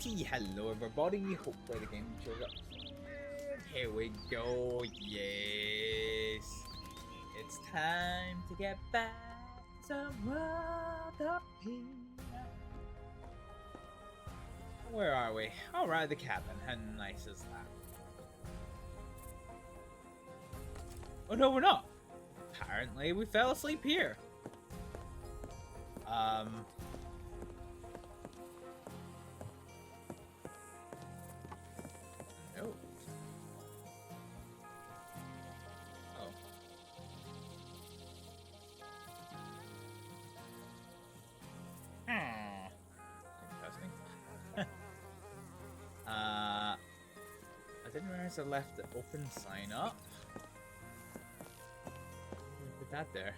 WildRP. Hello everybody, hopefully the game shows up. Here we go, yes. It's time to get back to WildRP. Where are we? Oh, right at the cabin. How nice is that? Oh no, we're not. Apparently we fell asleep here. No. Oh. Interesting. I didn't realize I left the open sign up. Put that there.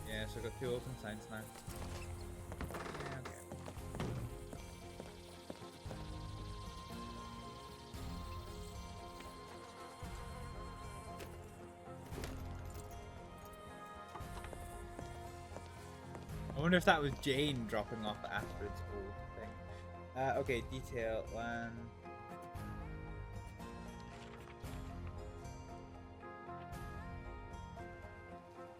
Yeah, so I got 2 open signs now. Yeah, okay. I wonder if that was Jane dropping off Astrid's old thing. Okay, detail land.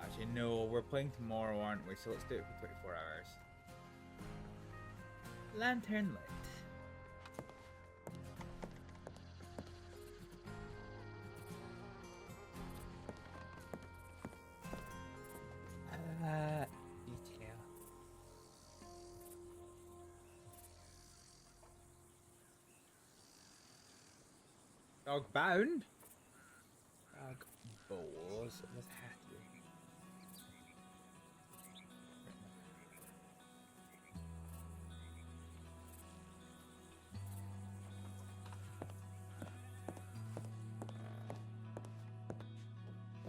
Actually, no, we're playing tomorrow, aren't we? So let's do it for 24 hours. Lantern lit. Detail. Dog bound? Dog balls. What's happening?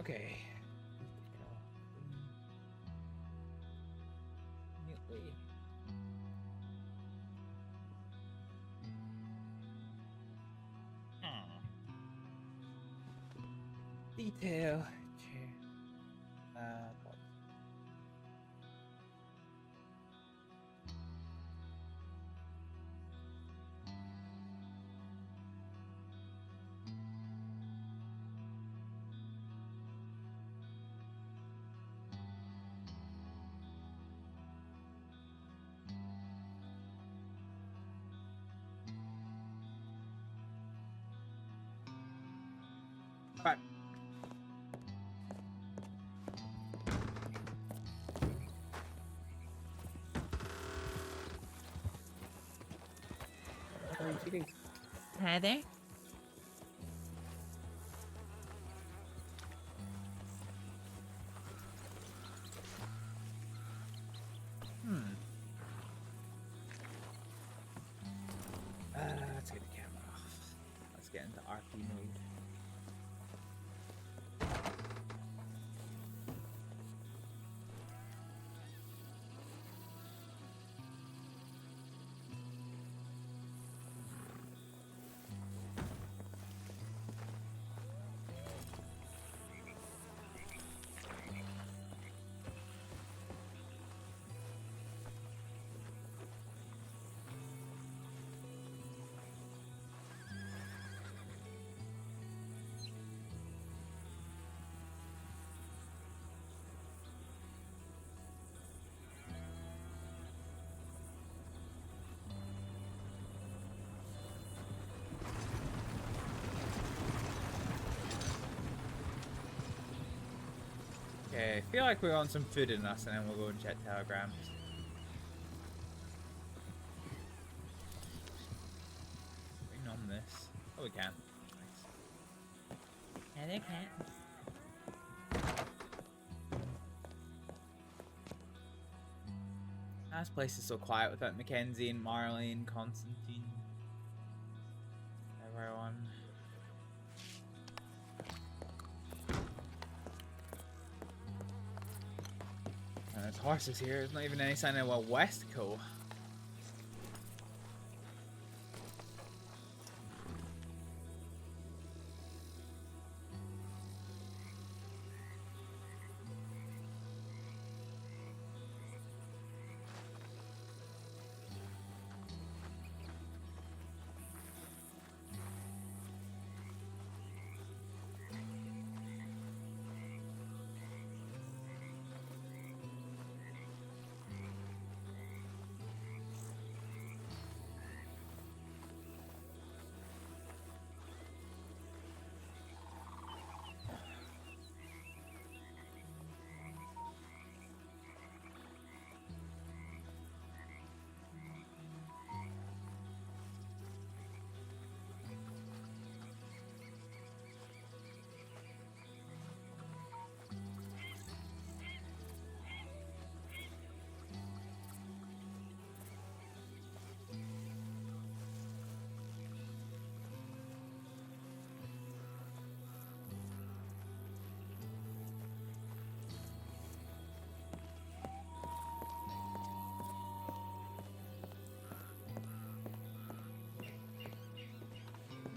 Okay. Neatly. Detail. Box. Right. Hi there. Let's get the camera off. Let's get into RP mode. Okay, I feel like we're on some food in us, and then we'll go and check telegrams. We can on this. Oh, we can. Nice. Hi there, cat. This place is so quiet without Mackenzie and Marley and Constantine. Everyone. And there's horses here. There's not even any sign of a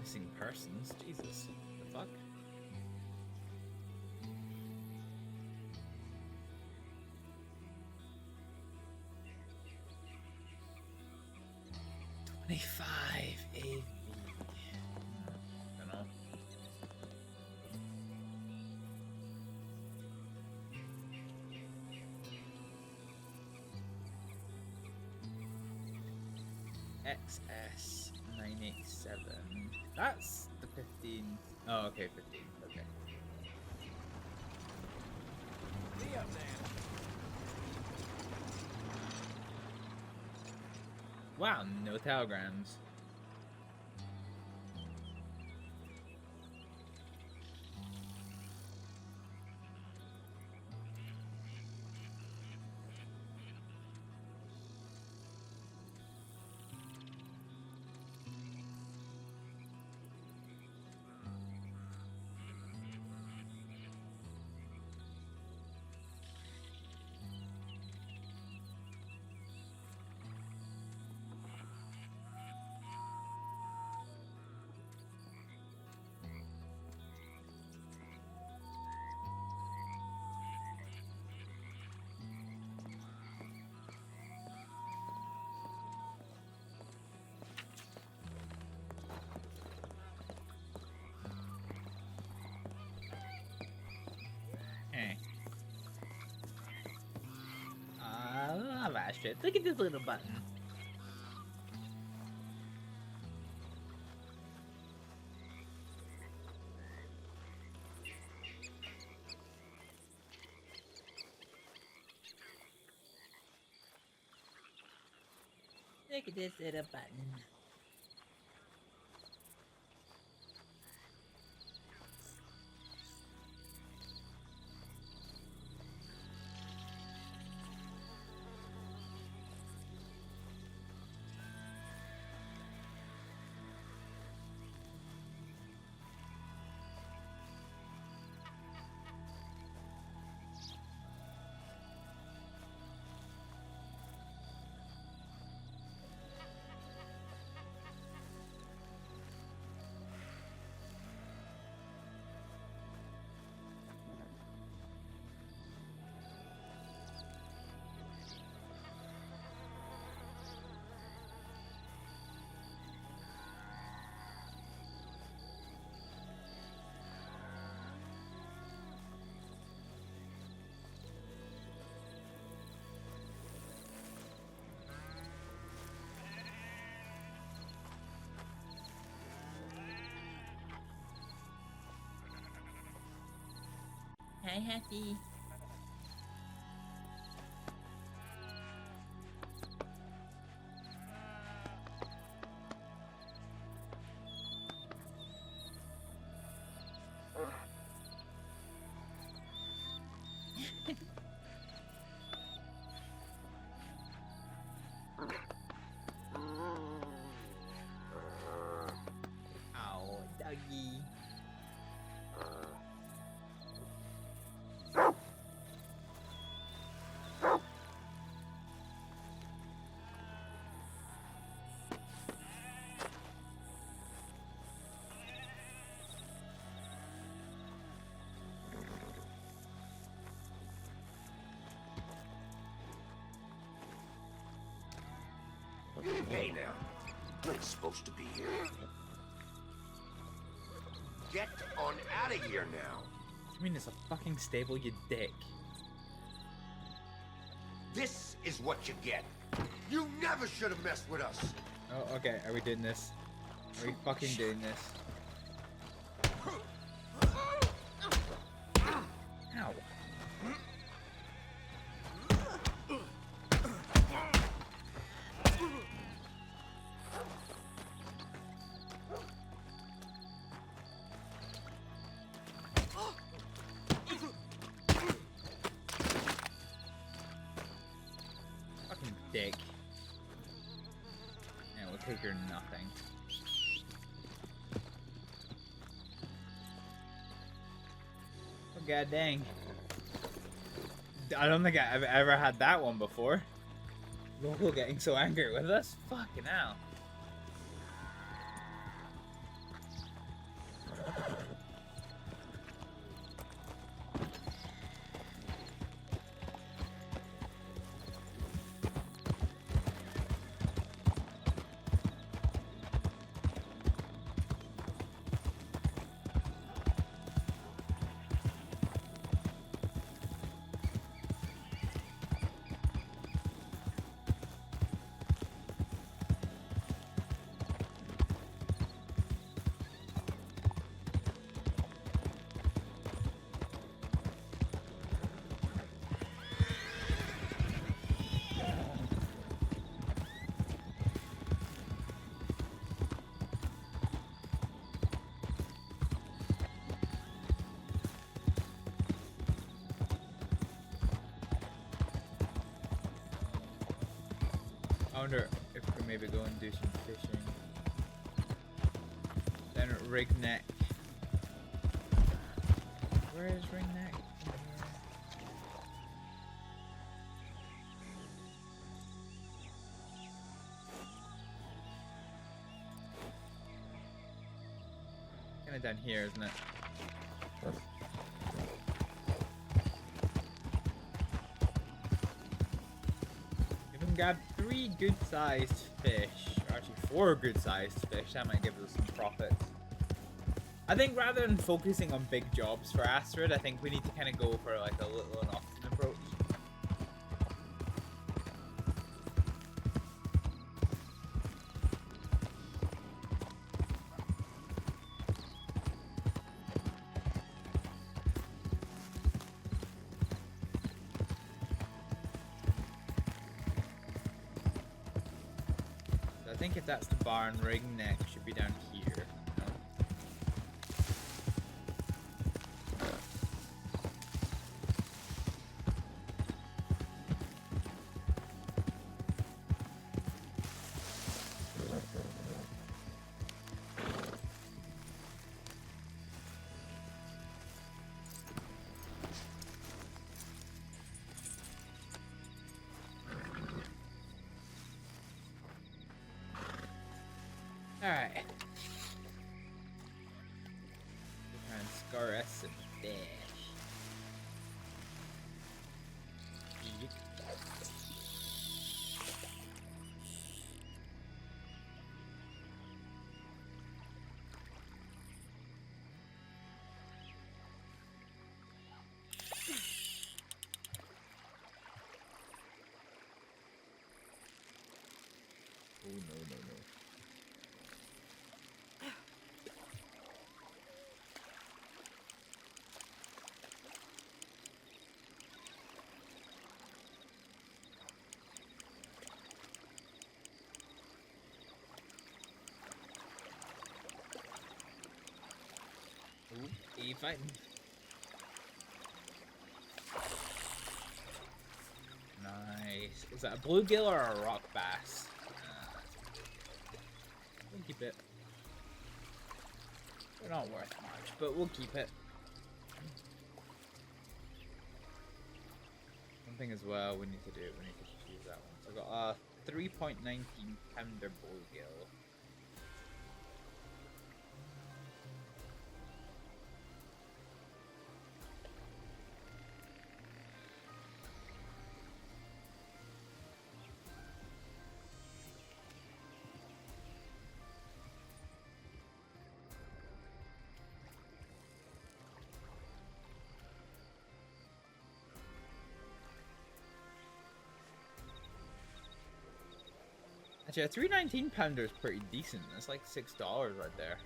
missing persons. Jesus, the fuck? $25 AV. Don't know. XS987. That's the 15. Oh, okay, 15. Okay. Wow, no telegrams. I love Astrид. Look at this little button. Look at this little button. Hi, Happy. Ow, doggy. Hey now, I'm not supposed to be here. Get on out of here now. I mean, it's a fucking stable, you dick. This is what you get. You never should have messed with us. Oh, okay. Are we doing this? Are we fucking doing this? Ow. Fucking dick. Yeah, we'll take your nothing. Oh, god dang. I don't think I've ever had that one before. Local getting so angry with us? Fucking hell. I wonder if we could maybe go and do some fishing. Then Rig Neck. Where is Rig Neck? Kind of down here, isn't it? If we can grab 3 good-sized fish, or actually 4 good-sized fish, that might give us some profits. I think rather than focusing on big jobs for Astrид, I think we need to kind of go for like a little and often approach. So I think if that's the barn, Rig Neck should be down here. Alright. Try and scar us some fish. Yeet. Oh no, no, no. Ooh, he fighting. Nice. Is that a bluegill or a rock bass? We'll keep it. They're not worth much, but we'll keep it. One thing as well we need to do, we need to choose that one. So I've got a 3.19 pounder bluegill. Actually, a 3.19 pounder is pretty decent. That's like $6 right there.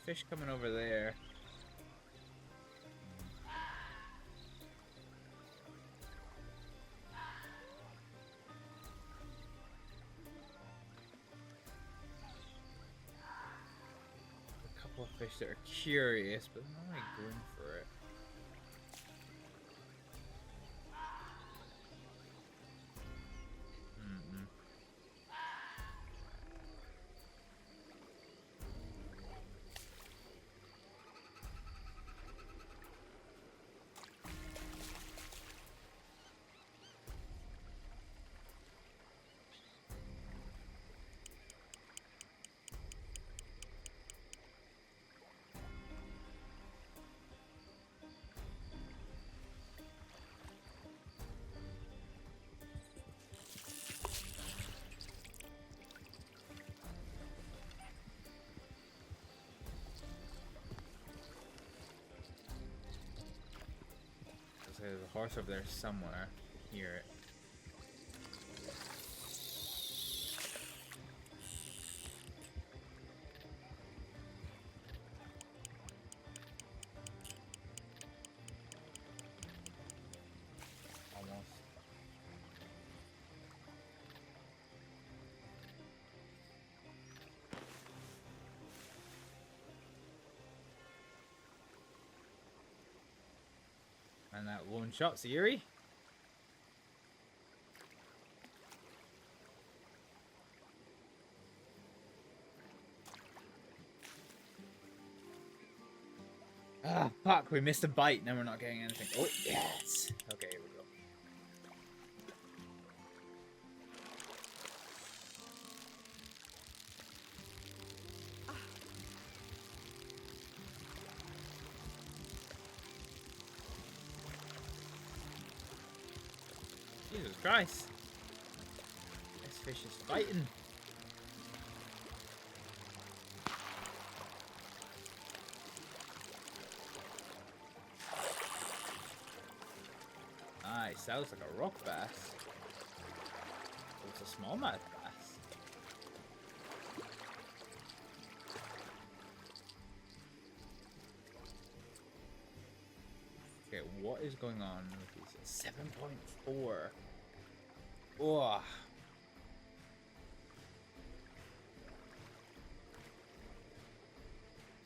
Fish coming over there. A couple of fish that are curious, but not really going for it. like there's a horse over there somewhere. Hear it. Almost. And that one shot's eerie. Ah, fuck, we missed a bite. Now we're not getting anything. Oh, yes. Okay, here we go. Jesus Christ. This fish is fighting. Nice, that looks like a rock bass. Oh, it's a smallmouth bass. Okay, what is going on with these? 7.4. Oh.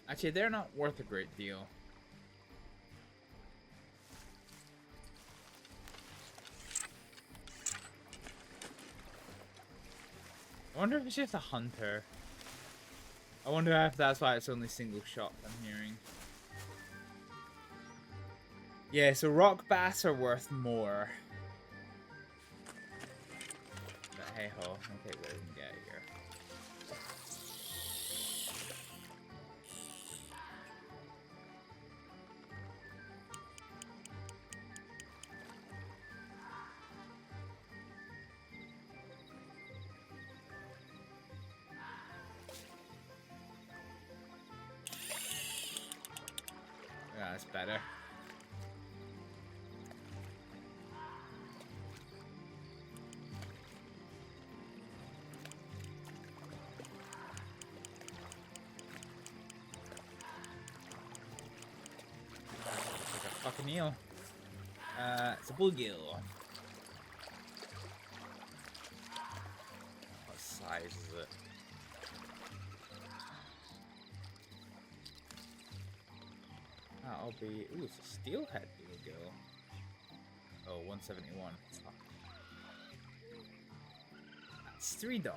Actually, they're not worth a great deal. I wonder if it's just a hunter. I wonder if that's why it's only single shot I'm hearing. Yeah, so rock bass are worth more. But hey ho, I'll take what I can get here. Yeah, that's better. It's like a fucking eel. It's a bluegill. What size is it? That'll be. Ooh, it's a steelhead bluegill. Oh, 171. Fuck. That's $3. Fuck.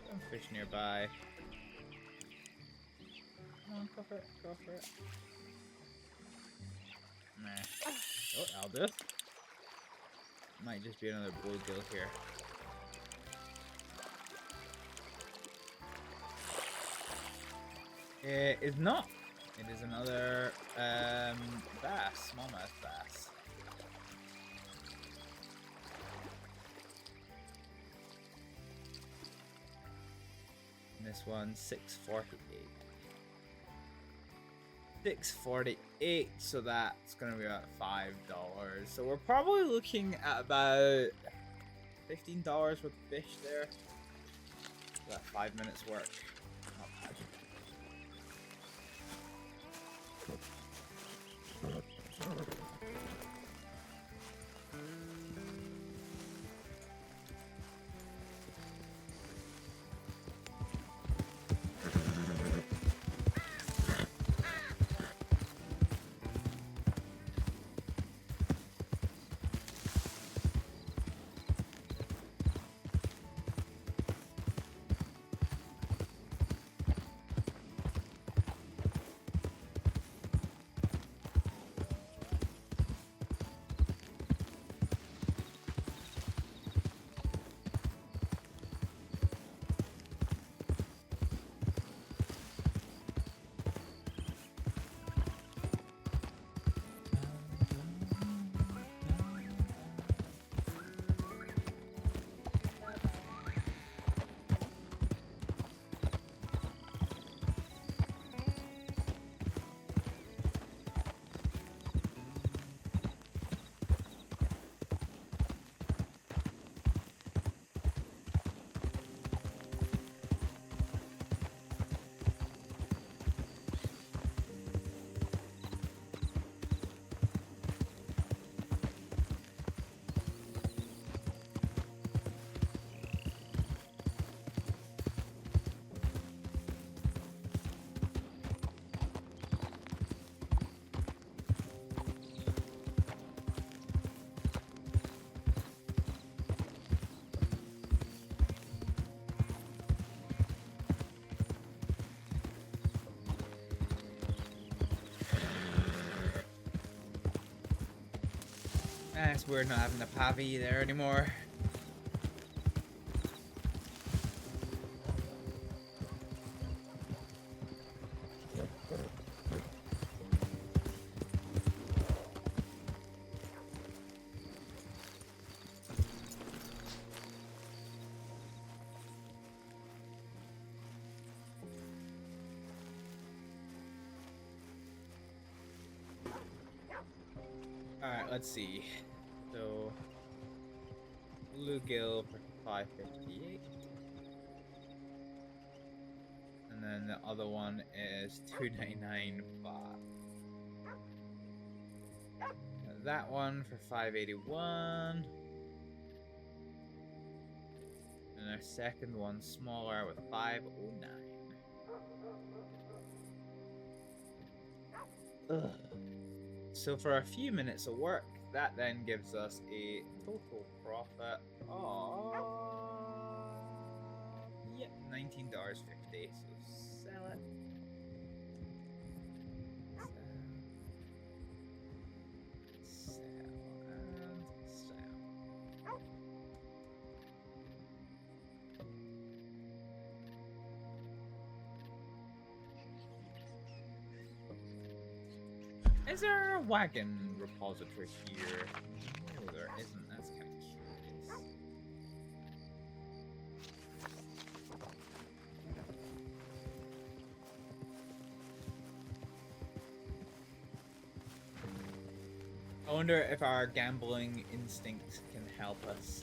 Some fish nearby. Come on, go for it, go for it. Nah. Oh, I'll do it. Might just be another bluegill here. It is not. It is another bass, smallmouth bass. And this one, 648. 648, so that's gonna be about $5. So we're probably looking at about $15 worth of fish there. About 5 minutes work. Not bad. It's weird not having the Pavi there anymore. Alright, let's see. So, bluegill for 558. And then the other one is 299.5. That one for 581. And our second one smaller with 509. Ugh. So for a few minutes of work, that then gives us a total profit of $19.50. So sell it. Sell and sell. Is there a wagon repository here? No, there isn't. That's kind of curious. I wonder if our gambling instincts can help us.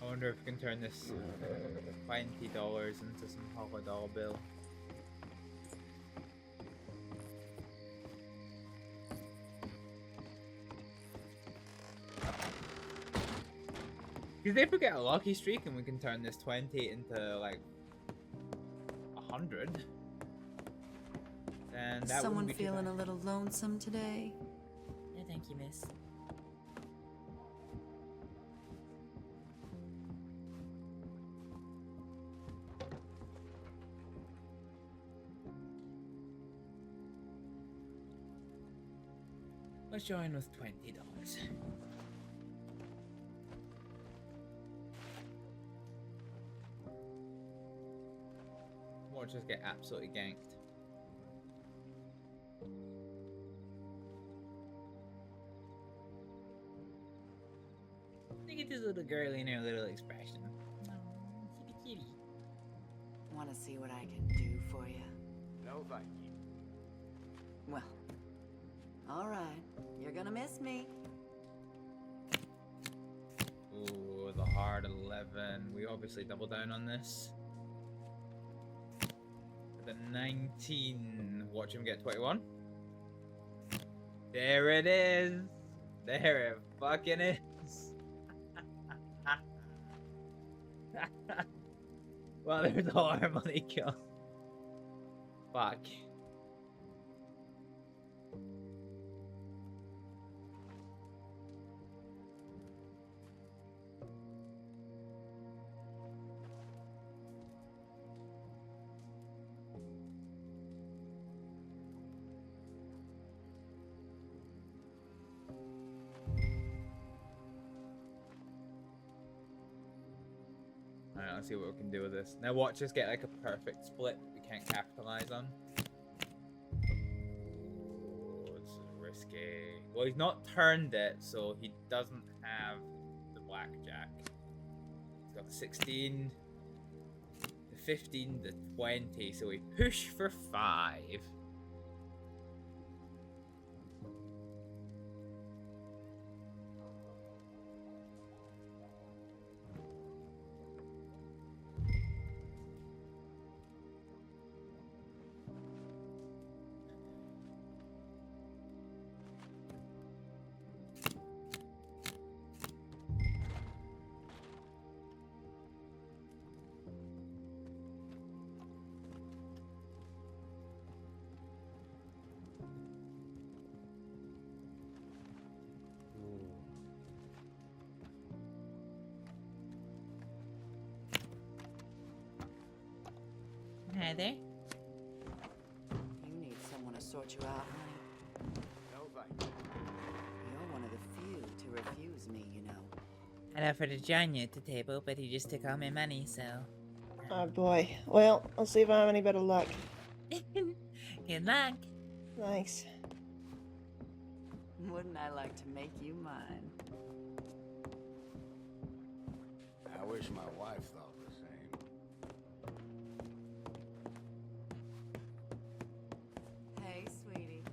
I wonder if we can turn this $20 into some $100 bill. Because if we get a lucky streak and we can turn this 20 into like 100, then that Someone wouldn't be too feeling bad. a little lonesome today? No, thank you, miss. Let's join with $20. Or just get absolutely ganked. Look at this little girl in her little expression. Oh, kitty kitty. Want to see what I can do for you? No, thank you. Well, all right. You're gonna miss me. Ooh, the hard 11. We obviously double down on this. The 19. Watch him get 21. There it is. There it fucking is. Well, there's all our money gone. Fuck. Alright, let's see what we can do with this. Now watch us get like a perfect split that we can't capitalize on. Oh, this is risky. Well, he's not turned it, so he doesn't have the blackjack. He's got the 16, the 15, the 20, so we push for 5. Hi there. You need someone to sort you out, honey. No fight. You're one of the few to refuse me, you know. I'd offered to join you at the table, but he just took all my money, so... Oh boy. Well, I'll see if I have any better luck. Good luck. Thanks. Wouldn't I like to make you mine? I wish my wife thought the same. Hey, sweetie.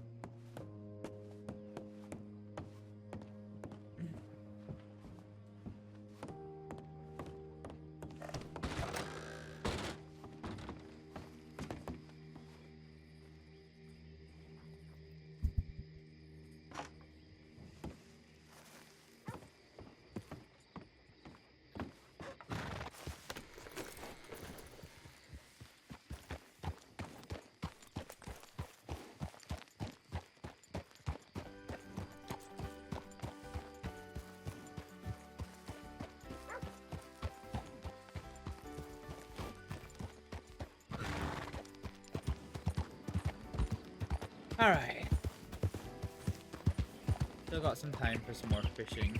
Alright. Still got some time for some more fishing.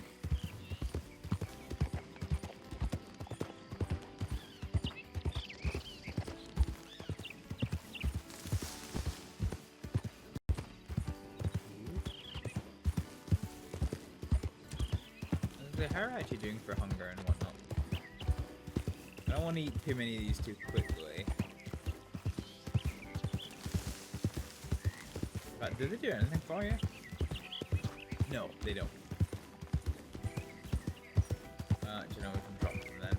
How are you actually doing for hunger and whatnot? I don't want to eat too many of these too quickly. But do they do anything for you? No, they don't. Do you know we can drop them then?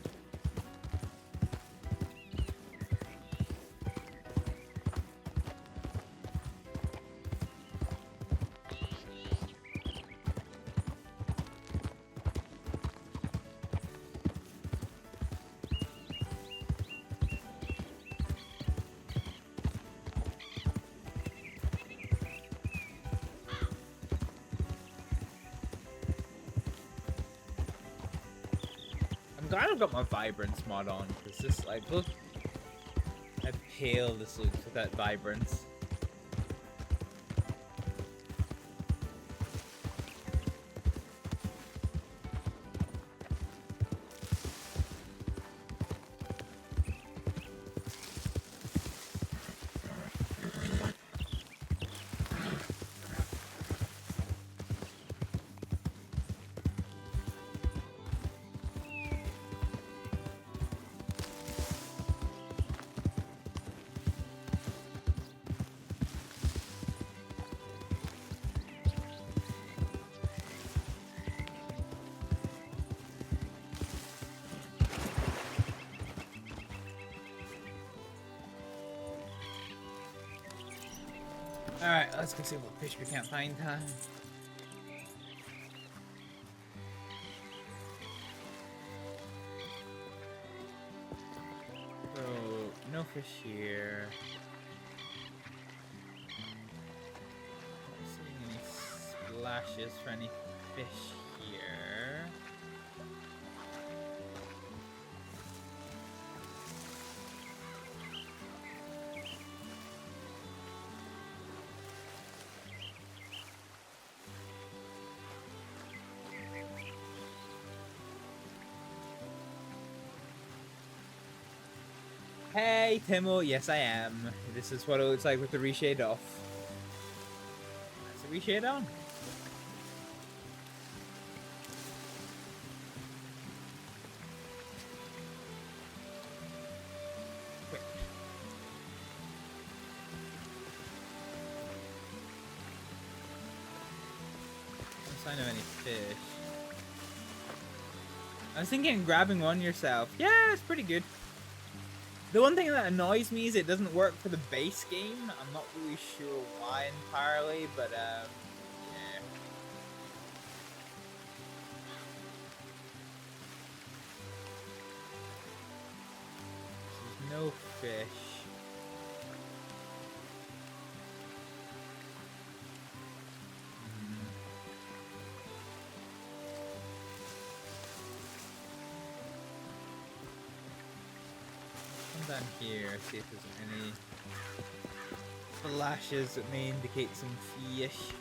I'm glad I've got my vibrance mod on, because this, like, look how pale this looks with that vibrance. Alright, let's go see what fish we can't find, huh? So, no fish here. Not seeing any splashes for any fish here. Hey, Timo, yes I am. This is what it looks like with the reshade off. Is the reshade on? Quick. No sign of any fish. I was thinking of grabbing one yourself. Yeah, it's pretty good. The one thing that annoys me is it doesn't work for the base game. I'm not really sure why entirely, but yeah. There's no fish. down here, see if there's any flashes that may indicate some fish.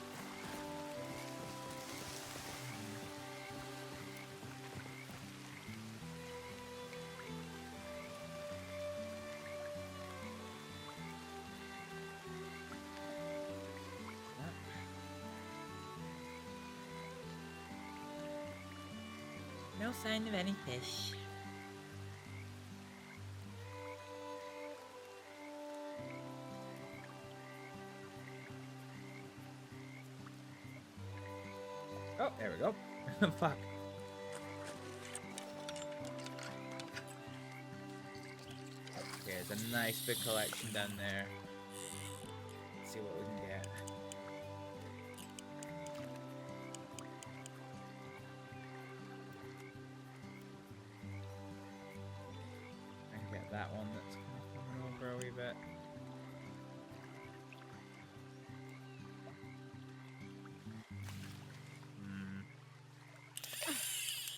No sign of any fish. Oh, there we go. Fuck. Okay, there's a nice big collection down there. Let's see what we can get. I can get that one that's kind of coming over a wee bit.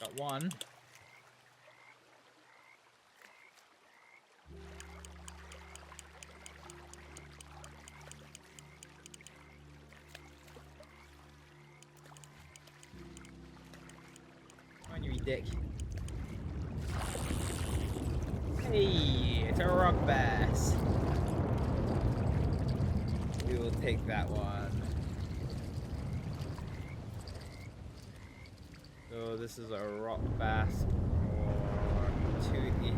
Got one. Come on, you wee dick. Hey, it's a rock bass. We will take that one. So this is a rock bass for 283.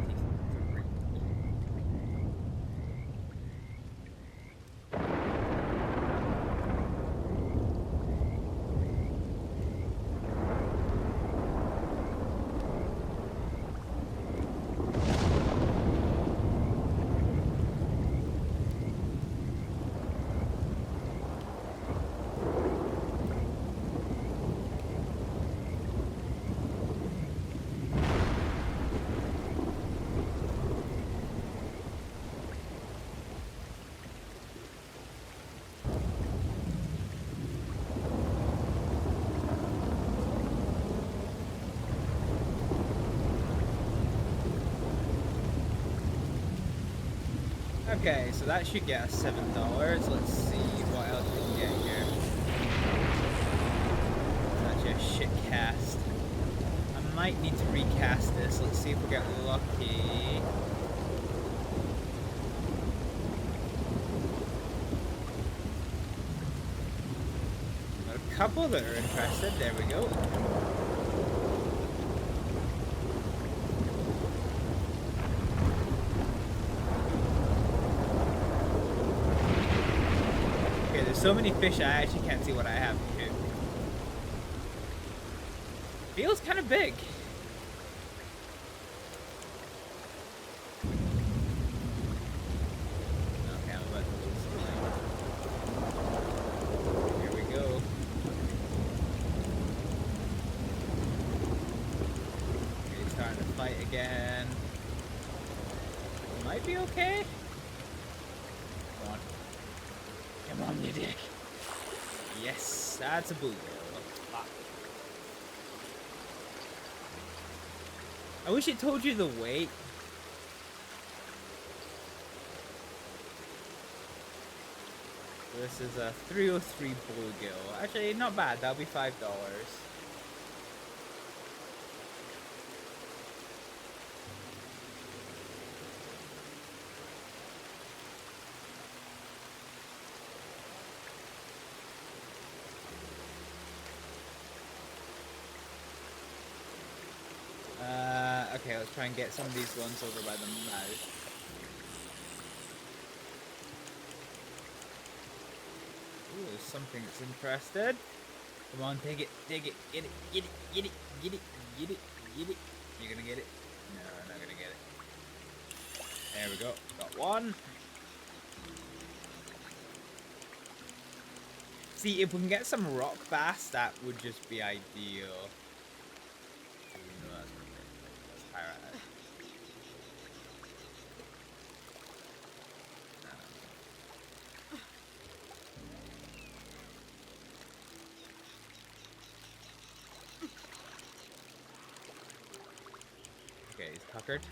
Okay, so that should get us $7. Let's see what else we can get here. That's actually a shit cast. I might need to recast this. Let's see if we get lucky. Got a couple that are interested. There we go. So many fish, I actually can't see what I have to do. Feels kind of big. Okay, I'm about to lose something. Here we go. Okay, he's starting to fight again. Might be okay. Come on, you dick. Yes, that's a bluegill. I wish it told you the weight. This is a 303 bluegill. Actually, not bad. That'll be $5. Okay, let's try and get some of these ones over by the mouth. Ooh, there's something that's interested. Come on, take it, get it, get it, get it, get it, get it, get it. You're gonna get it? No, I'm not gonna get it. There we go, got one. See, if we can get some rock bass, that would just be ideal. Okay, he's puckered.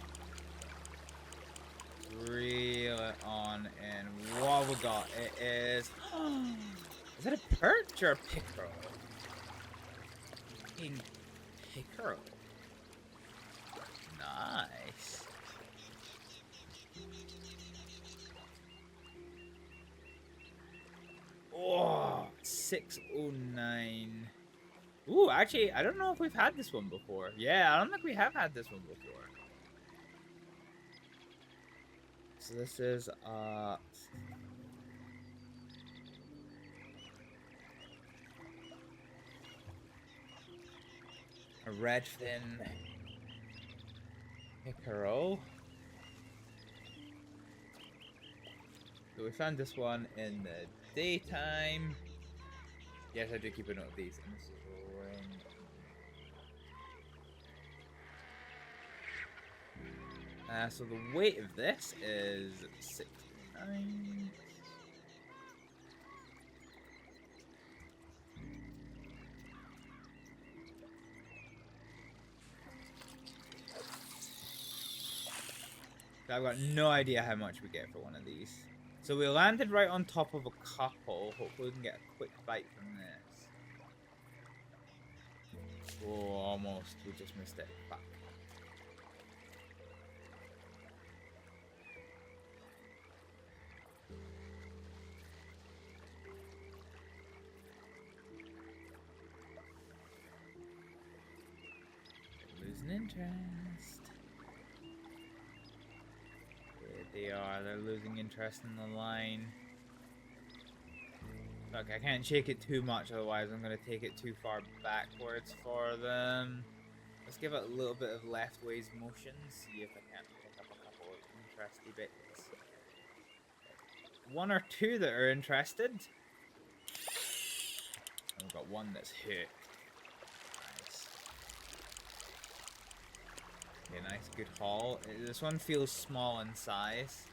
reel it on, and what we got? It is. Is that a perch or a pickerel? In pickerel. Nice. Oh, 609. Ooh, actually, I don't know if we've had this one before. Yeah, I don't think we have had this one before. So this is a redfin pickerel. So we found this one in the daytime. Yes, I do keep a note of these. And this is ring. So the weight of this is 69. I've got no idea how much we get for one of these. So we landed right on top of a couple. Hopefully we can get a quick bite from this. Oh, almost. We just missed it. Fuck. Losing interest. There they are. They're losing interest in the line. Look, I can't shake it too much, otherwise I'm going to take it too far backwards for them. Let's give it a little bit of leftways motion, see if I can't pick up a couple of interesting bits. One or two that are interested. And we've got one that's hooked. Nice. Okay, nice, good haul. This one feels small in size.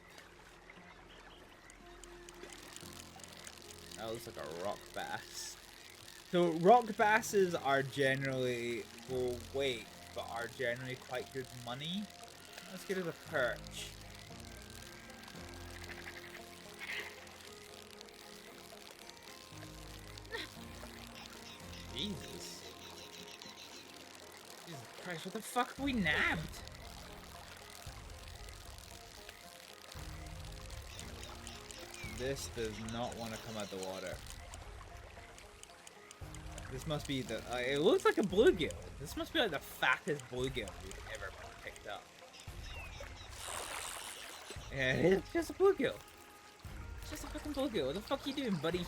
That looks like a rock bass. So rock basses are generally full weight, but are generally quite good money. Let's get it a perch. Jesus. Jesus Christ, what the fuck have we nabbed? This does not want to come out the water. This must be the... it looks like a bluegill. This must be like the fattest bluegill we've ever picked up. And it's just a bluegill. It's just a fucking bluegill. What the fuck you doing, buddy?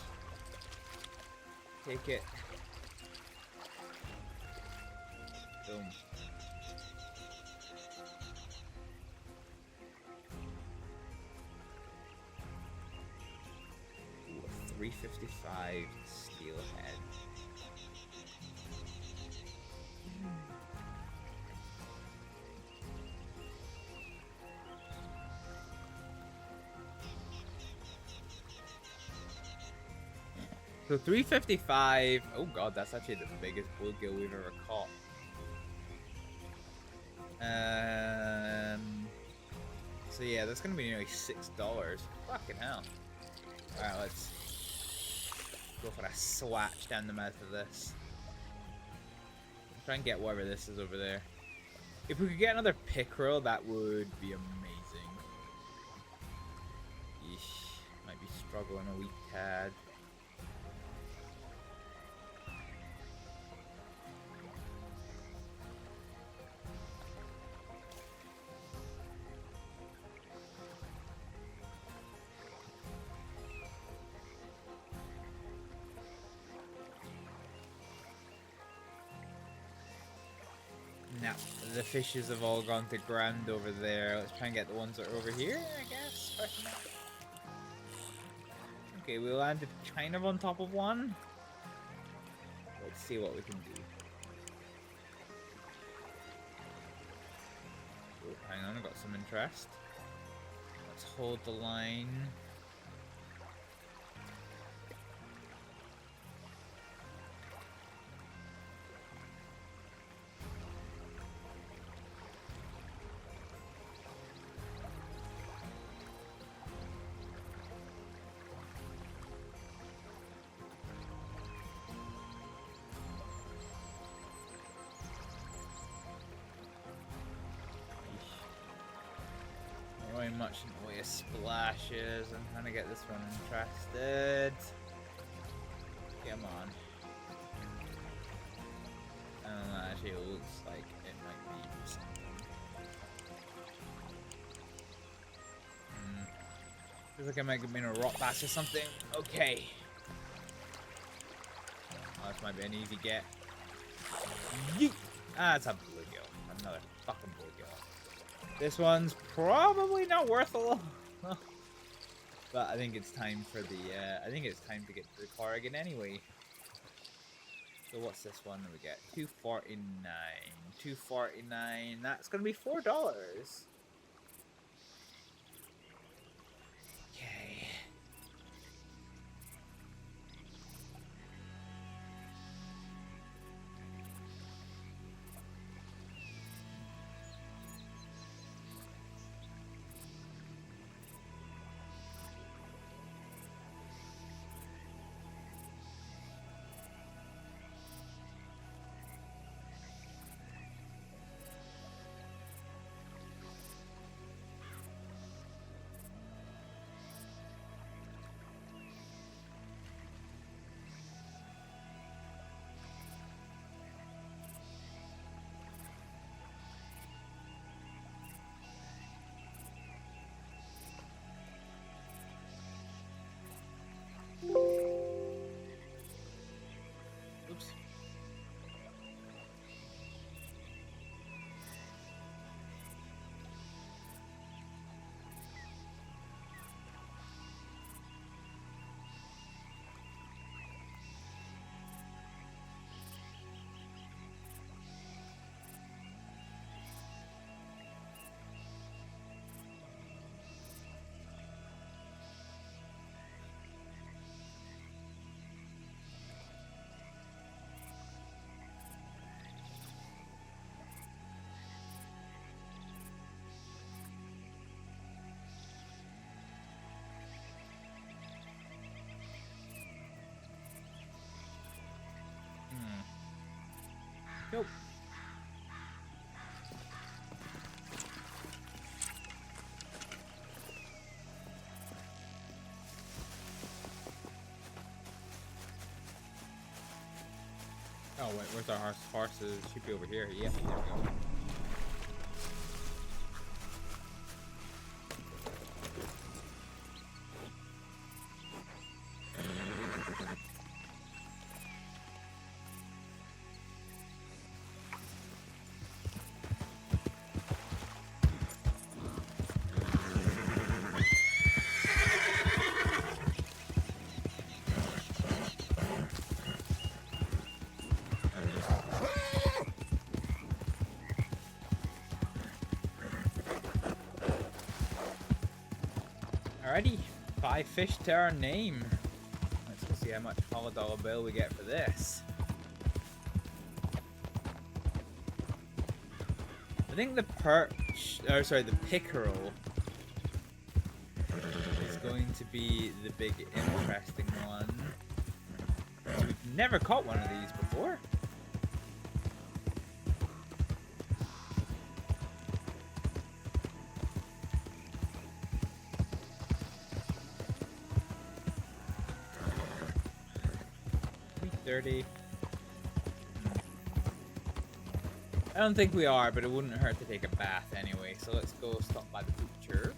Take it. Boom. Ooh, a 355 steelhead. So 355. Oh god, that's actually the biggest bluegill we've ever caught. So yeah, that's gonna be nearly $6. Fucking hell. Alright, let's go for a swatch down the mouth of this. Try and get whatever this is over there. If we could get another pickerel, that would be amazing. Yeesh, might be struggling a wee tad. Now, the fishes have all gone to ground over there. Let's try and get the ones that are over here, I guess. Okay, we landed kind of on top of one. Let's see what we can do. Oh, hang on, I got some interest. Let's hold the line. much in the way of splashes. I'm trying to get this one interested. Come on. I don't know, actually it looks like it might be something. Feels like I might have been a rock bass or something. Okay. Oh, this might be an easy get. Yeet! Ah, it's a bluegill. Another fucking bluegill. This one's probably not worth a lot. But I think it's time for the, I think it's time to get to the Corrigan anyway. So what's this one we get? $2.49. $2.49. That's gonna be $4. Okay. Oops. Nope. Oh wait, where's our horses? Should be over here. Yep, there we go. Alrighty, 5 fish to our name. Let's go see how much $100 bill we get for this. I think the the pickerel is going to be the big interesting one. So we've never caught one of these before. $30. I don't think we are, but it wouldn't hurt to take a bath anyway. So let's go stop by the butcher.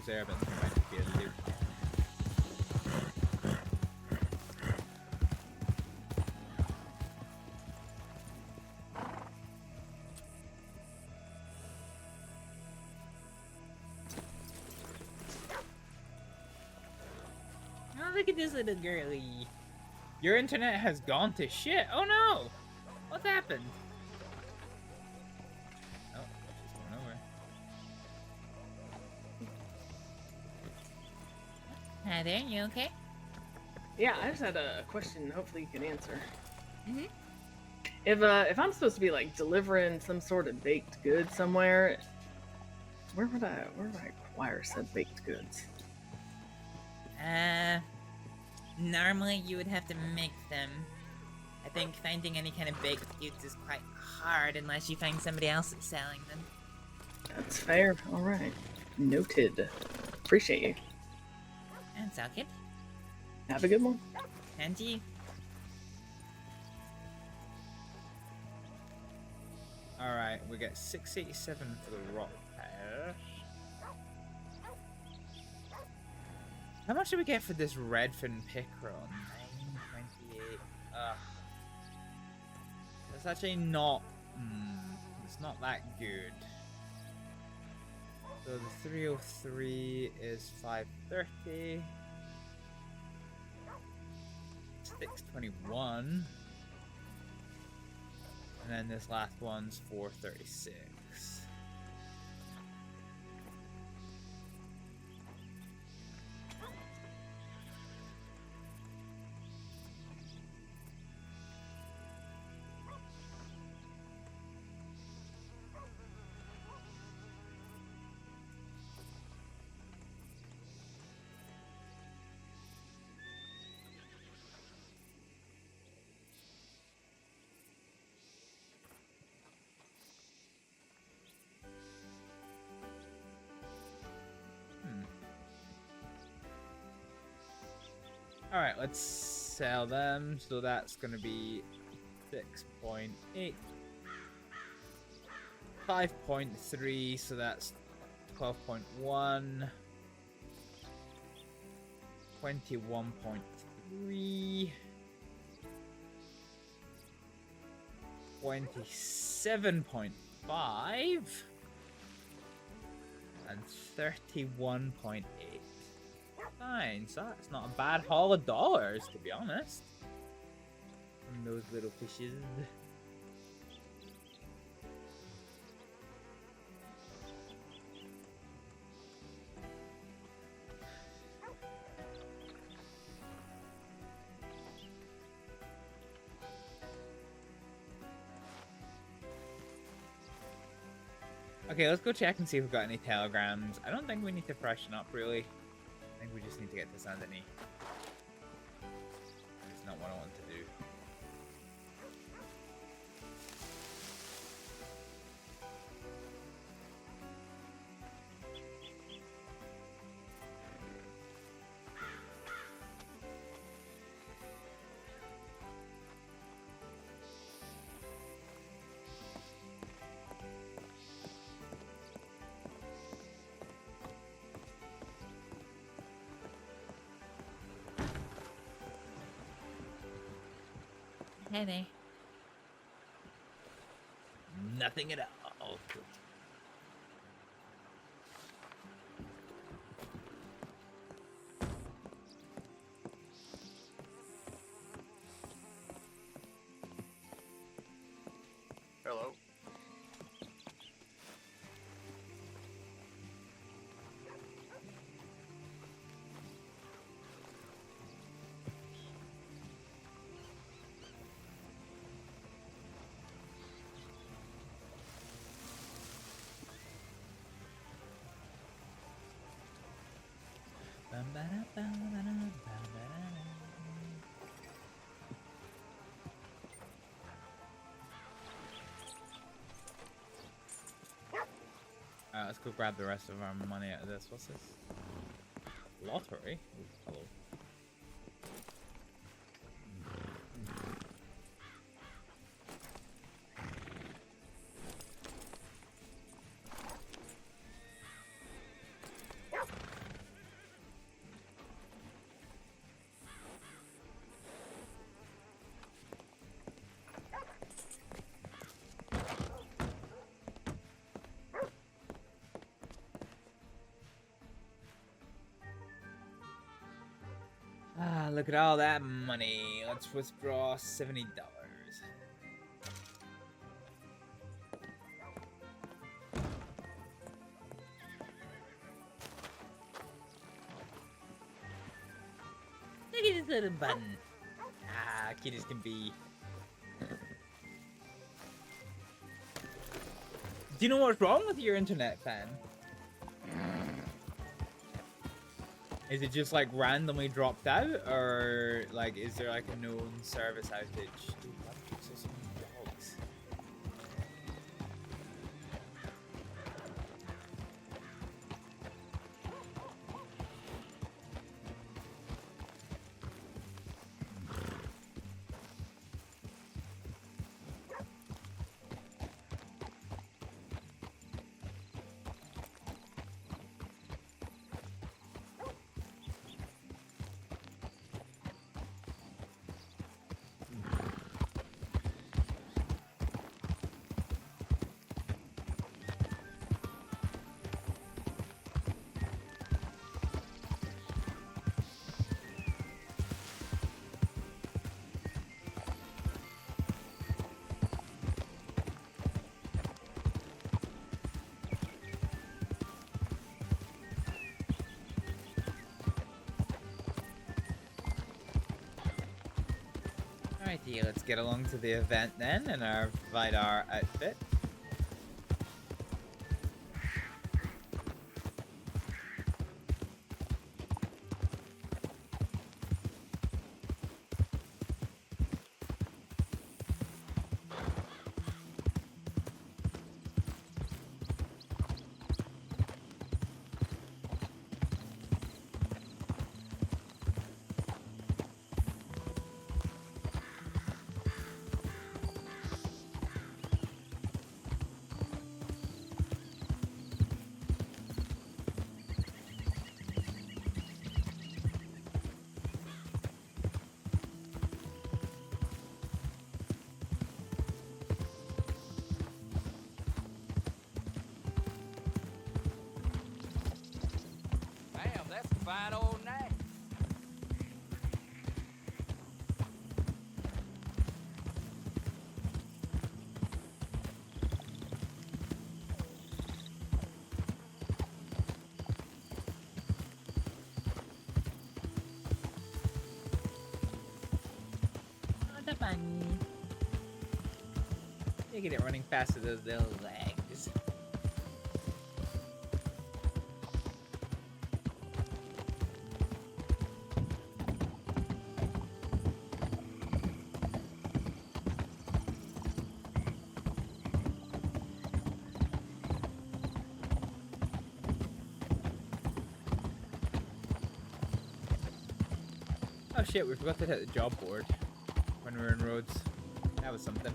There, but there might be a loop. Oh, look at this little girly. Your internet has gone to shit. Oh no! What's happened? Oh, she's going over. Hi there, you okay? Yeah, I just had a question. Hopefully, you can answer. Mhm. If I'm supposed to be like delivering some sort of baked good somewhere, where would I acquire said baked goods? Normally you would have to make them. I think finding any kind of baked goods is quite hard unless you find somebody else that's selling them. That's fair. All right, noted. Appreciate you. That's all good. Have a good one. And you. Alright, we get 687 for the rock pile. How much do we get for this redfin pickerel? 928. That's actually not. It's not that good. So the 303 is 530. 621. And then this last one's 436. Alright, let's sell them. So that's going to be 6.8. 5.3, so that's 12.1. 21.3. 27.5. And 31.8. Fine, so that's not a bad haul of dollars, to be honest. From those little fishes. Okay, let's go check and see if we've got any telegrams. I don't think we need to freshen up, really. I think we just need to get to Saint Denis. It's not what I want to do. Hey there. Nothing at all. Hello. Alright, let's go grab the rest of our money out of this. What's this? Lottery? Ooh, hello. Ah, look at all that money. Let's withdraw $70. little button. Ah, kitties can be. Do you know what's wrong with your internet, fan? Is it just like randomly dropped out, or like is there like a known service outage? Dude, why do you say so many dogs? Alrighty, let's get along to the event then and our Vidar outfit. Damn, that's a fine old night. Oh, the bunny. You get it running fast with those little legs. Oh shit, we forgot to hit the job board when we were in Rhodes. That was something.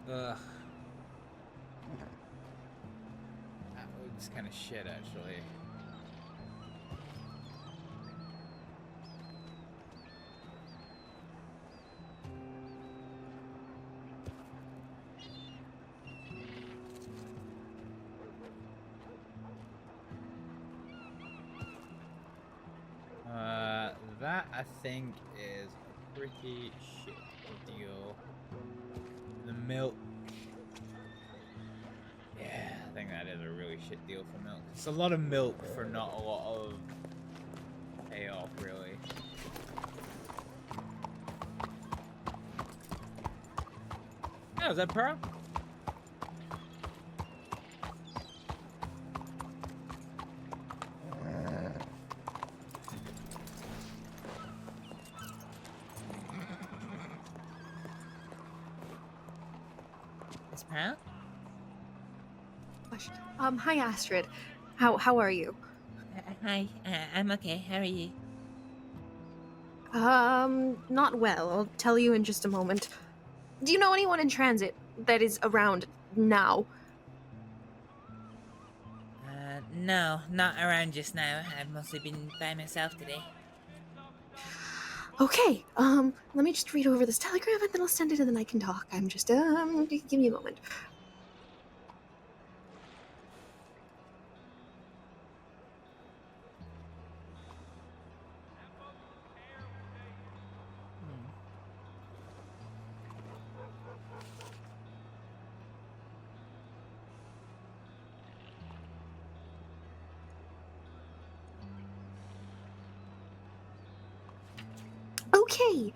Ugh. That looks kind of shit, actually. That I think is a pretty shit deal. The milk. Yeah, I think that is a really shit deal for milk. It's a lot of milk for not a lot of payoff, really. Oh, is that Pearl? Miss Pearl? Hi Astrid. How are you? Hi, I'm okay. How are you? Not well. I'll tell you in just a moment. Do you know anyone in transit that is around now? No, not around just now. I've mostly been by myself today. Okay, let me just read over this telegram and then I'll send it and then I can talk. I'm just, give me a moment. Okay,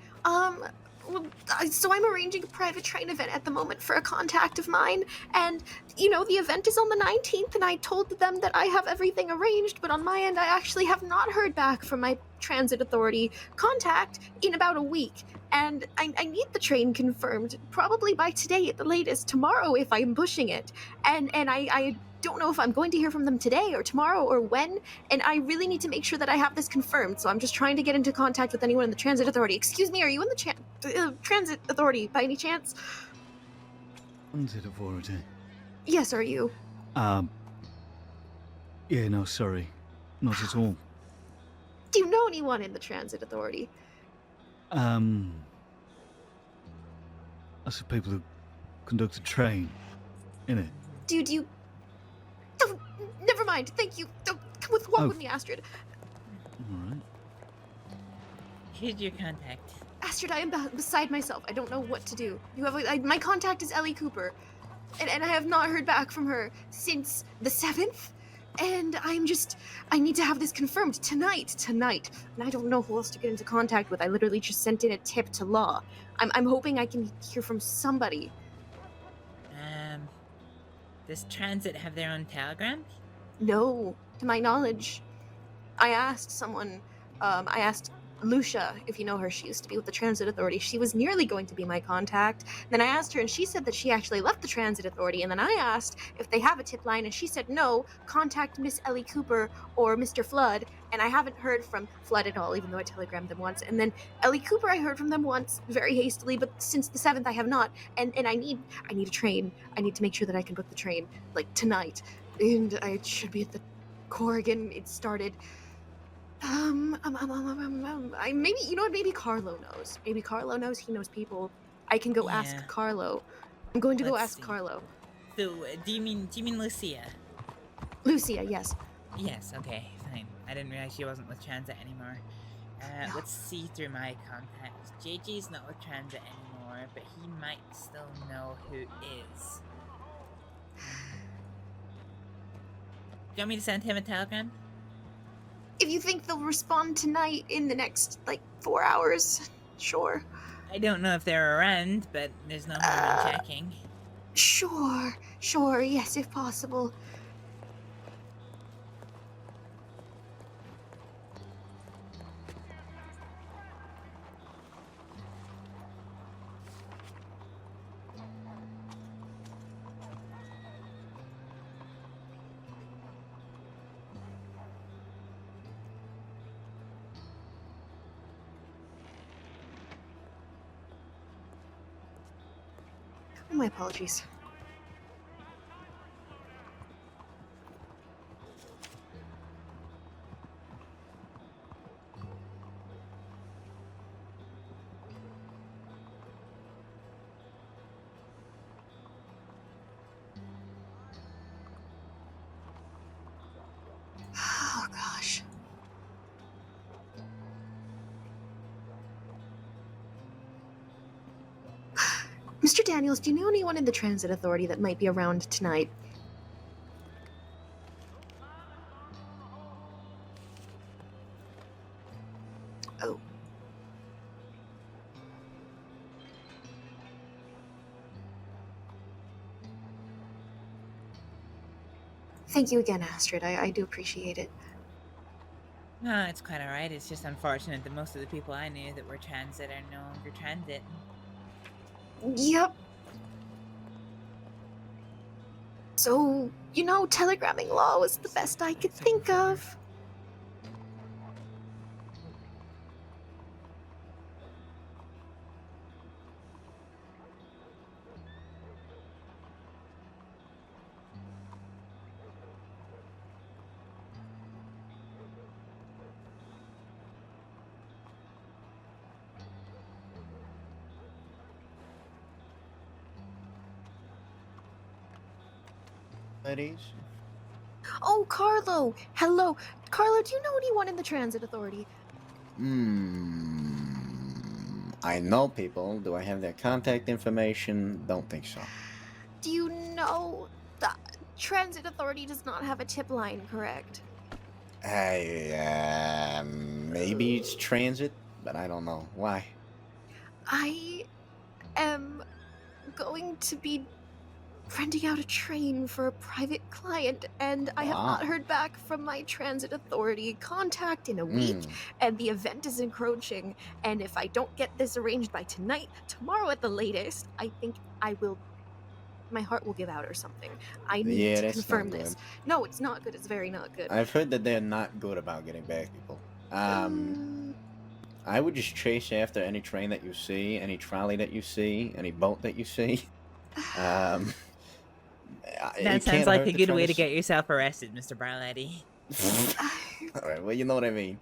so I'm arranging a private train event at the moment for a contact of mine, and, the event is on the 19th, and I told them that I have everything arranged, but on my end, I actually have not heard back from my transit authority contact in about a week, and I need the train confirmed, probably by today at the latest, tomorrow if I'm pushing it, and I don't know if I'm going to hear from them today or tomorrow or when, and I really need to make sure that I have this confirmed, so I'm just trying to get into contact with anyone in the transit authority. Excuse me, are you in the transit authority by any chance? Transit authority? Yes, are you? Yeah, no, sorry. Not at all. Do you know anyone in the transit authority? That's the people who conduct a train, innit? Dude, you... Don't... Never mind, thank you. Don't walk with me, Astrid. Alright. Who's your contact? Astrid, I am beside myself. I don't know what to do. You have my contact is Ellie Cooper, and I have not heard back from her since the 7th, and I need to have this confirmed tonight, and I don't know who else to get into contact with. I literally just sent in a tip to Law. I'm hoping I can hear from somebody. Does Transit have their own telegrams? No, to my knowledge. I asked someone, I asked Lucia, if you know her, she used to be with the Transit Authority. She was nearly going to be my contact. Then I asked her, and she said that she actually left the Transit Authority. And then I asked if they have a tip line, and she said no, contact Miss Ellie Cooper or Mr. Flood. And I haven't heard from Flood at all, even though I telegrammed them once. And then Ellie Cooper, I heard from them once, very hastily, but since the 7th, I have not. And I need a train. I need to make sure that I can book the train, like, tonight. And I should be at the Corrigan. It started... maybe, you know what, maybe Carlo knows. Maybe Carlo knows, he knows people. I can go ask Carlo. I'm going to go ask Carlo. So, do you mean Lucia? Lucia, yes. Yes, okay, fine. I didn't realize she wasn't with Transit anymore. Let's see through my contacts. JJ's not with Transit anymore, but he might still know who is. Do you want me to send him a telegram? If you think they'll respond tonight in the next, 4 hours, sure. I don't know if they're around, but there's no harm in checking. Sure, yes, if possible. My apologies. Oh, gosh. Mr. Daniels, do you know anyone in the Transit Authority that might be around tonight? Oh. Thank you again, Astrид. I do appreciate it. No, it's quite alright. It's just unfortunate that most of the people I knew that were transit are no longer transit. Yep. So, telegramming law was the best I could think of. Ladies? Oh, Carlo! Hello! Carlo, do you know anyone in the Transit Authority? I know people. Do I have their contact information? Don't think so. Do you know the Transit Authority does not have a tip line, correct? Maybe it's transit, but I don't know. Why? I am going to be renting out a train for a private client, and I have not heard back from my Transit Authority contact in a week, and the event is encroaching, and if I don't get this arranged by tonight, tomorrow at the latest, I think my heart will give out or something. I need to confirm this. No, it's not good. It's very not good. I've heard that they're not good about getting back people. I would just chase after any train that you see, any trolley that you see, any boat that you see. That sounds like a good way to get yourself arrested, Mr. Barletti. Alright, well, you know what I mean.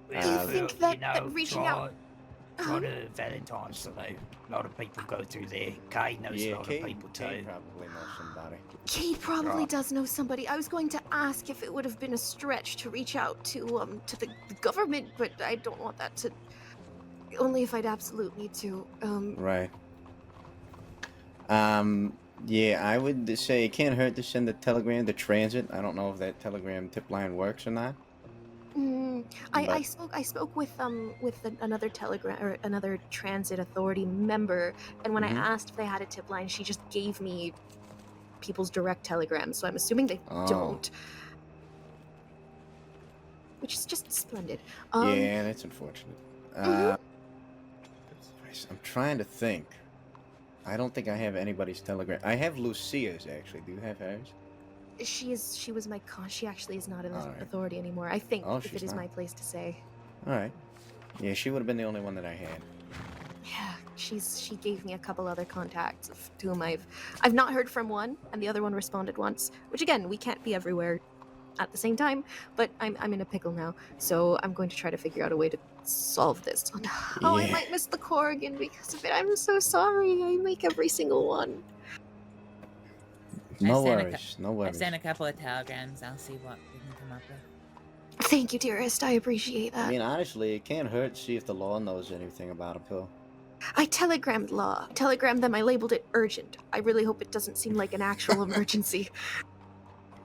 Do you think that reaching out... Try to Valentine's Salute. A lot of people go through there. Kate knows a lot of people too. Kate probably knows somebody. Kate probably does know somebody. I was going to ask if it would have been a stretch to reach out to the government, but I don't want that to... Only if I'd absolutely need to. Right. Yeah, I would say it can't hurt to send a telegram to transit. I don't know if that telegram tip line works or not. I spoke with another telegram or another Transit Authority member, and when I asked if they had a tip line, she just gave me people's direct telegrams. So I'm assuming they don't, which is just splendid. Yeah, that's unfortunate. I'm trying to think. I don't think I have anybody's telegram. I have Lucia's actually. Do you have hers? She was my she actually is not in the authority anymore. I think if it is my place to say. All right. Yeah, she would have been the only one that I had. Yeah, she gave me a couple other contacts of whom I've not heard from one, and the other one responded once. Which again, we can't be everywhere at the same time, but I'm in a pickle now, so I'm going to try to figure out a way to solve this. Oh, I might miss the Corrigan because of it. I'm so sorry. I make every single one. No worries, no worries. I've sent a couple of telegrams. I'll see what we can come up with. Thank you, dearest. I appreciate that. I mean, honestly, it can't hurt to see if the law knows anything about a pill. I telegrammed law. I telegrammed them. I labeled it urgent. I really hope it doesn't seem like an actual emergency.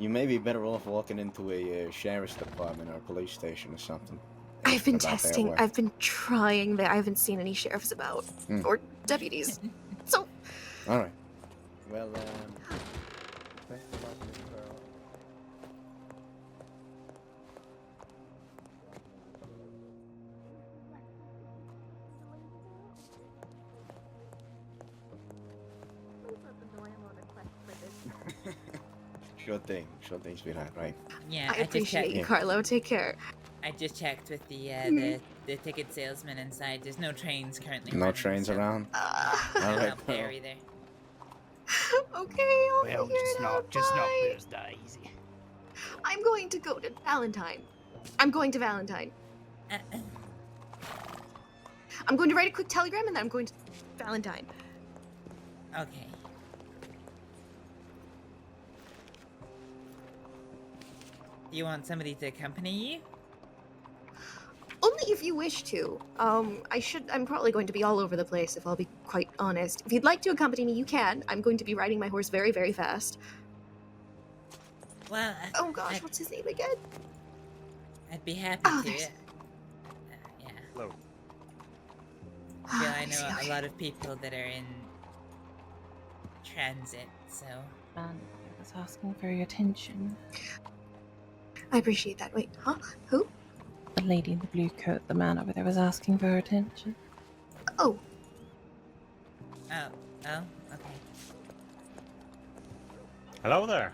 You may be better off walking into a sheriff's department or a police station or something. I've been testing. I've been trying. I haven't seen any sheriffs about or deputies. So. All right. Well, Sure thing, sweetheart. Right. Yeah, I appreciate you, Carlo. Take care. I just checked with the ticket salesman inside. There's no trains currently. No trains around. All right. Not there either. Okay, well, just not Thursday, easy. I'm going to go to Valentine. I'm going to Valentine. I'm going to write a quick telegram and then I'm going to Valentine. Okay. Do you want somebody to accompany you? Only if you wish to. I'm probably going to be all over the place, if I'll be quite honest. If you'd like to accompany me, you can. I'm going to be riding my horse very, very fast. Well, oh gosh, what's his name again? I'd be happy to. Yeah. Hello. I know a lot of people that are in transit, so. was asking for your attention. I appreciate that. Wait, huh? Who? The lady in the blue coat, the man over there, was asking for her attention. Oh. Oh, okay. Hello there.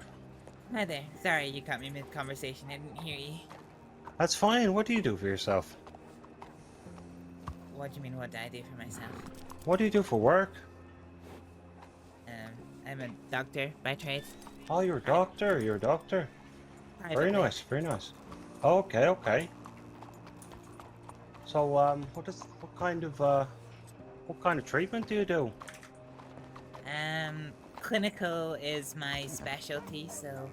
Hi there. Sorry you caught me mid-conversation. I didn't hear you. That's fine. What do you do for yourself? What do you mean, what do I do for myself? What do you do for work? I'm a doctor by trade. Oh, you're a doctor. You're a doctor. Very Privately. nice. Very nice. Okay. Okay. So, what kind of treatment do you do? Clinical is my specialty, so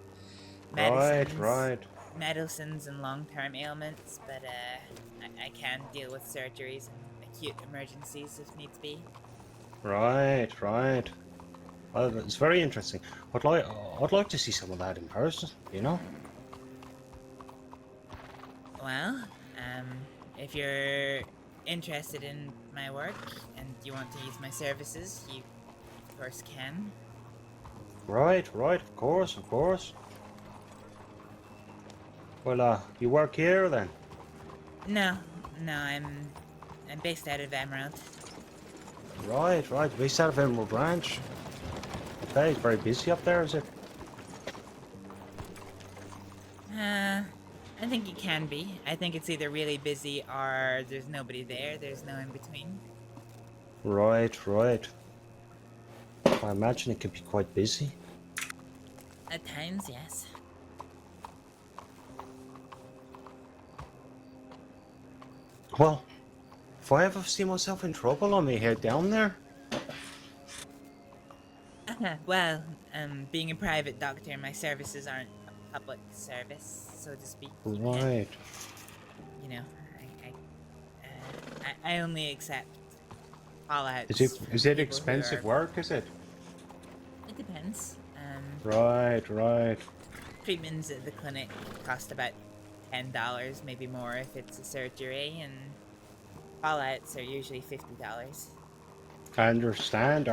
Right. medicines and long-term ailments, but I can deal with surgeries and acute emergencies if needs be. Right. Well, it's very interesting. I'd like to see some of that in person. You know. Well, if you're interested in my work and you want to use my services, you of course can. Right. Of course. Well, you work here then? No, I'm based out of Emerald. Right. Based out of Emerald Branch. Okay, it's very busy up there, is it? I think it can be. I think it's either really busy or there's nobody there. There's no in between. Right. I imagine it could be quite busy. At times, yes. Well, if I ever see myself in trouble, I may head down there. Well, being a private doctor, my services aren't a public service, so to speak. Right. You know, I only accept call-outs. Is it expensive work? Is it? It depends. Right. Treatments at the clinic cost about $10, maybe more if it's a surgery, and call-outs are usually $50. I understand.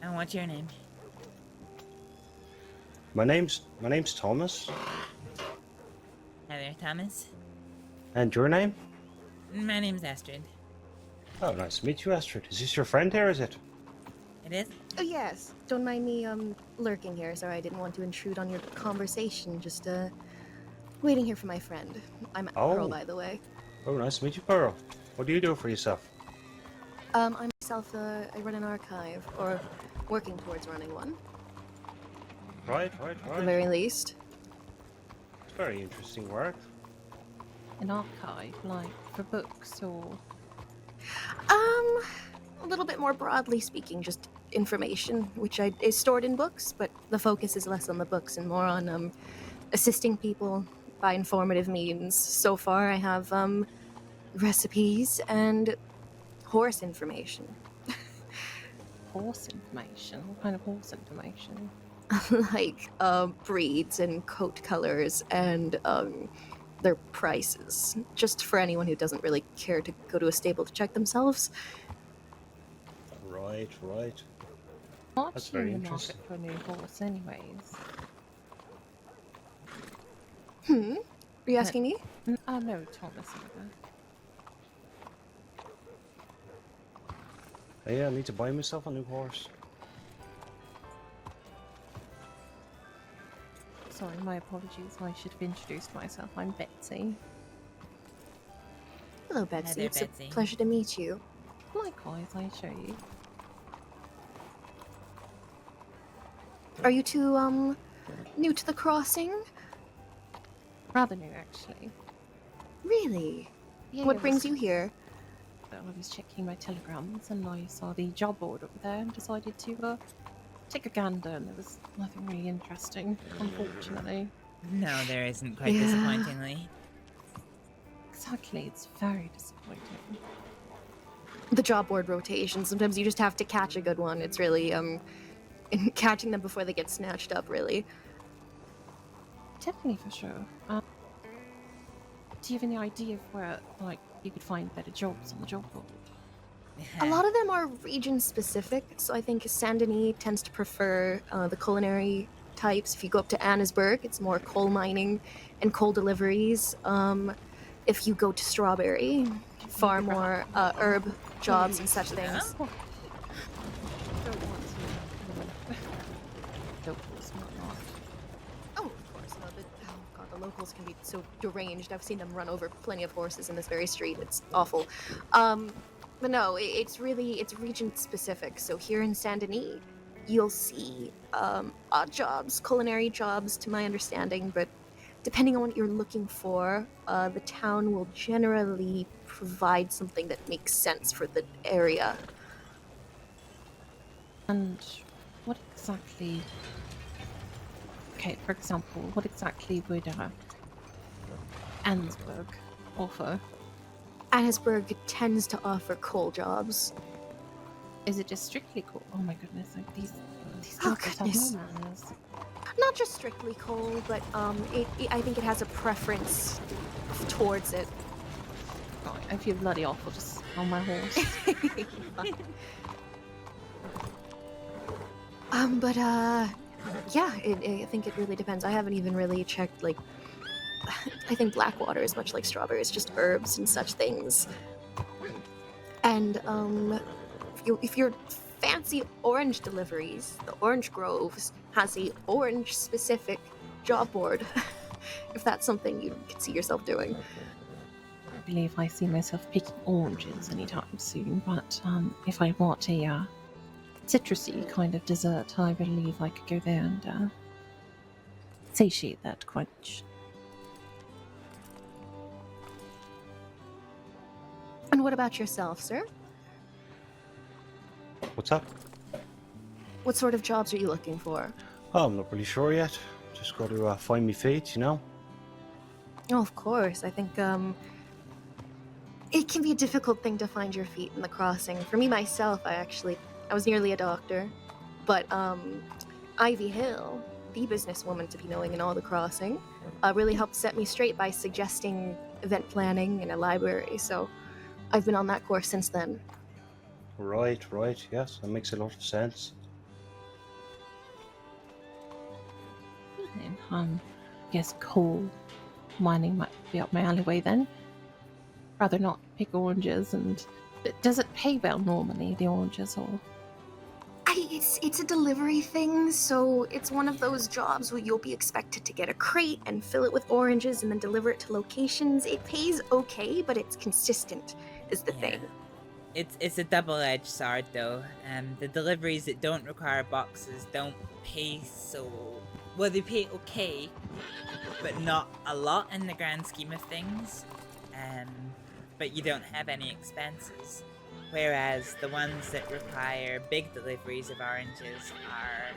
And what's your name? My name's Thomas. Hi there, Thomas. And your name? My name's Astrid. Oh, nice to meet you, Astrид. Is this your friend here, is it? It is? Oh, yes. Don't mind me, lurking here. Sorry, I didn't want to intrude on your conversation. Just, waiting here for my friend. I'm Pearl, by the way. Oh, nice to meet you, Pearl. What do you do for yourself? I myself, I run an archive, or working towards running one. Right. At the very least. It's very interesting work. An archive, like, for books, or... A little bit more broadly speaking, just information, which is stored in books, but the focus is less on the books and more on, assisting people by informative means. So far, I have, recipes and horse information. Horse information? What kind of horse information? Like, breeds and coat colors and, their prices. Just for anyone who doesn't really care to go to a stable to check themselves. Right. What's very interesting. For a new horse, anyways? Are you asking me? Oh, no, Thomas. Yeah, I need to buy myself a new horse. Sorry, my apologies. I should have introduced myself. I'm Betsy. Hello, Betsy. Hi there, It's Betsy. a pleasure to meet you. Likewise, I assure you. Are you two, new to the crossing? Rather new, actually. Really? Yeah, What brings you here? Well, I was checking my telegrams and I saw the job board up there and decided to take a gander, and there was nothing really interesting, unfortunately. No, there isn't, quite Yeah. disappointingly. Exactly, it's very disappointing. The job board rotation. Sometimes you just have to catch a good one. It's really, catching them before they get snatched up, really. Definitely, for sure. Do you have any idea of where, like, you could find better jobs on the job board? A lot of them are region specific, so I think Saint Denis tends to prefer the culinary types. If you go up to Annesburg, it's more coal mining and coal deliveries. If you go to Strawberry, far more herb jobs and such things. Oh, of course. No, the locals can be so deranged. I've seen them run over plenty of horses in this very street. It's awful. But no, it's region specific. So here in Saint Denis, you'll see odd jobs, culinary jobs, to my understanding. But depending on what you're looking for, the town will generally provide something that makes sense for the area. And what exactly? Okay, for example, what exactly would Annesburg offer? Annesburg tends to offer coal jobs. Is it just strictly coal? Oh my goodness, like these Oh, jobs have goodness. no manners. Not just strictly coal, but I think it has a preference towards it. Oh, I feel bloody awful just on my horse. Yeah, I think it really depends. I haven't even really checked, like, I think Blackwater is much like Strawberry. It's just herbs and such things. And, if you're fancy orange deliveries, the Orange Groves has a orange-specific job board, if that's something you could see yourself doing. I believe I see myself picking oranges anytime soon, but if I want a citrusy kind of dessert, I believe I could go there and satiate that quench. And what about yourself, sir? What's up? What sort of jobs are you looking for? Oh, I'm not really sure yet. Just got to find me feet, you know? Oh, of course. I think, it can be a difficult thing to find your feet in the crossing. For me, myself, I was nearly a doctor. But, Ivy Hill, the businesswoman to be knowing in all the crossing, really helped set me straight by suggesting event planning in a library. So I've been on that course since then. Right, yes, that makes a lot of sense. Guess coal mining might be up my alleyway then. Rather not pick oranges. And does it pay well normally, the oranges, or? It's a delivery thing, so it's one of those jobs where you'll be expected to get a crate and fill it with oranges and then deliver it to locations. It pays okay, but it's consistent is the thing. It's a double-edged sword though. The deliveries that don't require boxes don't pay so well. They pay okay, but not a lot in the grand scheme of things. But you don't have any expenses. Whereas the ones that require big deliveries of oranges are,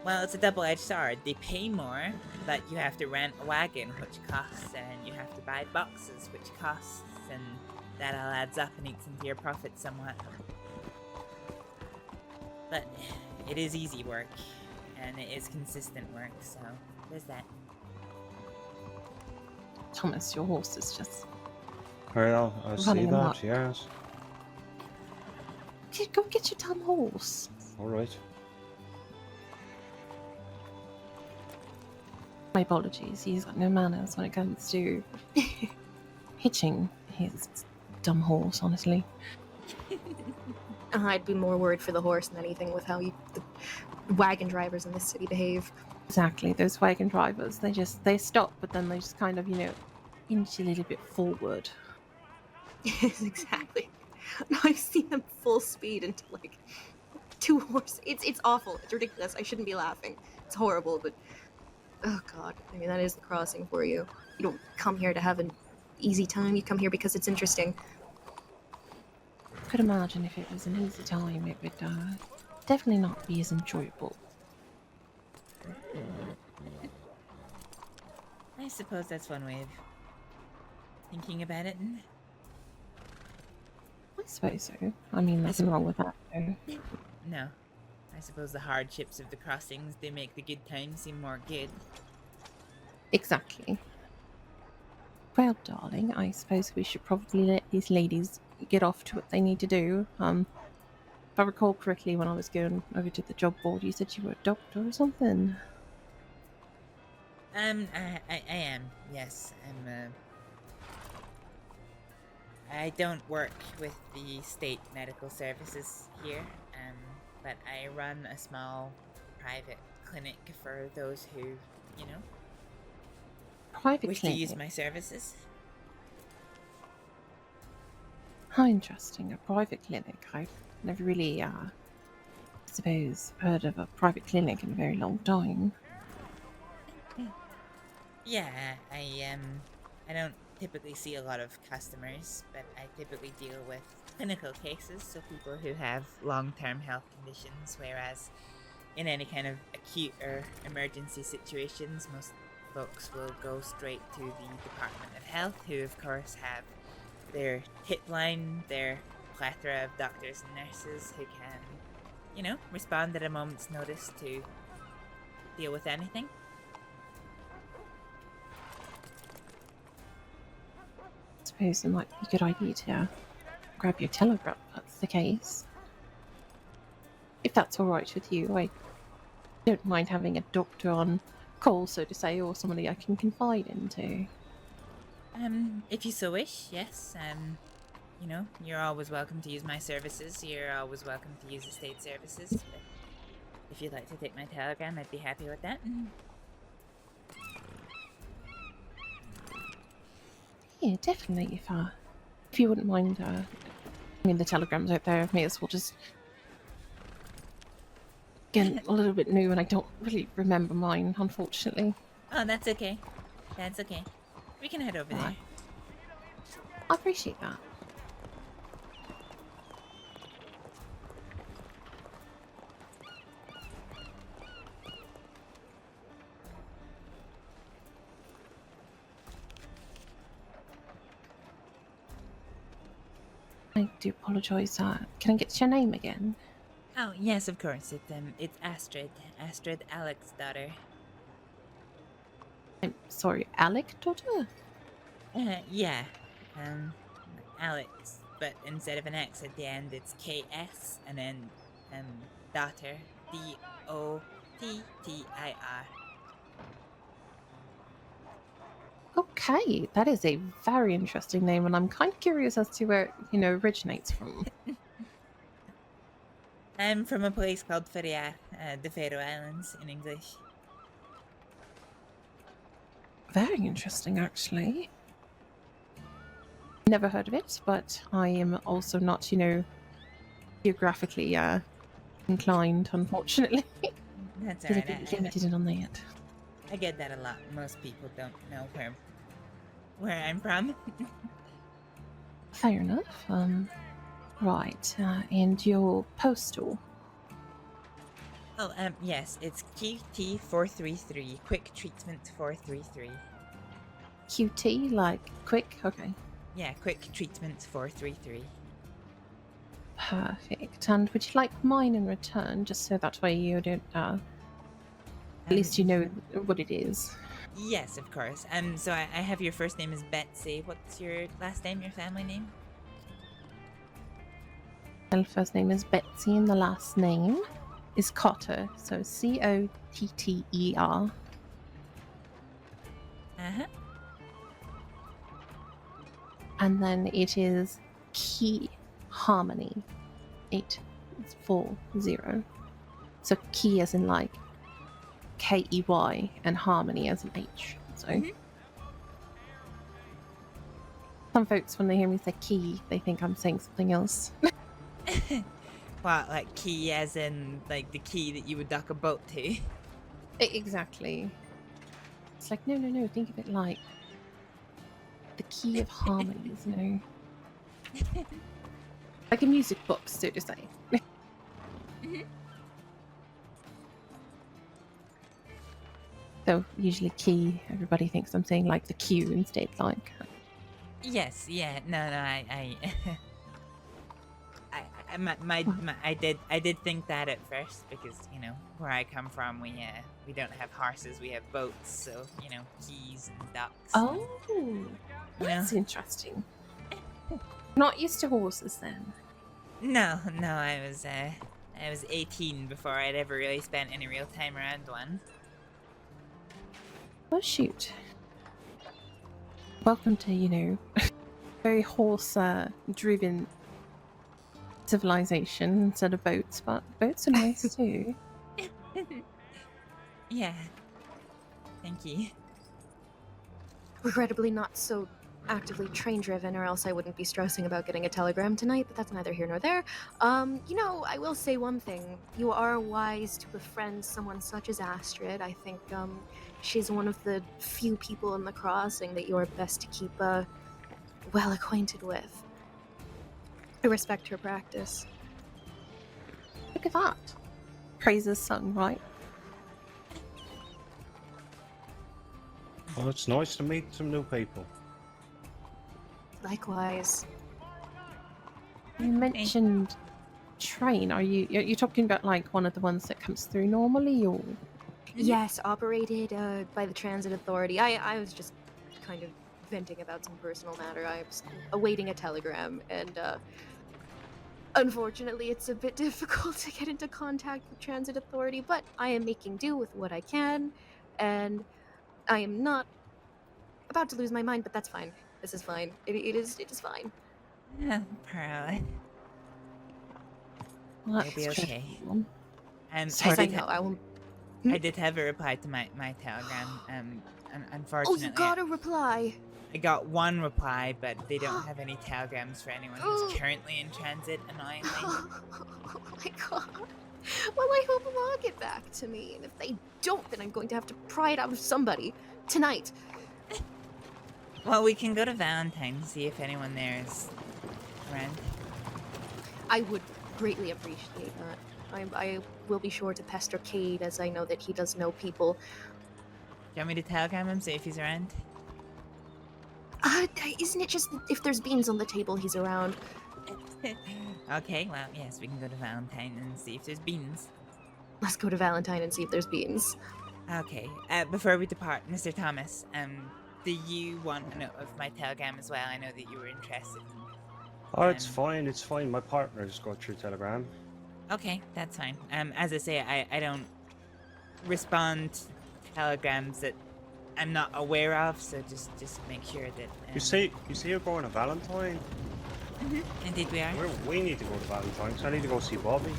well, it's a double-edged sword. They pay more, but you have to rent a wagon, which costs, and you have to buy boxes, which costs, and that all adds up and eats into your profit somewhat. But it is easy work, and it is consistent work, so there's that. Thomas, your horse is just Well, I see running that, amok. yes. Go get your damn horse. Alright. My apologies, he's got no manners when it comes to hitching his dumb horse, honestly. I'd be more worried for the horse than anything with how the wagon drivers in this city behave. Exactly, those wagon drivers, they stop, but then they just kind of, inch a little bit forward. Yes, exactly. No, I've seen them full speed into like 2 horses. It's awful. It's ridiculous. I shouldn't be laughing. It's horrible, but oh god. I mean, that is the crossing for you. You don't come here to have an easy time. You come here because it's interesting. I could imagine if it was an easy time, it would definitely not be as enjoyable. I suppose that's one way of thinking about it. I suppose so. I mean, nothing wrong with that, though. No. I suppose the hardships of the crossings, they make the good times seem more good. Exactly. Well, darling, I suppose we should probably let these ladies get off to what they need to do. If I recall correctly, when I was going over to the job board, you said you were a doctor or something. I am. Yes, I don't work with the state medical services here, but I run a small private clinic for those who, you know, Private wish clinic? to use my services. How interesting, a private clinic. I've never really, suppose, heard of a private clinic in a very long time. Yeah, I don't typically see a lot of customers, but I typically deal with clinical cases, so people who have long-term health conditions, whereas in any kind of acute or emergency situations, most folks will go straight to the Department of Health, who of course have their tip line, their plethora of doctors and nurses who can, you know, respond at a moment's notice to deal with anything. I suppose it might be a good idea to grab your telegram if that's the case. If that's alright with you, I don't mind having a doctor on call, so to say, or somebody I can confide into. If you so wish, yes. You know, you're always welcome to use my services. You're always welcome to use the state services. But if you'd like to take my telegram, I'd be happy with that. Yeah, definitely. If you wouldn't mind, I mean, the telegram's out there. I may as well just get a little bit new, and I don't really remember mine, unfortunately. Oh, that's okay. That's okay. We can head over there. I appreciate that. I do apologise. Can I get your name again? Oh, yes, of course. It's Astrid. Astrid Aleksdóttir. I'm sorry, Aleksdóttir? Yeah. Alex, but instead of an X at the end, it's KS, and then, daughter, DOTTIR. Okay, that is a very interesting name, and I'm kind of curious as to where it, originates from. I'm from a place called Faroe, the Faroe Islands in English. Very interesting, actually. Never heard of it, but I am also not, geographically inclined, unfortunately. That's Did a alright. bit limited on that. I get that a lot. Most people don't know where I'm from. Fair enough. Right. And your postal? Oh, yes, it's QT433, Quick Treatment 433. QT, like quick? Okay. Yeah, Quick Treatment 433. Perfect. And would you like mine in return, just so that way you don't, at least you know what it is? Yes, of course. So I have your first name is Betsy. What's your last name, your family name? My first name is Betsy, and the last name is Cotter, so Cotter. Uh-huh. And then it is Key Harmony 840. So key as in like KEY and harmony as in H. So some folks, when they hear me say key, they think I'm saying something else. What, like key as in like the key that you would dock a boat to? Exactly. It's like, no, think of it like the key of harmonies, like a music box, so to say. So usually key, everybody thinks I'm saying like the Q instead, like. Yes, yeah, no, I did think that at first because where I come from we don't have horses, we have boats, so keys and docks. Oh, that's interesting. Not used to horses then. No, I was 18 before I'd ever really spent any real time around one. Oh shoot. Welcome to, you know, very horse driven civilization instead of boats, but boats are nice too. Yeah. Thank you. Regrettably not so actively train driven, or else I wouldn't be stressing about getting a telegram tonight, but that's neither here nor there. You know, I will say one thing. You are wise to befriend someone such as Astrid. I think she's one of the few people in the crossing that you are best to keep well acquainted with. I respect her practice. Look at that. Praises sung, right? Well, it's nice to meet some new people. Likewise. You mentioned train. You're talking about like one of the ones that comes through normally, or? Yes, operated by the Transit Authority. I was just kind of venting about some personal matter. I was awaiting a telegram, and unfortunately it's a bit difficult to get into contact with Transit Authority, but I am making do with what I can, and I am not about to lose my mind, but that's fine. This is fine. It is fine. Yeah, Pearl. Well, It'll be okay. Sorry, I did have a reply to my telegram. And unfortunately, Oh, you got a reply. I got one reply, but they don't have any telegrams for anyone who's currently in transit, annoyingly. Oh my god. Well, I hope they'll all get back to me, and if they don't, then I'm going to have to pry it out of somebody tonight. Well, we can go to Valentine and see if anyone there is around. I would greatly appreciate that. I will be sure to pester Cade, as I know that he does know people. Do you want me to telegram him, see if he's around? Isn't it just that if there's beans on the table, he's around? Okay, well, yes, we can go to Valentine and see if there's beans. Let's go to Valentine and see if there's beans. Okay, before we depart, Mr. Thomas, do you want a note of my telegram as well? I know that you were interested. Oh, it's fine, it's fine. My partner just got through telegram. Okay, that's fine. As I say, I don't respond to telegrams that I'm not aware of, so just make sure that... You say you're going to Valentine? Mm-hmm. Indeed we are. We need to go to Valentine, because I need to go see Bobby.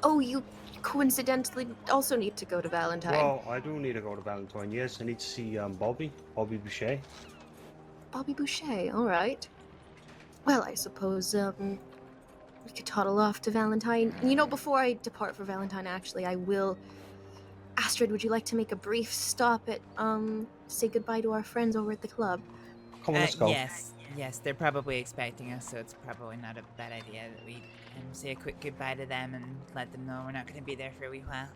Oh, you coincidentally also need to go to Valentine. Well, I do need to go to Valentine, yes. I need to see Bobby Boucher. Bobby Boucher, alright. Well, I suppose, we could toddle off to Valentine. And you know, before I depart for Valentine, actually, I will... Astrid, would you like to make a brief stop at, say goodbye to our friends over at the club? Come on, let's go. Yes, they're probably expecting us, so it's probably not a bad idea that we say a quick goodbye to them and let them know we're not going to be there for a wee while.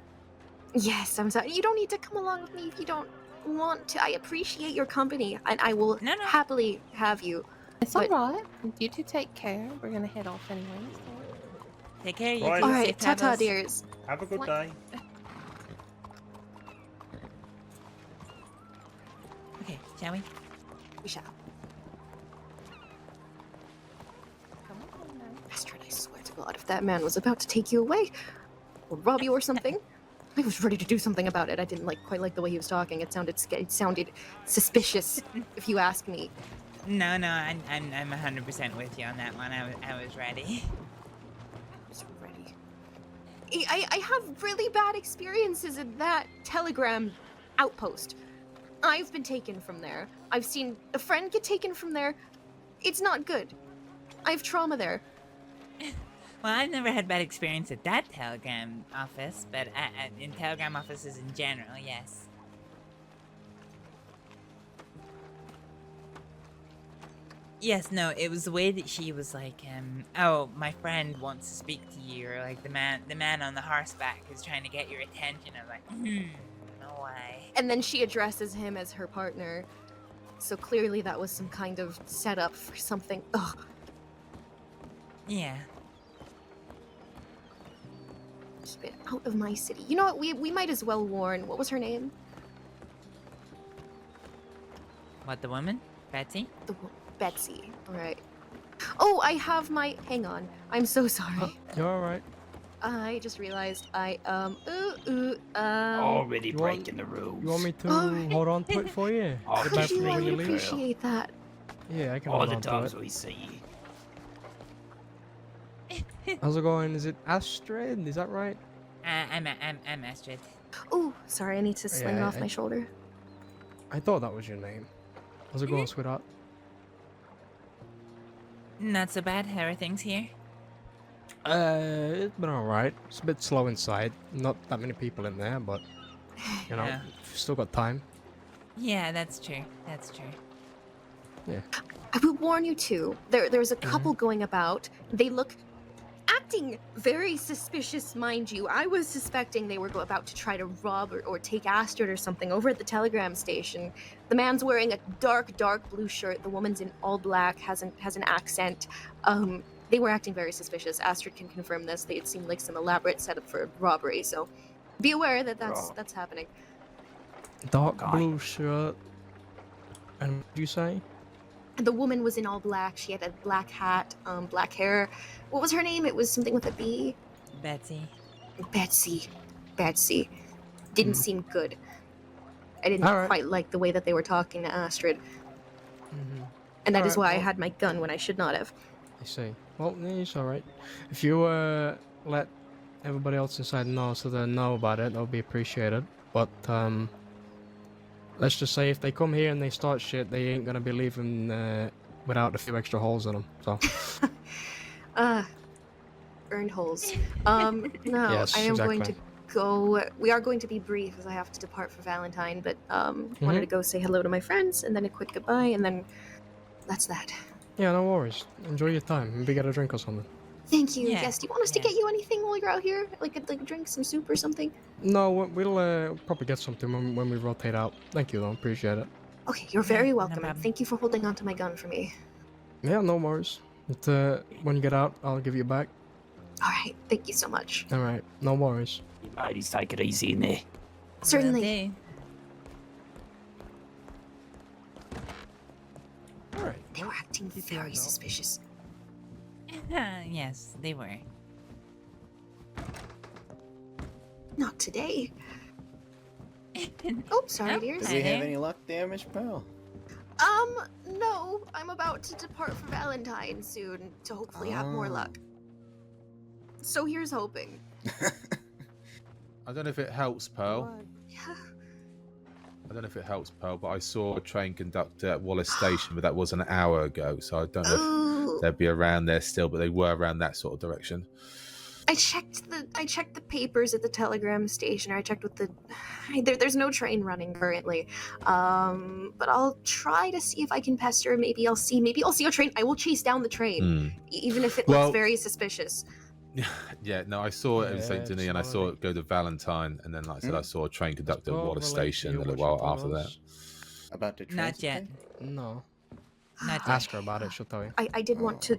Yes, I'm sorry. You don't need to come along with me if you don't want to. I appreciate your company, and I will happily have you. It's alright. You two take care. We're gonna head off anyway. So. Take care, you Right. two. Alright, Safe ta-ta, travels. dears. Have a good day. Okay, shall we? We shall. Astrid, I swear to God, if that man was about to take you away, or rob you or something, I was ready to do something about it. I didn't quite like the way he was talking. It sounded suspicious, if you ask me. No, I'm 100% with you on that one. I was ready. I was ready. I have really bad experiences at that telegram outpost. I've been taken from there. I've seen a friend get taken from there. It's not good. I have trauma there. Well, I've never had bad experience at that telegram office, but in telegram offices in general, yes. Yes, no, it was the way that she was like, oh, my friend wants to speak to you, or like the man on the horseback is trying to get your attention. I was like, no way. And then she addresses him as her partner. So clearly that was some kind of setup for something. Ugh. Yeah. Keep it out of my city. You know what? We might as well warn. What was her name? What, the woman? Betsy? Betsy. All right. Oh, I have my. Hang on. I'm so sorry. You're all right. I just realized I Already breaking the rules. You want me to Oh. hold on to it for you? Oh, Get could back you when let you me leave? appreciate that. Yeah, I can All hold the on to times it. we see How's it going? Is it Astrид? Is that right? I'm Astrид. Oh, sorry. I need to sling it Yeah, off my shoulder. I thought that was your name. How's it going, sweetheart? Not so bad. How are things here? It's been alright. It's a bit slow inside. Not that many people in there, but you know, Yeah. still got time. Yeah, that's true. That's true. Yeah. I will warn you too. There's a couple going about. They look acting very suspicious, mind you. I was suspecting they were about to try to rob or take Astrид or something over at the telegram station. The man's wearing a dark blue shirt. The woman's in all black, has an accent. They were acting very suspicious. Astrid can confirm this. It seemed like some elaborate setup for robbery. So be aware that that's happening. Dark blue shirt. And what did you say? The woman was in all black. She had a black hat, black hair. What was her name? It was something with a B. Betsy. Betsy. Didn't seem good. I didn't quite like the way that they were talking to Astrid. And that is why I had my gun when I should not have. I see. Well, it's alright. If you let everybody else inside know so they know about it, that would be appreciated. But let's just say if they come here and they start shit, they ain't gonna be leaving without a few extra holes in them. So. Earned holes. No, Yes, I am going to exactly. go. We are going to be brief as I have to depart for Valentine, but wanted to go say hello to my friends and then a quick goodbye, and then that's that. Yeah, no worries. Enjoy your time. Maybe get a drink or something. Thank you. Yeah, Yes. Do you want us to get you anything while you're out here? Like a drink, some soup or something? No, we'll probably get something when we rotate out. Thank you, though. Appreciate it. Okay, you're very welcome. And thank you for holding on to my gun for me. Yeah, no worries. But, when you get out, I'll give you back. All right. Thank you so much. All right, no worries. ladies take it easy in there. Certainly. Alright. They were acting very suspicious. Yes, they were. Not today. Oh, sorry, dears. Do we have any luck there, Miss Pearl? No. I'm about to depart for Valentine soon to hopefully have more luck. So here's hoping. I don't know if it helps, Pearl. Yeah. I don't know if it helps, Pearl, but I saw a train conductor at Wallace Station, but that was an hour ago, so I don't know if they'd be around there still, but they were around that sort of direction. I checked the papers at the telegram station. I checked with the there's no train running currently. But I'll try to see if I can pester. Maybe I'll see a train. I will chase down the train, even if it looks very suspicious. Yeah, no, I saw it in St. Denis, and I saw it go to Valentine, and then, like I said, I saw a train conductor at Wallace Station a little while after that. About the Not yet. No. Not yet. Ask her about it, she'll tell you. I did want to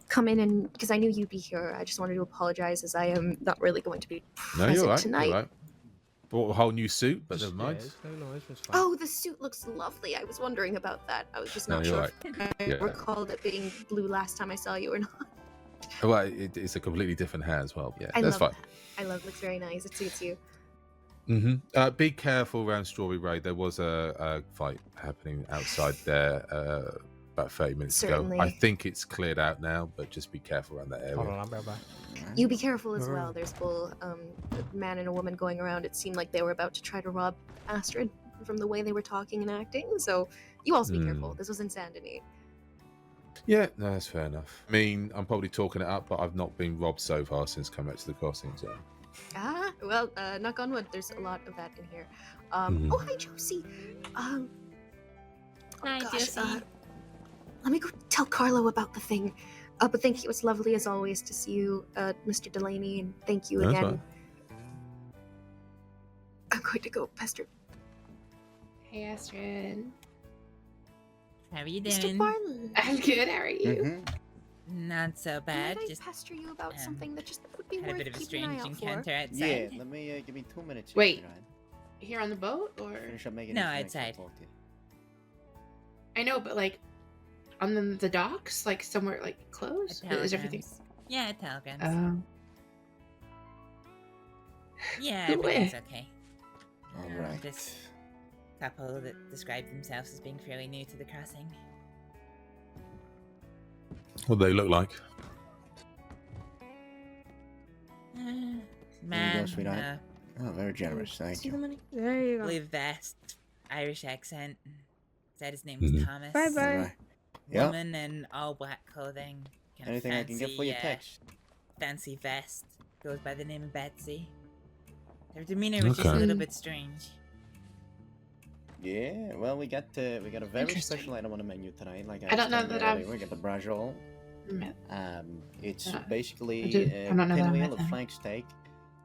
come in and because I knew you'd be here. I just wanted to apologize as I am not really going to be No, present you're right. tonight. You're right. Bought a whole new suit, but never mind. Oh, the suit looks lovely. I was wondering about that. I was just No, not you're sure right. if I Yeah. recalled it being blue last time I saw you or not. Well, it's a completely different hair as well. Yeah, I that's love fine. that. I love it. Looks very nice. It suits you. Be careful around Strawberry Road. There was a fight happening outside there about 30 minutes Certainly. ago. I think it's cleared out now, but just be careful around that area. Hold on, I'll be right back. You be careful as well. There's both a man and a woman going around. It seemed like they were about to try to rob Astrid from the way they were talking and acting. So you also be careful. This was in Saint Denis. Yeah, no, that's fair enough. I mean, I'm probably talking it up, but I've not been robbed so far since coming back to the crossing. So. Well, knock on wood. There's a lot of that in here. Oh, hi, Josie. Hi, Josie. Let me go tell Carlo about the thing. But thank you. It was lovely as always to see you, Mr. Delaney, and thank you That's again. fine. I'm going to go pester Hey, Astrид. How are you Mr. doing? Barlow. I'm good. How are you? Not so bad. Might I Just pester you about something that just would be had a worth bit of a keeping an eye strange out for? encounter outside. Yeah, let me give me 2 minutes. here, Wait. sweetheart. Here on the boat, or Finish up making No, these drinks, I'll outside. talk to you. I know, but like, on the docks, like somewhere like close? Is everything? Yeah, telegrams. Oh. Yeah, Good way. everything's okay. Alright. This couple that described themselves as being fairly new to the crossing. What do they look like? Man, There you go, sweetheart. Oh, very generous. Thank See you. the money? There you go. blue vest, Irish accent. Said his name was Thomas. Bye bye. Alright. Yep. Woman in all black clothing. Kind Anything of I can get for your text? Fancy vest. Goes by the name of Betsy. Their demeanor was just a Okay. little bit strange. Yeah, well, we got a very special item on the menu tonight. Like I don't know said that earlier, I've we got the brajol. It's I basically don't know that I pinwheel met of them. flank steak.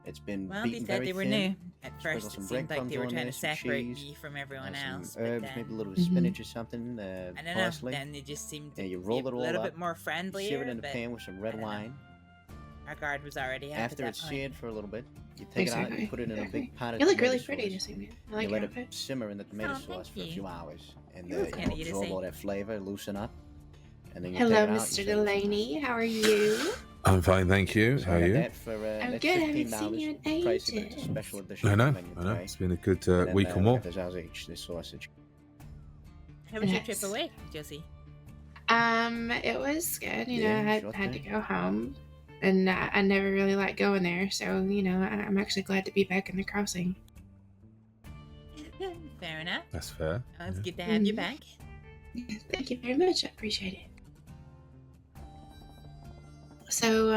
It's been Well, they beaten said very they were thin. new. At Sprinkle first, some it seemed like breadcrumbs they were on trying there, to some separate cheese, me from everyone some else. herbs, but maybe a then, little bit of spinach or something. I don't know. Parsley. Then they just seemed to Yeah, you be roll it a all little up, bit more friendlier. sear it in the but pan with some red wine. Our guard was already up After at it's that point. seared for a little bit, you take it out, you put it in a big pot of You look tomato really sauce. pretty this evening. I like You your let outfit. it simmer in the tomato Oh, sauce thank for a you. few hours, and It was kinda easy to absorb see. all that flavor, loosen up, and then you Hello, take it out. Mr. Delaney. How are you? I'm fine, thank you. So How I are got you? that for, I'm that's good. I haven't $15 seen you in pricey, but it's a ages. special edition I know, menu I know. today. It's been a good And then, week or we more. got the sausage, the sausage. How was your Yes. trip away, Josie? It was good. You know, Yeah, I sure had to thing. go home, and I never really liked going there. So you know, I'm actually glad to be back in the crossing. Fair enough. That's fair. Well, it's good to have you Mhm. back. Thank you very much. I appreciate it. So,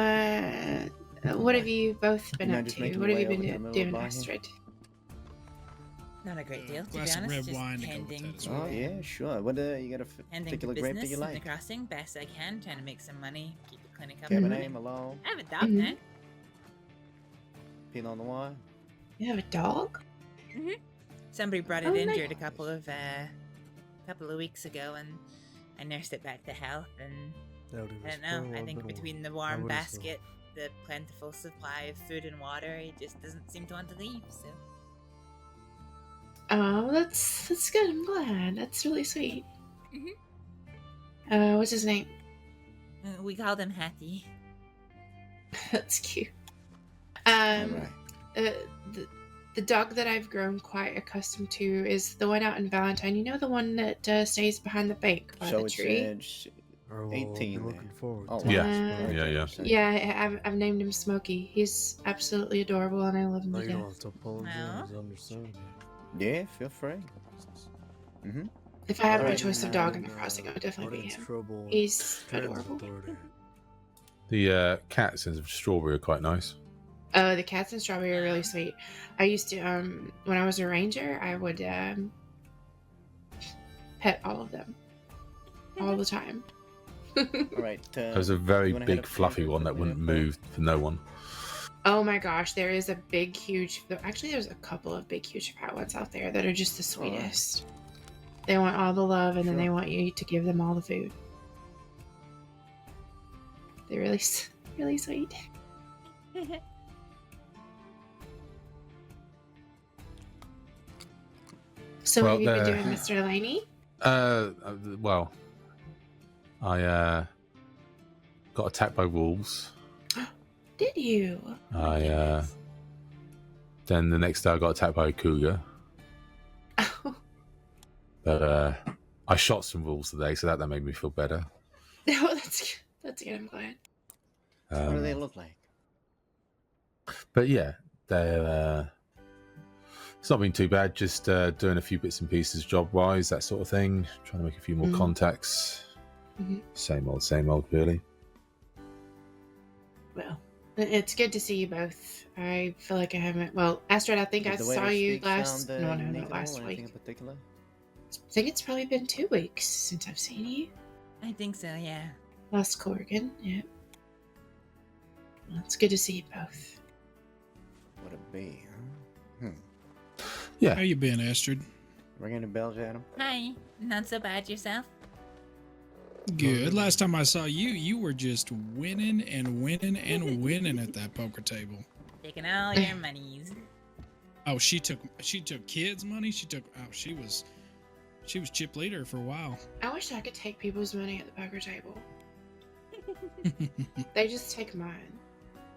what have you both been You're up just to? making What your have you way been over to the middle doing, of the bar here? Astrid? Not a great deal, to be glass of honest. red Just wine to go with tending that as to, Oh yeah, sure. What you got a tending particular to grape that business you in the like? crossing best I can, trying to make some money, keep the clinic up. Cabernet, and running. Malone, I have a dog now. Pinot Noir. You have a dog? Somebody brought it Oh, injured nice. a couple of weeks ago, and I nursed it back to health. And I don't know. I think between the warm basket, the plentiful supply of food and water, he just doesn't seem to want to leave. So Oh, that's good. I'm glad. That's really sweet. What's his name? we called him Hattie. That's cute. Alright. The dog that I've grown quite accustomed to is the one out in Valentine. You know, the one that stays behind the bank by So the it's tree. 18 looking forward Oh, to wow. Yeah. Yeah, I've named him Smokey. He's absolutely adorable, and I love him No, to you don't death. have to apologize. I understand. Yeah, feel free. Mm-hmm. If I have Alright. a choice of dog in the crossing, it would definitely be him. Trouble. He's adorable. The cats and strawberry are quite nice. The cats and strawberry are really sweet. I used to, when I was a ranger, I would pet all of them all the time. Alright. There's a very big, fluffy one that wouldn't move for no one. Oh my gosh, there is a big, huge. Actually, there's a couple of big, huge fat ones out there that are just the sweetest. They want all the love, and then they want you to give them all the food. They're really, really sweet. So, what have you been doing, Mr. Delaney? Well, I got attacked by wolves. Did you? Then the next day I got attacked by a cougar. But I shot some wolves today, so that made me feel better. Oh, that's good. I'm glad. What do they look like? But yeah, they're it's not been too bad. Just doing a few bits and pieces, job wise, that sort of thing. Trying to make a few more contacts. Same old, really. Well, it's good to see you both. I feel like I haven't. Well, Astrid, I think Did I the way saw they you speak last. sound, No, neat last or week. anything in particular? I think it's probably been 2 weeks since I've seen you. I think so, yeah. Last Corrigan, yeah. Well, it's good to see you both. What a bee, huh? Yeah. How you been, Astrid? Ringing the bells, Adam? Hi. Not so bad yourself? Good. Last time I saw you, you were just winning and winning and winning at that poker table. Taking all your monies. Oh, she took kids' money. She She was chip leader for a while. I wish I could take people's money at the poker table. They just take mine.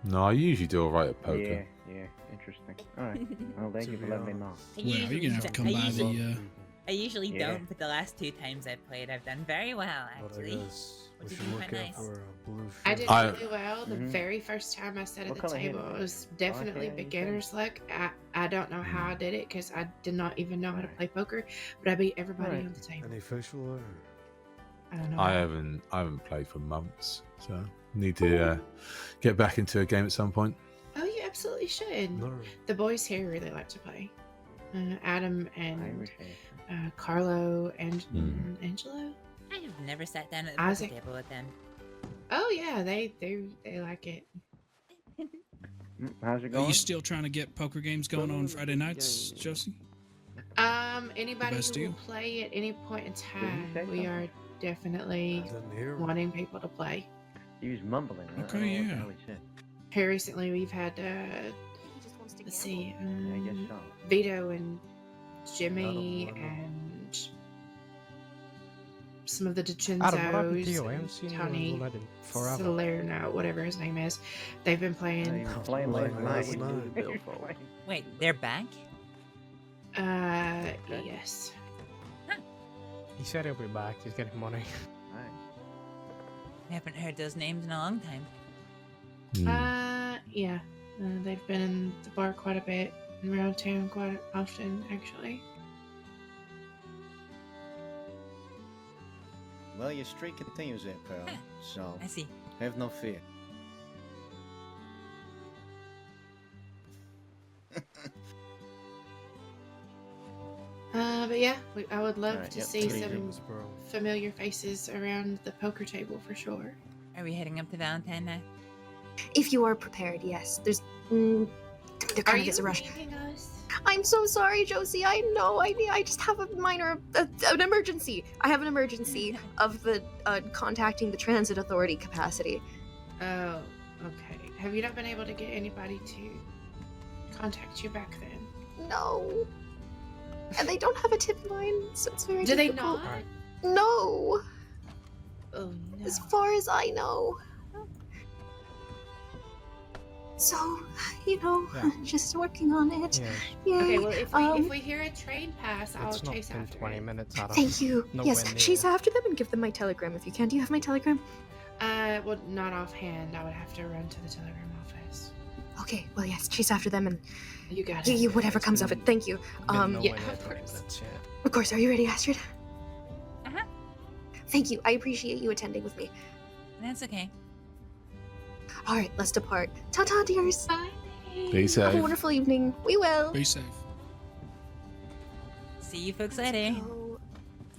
No, I usually do all right at poker. Yeah, interesting. All right. Well, thank you for letting me know. Well, you're gonna have to come by the. I usually Yeah. don't, but the last 2 times I've played, I've done very well, actually. Which has been quite nice. I did I- really well the very first time I sat at What the color hand table. is It was definitely hand you said? beginner's luck. I don't know how I did it because I did not even know how to play poker, but I beat everybody Alright. on the table. Any official or? I don't know. I haven't played for months, so need to get back into a game at some point. Oh, you absolutely should. No. The boys here really like to play. Adam and Irish accent. Carlo and Angelo. I have never sat down at the poker Isaac. table with them. Oh yeah, they like it. How's it Are going? you still trying to get poker games going on Friday nights, Josie? Anybody best who will deal. play at any point in say time, we something? are definitely Didn't hear him. wanting people to play. He was mumbling. I don't Okay, know what the yeah. hell he said. Here recently, we've had let's see, I guess so. Vito and Jimmy I don't know. and some of the Adam, what happened to you? I DiCinzos, haven't seen you Tony, in Aladdin forever. Salerno, whatever his name is. They've been He playing. was playing last Last night. night. Wait, they're back? Yes. He said he'll be back. He's getting money. I haven't heard those names in a long time. Yeah. They've been in the bar quite a bit, and around town quite often, actually. Well, your streak continues there, pal. So I see. have no fear. But yeah, I would love Alright, to yep, see take it some easy. familiar faces around the poker table for sure. Are we heading up to Valentine now? If you are prepared, yes. There kind of is a rush. leaving us? I'm so sorry, Josie. I know. I just have a minor an emergency. I have an emergency of the contacting the transit authority capacity. Oh, okay. Have you not been able to get anybody to contact you back then? No. And they don't have a tip line, so it's very Do they difficult. not? No. Oh no. As far as I know. So, just working on it. Yeah. Yay. Okay, well if we hear a train pass, I'll It's not chase been after 20 it. minutes, Adam. Thank you. Nowhere Yes, near. chase after them and give them my telegram if you can. Do you have my telegram? Well, not offhand. I would have to run to the telegram office. Okay, well, yes, chase after them and You got you, it. you whatever comes of it. Thank you. Been nowhere yeah, near of 20 course. minutes, yeah. Of course. Are you ready, Astrid? Uh-huh. Thank you. I appreciate you attending with me. That's okay. All right, let's depart. Ta-ta, dears. Bye. Be Have safe. a wonderful evening. We will. Be safe. See you folks later.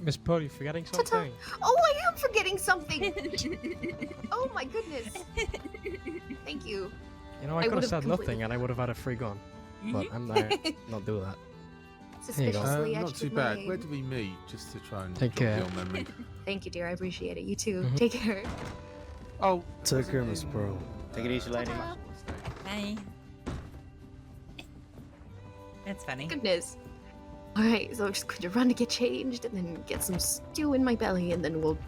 Miss Pearl, you forgetting something? Oh, I am forgetting something. Oh my goodness. Thank you. You know, I I could have would've said completely- nothing and I would have had a free gun. But I'm not do that. Here you go. Suspiciously Not etched too with bad. my Where name. did we meet? Just to try and Take jog care. your memory. Thank you, dear. I appreciate it. You too. Mhm. Take care. Oh, Take care, Miss Pearl. Take it easy, lady. Bye. That's funny. Goodness. All right, so I'm just going to run to get changed and then get some stew in my belly, and then we'll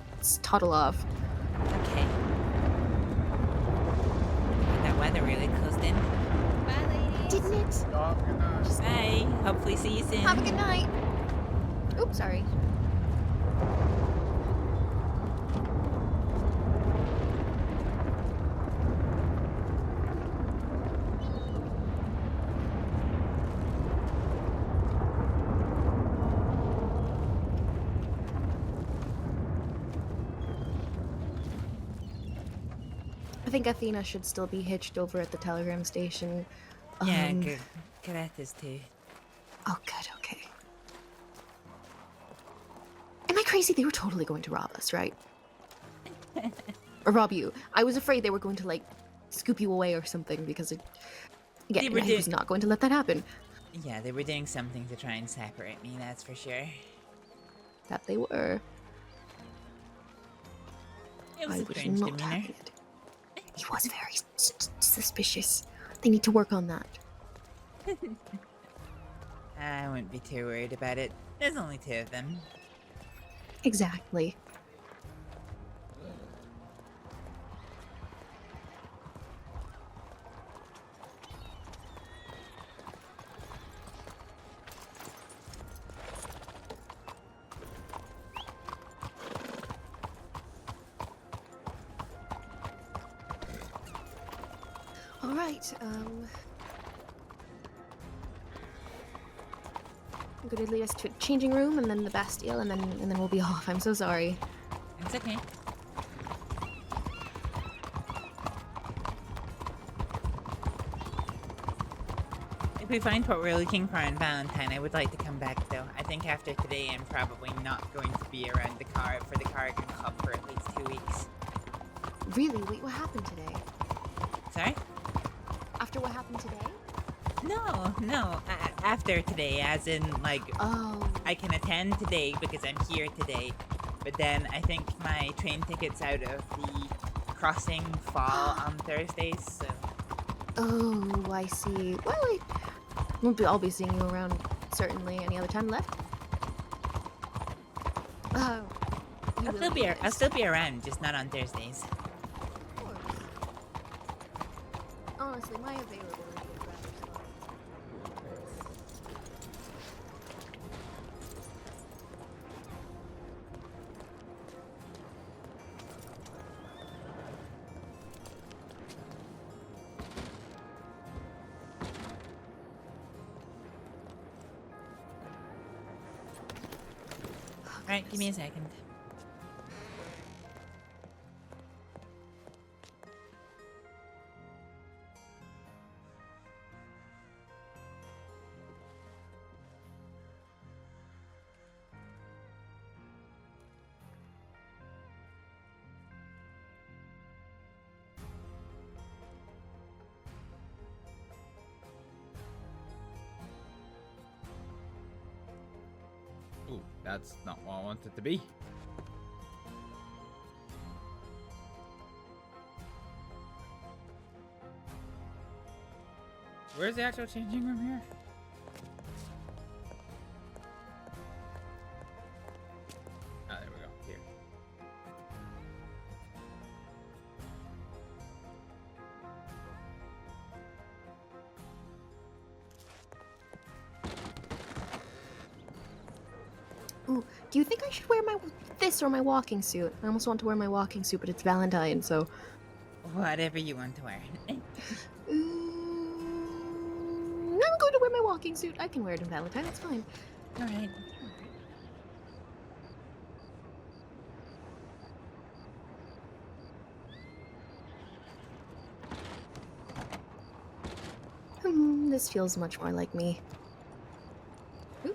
toddle off. Okay. That weather really closed in. Didn't it? Bye. Hopefully see you soon. Have a good night. Oops, sorry. I think Athena should still be hitched over at the telegram station. Yeah, good. Gareth is too. Oh, good, okay. Am I crazy? They were totally going to rob us, right? Or rob you. I was afraid they were going to, like, scoop you away or something because They were I was not going to let that happen. Yeah, they were doing something to try and separate me, that's for sure. That they were. It was I a was strange not demeanor. having it. He was very suspicious. They need to work on that. I wouldn't be too worried about it. There's only 2 of them. Exactly. All right. I'm going to lead us to a changing room, and then the Bastille, and then we'll be off. I'm so sorry. It's okay. If we find what we're looking for in Valentine, I would like to come back, though. I think after today, I'm probably not going to be around the Carrigan Club for at least 2 weeks. Really? Wait, what happened today? Sorry? After what happened today? No. After today, as in, like, oh, I can attend today because I'm here today, but then I think my train tickets out of the crossing fall on Thursdays, so... Oh, I see. Well, I'll be seeing you around, certainly. Any other time left? Oh. I'll still be around, just not on Thursdays. Of course. Honestly, my availability is rather slow. Alright, give me a second. Ooh, that's not what I want it to be. Where's the actual changing room here? Ah, there we go. Here. Ooh, do you think I should wear this or my walking suit? I almost want to wear my walking suit, but it's Valentine, so... Whatever you want to wear. I'm going to wear my walking suit. I can wear it in Valentine, it's fine. Alright. This feels much more like me. Ooh.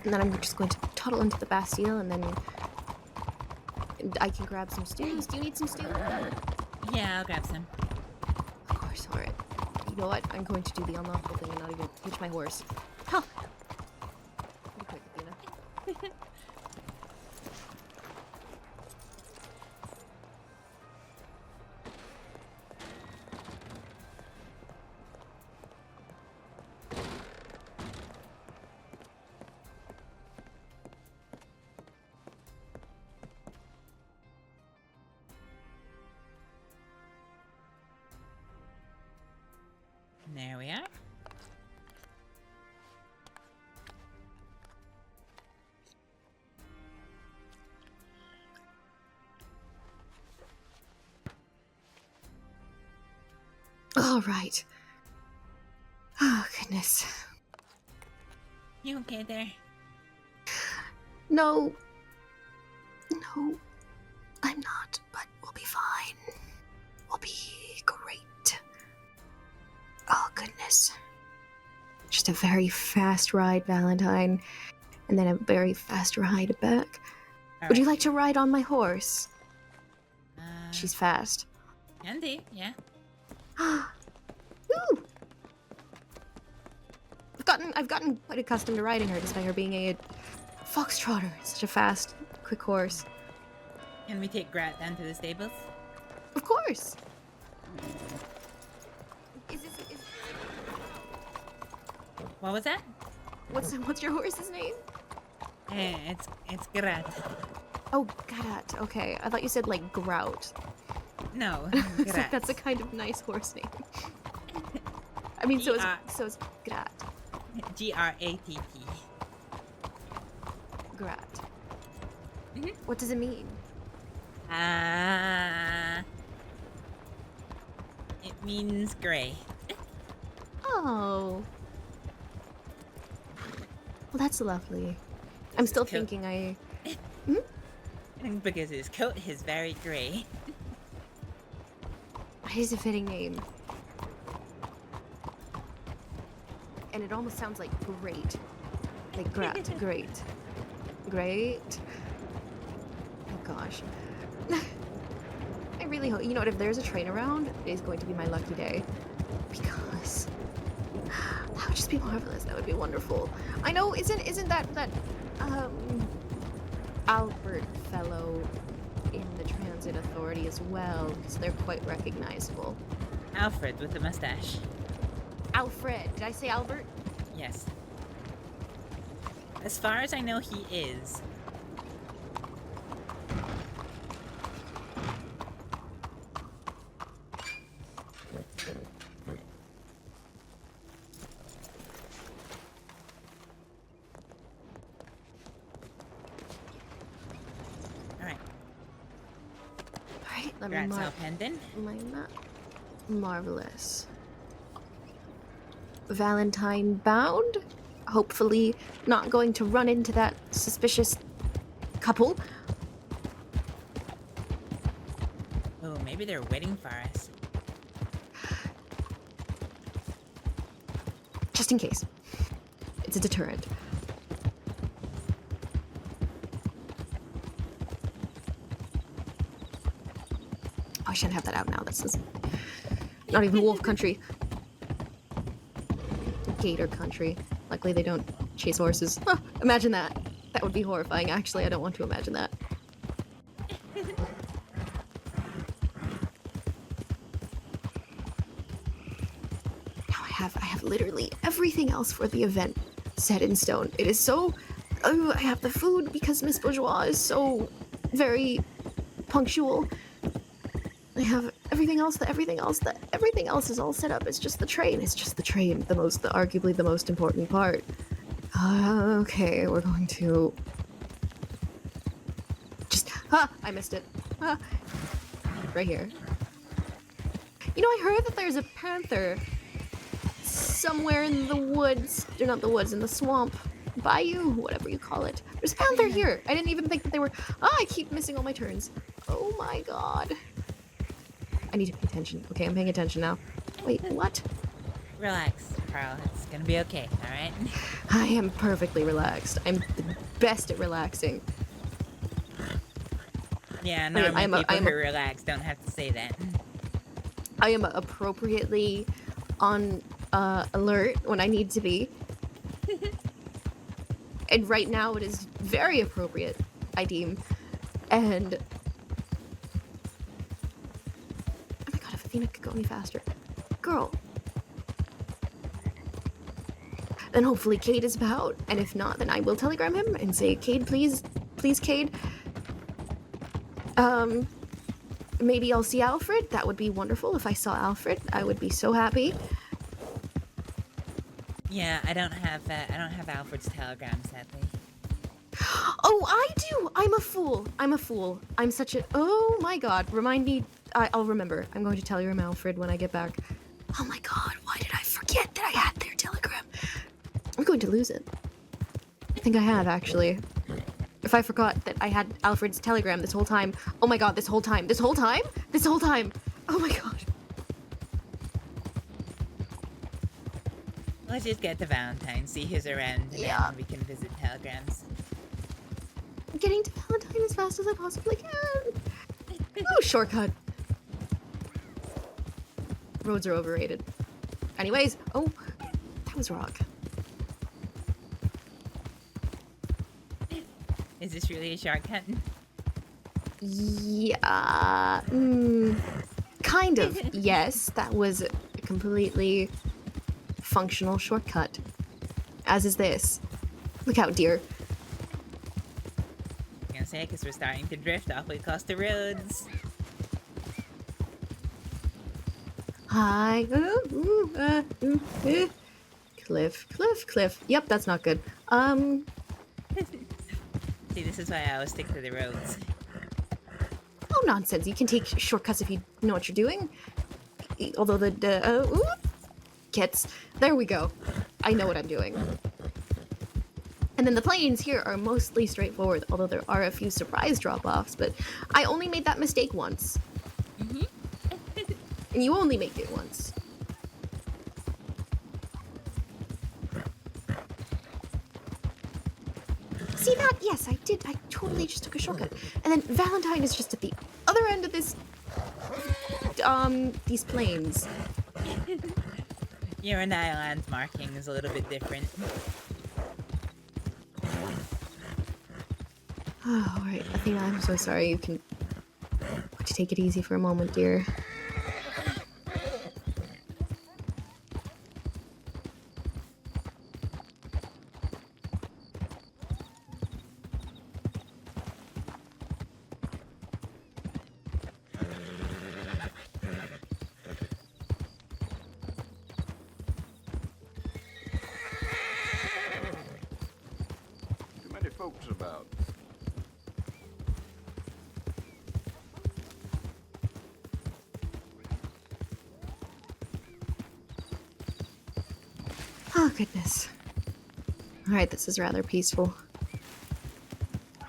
And then I'm just going to toddle into the Bastille, and then I can grab some stews. Do you need some stew? Yeah, I'll grab some. Of course, alright. You know what? I'm going to do the unlawful thing and not even hitch my horse. Huh! Be quick, Athena. There we are. All right. Oh, goodness. You okay there? No. No, I'm not, but we'll be fine. We'll be great. Oh, goodness. Just a very fast ride, Valentine. And then a very fast ride back. Would you like to ride on my horse? she's fast. Andy, yeah. Ooh. I've gotten quite accustomed to riding her, despite her being a foxtrotter. Such a fast, quick horse. Can we take Grat down to the stables? Of course. What was that? What's your horse's name? It's Grat. Oh, Grat. Okay, I thought you said like grout. No, It's like, that's a kind of nice horse name. I mean, so it's Grat. G-R-A-T-T. Grat. What does it mean? It means gray. Oh. Well, that's lovely. I'm still thinking Because his coat is very gray. It is a fitting name. And it almost sounds like great. Like Grat, great. Great. Oh gosh. I really hope, you know what, if there's a train around, it is going to be my lucky day. Because that would just be marvelous. That would be wonderful. I know, isn't that Albert fellow in the Transit Authority as well, because they're quite recognizable. Alfred with the mustache. Alfred. Did I say Albert? Yes. As far as I know, he is. Let Grat's me now pendant. Line that. Marvelous. Valentine bound. Hopefully not going to run into that suspicious couple. Oh, maybe they're waiting for us. Just in case. It's a deterrent. Oh, I shouldn't have that out now. This is not even wolf country. Gator country. Luckily they don't chase horses. Huh, imagine that. That would be horrifying. Actually, I don't want to imagine that. Now I have literally everything else for the event set in stone. It is so... Oh, I have the food because Miss Bourgeois is so very punctual. I have everything else everything else is all set up. It's just the train. Arguably the most important part. Okay, we're going to just, I missed it. Right here. You know, I heard that there's a panther somewhere in the woods, or not the woods, in the swamp, bayou, whatever you call it. There's a panther here. I didn't even think that they were, I keep missing all my turns. Oh my god. I need to pay attention. Okay, I'm paying attention now. Wait, what? Relax, Carl. It's gonna be okay, alright? I am perfectly relaxed. I'm the best at relaxing. Yeah, normally people who relax don't have to say that. I am appropriately on alert when I need to be. And right now it is very appropriate, I deem. And... oh my god, if Athena could go any faster. Girl. Then hopefully Cade is about, and if not, then I will telegram him and say, Cade, please, Cade. Maybe I'll see Alfred. That would be wonderful. If I saw Alfred, I would be so happy. Yeah, I don't have Alfred's telegram, sadly. Oh, I do! I'm a fool. I'm such a... oh my god. Remind me. I'll remember. I'm going to telegram Alfred when I get back. Oh my god, why did I forget that I had their telegram? I'm going to lose it. I think I have, actually. If I forgot that I had Alfred's telegram this whole time. Oh my god, this whole time. Oh my god. Let's just get to Valentine, see who's around, and then we can visit telegrams. I'm getting to Valentine as fast as I possibly can. Oh, shortcut. Roads are overrated. Anyways, oh, that was wrong. Is this really a shortcut? Yeah, kind of. Yes, that was a completely functional shortcut. As is this. Look out, dear. I'm gonna say, because we're starting to drift awfully across the roads. Hi. Cliff. Yep, that's not good. See, this is why I always stick to the roads. Oh, nonsense. You can take shortcuts if you know what you're doing. Although kits. There we go. I know what I'm doing. And then the planes here are mostly straightforward, although there are a few surprise drop-offs, but I only made that mistake once. And you only make it once. See that? Yes, I did. I totally just took a shortcut. And then Valentine is just at the other end of this, these planes. Your and island marking is a little bit different. Oh, alright, Athena, I'm so sorry. You can take it easy for a moment, dear. Too many folks about. Oh, goodness. Alright, this is rather peaceful. Oh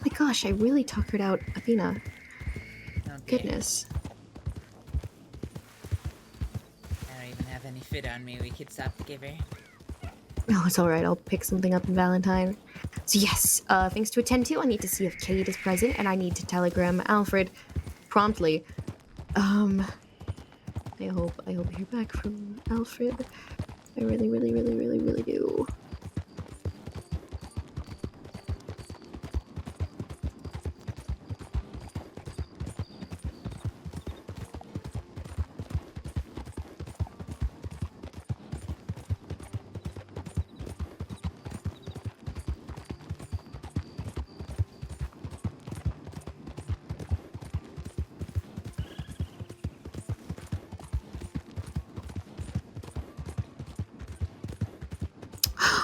my gosh, I really tuckered out Athena. Goodness. I don't even have any fit on me. We could stop together. No, it's alright. I'll pick something up in Valentine. So yes, things to attend to. I need to see if Kate is present, and I need to telegram Alfred promptly. I hope I hear back from Alfred. I really do.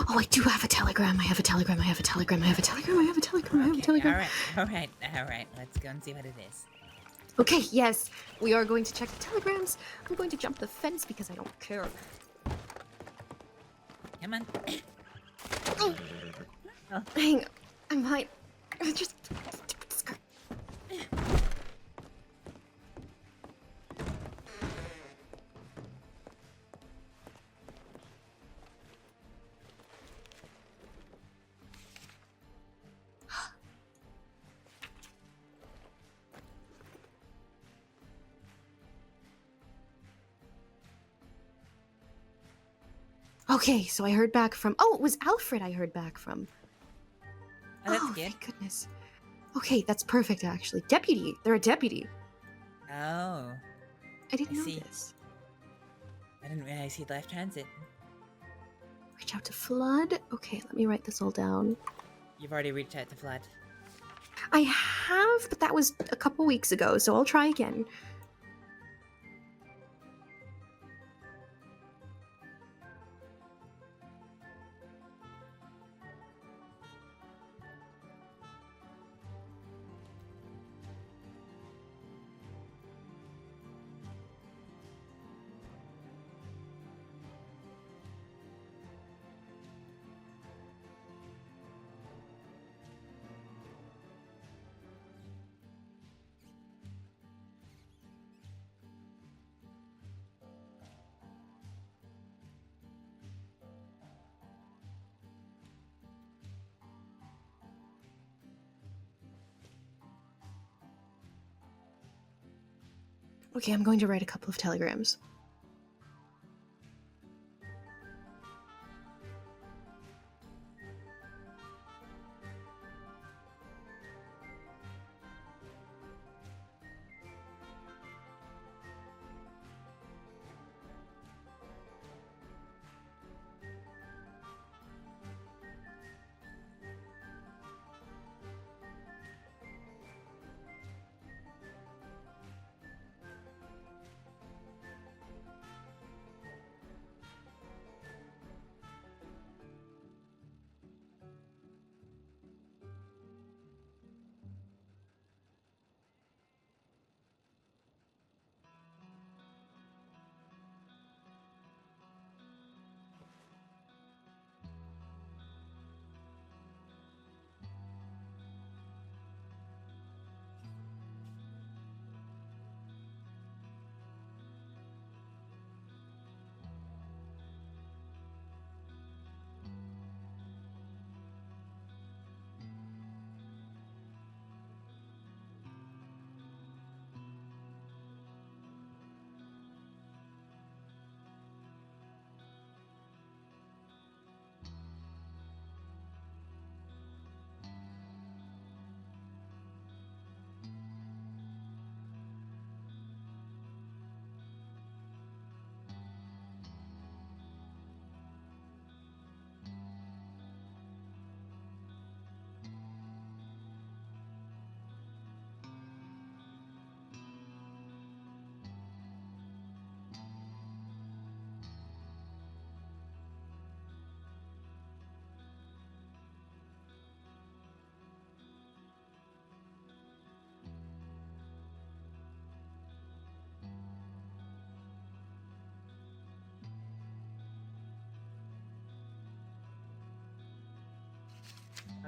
Oh, I do have a telegram. I have a telegram. Okay, alright. Let's go and see what it is. Okay, yes. We are going to check the telegrams. I'm going to jump the fence because I don't care. Come on. Oh. Hang on. I might just... Okay, so I heard back from... Oh, it was Alfred I heard back from. Oh, that's good. Thank goodness. Okay, that's perfect, actually. Deputy. They're a deputy. Oh. I didn't know see. this. I didn't realize he'd left transit. Reach out to Flood. Okay, let me write this all down. You've already reached out to Flood. I have, but that was a couple weeks ago, so I'll try again. Okay, I'm going to write a couple of telegrams.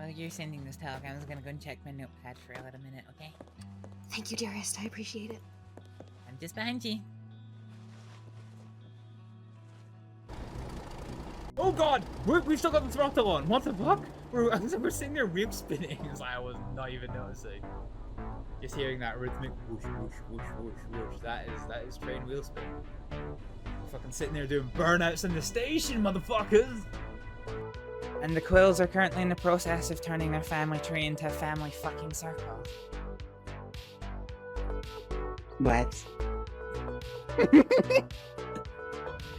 While you're sending this telegram, I'm gonna go and check my notepad for a little minute, okay? Thank you, dearest. I appreciate it. I'm just behind you. Oh god! We've still got the throttle on. What the fuck? We're sitting there rib spinning. It's like I was not even noticing. Just hearing that rhythmic whoosh whoosh whoosh whoosh whoosh. That is train wheel spin. Fucking sitting there doing burnouts in the station, motherfuckers. And the Quills are currently in the process of turning their family tree into a family fucking circle. What?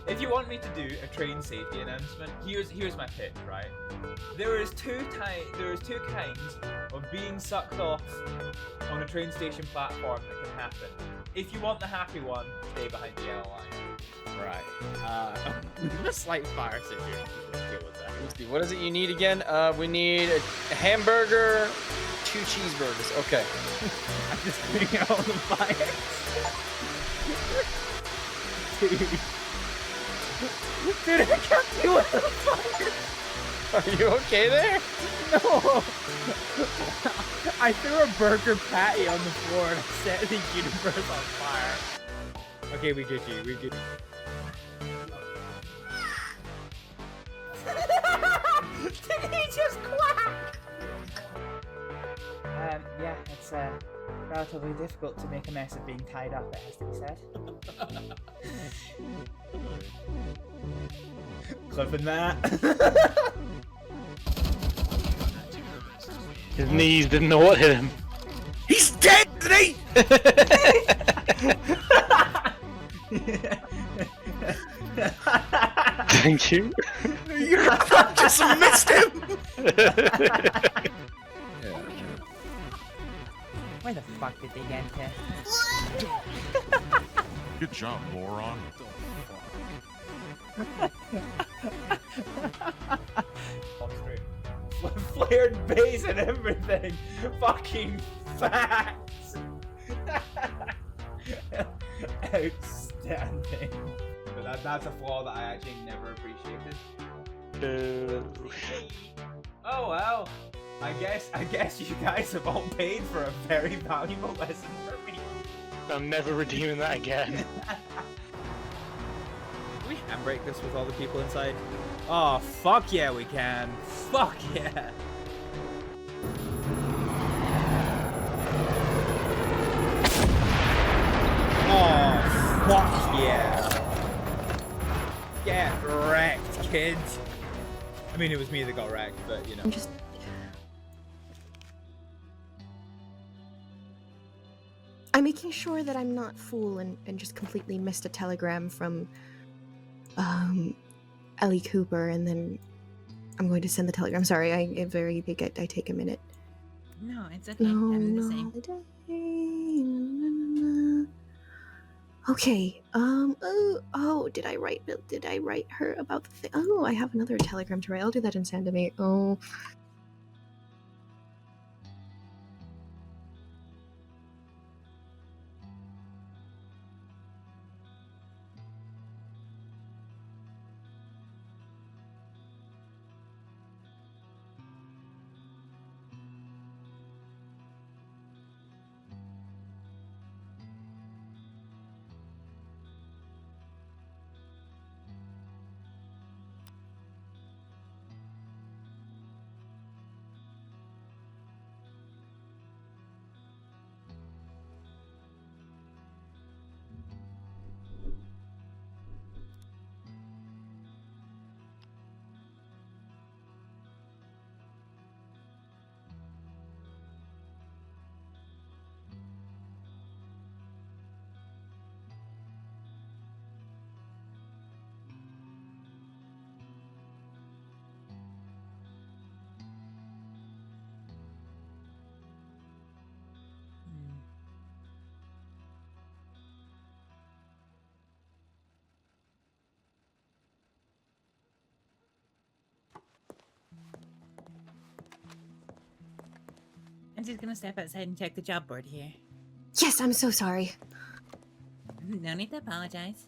If you want me to do a train safety announcement, here's my pitch, right? There is two kinds of being sucked off on a train station platform that can happen. If you want the happy one, stay behind the yellow line. Right. A slight fire situation. Deal with that. Let's see, what is it you need again? We need a hamburger, 2 cheeseburgers. Okay. I'm just putting out the fire. Dude, I can't deal with the fire. Are you okay there? No. I threw a burger patty on the floor and I set the universe on fire. Okay, we get you. We get you. Did he just quack? Yeah, it's relatively difficult to make a mess of being tied up, it has to be said. Clipping that. His knees didn't know what hit him. He's dead, isn't he? Thank you. You just missed him. Where the fuck did they get to? Good job, moron. Flared base and everything. Fucking facts. Outstanding. But that's a flaw that I actually never appreciated. Oh well. I guess you guys have all paid for a very valuable lesson for me. I'm never redeeming that again. Can we handbrake this with all the people inside? Oh, fuck yeah we can. Fuck yeah. Oh, fuck yeah. Get wrecked, kids. I mean, it was me that got wrecked, but you know. I'm making sure that I'm not fool and just completely missed a telegram from Ellie Cooper, and then I'm going to send the telegram. Sorry, I take a minute. No, it's okay. I'm the same. Okay. Oh, did I write her about the thing? Oh, I have another telegram to write. I'll do that in Sandome. Oh. I'm just gonna step outside and check the job board here. Yes, I'm so sorry. No need to apologize.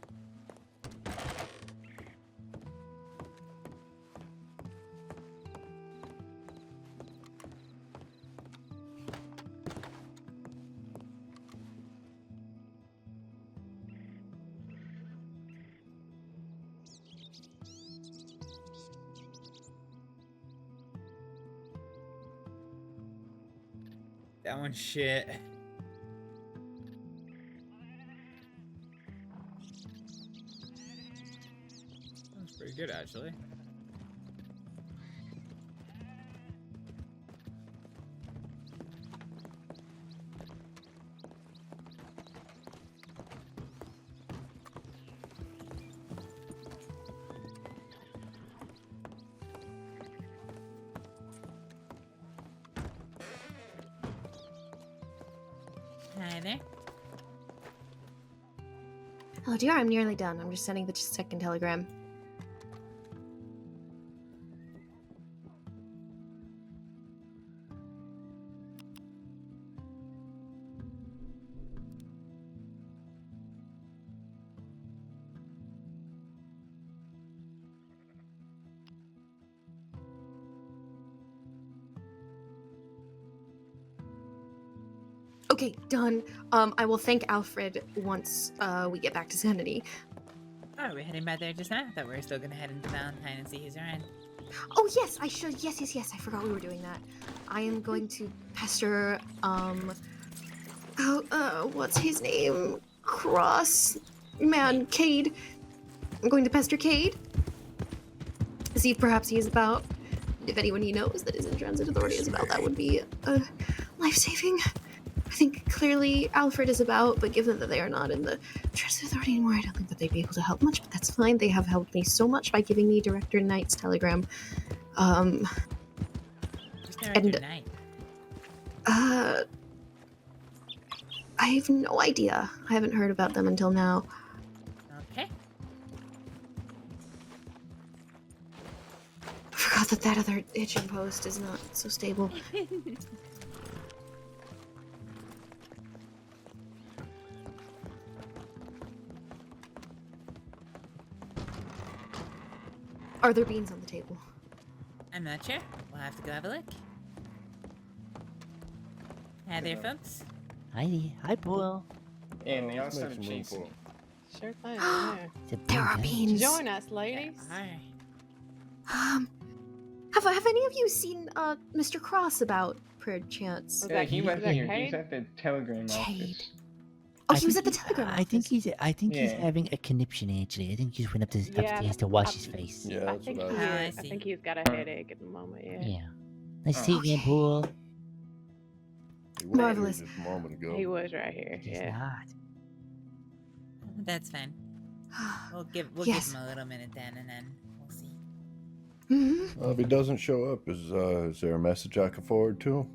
That one's shit. That's pretty good, actually. Hi there. Oh dear, I'm nearly done. I'm just sending the second telegram. Okay, done. I will thank Alfred once we get back to Sanity. Oh, we're heading back there just now. I thought we were still gonna head into Valentine and see who's around. Oh yes, I should. Yes. I forgot we were doing that. I am going to pester. What's his name? Cade. I'm going to pester Cade. See if perhaps he is about. If anyone he knows that is in Transit Authority is about, that would be life-saving. I think clearly Alfred is about, but given that they are not in the Transit Authority anymore, I don't think that they'd be able to help much, but that's fine. They have helped me so much by giving me Director Knight's telegram. Who's Director Knight? I have no idea. I haven't heard about them until now. Okay. I forgot that other itching post is not so stable. Are there beans on the table? I'm not sure. We'll have to go have a look. Hi there, folks. Hi, Paul. And they all started chasing me. Sure thing. Yeah. There are beans. Join us, ladies. Hi. Have any of you seen Mr. Cross about, perchance? Yeah, he went here. He's at the telegram office. Oh, he was at the telegram office. I think he's having a conniption. Actually, I think he just went upstairs to wash his face. Yeah, I think he's got a headache at the moment. Yeah. Yeah. Nice to see you again, Paul. He was Marvelous. here just a moment ago. He was right here. Yeah. That's fine. We'll give Yes. him a little minute then, and then we'll see. Mm-hmm. If he doesn't show up, is there a message I can forward to him?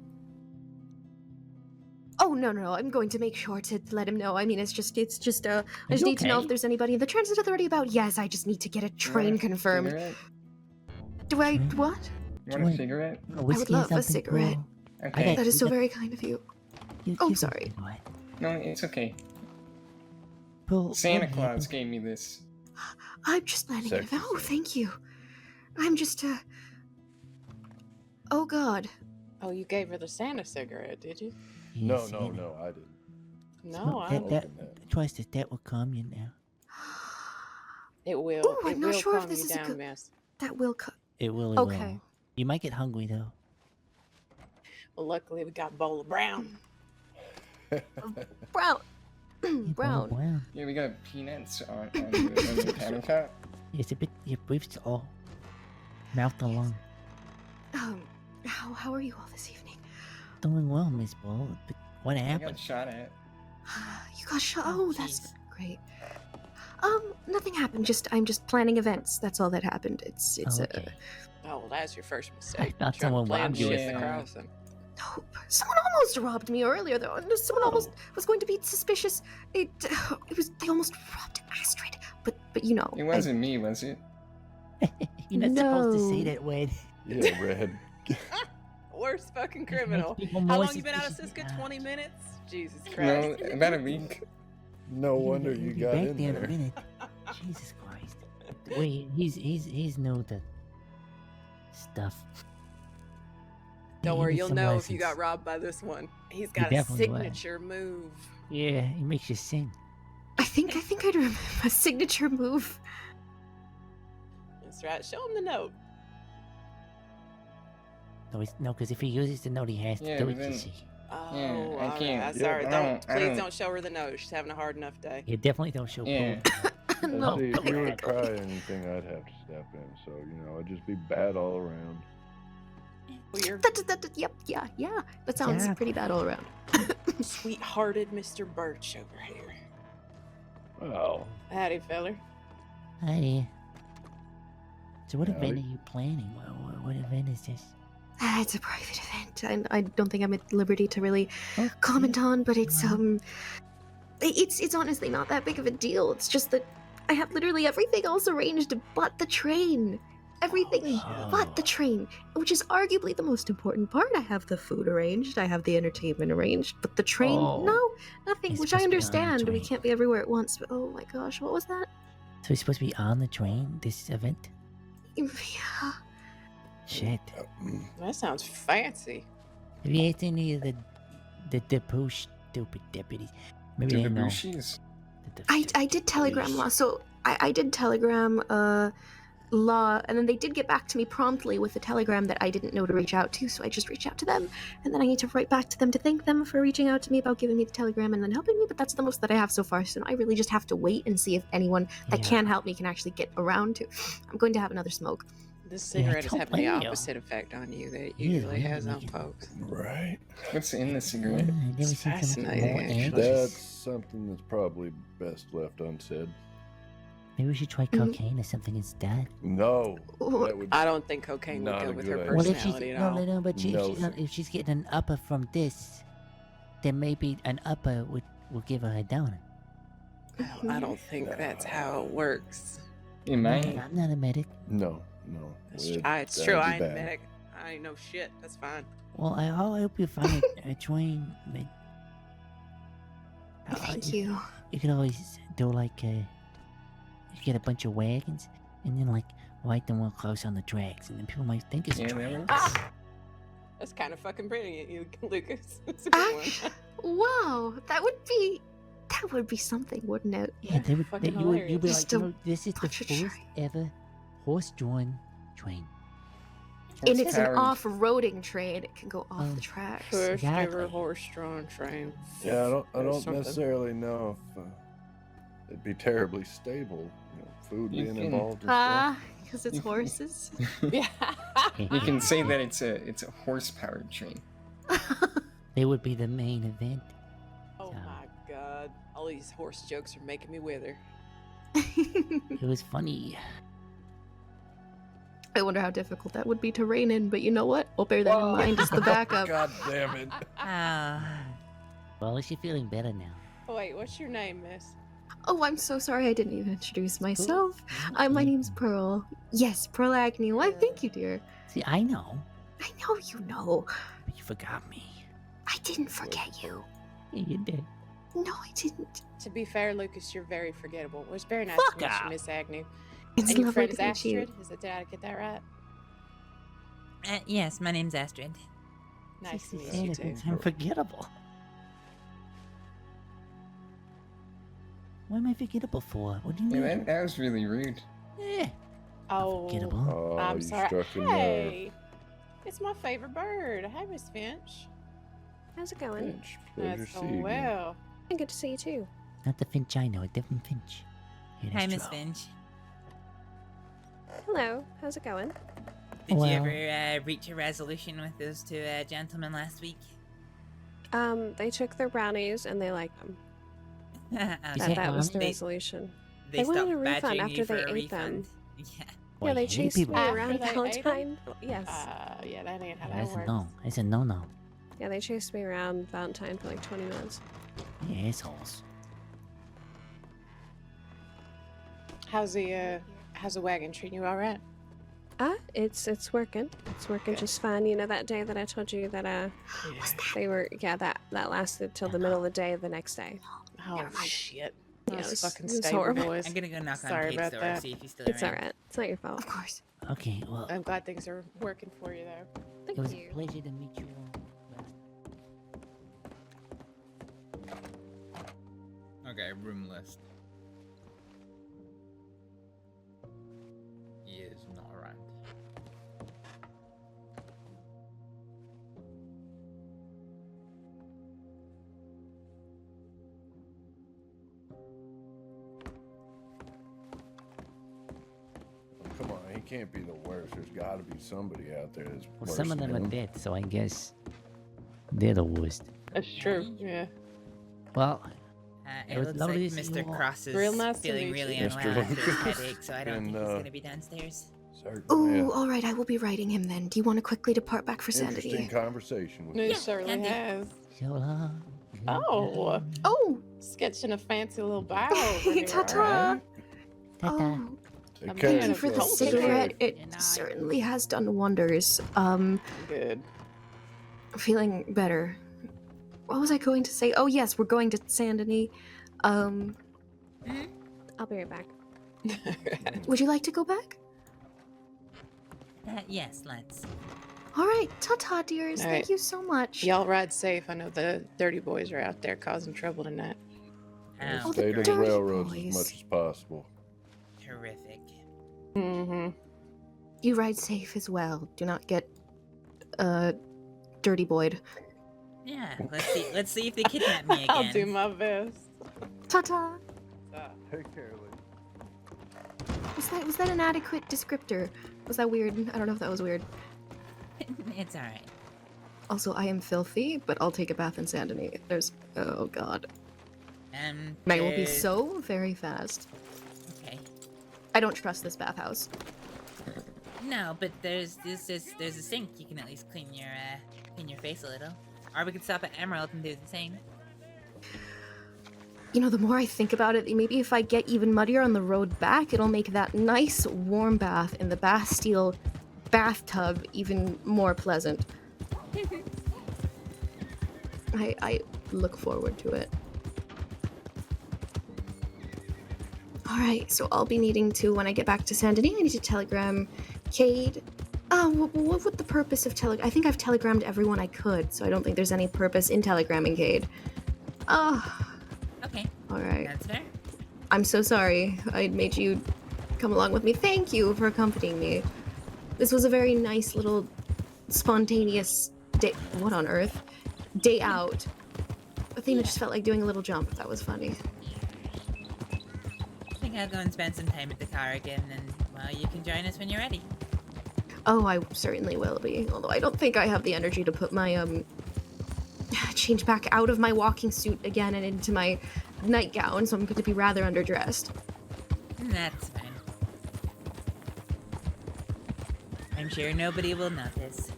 Oh no, I'm going to make sure to let him know. I mean, I just need to know if there's anybody in the Transit Authority about. Yes, I just need to get a train confirmed. Cigarette? Do I what? You want a cigarette? I would love a cigarette. Okay. That is so very kind of you. Oh, I'm sorry. No, it's okay. Paul, Santa Claus gave me this. I'm just letting it. Oh, thank you. I'm just Oh God. Oh, you gave her the Santa cigarette, did you? No, I didn't. No, I don't. Twice that will calm you now. It will. Ooh, I'm not sure if this is a down, good. miss. That will cut. It will. Okay. You might get hungry though. Well, luckily we got a bowl of brown. Brown. Brown. Yeah, we got peanuts on the panel cut. It's a bit. Your brief's all mouth along. How are you all this evening? Doing well, Miss Ball. But what I happened? got shot at. You got shot. Oh, that's great. Nothing happened. I'm just planning events. That's all that happened. It's okay. Oh, well, that's your first mistake. I thought someone robbed you. At the crossing. Nope. Someone almost robbed me earlier, though. And someone almost was going to be suspicious. They almost robbed Astrid. But you know. It wasn't me, was it? You're not supposed to say that, Wade. Yeah, Red. Worst fucking criminal. people How more long you been out of suspicious Siska? than 20 minutes? Jesus No, Christ. about a week. No wonder you You'll be got back in there in there. a minute. Jesus Christ. Wait, he's know the stuff. Don't He worry, needs you'll some know if you lessons. got robbed by this one. He's got a definitely will. signature move. Yeah, he makes you sing. I think I'd remember a signature move. That's right. Show him the note. No, because if he uses the note, he has to Yeah, do but it. then- You see. Yeah, I okay, can't. Sorry, I please don't show her the nose. She's having a hard enough day. You definitely don't show Yeah. poop. No. See, if you were to try anything, I'd have to step in. So, it'd just be bad all around. Yep, yeah. That sounds pretty bad all around. Sweet-hearted Mr. Birch over here. Well. Howdy, feller. Hi. So what Howdy. event are you planning? What event is this? It's a private event. I don't think I'm at liberty to really comment on, but it's honestly not that big of a deal. It's just that I have literally everything else arranged but the train. Everything but the train, which is arguably the most important part. I have the food arranged, I have the entertainment arranged, but the train, no, nothing, It's which supposed I to be on the understand. We train. can't be everywhere at once, but oh my gosh, what was that? So you're supposed to be on the train, this event? Yeah. Shit. That sounds fancy. Have you asked any of the push stupid deputies? Maybe they know. I did telegram law, so I did telegram law, and then they did get back to me promptly with a telegram that I didn't know to reach out to, so I just reached out to them, and then I need to write back to them to thank them for reaching out to me about giving me the telegram and then helping me, but that's the most that I have so far, so I really just have to wait and see if anyone that can help me can actually get around to. I'm going to have another smoke. This cigarette is don't having the blame you. opposite effect on you that it usually has on folks. Right. What's in the cigarette? I've never seen something more Fascinating, actually. That's something that's probably best left unsaid. Maybe we should try cocaine or something instead. No. That would I don't think cocaine would not go a with good her idea. Well, if she's personality at all. no, but No, if she's getting an upper from this, then maybe an upper will give her a downer. I don't think that's how it works. You might. I'm not a medic. No. It's That'd true, be I ain't a bad. medic. I ain't no shit. That's fine. Well, I hope you find a train. But Thank you. You could always do like you get a bunch of wagons and then like light them real close on the tracks, and then people might think it's a train. That's kind of fucking brilliant, you Lucas. That's a good one. Wow, that would be something, wouldn't it? Yeah, they would. Fucking You'd be hilarious. like, this is the first ever horse-drawn train. And it's an Powered. off-roading train. It can go off the tracks. First ever Exactly. horse-drawn train. Yeah, I Or don't something. necessarily know if it'd be terribly stable. Food You being can- involved and Ah, because it's horses. Yeah. You can say that it's a horse-powered train. They would be the main event. Oh my god. All these horse jokes are making me wither. It was funny. I wonder how difficult that would be to rein in, but you know what? I'll bear that in mind as the backup. God damn it. Well, is she feeling better now? Oh, wait, what's your name, miss? Oh, I'm so sorry I didn't even introduce myself. My name's Pearl. Yes, Pearl Agnew. Why, thank you, dear. See, I know. I know you know. But you forgot me. I didn't forget you. Yeah, you did. No, I didn't. To be fair, Lucas, you're very forgettable. It was very nice Fuck to meet off. you, Miss Agnew. It's And your lovely friend's to meet you. Astrid? Did I get that right? Yes, my name's Astrid. Nice to meet Saying you, it too. means I'm forgettable. What am I forgettable for? What do you Yeah, mean? that was really rude. Yeah. Oh, Forgettable. Oh, I'm you sorry. struck a nerve. Hey, it's my favorite bird. Hey, Miss Finch. How's it going? Finch, pleasure That's to see going you. again. well. Good to see you too. Not the Finch I know, a different Finch. Yeah, Hi, that's Miss true. Finch. Hello. How's it going? Did Well- you ever reach a resolution with those two gentlemen last week? They took their brownies and they liked them. Okay. That was the They- resolution. They They wanted stopped a refund badgering after you for they a ate them. refund. Yeah. Boy, Yeah, I they hate chased people. me After around they ate 'em? Valentine. Yes. Yeah, that ain't how Yeah, that that's a works. no. That's a no-no. Yeah, they chased me around Valentine for like 20 minutes. Yeah, assholes. How's the wagon treating you all right? It's working. It's working just fine. You know that day that I told you that they were that lasted till the middle of the day the next day. Oh shit. Yeah, Those it was- fucking it was stable horrible. boys. I'm gonna go knock Sorry on Kate's about door that. see if he's still It's around. alright. It's not your fault. Of course. Okay, well, I'm glad things are working for you though. it was a pleasure to meet you all. Okay, room list. He is not around. can't be the worst. There's got to be somebody out there that's Well, worse some of than them are him. dead, so I guess they're the worst. That's true. Yeah. Well, It was looks lovely like to see you Mr. all. Cross is Real nice to feeling meet really you. unwell Mr. after his headache, so I don't And, think he's going to be downstairs. Oh, all right. I will be writing him then. Do you want to quickly depart back for Interesting sanity? conversation with It you. certainly has. So long. Oh, Oh, sketching a fancy little bow. over here, ta-ta. alright. Oh, Take I'm care thank of you for the yourself. cigarette. It certainly has done wonders. Good. Feeling better. What was I going to say? Oh yes, we're going to Sandony. I'll be right back. Would you like to go back? Yes, let's. All right, ta-ta, dears. All Thank right. you so much. Y'all ride safe. I know the dirty boys are out there causing trouble tonight. Oh, Stay the to the dirty railroads boys. as much as possible. Terrific. Mm-hmm. You ride safe as well. Do not get, dirty boyed. Yeah, let's see if they kidnap me again. I'll do my best. Ta-ta. Take care, lady. Was that an adequate descriptor? Was that weird? I don't know if that was weird. It's alright. Also, I am filthy, but I'll take a bath in Sandony. Oh god. I will be so very fast. Okay. I don't trust this bathhouse. No, but there's a sink. You can at least clean your face a little. Or we could stop at Emerald and do the same. You know, the more I think about it, maybe if I get even muddier on the road back, it'll make that nice warm bath in the Bastille bathtub even more pleasant. I look forward to it. Alright, so I'll be needing to, when I get back to Sandony, I need to telegram Cade. What would the purpose of I think I've telegrammed everyone I could, so I don't think there's any purpose in telegramming Cade. Okay. Alright. That's fair. I'm so sorry I made you come along with me. Thank you for accompanying me. This was a very nice little spontaneous day. What on earth? Day out. Athena just felt like doing a little jump. That was funny. I think I'll go and spend some time at the car again, and well, you can join us when you're ready. Oh, I certainly will be. Although I don't think I have the energy to put my change back out of my walking suit again and into my nightgown, so I'm going to be rather underdressed. That's fine. I'm sure nobody will notice.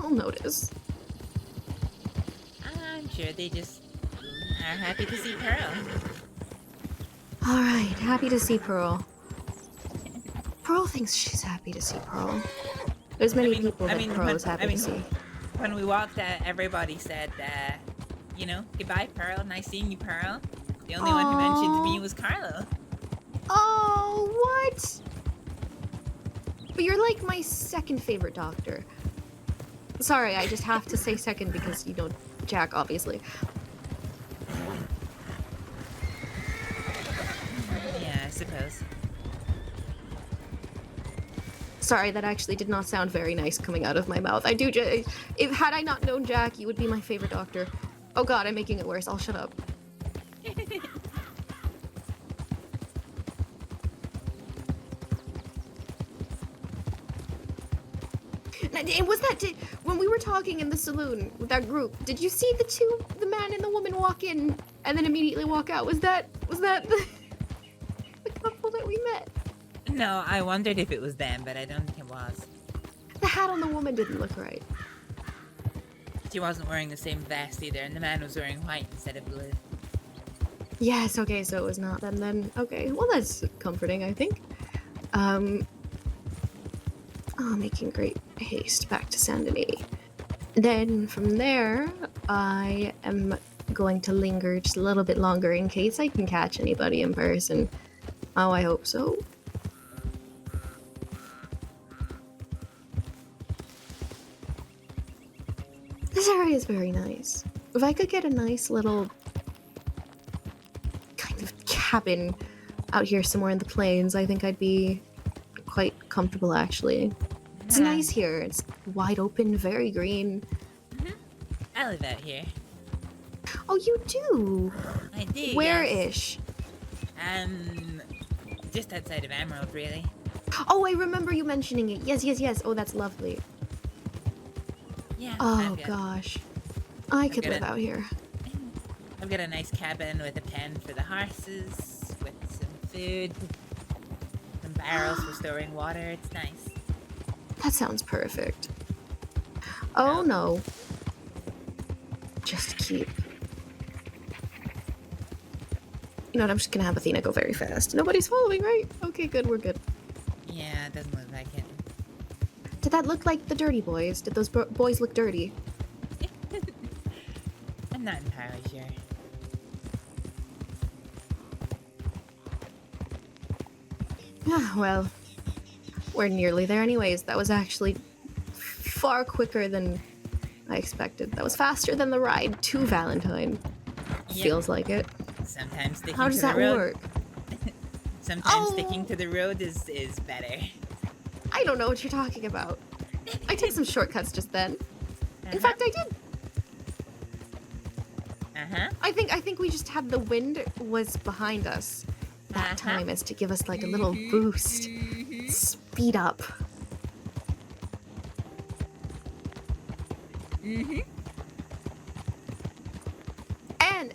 I'll notice. I'm sure they just are happy to see Pearl. Alright, happy to see Pearl. Pearl thinks she's happy to see Pearl. There's many people that Pearl is happy to see. When we walked out, everybody said, goodbye, Pearl. Nice seeing you, Pearl. The only one who mentioned me was Carlo. Oh, what? But you're like my second favorite doctor. Sorry, I just have to say second because, Jack, obviously. Yeah, I suppose. Sorry, that actually did not sound very nice coming out of my mouth. Had I not known Jack, you would be my favorite doctor. Oh god, I'm making it worse. I'll shut up. And was that when we were talking in the saloon with that group? Did you see the man and the woman walk in and then immediately walk out? Was that the couple that we met? No, I wondered if it was them, but I don't think it was. The hat on the woman didn't look right. She wasn't wearing the same vest either, and the man was wearing white instead of blue. Yes, okay, so it was not them then. Okay, well that's comforting, I think. Making great haste back to Sandony. Then from there, I am going to linger just a little bit longer in case I can catch anybody in person. Oh, I hope so. This area is very nice. If I could get a nice little kind of cabin out here somewhere in the plains, I think I'd be quite comfortable actually. It's nice here. It's wide open, very green. I live out here. Oh, you do? I do. Where-ish? Just outside of Emerald, really. Oh, I remember you mentioning it. Yes, yes, yes. Oh, that's lovely. Yeah. Oh gosh, I could live out here. I've got a nice cabin with a pen for the horses, with some food, some barrels for storing water. It's nice. That sounds perfect. Oh no. Just keep. You know what? I'm just gonna have Athena go very fast. Nobody's following, right? Okay, good. We're good. Yeah, it doesn't look like it. Did that look like the dirty boys? Did those boys look dirty? I'm not entirely sure. Well, we're nearly there anyways. That was actually far quicker than I expected. That was faster than the ride to Valentine. Yep. Feels like it. Sometimes sticking How does to the that road. work? Sometimes sticking to the road is better. I don't know what you're talking about. I took some shortcuts just then. In fact, I did. I think we just had the wind was behind us that time as to give us like a little boost. Speed up.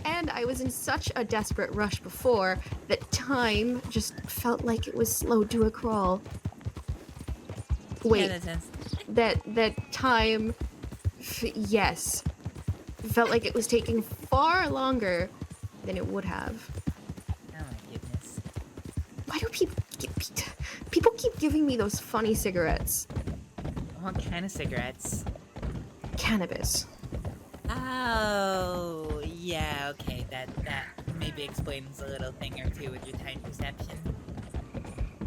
And I was in such a desperate rush before that time just felt like it was slowed to a crawl. Wait, Yeah, that sense. that time, yes, felt like it was taking far longer than it would have. Oh my goodness. Why do people keep giving me those funny cigarettes? What kind of cigarettes? Cannabis. Oh, yeah, okay. That maybe explains a little thing or two with your time perception.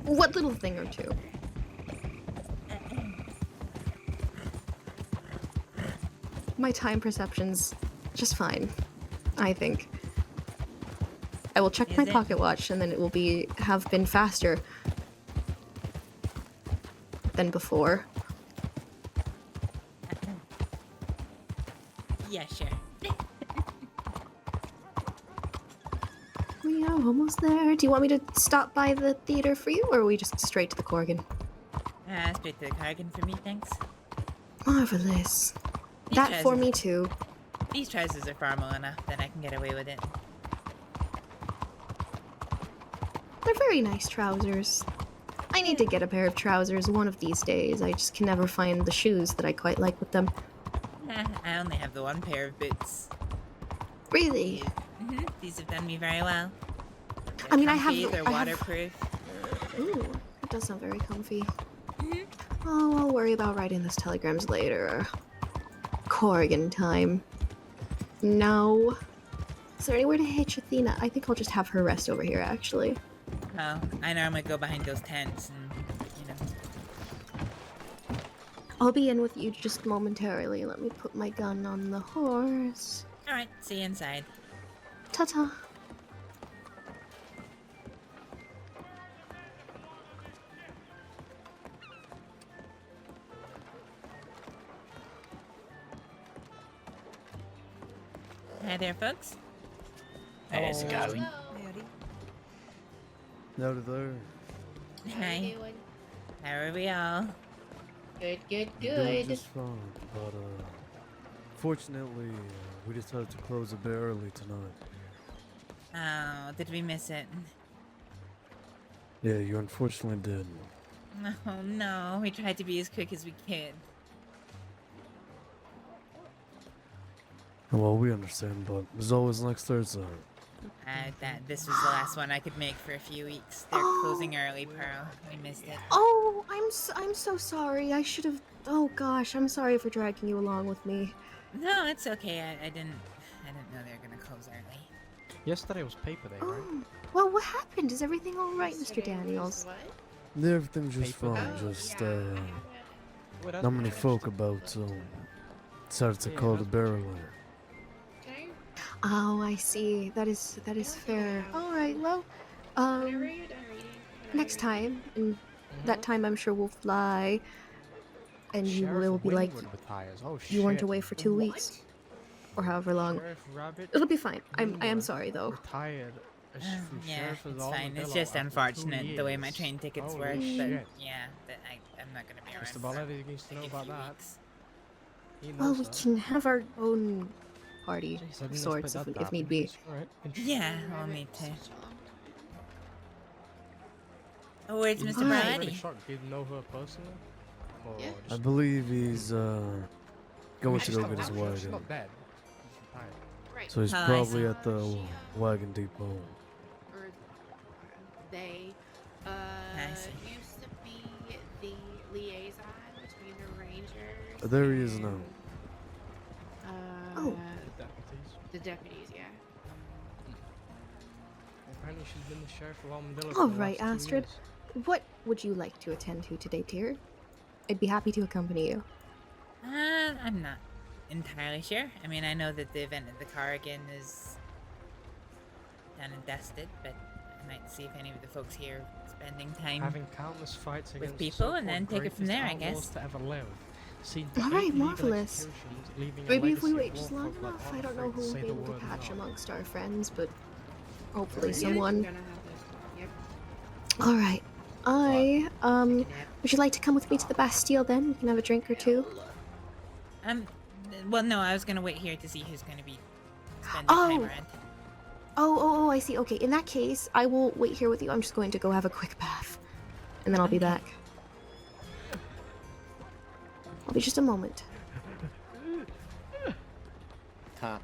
What little thing or two? My time perception's just fine, I think. I will check my pocket watch and then it will have been faster than before. Yeah, sure. We are almost there. Do you want me to stop by the theater for you, or are we just straight to the Corrigan? Straight to the Corrigan for me, thanks. Marvelous. These That for trousers- me too. These trousers are formal enough that I can get away with it. They're very nice trousers. I need to get a pair of trousers one of these days. I just can never find the shoes that I quite like with them. I only have the one pair of boots. Really? These have done me very well. I mean, I have. They're I have- waterproof. Ooh, that does sound very comfy. Oh, I'll worry about writing those telegrams later. Corrigan time. No. Is there anywhere to hitch Athena? I think I'll just have her rest over here, actually. Oh, I normally go behind those tents and, I'll be in with you just momentarily. Let me put my gun on the horse. Alright, see you inside. Ta-ta. Hi there, folks. How's it going? Howdy there. Hi. How are we all? Good, good, Doing just fine, but fortunately, we decided to close a bit early tonight. Oh, did we miss it? Yeah, you unfortunately did. Oh no, we tried to be as quick as we could. Well, we understand, but there's always next Thursday. This was the last one I could make for a few weeks. They're closing early, Pearl. We missed it. Oh, I'm so sorry. I should have. Oh gosh, I'm sorry for dragging you along with me. No, it's okay. I didn't know they were gonna close early. Yesterday was paper day, right? Well, what happened? Is everything all right, Mr. Daniels? Everything's just fine. Just not many folk about, so decided to call the barrel later. Oh, I see. That is fair. All right. Well, next time, and that time I'm sure we'll fly, and you will be like, you weren't away for 2 weeks, or however long. Sheriff Rabbit It'll be fine. I am sorry though. retired Yeah, Sheriff is it's on fine. the It's bill just after 2 unfortunate the way my years. train tickets Holy work. But shit. yeah, I'm not gonna be around Mr. for Balletti needs to know about that. He Well, knows we that. can have our own party Jeez, I of didn't sorts expect if, that to if need happen. be. Alright. Yeah, we'll need to. Oh, where's You Mr. didn't Alright. really Balletti? shocked. Do you know her personally? Or Yeah. I just... believe he's going to she's go not get his alive, she's wagon. not dead. She's retired. Right. So he's Oh, I probably see. at the wagon depot. Or they see. used to be the liaison between the rangers. There he is now. Uh, Oh. The deputies. The deputies, yeah. Apparently she's been the sheriff of Armadillo for All the right, last 2 Astrид. years. What would you like to attend to today, dear? I'd be happy to accompany you. I'm not entirely sure. I mean, I know that the event at the Corrigan is done and dusted, but I might see if any of the folks here are spending time Having countless fights with against people the and then so-called take it from there, I greatest guess. outlaws to ever live. Seen All 8 right, legal marvelous. executions, leaving a Maybe if we legacy wait of just war long folk like enough, I don't know who Arthur will say be the able to word catch no. amongst our friends, but hopefully Yeah, someone. you're gonna have to- Yep. All right. Would you like to come with me to the Bastille then? We can have a drink or two. Well, no, I was gonna wait here to see who's gonna be spending Oh. time around. Oh, I see. Okay, in that case, I will wait here with you. I'm just going to go have a quick bath. And then I'll be back. I'll be just a moment. Top.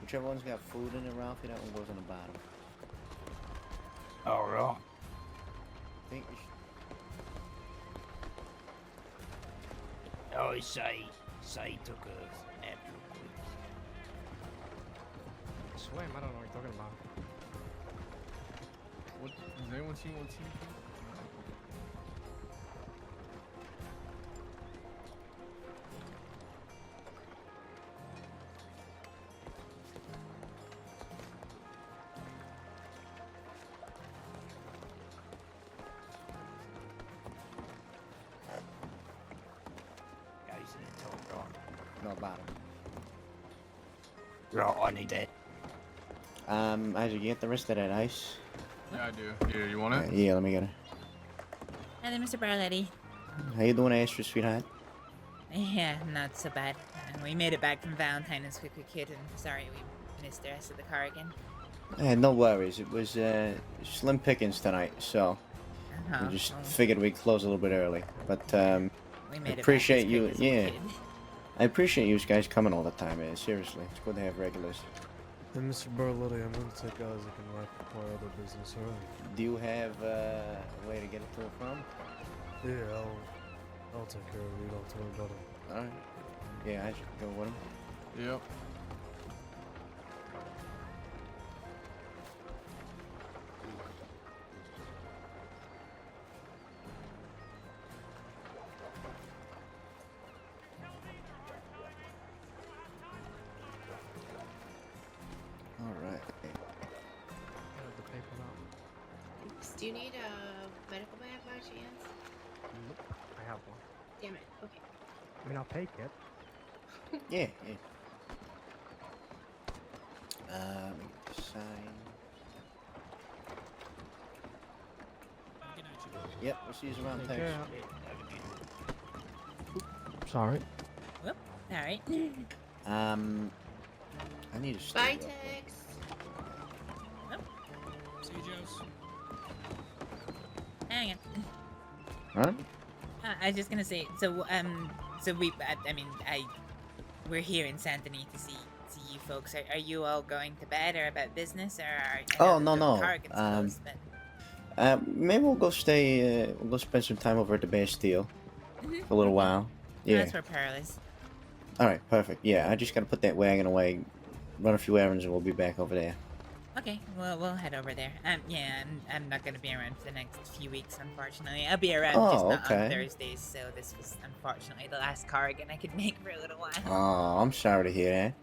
Whichever one's got food in it, Ralphie, that one goes on the bottom. Alright. I think you should... I say took a nap real quick. I swear, I don't know what you're talking about. What, has anyone seen what team? Guys in the top right. No, bottom. Right, I need that. Isaac, you get the rest of that ice? Yeah, I do. Yeah, you want it? Yeah, let me get it. Hello, Mr. Barletti. How you doing, Astrид, sweetheart? Yeah, not so bad. We made it back from Valentine as quick as we could, and sorry we missed the rest of the Corrigan. No worries. It was slim pickings tonight, so Uh-huh, we just well. figured we'd close a little bit early. But We I made it back appreciate as you. quick as we Yeah, could. I appreciate you guys coming all the time, man. Seriously, it's good to have regulars. And Mr. Barlotti, I'm going to take Isaac and wrap up our other business, alright? Do you have a way to get it to and from? Yeah, I'll take care of it. You don't have to worry about it. All right. Yeah, I should go with him. Yep. All right. The paper now. Oops, do you need a medical bag by chance? Nope, I have one. Damn it. Okay. I mean, I'll take it. Yeah. Sign. Yep, we'll see you around Take thanks. care. Sorry. Whoop, alright. I need to Bye, stay. Tex. See you, Joes. Hang on. Huh? I was just gonna say, so we're here in Saint Denis to see you folks. Are you all going to bed or about business, or are Oh, no. Corrigan's closed, but Maybe we'll go stay. We'll go spend some time over at the Bastille for a little while. Yeah. That's where Pearl is. All right. Perfect. Yeah. I just gotta put that wagon away, run a few errands, and we'll be back over there. Okay, well, we'll head over there. Yeah, I'm not gonna be around for the next few weeks, unfortunately. I'll be around, just not on Thursdays, so this was unfortunately the last Corrigan I could make for a little while. Oh, I'm sorry to hear that.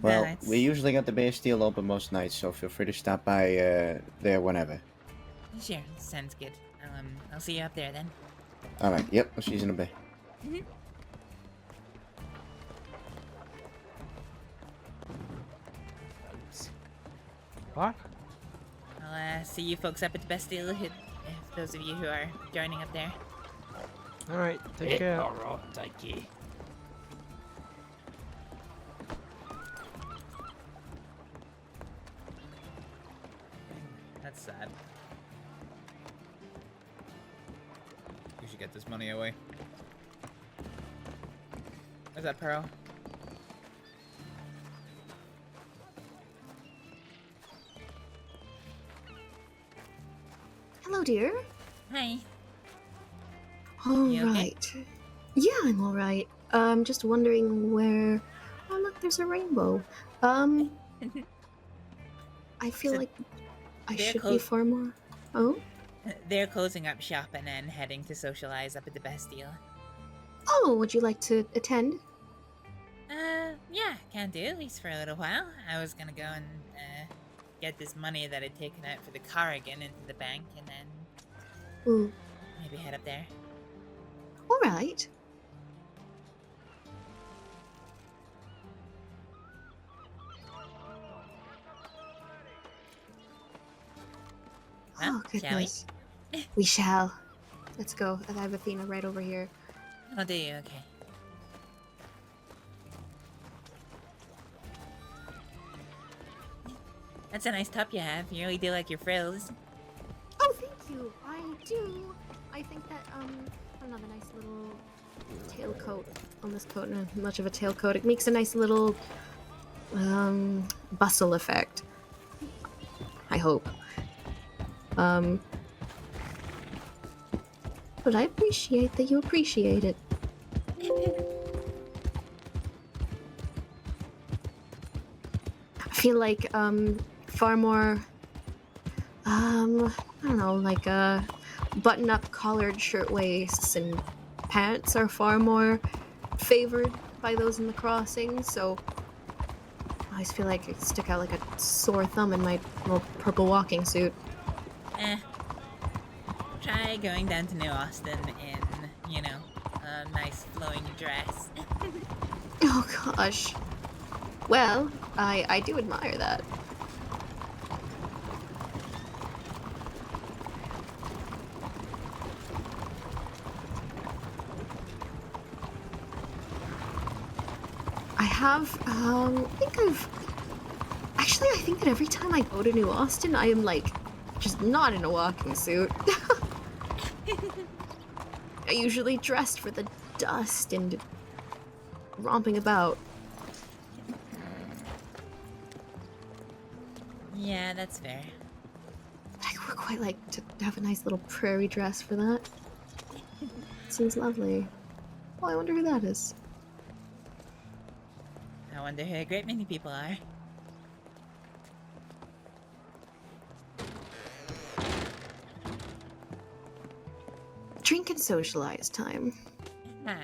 Well, we usually got the Bastille open most nights, so feel free to stop by there whenever. Sure, sounds good. I'll see you up there then. All right. Yep. I'll see you in a bit. What? I'll see you folks up at the Bastille, if those of you who are joining up there. Alright, take care. Alright, take care. That's sad. We should get this money away. Where's that Pearl? Hello, dear. Hi. All You okay? right. Yeah, I'm all right. Just wondering where. Oh, look, there's a rainbow. I feel So like I they're should clo- be far more. Oh. They're closing up shop and then heading to socialize up at the Bastille. Oh, would you like to attend? Yeah, can do, at least for a little while. I was gonna go and, get this money that I'd taken out for the Corrigan into the bank and then Ooh. maybe head up there. All right. Huh? Oh, goodness. We shall. Let's go. I have Athena right over here. Oh, do you? Okay. That's a nice top you have. You really do like your frills. Oh, thank you. I do. I think that, I don't know, the nice little tailcoat on this coat, not much of a tailcoat. It makes a nice little, bustle effect. I hope. But I appreciate that you appreciate it. I feel like, far more, I don't know, like, button-up collared shirtwaists and pants are far more favored by those in the crossing, so I always feel like it stuck out like a sore thumb in my little purple walking suit. Try going down to New Austin in, you know, a nice flowing dress. Oh gosh. Well, I do admire that. I think that every time I go to New Austin, I am like, just not in a walking suit. I usually dressed for the dust and romping about. Yeah, that's fair. I would quite like to have a nice little prairie dress for that. Seems lovely. Oh, I wonder who that is. I wonder who a great many people are. Drink and socialize time. Huh.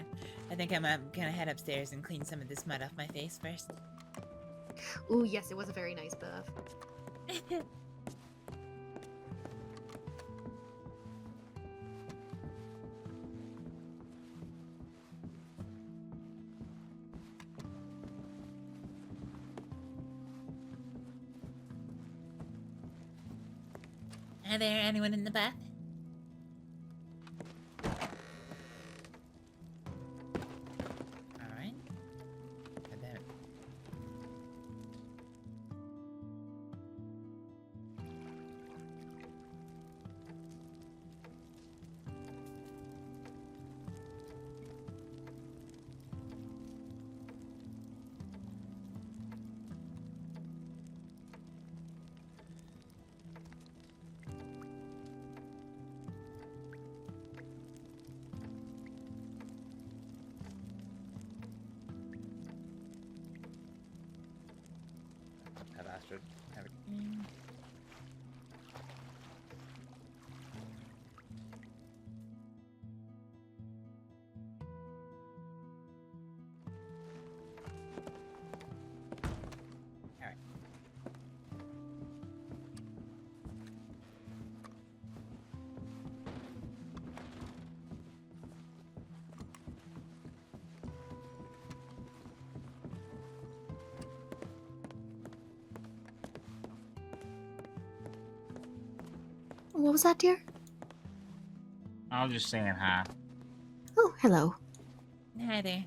I think I'm gonna head upstairs and clean some of this mud off my face first. Ooh, yes, it was a very nice bath. Are there anyone in the bath? Alright. What was that, dear? I was just saying hi. Oh, hello. Hi there.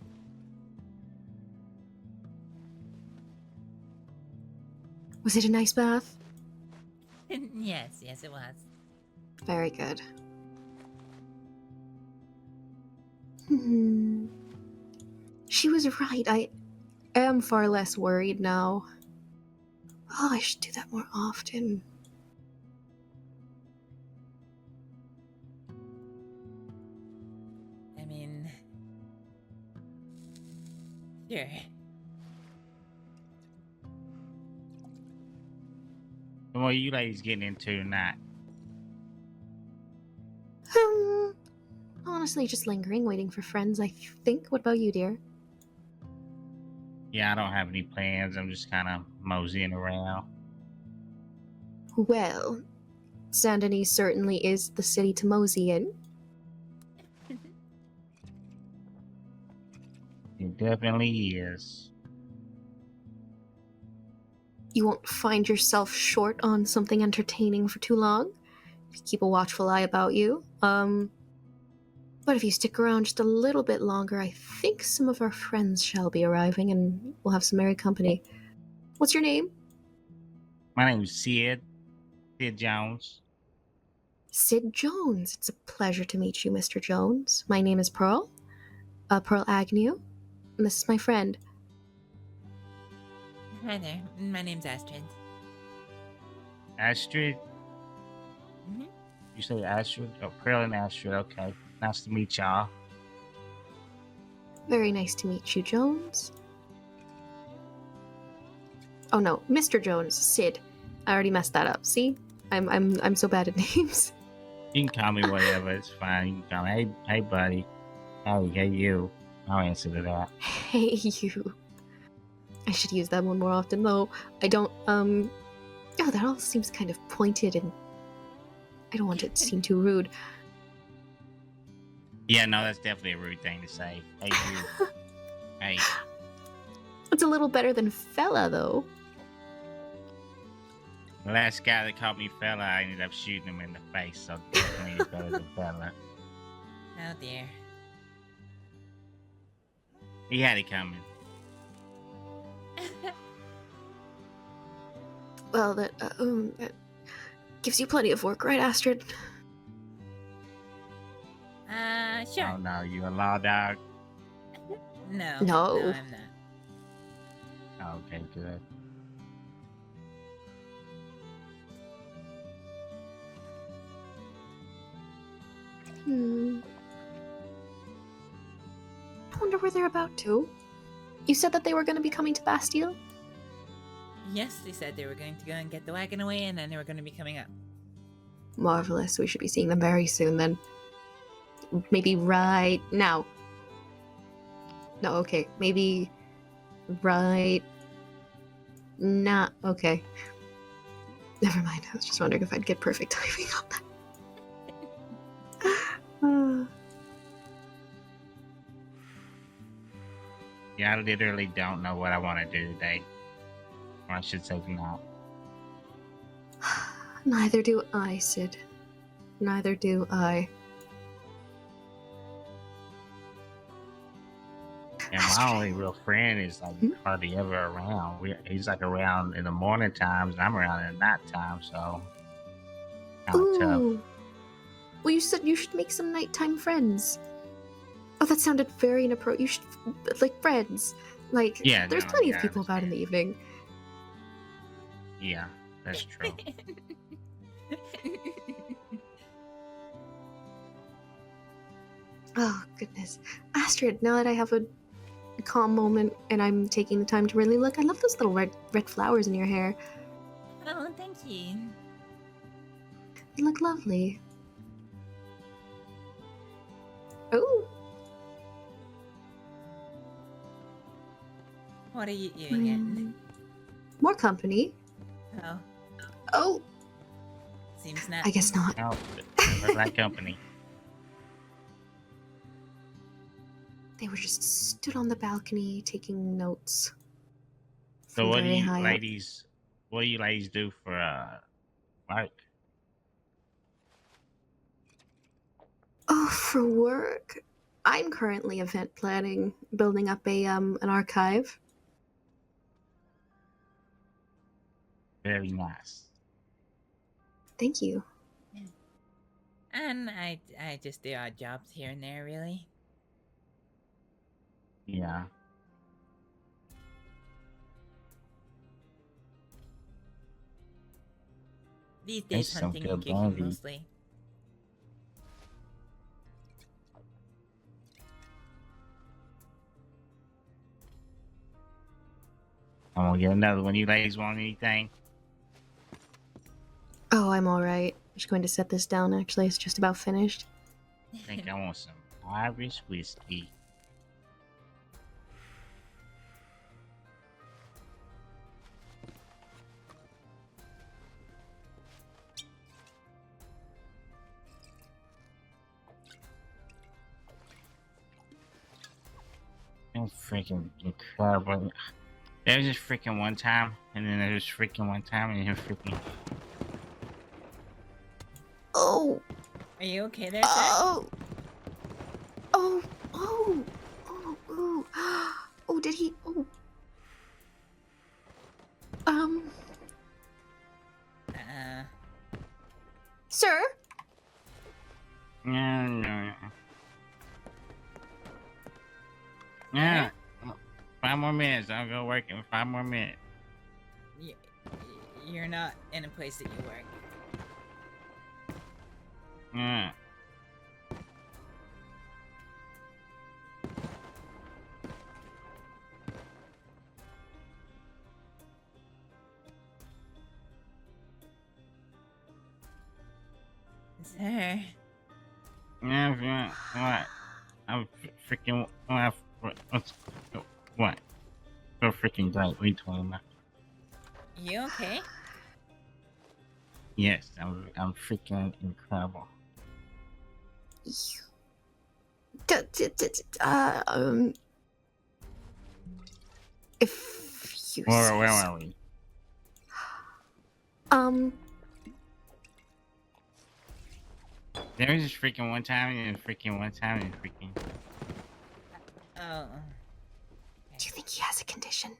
Was it a nice bath? Yes, it was. Very good. Hmm. She was right. I am far less worried now. Oh, I should do that more often. I mean, sure. What are you ladies getting into tonight? Honestly, just lingering, waiting for friends, I think. What about you, dear? Yeah, I don't have any plans. I'm just kind of moseying around. Well, Saint Denis certainly is the city to mosey in. It definitely is. You won't find yourself short on something entertaining for too long. Keep a watchful eye about you. But if you stick around just a little bit longer, I think some of our friends shall be arriving and we'll have some merry company. What's your name? My name's Sid Jones. Sid Jones. It's a pleasure to meet you, Mr. Jones. My name is Pearl. Pearl Agnew. And this is my friend. Hi there. My name's Astrид. Astrид? Mhm. You say Astrид? Oh, Pearl and Astrid. Okay. Nice to meet y'all. Very nice to meet you, Jones. Oh no, Mr. Jones, Sid. I already messed that up. See? I'm so bad at names. You can call me whatever. It's fine. You can call me, hey, buddy. Hey, you. I'll answer to that. Hey, you. I should use that one more often, though. I don't, Oh, that all seems kind of pointed, and I don't want it to seem too rude. Yeah, no, that's definitely a rude thing to say. Hey, you. Hey. It's a little better than fella, though. The last guy that called me fella, I ended up shooting him in the face, so definitely it's better than fella. Oh dear. He had it coming. Well, that gives you plenty of work, right, Astrид? Sure. Oh no, you a law dog? No. No. No, I'm not. Oh, okay, good. I wonder where they're about to. You said that they were going to be coming to Bastille? Yes, they said they were going to go and get the wagon away, and then they were going to be coming up. Marvelous. We should be seeing them very soon, then. Maybe right now. No, okay. Maybe right... Nah, okay. Never mind. I was just wondering if I'd get perfect timing on that. Yeah, I literally don't know what I want to do today. Or I should say tonight. Neither do I, Sid. Neither do I. And my only real friend is like hardly ever around. He's like around in the morning times, and I'm around in the night time, so kind of tough. Ooh. Well, you said you should make some nighttime friends. Oh, that sounded very inappropriate. You should, like, friends. Like, Yeah, there's no, plenty yeah, of people about in the evening. Yeah, that's true. Oh, goodness. Astrid, now that I have a calm moment and I'm taking the time to really look, I love those little red flowers in your hair. Oh, thank you. They look lovely. Oh. What are you doing? More company. Oh. Oh. Seems not. I guess not. No, look like company. They were just stood on the balcony taking notes. So from what do very you high up. ladies? What do you ladies do for work? For work, I'm currently event planning, building up an archive. Very nice. Thank you. And I just do odd jobs here and there, really. Yeah. These days, That's some hunting and good cooking body. mostly. I'm gonna get another one. You ladies want anything? Oh, I'm alright. I'm just going to set this down, actually. It's just about finished. I think I want some Irish whiskey. That's freaking incredible. There was just freaking one time, and then there was freaking one time, and then freaking. Oh! Are you okay there, sir? Oh! Oh! Oh! Oh! Oh! Oh, did he? Oh. Sir? No. Yeah. 5 more minutes. I'll go work in 5 more minutes. You're not in a place that you work. Yeah. Sir. Yeah. What? I'm freaking. What? So freaking great. We told him. You okay? Yes, I'm freaking incredible. If you Where say are so. we? There was just freaking one time and freaking one time and freaking. Oh. Do you think he has a condition?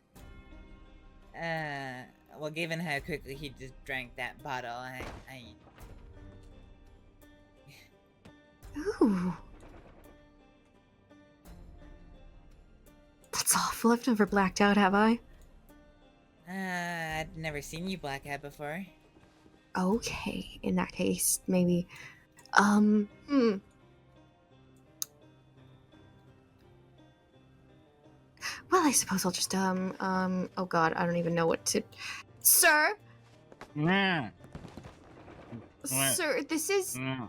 Well, given how quickly he just drank that bottle, I... Ooh. That's awful. I've never blacked out, have I? I've never seen you black out before. Okay, in that case, maybe. Well, I suppose I'll just, oh god, I don't even know what to... Sir? Yeah. What? Sir, this is... Yeah.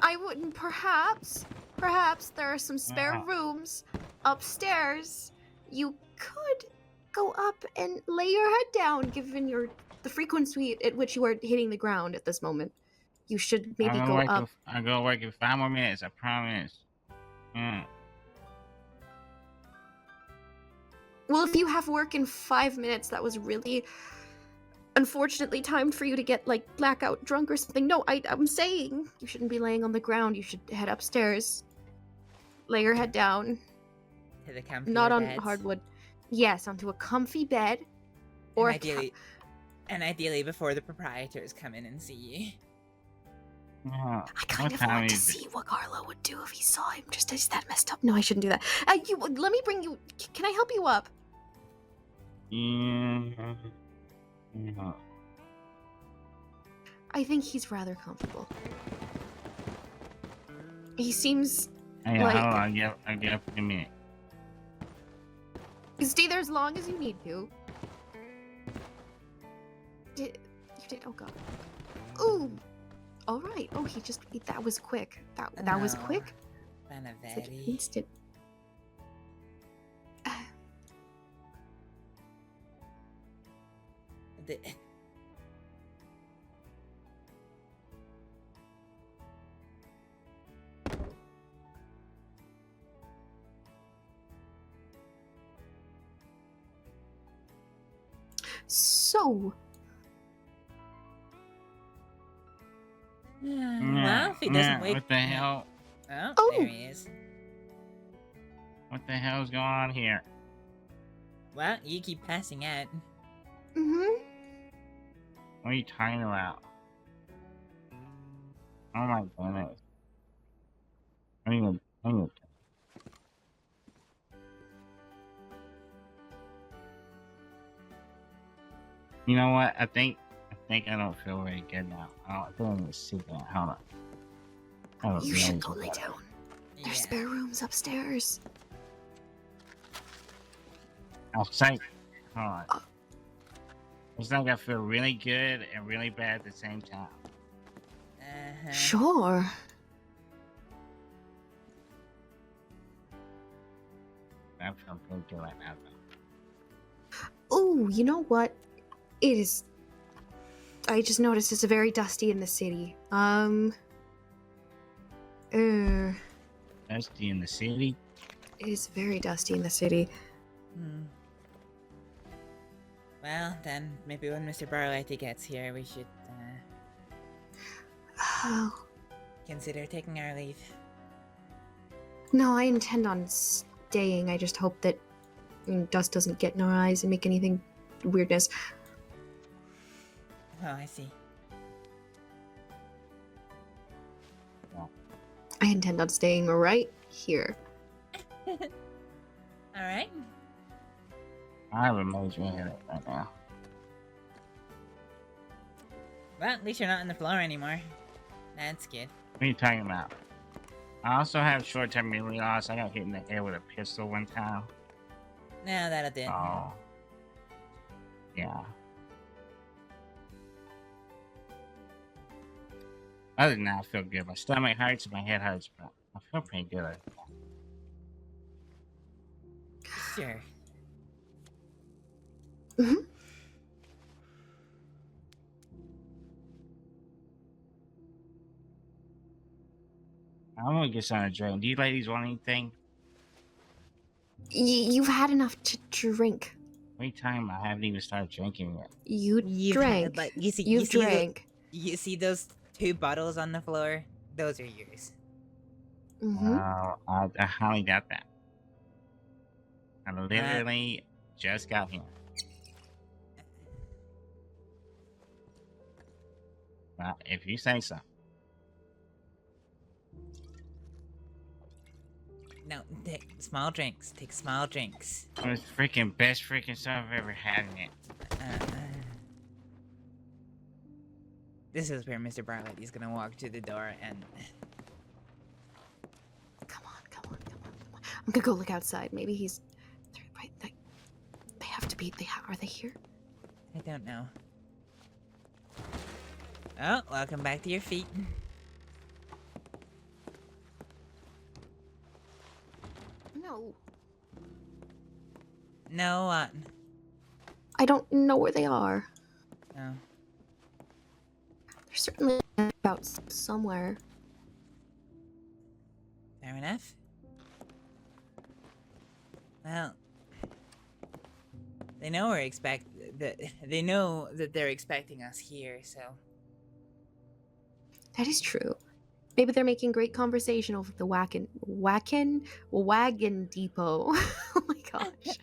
I wouldn't, perhaps there are some spare rooms upstairs. You could go up and lay your head down, given the frequency at which you are hitting the ground at this moment. You should maybe go up. I'll go work in 5 more minutes, I promise. Well, if you have work in 5 minutes, that was really unfortunately timed for you to get, like, blackout drunk or something. No, I'm saying you shouldn't be laying on the ground. You should head upstairs. Lay your head down. To the comfy Not on beds. hardwood. Yes, onto a comfy bed. Or and ideally before the proprietors come in and see you. I kind of want to see what Carlo would do if he saw him. Just is that messed up? No, I shouldn't do that. Let me bring you. Can I help you up? Yeah. I think he's rather comfortable. He seems Hey, like... hold on. I'll get up in a minute. Stay there as long as you need to. You did? Oh god. Ooh. All right. Oh, that was quick. That was quick. It's like instant. So. Well, if he doesn't wake... What the hell? Oh, there he is. What the hell's going on here? Well, you keep passing out. Mm-hmm. What are you talking about? Oh my goodness. I mean, you know what? I think I don't feel very good now. I think I'm gonna sit down. Hold on. You should go lay down. There's spare rooms upstairs. I'll say, hold on. It's like I feel really good and really bad at the same time. Sure. I feel pretty good right now, though. Oh, you know what? It is. I just noticed it's very dusty in the city. Dusty in the city? It is very dusty in the city. Well, then, maybe when Mr. Barlighty gets here, we should, consider taking our leave. No, I intend on staying. I just hope that dust doesn't get in our eyes and make anything weirdness. Oh, I see. I intend on staying right here. Alright. I have a major headache right now. Well, at least you're not on the floor anymore. That's good. What are you talking about? I also have short-term memory loss. I got hit in the head with a pistol one time. No, that'll do. Oh. Yeah. Other than that, I feel good. My stomach hurts and my head hurts, but I feel pretty good. Sure. I'm gonna get some to drink. Do you ladies want anything? You've had enough to drink. What are you talking about? I haven't even started drinking yet. You drank. You've drank. You see those 2 bottles on the floor? Those are yours. I highly doubt that. I literally just got here. Well, if you say so. No, take small drinks. Take small drinks. It was freaking best freaking stuff I've ever had in it. This is where Mr. Barlight is gonna walk to the door and... Come on. I'm gonna go look outside. Maybe he's... Right, they have to be... Are they here? I don't know. Oh, welcome back to your feet. No. No, what? I don't know where they are. No. They're certainly about somewhere. Fair enough. Well, they know they know that they're expecting us here, so. That is true. Maybe they're making great conversation over the wagon depot. Oh my gosh.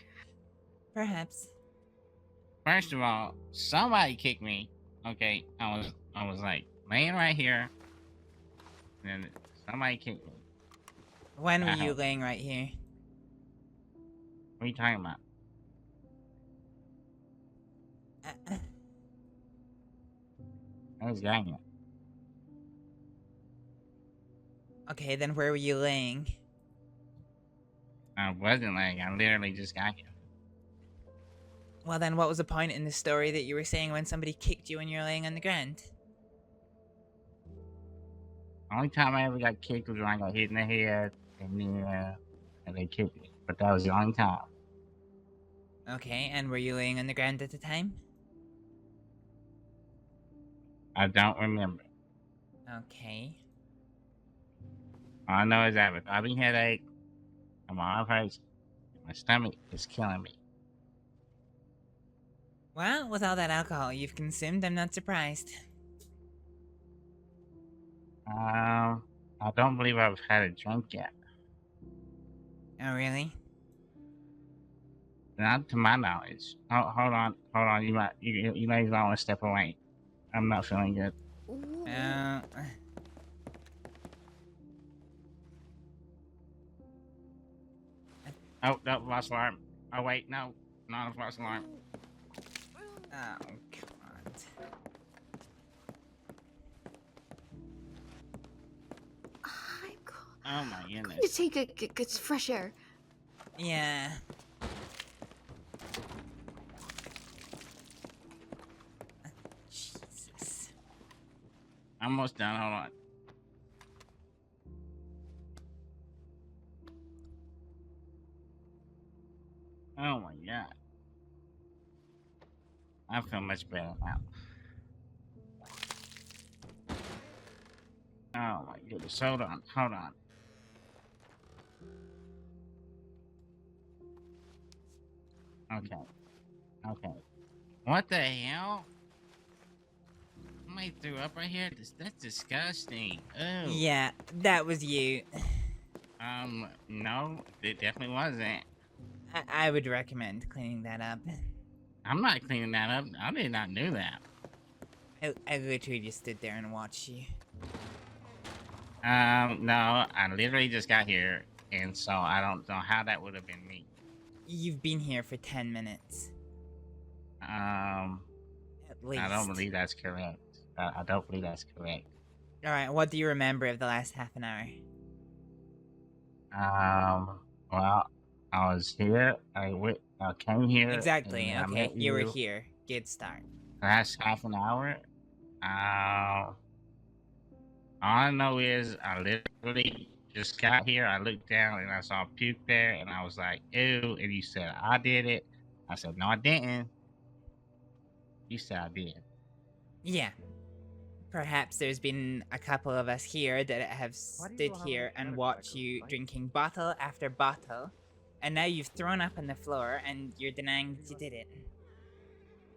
Perhaps. First of all, somebody kicked me. Okay, I was like laying right here, and then somebody kicked me. When were you laying right here? What are you talking about? I was getting it. Okay, then where were you laying? I wasn't laying. I literally just got here. Well, then what was the point in the story that you were saying when somebody kicked you when you were laying on the ground? The only time I ever got kicked was when I got hit in the head, and they kicked me. But that was the only time. Okay, and were you laying on the ground at the time? I don't remember. Okay. All I know is I have a throbbing headache, and my arm hurts, and my stomach is killing me. Well, with all that alcohol you've consumed, I'm not surprised. I I don't believe I've had a drink yet. Oh, really? Not to my knowledge. Oh, hold on. You might want to step away. I'm not feeling good. Oh, no, false alarm. Oh, wait, no. Not a false alarm. Oh, God. Oh, my I'm going to goodness. take a fresh air. Yeah. Jesus. Almost done. Hold on. Oh, my God. I feel much better now. Oh, my goodness. Hold on. Okay. What the hell? Somebody threw up right here? That's disgusting. Oh. Yeah, that was you. No, it definitely wasn't. I would recommend cleaning that up. I'm not cleaning that up. I did not do that. I literally just stood there and watched you. No, I literally just got here, and so I don't know how that would have been me. You've been here for 10 minutes. At least. I don't believe that's correct. I don't believe that's correct. Alright, what do you remember of the last half an hour? Well, I was here. I came here. Exactly, and I okay, met you were here. Good start. Last half an hour. All I know is I literally just got here. I looked down and I saw puke there, and I was like, "Ew!" And you said I did it. I said, "No, I didn't." You said I did. Yeah. Perhaps there's been a couple of us here that have stood here and watched you drinking bottle after bottle, and now you've thrown up on the floor and you're denying that you did it.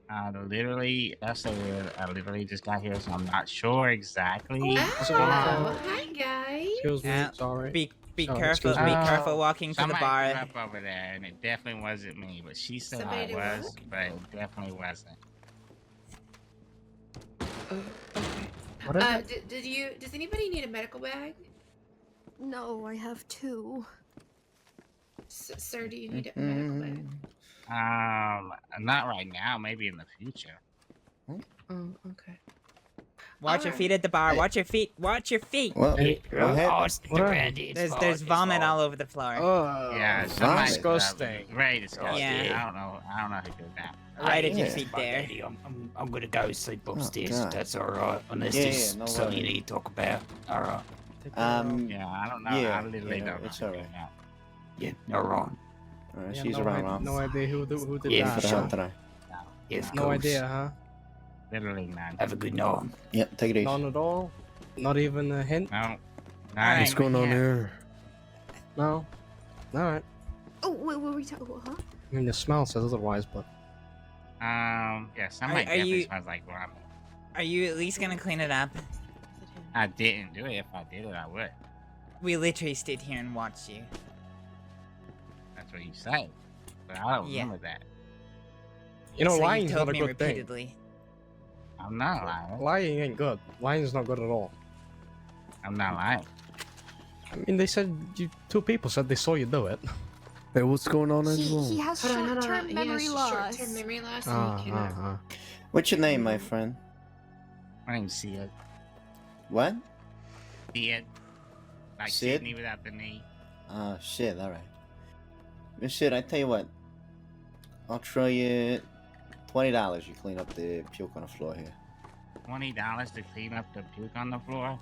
I literally just got here, so I'm not sure exactly what's going Oh, on. hi guys. Excuse me, sorry. Be Sorry, careful, excuse me. careful walking to the Somebody bar. threw up over there, and it definitely wasn't me, but she said Somebody it did was, what? but it definitely wasn't. What is it? Does anybody need a medical bag? No, I have two. Sir, do you need a medical bag? Not right now. Maybe in the future. Oh, okay. Watch your feet at the bar. Watch your feet. Watch your feet. Well, Hey, go ahead. oh, it's the brandy. It's fine, There's it's vomit fine. all over the floor. Oh, Yeah, Vomit. disgusting. Very disgusting. Yeah. I don't know who did that. Right at your Yeah. feet Fine, there. Daddy, I'm gonna go sleep upstairs. God. If that's all right. Unless Yeah, there's yeah, no something you worries. need to talk about. All right. Yeah, I don't know. Yeah, I literally don't know. it's alright. Yeah. All right. Alright, Yeah, she's no around, idea, Ralph. no idea who did Yeah, For that. the help today. Yeah, of No course. idea, huh? Literally none. Have a good night. Yep, take it easy. None at all. Not even a hint. No. Alright. What's going on here? No. All right. Oh, what were we talking? Huh? I mean, the smell says otherwise, but Yeah, somebody Are definitely you- smells like vomit. Are you at least gonna clean it up? I didn't do it. If I did it, I would. We literally stood here and watched you. That's what you say. But I don't Yeah. remember that. you know, So lying's you told not a me good thing. repeatedly. I'm not lying. Lying ain't good. Lying is not good at all. I'm not lying. I mean, they said two people said they saw you do it. Hey, what's going on as well? He has Hold on, hold on. short-term He memory has loss. Short-term memory loss, and he cannot. What's your name, my friend? My name's Sid. What? Sid. Like Sid? Sydney without the knee. Oh, shit, alright. Miss Shit, I tell you what. I'll throw you $20 you clean up the puke on the floor here. $20 to clean up the puke on the floor.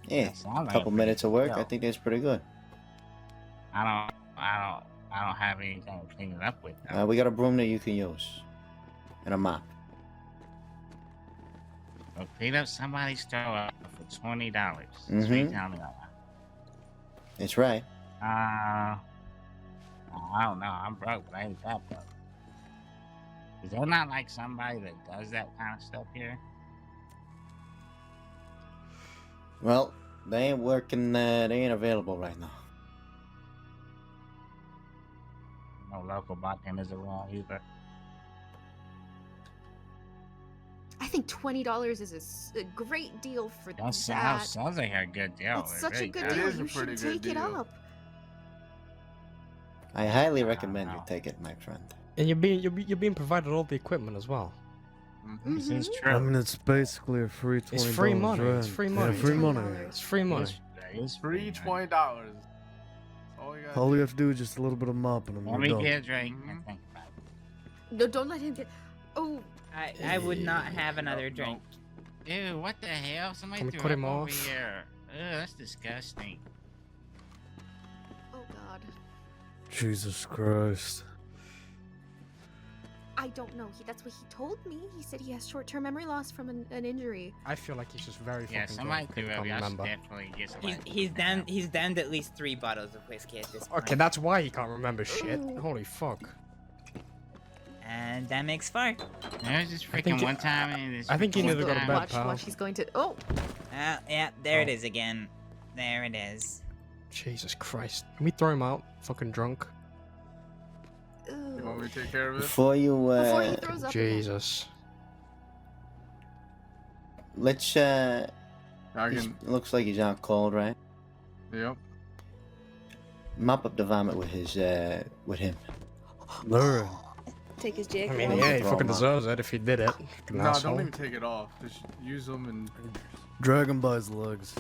Yeah, That sounds a like couple pretty minutes of work, deal. I think that's pretty good. I don't have anything to clean it up with. Though. We got a broom that you can use. And a mop. So clean up somebody's throw up for $20. That's what you Mhm. telling me right now. That's right. I don't know. I'm broke, but I ain't that broke. Is there not like somebody that does that kind of stuff here? Well, They ain't working. They ain't available right now. No local bartenders around either. I think $20 is a great deal for That that. sounds like a good deal. It's such a really good does. deal. You should take it up. I highly recommend you take it, my friend. And you're being provided all the equipment as well. This is true. I mean, it's basically a free $20. It's free money. Right? It's free money. Yeah, free money. It's free money. It's free $20. All you have to do is just a little bit of mopping and Let you're me done. get a drink and think about it. No, don't let him get. Oh. I would not have another drink. Ew, what the hell? Somebody Can we threw cut up him over off? here. Ugh, that's disgusting. Oh God. Jesus Christ. I don't know. That's what he told me. He said he has short-term memory loss from an injury. I feel like he's just very Yeah, fucking somebody drunk. threw and up. can't I should remember. definitely get somebody. He's downed at least 3 bottles of whiskey at this point. Okay, that's why he can't remember shit. Holy fuck. And that makes 4. There was just I think freaking you- one time and this. I think you need to go to bed, Watch, pal. watch. He's going to. Oh. Yeah, there it is again. There it is. Jesus Christ. Can we throw him out? Fucking drunk. You want me to take care of it? Before you, Before he throws up. Jesus. let's looks like he's out cold, right? Yep. Mop up the vomit with him. Alright. Take his I jacket mean, off. yeah, he fucking deserves it if he did it. Fucking No, asshole. don't even take it off. Just use them and. Drag him by his legs.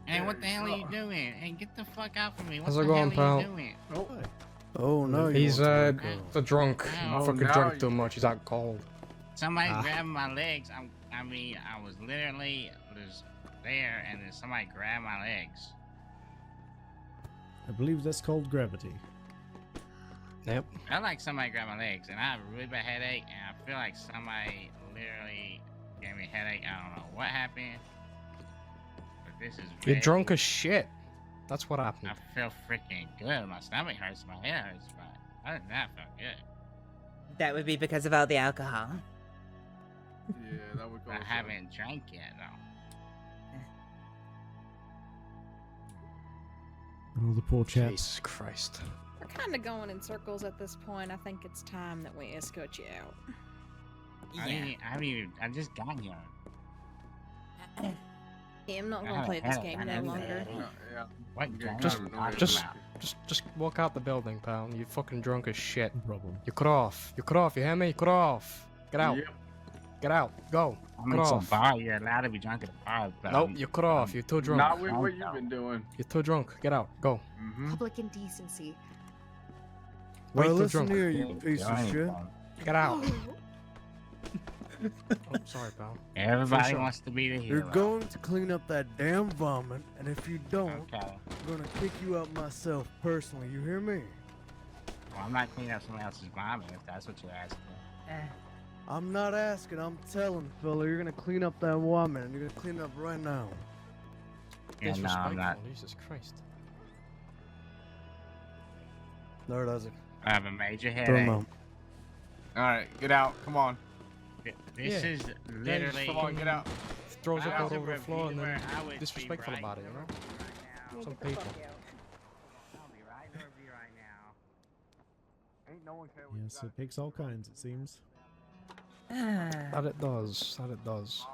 Hey, what the hell are you doing? Hey, get the fuck out from me. What How's the it hell going, are pal? you doing? Oh no, He's a the drunk. Oh, Fucking now drunk you- too much. He's out cold. Somebody Ah. grabbed my legs. I mean, I was literally just there, and then somebody grabbed my legs. I believe that's called gravity. Yep. I like somebody grabbed my legs, and I have a really bad headache, and I feel like somebody literally gave me a headache. I don't know what happened, but this is. You're really- drunk as shit. That's what happened. I feel freaking good. My stomach hurts, my head hurts, but other than that, I feel good. That would be because of all the alcohol. Yeah, that would go. I haven't drank yet, though. Oh, the poor chap. Jesus Christ. We're kind of going in circles at this point. I think it's time that we escort you out. I just got here. Yeah, I'm not going to play this game no longer. Yeah. What game? Just walk out the building, pal. You're fucking drunk as shit. No problem. You cut off. You cut off. You hear me? You cut off. Get out. Yep. Get out. Go. I'm Cut in some off. bar. You're allowed to be drunk at a bar. But Nope. You cut off. You're too drunk. Not with what you've been doing. You're too drunk. Get out. Go. Public indecency. Way Well, too listen drunk. here, you piece of shit. Get out. Oh, sorry, pal. Everybody For sure. wants to be the hero. You're going to clean up that damn vomit, and if you don't, Okay. I'm gonna kick you out myself personally. You hear me? Well, I'm not cleaning up someone else's vomit if that's what you're asking. I'm not asking. I'm telling, fella. You're gonna clean up that vomit, and you're gonna clean it up right now. Yeah, no, I'm not. Jesus Christ. There does it. I have a major Throw him headache. out. All right, get out. Come on. This Yeah. is Yeah, just literally. Come on, get out. Throws I up all was a over the floor and then reviewer, I would be disrespectful right about it, you know? now. Some people. I'll be right over you right now. Ain't no one care. Yes, it takes all kinds, it seems. That it does. That it does.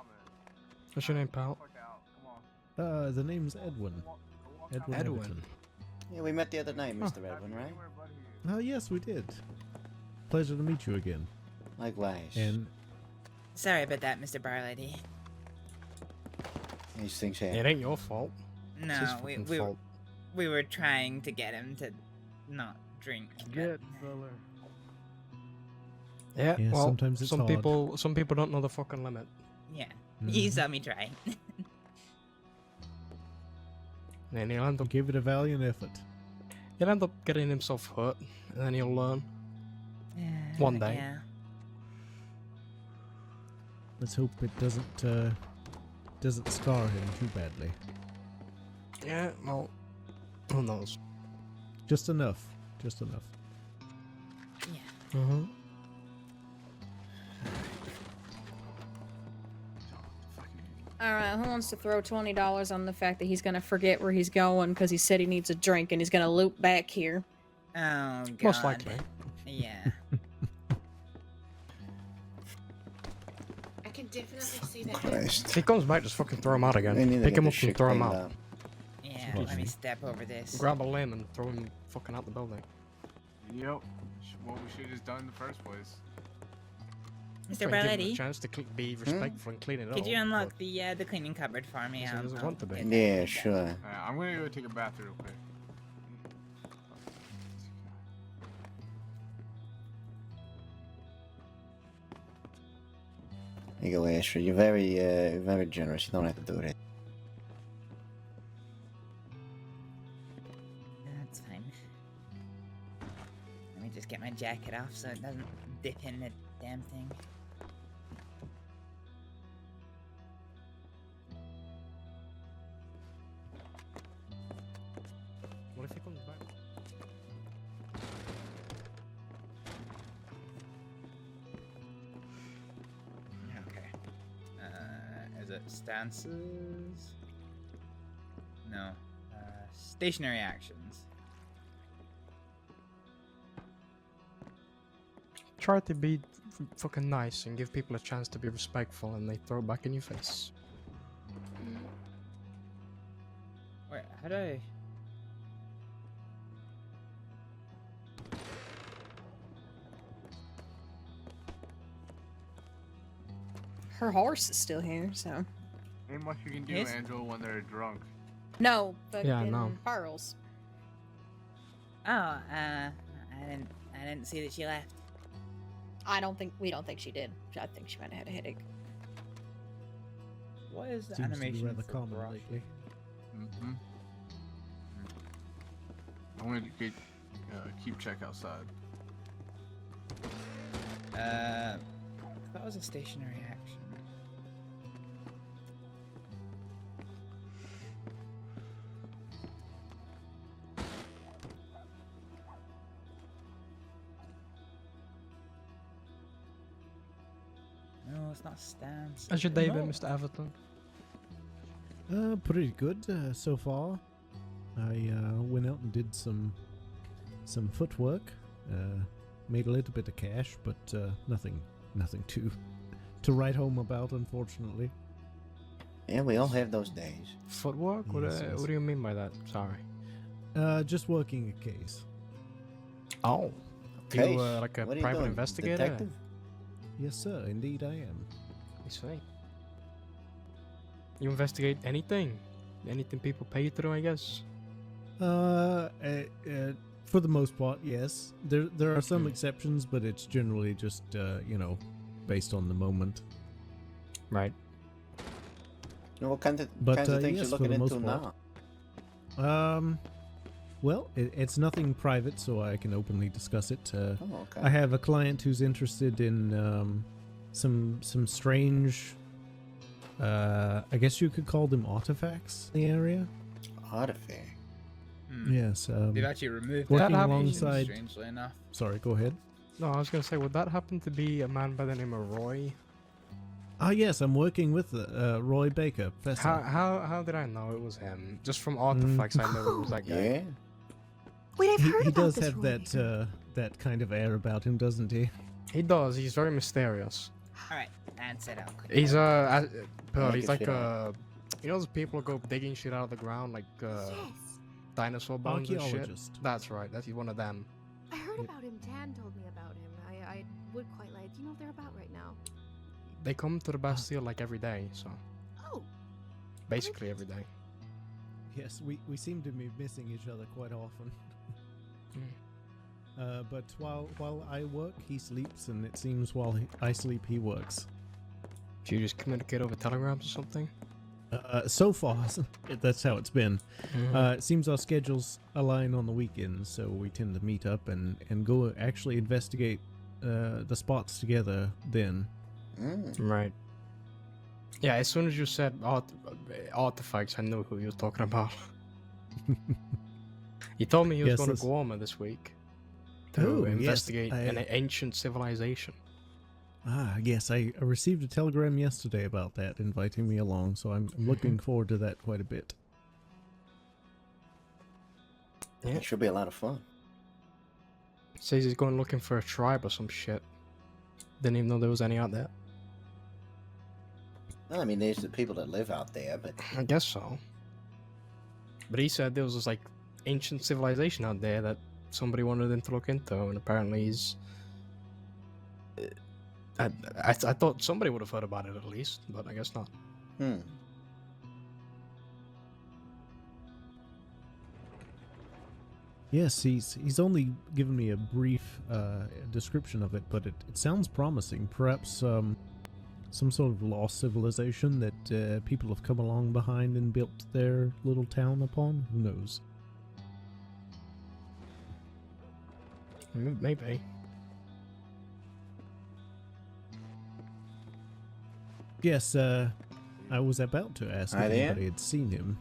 What's your name, pal? The name's Edwin. Edwin. Edwin. Everton. Yeah, we met the other night, Mr. Edwin, right? Oh, yes, we did. Pleasure to meet you again. Likewise. And Sorry about that, Mr. Barlady. These things happen. It ain't your fault. It's his No, fucking we fault. were trying to get him to not drink. Get, fella. Yeah, Yeah, well, sometimes it's some hard. people don't know the fucking limit. Yeah, you saw me try. And he'll end up give it a valiant effort. He'll end up getting himself hurt, and then he'll learn. One day. Yeah. Let's hope it doesn't scar him too badly. Yeah, well, who knows? Just enough. Just enough. Mm-hmm. Alright, who wants to throw $20 on the fact that he's gonna forget where he's going because he said he needs a drink and he's gonna loop back here? Oh, God. Most likely. Yeah. I can definitely see that. Christ. If he comes back, just fucking throw him out We again. need to Pick get him this up and shit throw him cleaned out. up. Yeah, let me step over this. Grab a limb and throw him fucking out the building. Yep. What we should have just done in the first place. Mr. Give him a Belletti, chance to be respectful and clean it up. could you unlock the cleaning cupboard for me? He doesn't want to be. Yeah, sure. Alright, I'm gonna go take a bath real quick. There you go, Astryd. You're very generous. You don't have to do it. That's fine. Let me just get my jacket off so it doesn't dip in the damn thing. What if he comes back? Okay. Is it stances? No. Stationary actions. Try to be fucking nice and give people a chance to be respectful, and they throw it back in your face. Wait, how do I... Her horse is still here, so. Ain't much you can do, Yes. Angel, when they're drunk. No, but Yeah, I know. Pearls. Oh, I didn't see that she left. We don't think she did. I think she might have had a headache. What is the Seems to be animation rather for common brush? lately. Mm-hmm. I'm gonna keep check outside. That was a stationary action. No, it's not stance. How's your day No. been, Mr. Everton? Pretty good so far. I went out and did some footwork. Made a little bit of cash, but nothing to write home about, unfortunately. Yeah, we all have those days. Footwork? What, Yes, yes. what do you mean by that? Sorry. Just working a case. Oh. Case? You like a What are you private doing, investigator? detective? Yes, sir. Indeed, I am. I see. You investigate anything? Anything people pay you to do, I guess? For the most part, yes. There are some exceptions, but it's generally just based on the moment. Right. What kinds of But things yes, you're for looking the most into part. now? Well, it's nothing private, so I can openly discuss it. okay. I have a client who's interested in some strange, I guess you could call them artifacts in the area. Artifact. Yes. They've actually removed working that alongside. strangely enough. Sorry, go ahead. No, I was gonna say, would that happen to be a man by the name of Roy? Ah, yes, I'm working with Roy Baker. Professor. How did I know it was him? Just from artifacts, I know it was that guy. Yeah. Wait, I've heard he about does this have Roy that kind of air about him, doesn't he? He does. He's very mysterious. Alright, and sit down. He's Pearl, Make he's it like fit out. you know those people who go digging shit out of the ground, like dinosaur bones and shit. Archaeologist. That's right. That's one of them. I heard about him. Dan told me about him. I would quite like. Do you know what they're about right now? They come to the Bastille like every day, so Oh. basically every day. Yes, we seem to be missing each other quite often. But while I work, he sleeps, and it seems while I sleep, he works. Do you just communicate over telegrams or something? So far, that's how it's been. Mhm. It seems our schedules align on the weekends, so we tend to meet up and go actually investigate the spots together then. Right. Yeah, as soon as you said artifacts, I knew who you were talking about. He told me he was Yes, going to that's- Guarma this week to Oh, yes, investigate an I- ancient civilization. Ah, yes, I received a telegram yesterday about that, inviting me along, so I'm looking forward to that quite a bit. Yeah. It should be a lot of fun. Says he's going looking for a tribe or some shit. Didn't even know there was any out there. Well, I mean, there's the people that live out there, but... I guess so. But he said there was this, like, ancient civilization out there that somebody wanted him to look into, and apparently he's... I thought somebody would have heard about it at least, but I guess not. Yes, he's only given me a brief description of it, but it sounds promising. Perhaps some sort of lost civilization that people have come along behind and built their little town upon? Who knows? Maybe. Yes, I was about to ask if anybody had seen him.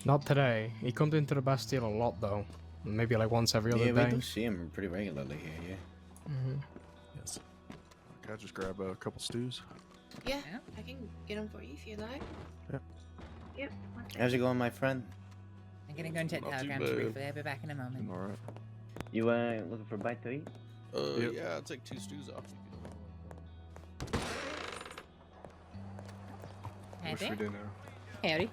Not today. He comes into the Bastille a lot, though. Maybe like once every other day. Yeah, we do see him pretty regularly here, yeah. Yes. Can I just grab a couple stews? Yeah, I can get them for you if you like. Yep. How's it going, my friend? I'm gonna go and check telegrams briefly. I'll be back in a moment. Alright. You looking for a bite to eat? Yeah, I'll take 2 stews off. Hey Wish we there. didn't. Howdy.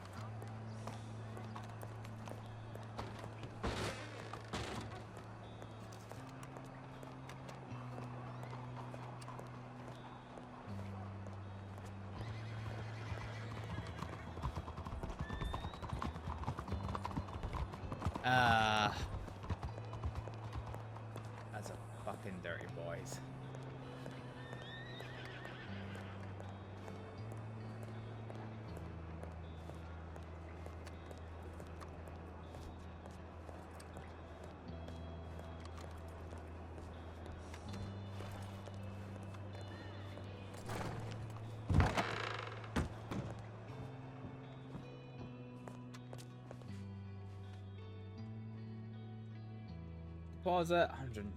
That's a fucking dirty boys. Deposit 110.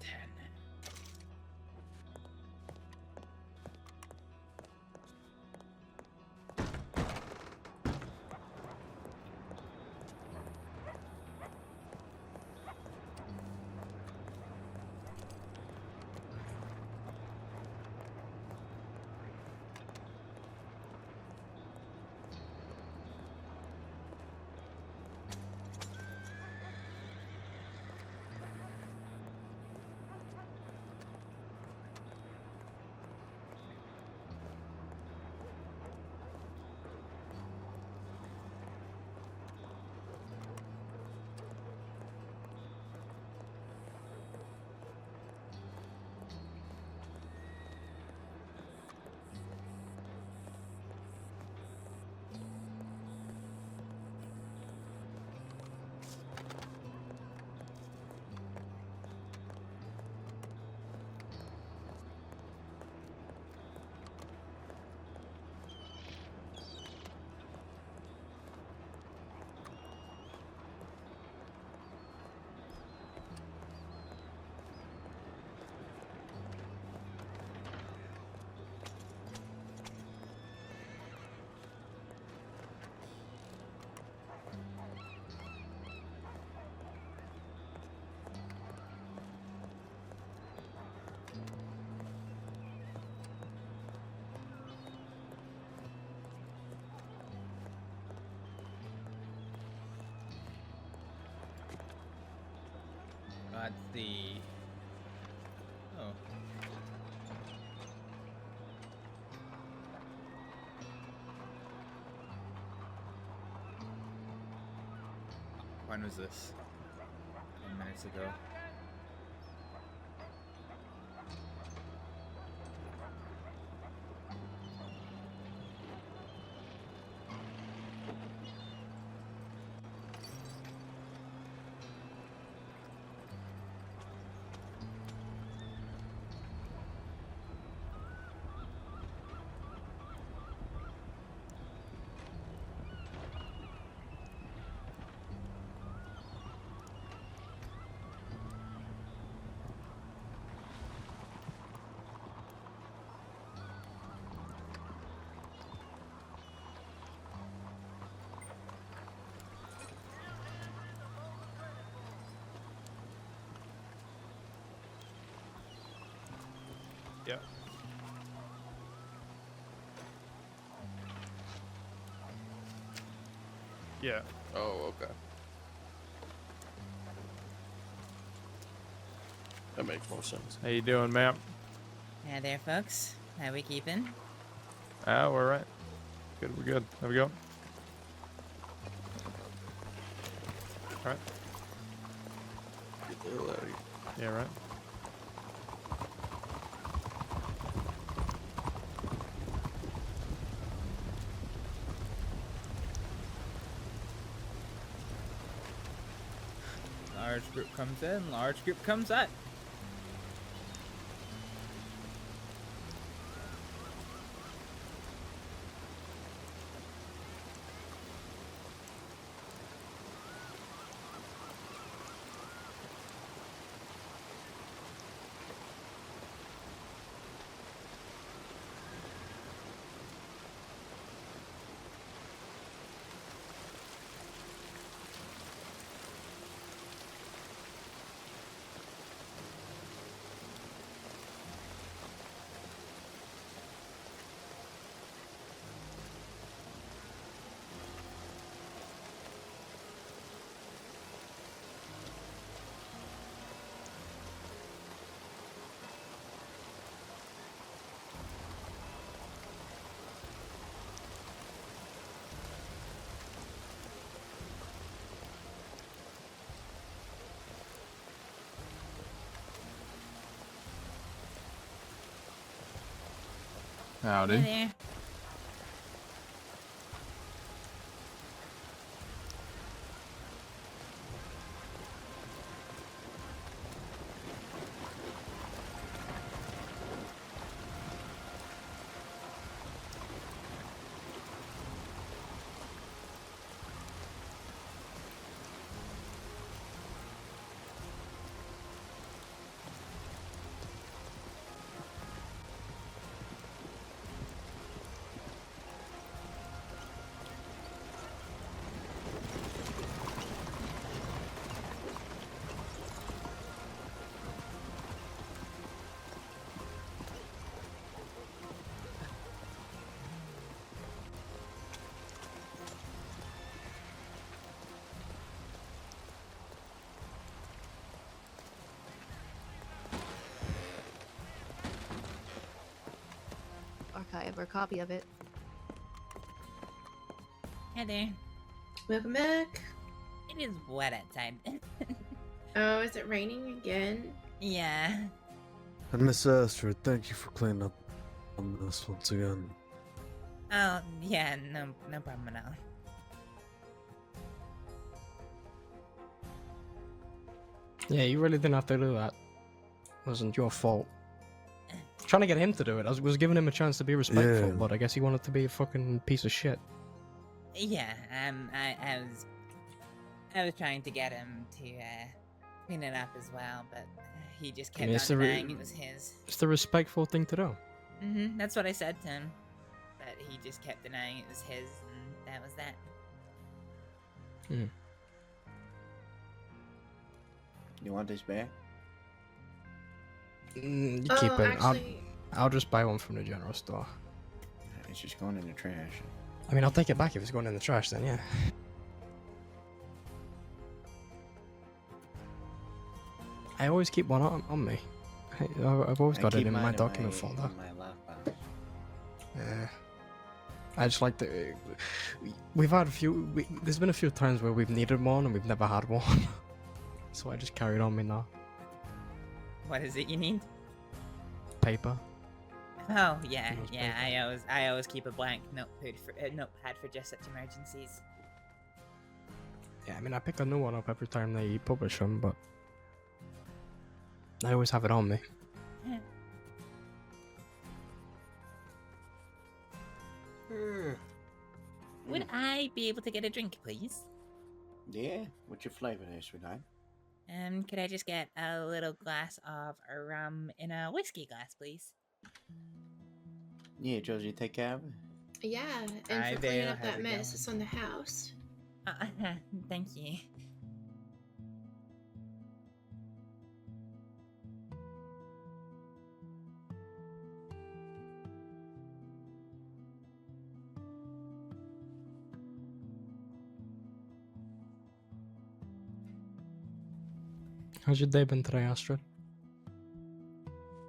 That's the... Oh. When was this? 10 minutes ago. Yeah. Yeah. Oh, okay. That makes more sense. How you doing, ma'am? Hi there, folks. How we keeping? Ah, we're right. Good, we're good. There we go. Alright. Get the hell out of here. Yeah, right. Large group comes in, large group comes out. Howdy. Hi there. Archive or copy of it. Hi there. Welcome back. It is wet outside. Oh, is it raining again? Yeah. And Miss Astrid, thank you for cleaning up on this once again. Oh, yeah, no problem at all. Yeah, you really didn't have to do that. It wasn't your fault. Trying to get him to do it. I was giving him a chance to be respectful, Yeah. but I guess he wanted to be a fucking piece of shit. Yeah, I was trying to get him to clean it up as well, but he just kept it's on the denying it was his. It's the respectful thing to do. That's what I said to him, but he just kept denying it was his, and that was that. You want this back? You keep it. Actually, I'll just buy one from the general store. It's just going in the trash. I mean, I'll take it back if it's going in the trash, then yeah. I always keep one on me. I've always got it in my document folder. Yeah. I just like the. We've had a few. There's been a few times where we've needed one and we've never had one. So I just carry it on me now. What is it you need? Paper. Oh yeah, yeah. I always keep a blank notepad for just such emergencies. Yeah, I mean, I pick a new one up every time they publish them, but I always have it on me. Would I be able to get a drink, please? Yeah? What's your flavor there, sweetheart? Could I just get a little glass of rum in a whiskey glass, please? Yeah, Josie, take care of it. yeah, and Hi for there, cleaning up how's that it mess going? that's on the house. Thank you. How's your day been today, Astrид?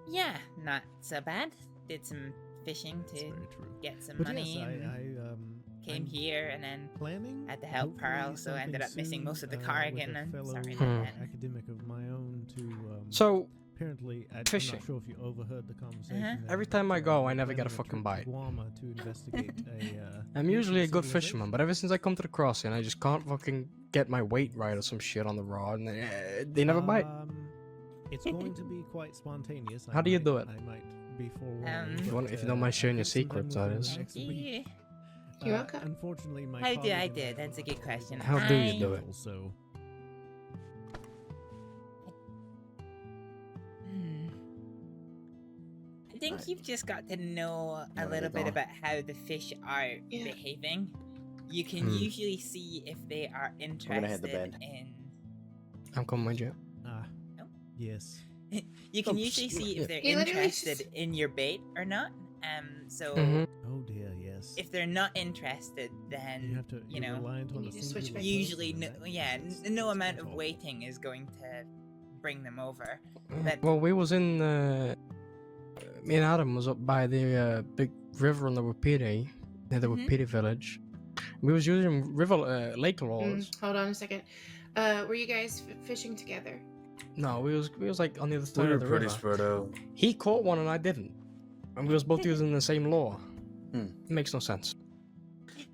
Yeah, not so bad. Did some fishing to get some But money. yes, and came I'm here and then planning had to help Pearl, so I ended up missing most of the car again. I'm sorry about that. Academic of my own to. So, apparently, fishing. I'm not sure if you overheard the conversation. Uh-huh. there, Every time I but, go, I never planning get a fucking trip bite. to Guama to investigate a. I'm usually a good civilization. fisherman, but ever since I come to the crossing, I just can't fucking get my weight right or some shit on the rod, and they never bite. It's going to be quite spontaneous. How do you do it? I might be forewarned. If you don't mind sharing your secrets, that is. Yeah. You're welcome. Unfortunately, my How do I colleague do and it? That's a good question. How do you do it? So I think you've just got to know a little bit about how the fish are behaving. You can usually see if they are gonna hit the interested bed. in. I'm coming with you. Yes. You can usually see if they're He literally interested in your bait or not. So Oh dear, yes. if they're not interested, then You have to. you know, reliant on you a need to switch singular back. usually no, person, yeah, that's no amount of all. waiting is going to bring them over. But Well, we was in. Me and Adam was up by the big river on the Wapiti, near the Wapiti village. We was using lake lures. Hold on a second. Were you guys fishing together? No, we was like on the other side We were of the pretty river. spread out. He caught one and I didn't, and we was both using the same lure. It makes no sense.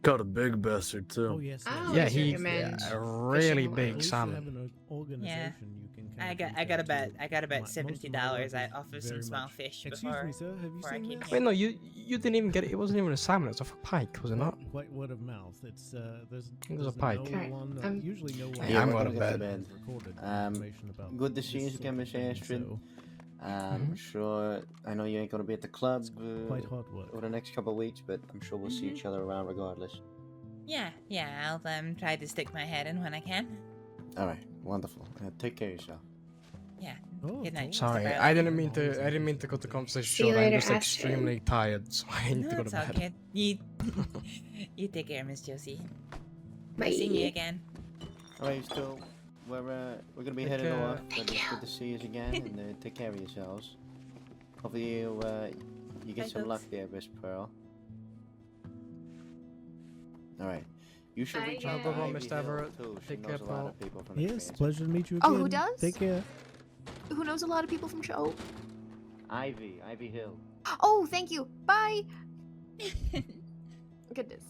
Got a big bastard too. Oh yes. I yes. always Yeah, he recommend a really fishing big At least you have salmon. an organization you can kind I of got reach I got out about to. I got about Most of my $70 work I is offer some very small much- fish Excuse before me, sir. Have you before I seen came this? Wait, no, you didn't even get it. It wasn't even a salmon. It was a pike, was it not? Quite word of mouth. It's there's. It was a there's pike. No Okay, one, usually no one. Yeah, I'm we're going gonna to get to bed. bed. Recorded information about Good to see you this again, sort Miss of thing, Astrid. so Sure, I know you ain't gonna be at the club quite hard work. over the next couple of weeks, but I'm sure we'll see each other around regardless. Yeah, I'll try to stick my head in when I can. All right, wonderful. Take care of yourself. Yeah. Oh, Good night. Sorry, Mr. I Burley. didn't mean to cut the conversation See you short. I'm later, just Astrid. extremely tired, so I need No, to go to it's all bed. good. You take care, Miss Josie. Bye. Seeing you again. All right, still, we're gonna be Take heading care. off. But it's good to see you again, and take care of yourselves. Hopefully you get Bye, some luck folks. there, Miss Pearl. All right. You should Bye, reach out Go to home, Ivy Mr. Hill, Everett. too. She Take care, knows a lot Pearl. of people from the Yes, transit. pleasure to meet you again. Oh, who does? Take care. Who knows a lot of people from show? Ivy Hill. Oh, thank you. Bye. Goodness.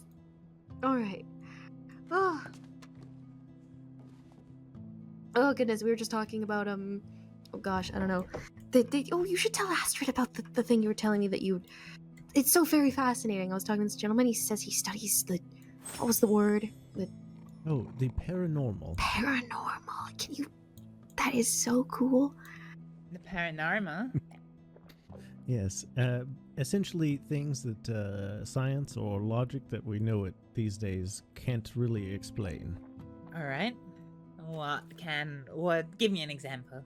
All right. Oh. Oh goodness, we were just talking about oh gosh, I don't know. Oh, you should tell Astrid about the thing you were telling me that you. It's so very fascinating. I was talking to this gentleman. He says he studies the. What was the word? The Oh, the paranormal. paranormal. Can you? That is so cool. The paranormal. Yes. Essentially, things that science or logic that we know it these days can't really explain. All right. What? Give me an example.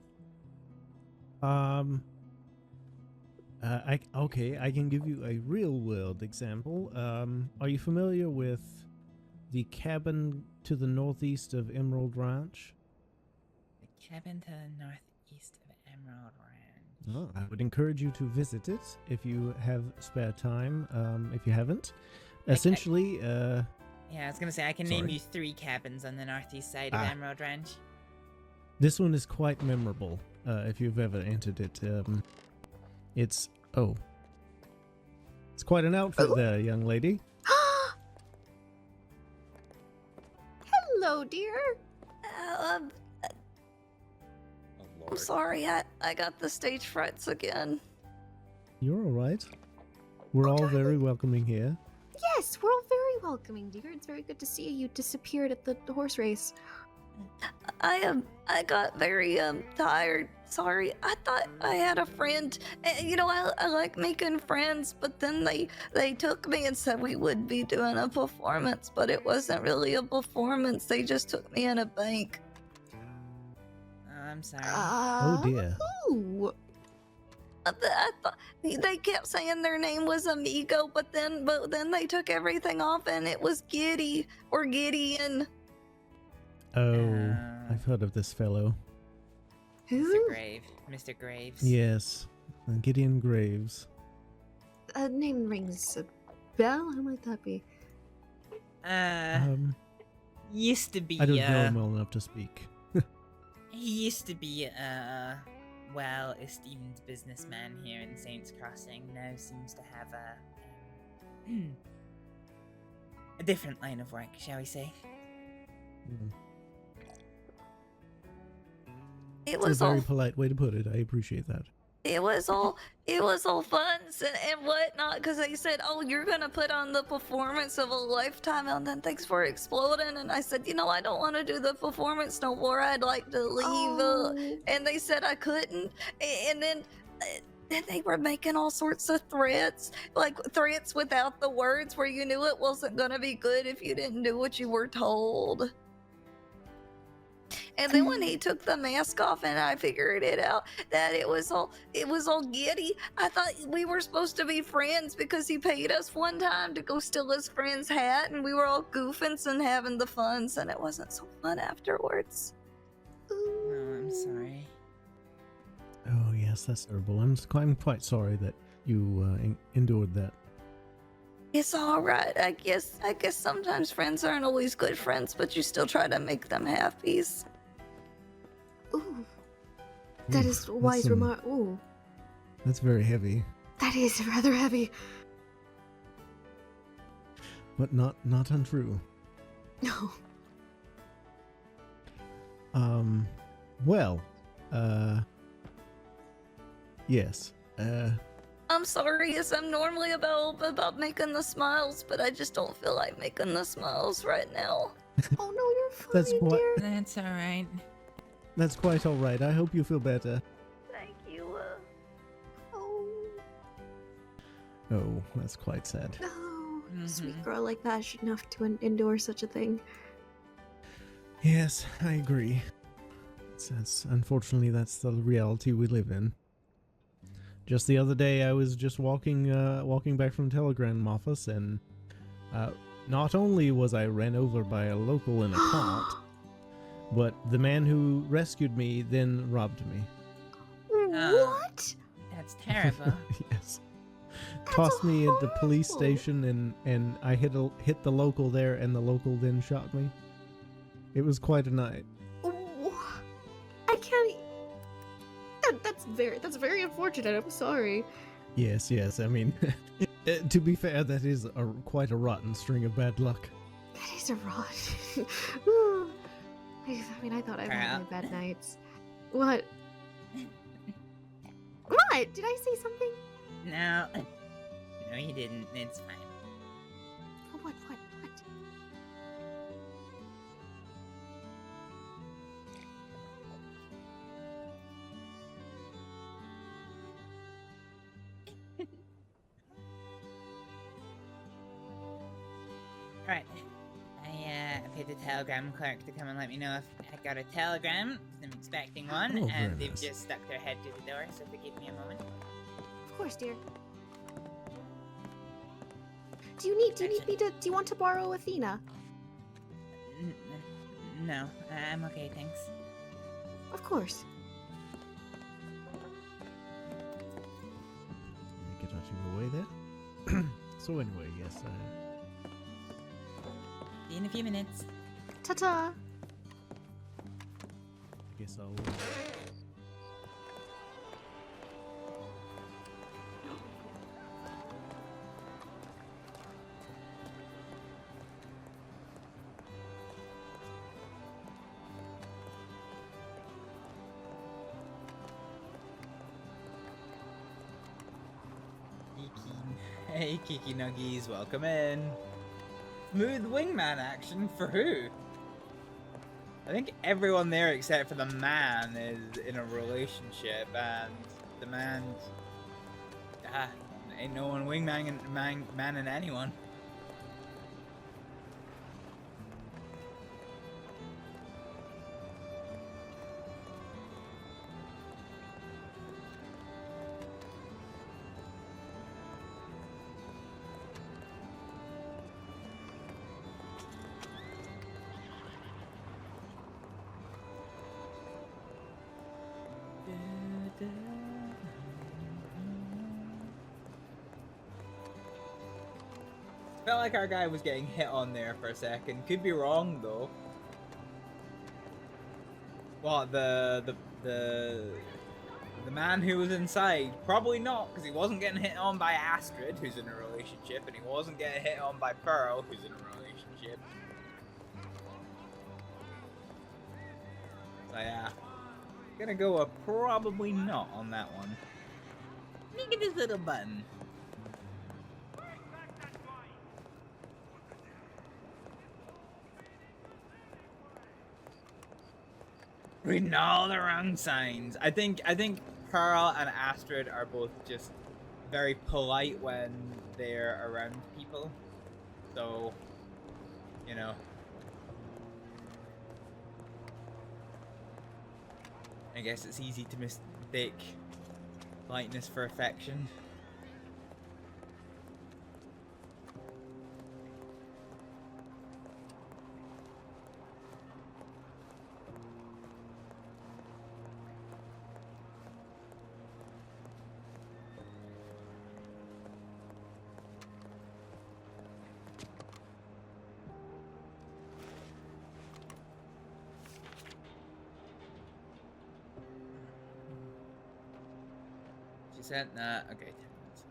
I can give you a real world example. Are you familiar with the cabin to the northeast of Emerald Ranch? The cabin to the northeast of Emerald Ranch. Oh, I would encourage you to visit it if you have spare time. If you haven't, essentially, Yeah, I was gonna say I can name Sorry. you 3 cabins on the northeast side of Ah. Emerald Ranch. this one is quite memorable. If you've ever entered it, it's quite an outfit there, young lady. Hello, dear. I'm sorry, I got the stage frights again. You're all right. We're all very welcoming here. Yes, we're all very welcoming, dear. It's very good to see you. You disappeared at the horse race. I got very tired. Sorry, I thought I had a friend. You know, I like making friends, but then they took me and said we would be doing a performance, but it wasn't really a performance. They just took me in a bank. I'm sorry. Oh dear. Ooh. I thought they kept saying their name was Amigo, but then they took everything off and it was Giddy or Gideon. Oh, I've heard of this fellow. Mr. Mr. Graves. Yes, Gideon Graves. Name rings a bell. Who might that be? Used to be. I don't know him well enough to speak. He used to be a well-esteemed businessman here in Saints Crossing. Now seems to have a different line of work, shall we say? It It's was a very all polite way to put it. I appreciate that. It was all fun and whatnot, because they said, oh, you're gonna put on the performance of a lifetime, and then thanks for exploding. And I said, you know, I don't want to do the performance no more. I'd like to leave. And they said I couldn't. And then they were making all sorts of threats, like threats without the words, where you knew it wasn't gonna be good if you didn't do what you were told. And then when he took the mask off and I figured it out that it was all giddy, I thought we were supposed to be friends because he paid us one time to go steal his friend's hat, and we were all goofing and having the funs, and it wasn't so fun afterwards. Oh, I'm sorry. Oh yes, that's terrible. I'm quite sorry that you endured that. It's all right. I guess sometimes friends aren't always good friends, but you still try to make them happy. Ooh. That is wise remark. Ooh. That's very heavy, That is rather heavy. but not untrue. No. Well, yes. I'm sorry, as I'm normally about making the smiles, but I just don't feel like making the smiles right now. Oh no, you're fine, That's what- dear. That's all right. That's quite all right. I hope you feel better. Thank you. Oh, that's quite sad. Oh, sweet girl like that shouldn't have to endure such a thing. Yes, I agree. Unfortunately, that's the reality we live in. Just the other day, I was just walking back from Telegram office, and not only was I ran over by a local in a cart, but the man who rescued me then robbed me. What? That's terrible. Yes. Tossed me at the police station, and I hit the local there, and the local then shot me. It was quite a night. I can't. That's very unfortunate. I'm sorry. Yes. I mean, to be fair, that is quite a rotten string of bad luck. That is a rot. Ooh. I mean, I thought I'd had my bad nights. What? What? Did I say something? No. No, you didn't. It's fine. What? Right. I paid the telegram clerk to come and let me know if I got a telegram. I'm expecting one, Oh, and very they've nice. just stuck their head through the door, so forgive me a moment. Of course, dear. Do you want to borrow Athena? No, I'm okay, thanks. Of course. Get out of your way there. So anyway, yes. See you in a few minutes. Ta-ta. Guess I'll. Hey, Kiki Nuggies, welcome in. Smooth wingman action for who? I think everyone there except for the man is in a relationship, and the man, ain't no one manning anyone. Felt like our guy was getting hit on there for a second. Could be wrong though. What, the man who was inside? Probably not, because he wasn't getting hit on by Astrид, who's in a relationship, and he wasn't getting hit on by Pearl, who's in a relationship. So yeah, gonna go a probably not on that one. Look at this little button. Reading all the wrong signs. I think Pearl and Astrid are both just very polite when they're around people. So, you know. I guess it's easy to mistake politeness for affection. Said okay, 10 minutes.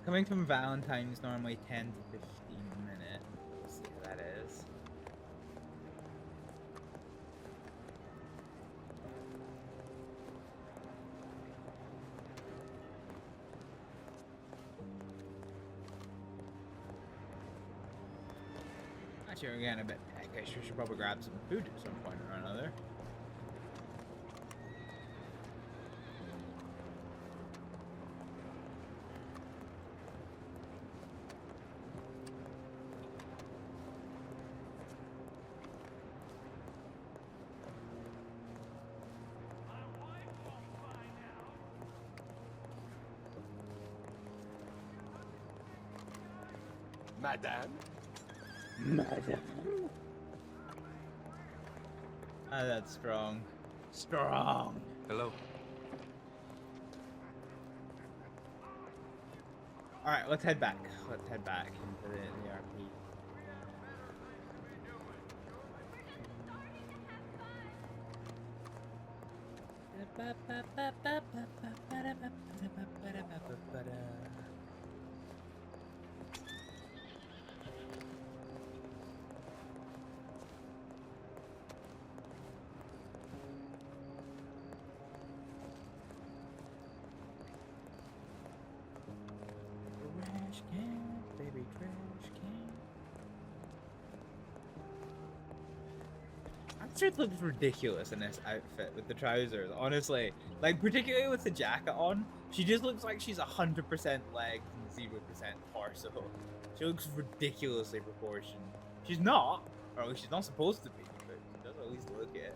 Coming from Valentine's normally 10 to 15 minutes. We'll see how that is. Actually, we're getting a bit peckish. We should probably grab some food at some point or another. Madame? Madame. Ah, that's strong. Strong. Hello. Alright, let's head back. Let's head back into the RP. Trash can, baby, trash can. Astrид looks ridiculous in this outfit with the trousers, honestly. Like, particularly with the jacket on, she just looks like she's 100% legs and 0% torso. She looks ridiculously proportioned. She's not, or at least she's not supposed to be, but she does at least look it.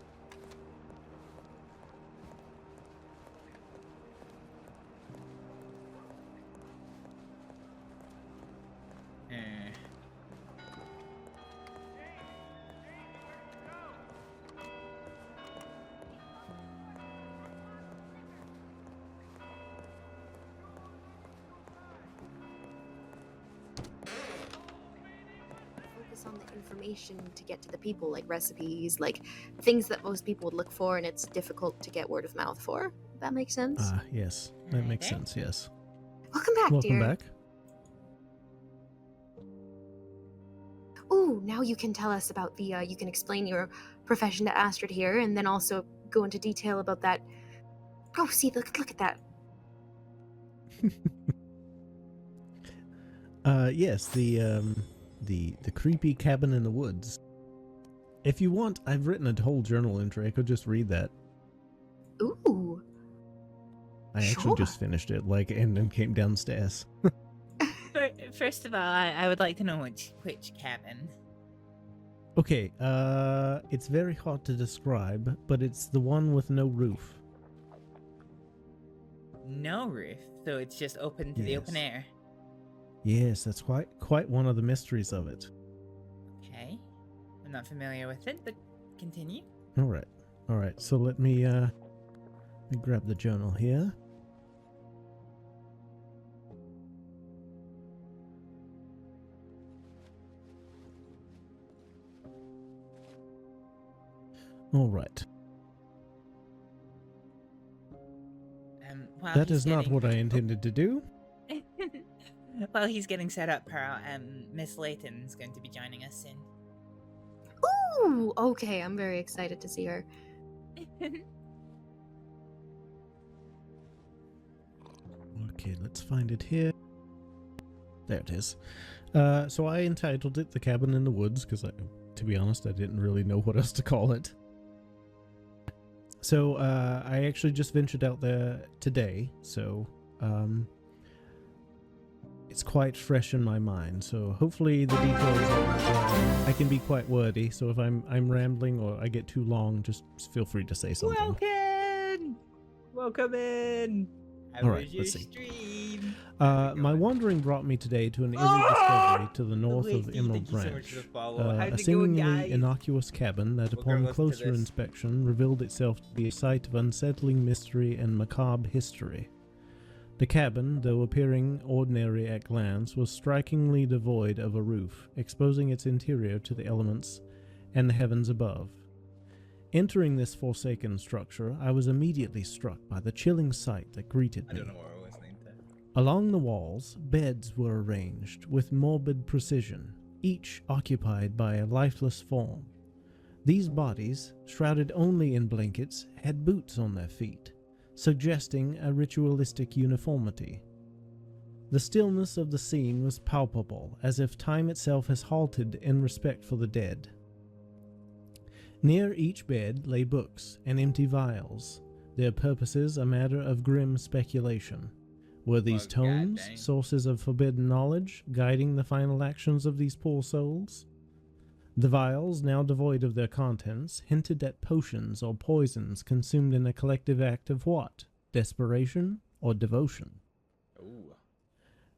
Focus on the information to get to the people, like recipes, like things that most people would look for, and it's difficult to get word of mouth for. That makes sense. Yes, that makes sense. Yes. Welcome back, Welcome dear. back. Ooh, now you can tell us about the, you can explain your profession to Astrid here, and then also go into detail about that. Oh, see, look at that. Yes, the creepy cabin in the woods. If you want, I've written a whole journal entry. I could just read that. Ooh. I actually just finished it, like, and then came downstairs. First of all, I would like to know which cabin. Okay, it's very hard to describe, but it's the one with no roof. No roof, so it's just open to the open air. Yes, that's quite one of the mysteries of it. Okay. I'm not familiar with it, but continue. All right. So let me grab the journal here. All right. That is not what I intended to do. While he's getting set up, Pearl, Miss Layton's going to be joining us soon. Ooh, okay, I'm very excited to see her. Okay, let's find it here. There it is. So I entitled it The Cabin in the Woods, because to be honest, I didn't really know what else to call it. So I actually just ventured out there today, so it's quite fresh in my mind. So hopefully the details I can be quite wordy. So if I'm rambling or I get too long, just feel free to say something. Welcome in. All right, let's see. My wandering brought me today to an eerie discovery to the north of Emerald Branch. A seemingly innocuous cabin that, upon closer inspection, revealed itself to be a site of unsettling mystery and macabre history. The cabin, though appearing ordinary at glance, was strikingly devoid of a roof, exposing its interior to the elements and the heavens above. Entering this forsaken structure, I was immediately struck by the chilling sight that greeted me. I don't know what I was listening to. Along the walls, beds were arranged with morbid precision, each occupied by a lifeless form. These bodies, shrouded only in blankets, had boots on their feet, suggesting a ritualistic uniformity. The stillness of the scene was palpable, as if time itself has halted in respect for the dead. Near each bed lay books and empty vials, their purposes a matter of grim speculation. Were these tomes sources of forbidden knowledge, guiding the final actions of these poor souls? The vials, now devoid of their contents, hinted at potions or poisons consumed in a collective act of what? Desperation or devotion? Ooh.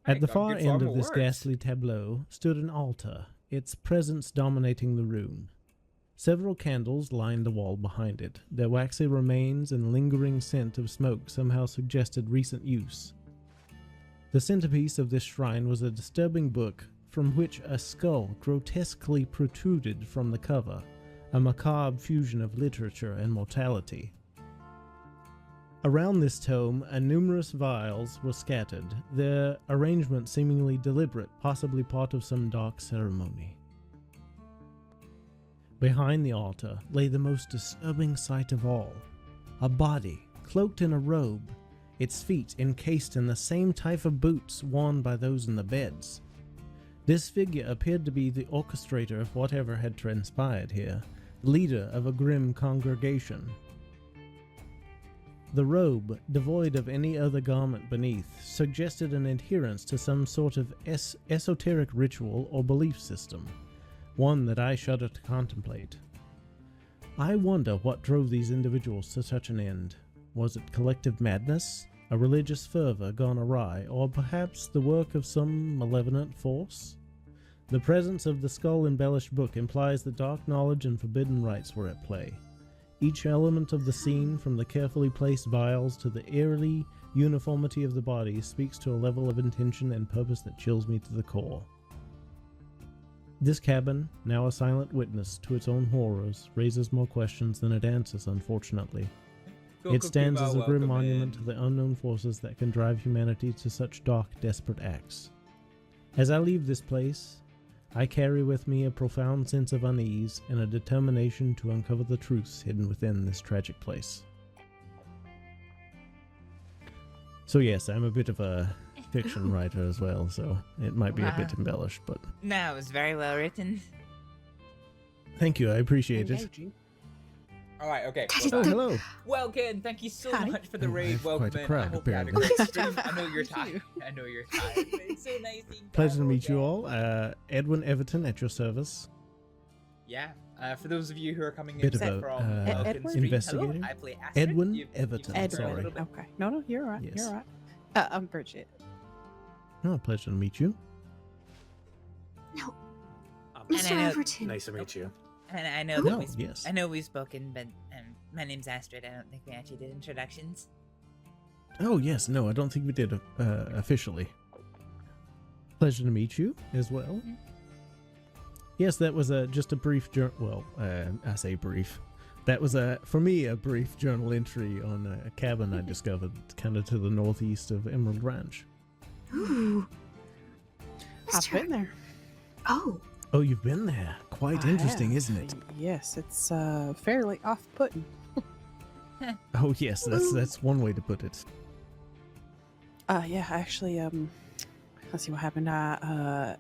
At the far end of this ghastly tableau stood an altar, its presence dominating the room. Several candles lined the wall behind it. Their waxy remains and lingering scent of smoke somehow suggested recent use. The centerpiece of this shrine was a disturbing book from which a skull grotesquely protruded from the cover, a macabre fusion of literature and mortality. Around this tome, numerous vials were scattered, their arrangement seemingly deliberate, possibly part of some dark ceremony. Behind the altar lay the most disturbing sight of all, a body cloaked in a robe, its feet encased in the same type of boots worn by those in the beds. This figure appeared to be the orchestrator of whatever had transpired here, leader of a grim congregation. The robe, devoid of any other garment beneath, suggested an adherence to some sort of esoteric ritual or belief system, one that I shudder to contemplate. I wonder what drove these individuals to such an end. Was it collective madness, a religious fervor gone awry, or perhaps the work of some malevolent force? The presence of the skull-embellished book implies that dark knowledge and forbidden rites were at play. Each element of the scene, from the carefully placed vials to the eerily uniformity of the body, speaks to a level of intention and purpose that chills me to the core. This cabin, now a silent witness to its own horrors, raises more questions than it answers, unfortunately. It stands as a grim monument to the unknown forces that can drive humanity to such dark, desperate acts. As I leave this place, I carry with me a profound sense of unease and a determination to uncover the truths hidden within this tragic place. So yes, I'm a bit of a fiction writer as well, so it might be a bit embellished, but... No, it was very well written. Thank you, I appreciate it. All right, okay. Oh, hello. Welcome. Thank you so Hi. much for the Oh, I raid. have Welcome. quite a in. crowd, I hope you had a apparently. great stream. I know you're tired. I know you're tired. But it's so nice seeing Pleasure to Carol meet you again. all. Edwin Everton at your service. Yeah. For those of you who are coming in Bit of set a from Welcome Stream, investigator. hello, I play Astrid. Edwin You've Everton. seen her a Sorry. little bit. Okay. No, you're all right. Yes. You're all right. I'm Bridget. Oh, pleasure to meet you. No. And Mr. I know- Everton. Nice to meet you. And I know No, that yes. I know we've spoken, but my name's Astrid. I don't think we actually did introductions. Oh, yes. No, I don't think we did officially. Pleasure to meet you as well. Yes, that was just a brief I say brief. That was for me a brief journal entry on a cabin I discovered kind of to the northeast of Emerald Ranch. Ooh. I've been there. Oh. Oh, you've been there. Quite I interesting, have. isn't it? Yes, it's fairly off-putting. Oh, yes, that's one way to put it. Yeah, actually, let's see what happened. I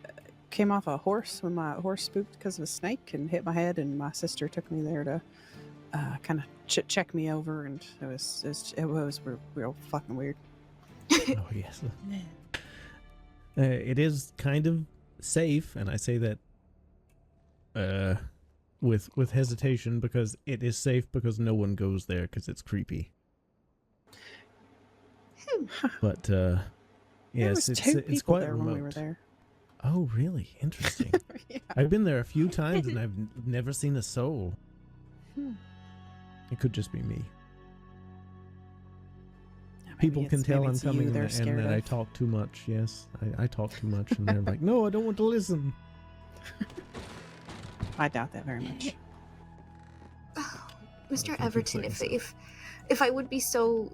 came off a horse when my horse spooked because of a snake and hit my head, and my sister took me there to kind of check me over, and it was real fucking weird. Oh, yes. It is kind of safe, and I say that with hesitation, because it is safe because no one goes there because it's creepy. But There yes, was it's two it's people quite there remote. when we were there. Oh, really? Interesting. Yeah. I've been there a few times and I've never seen a soul. Hmm. It could just be me. Maybe People can it's- tell maybe I'm it's you coming they're and scared that I of. talk too much. Yes, I talk too much, and they're like, "No, I don't want to listen." I doubt that very much. Mr. you're Everton, saying if I would be so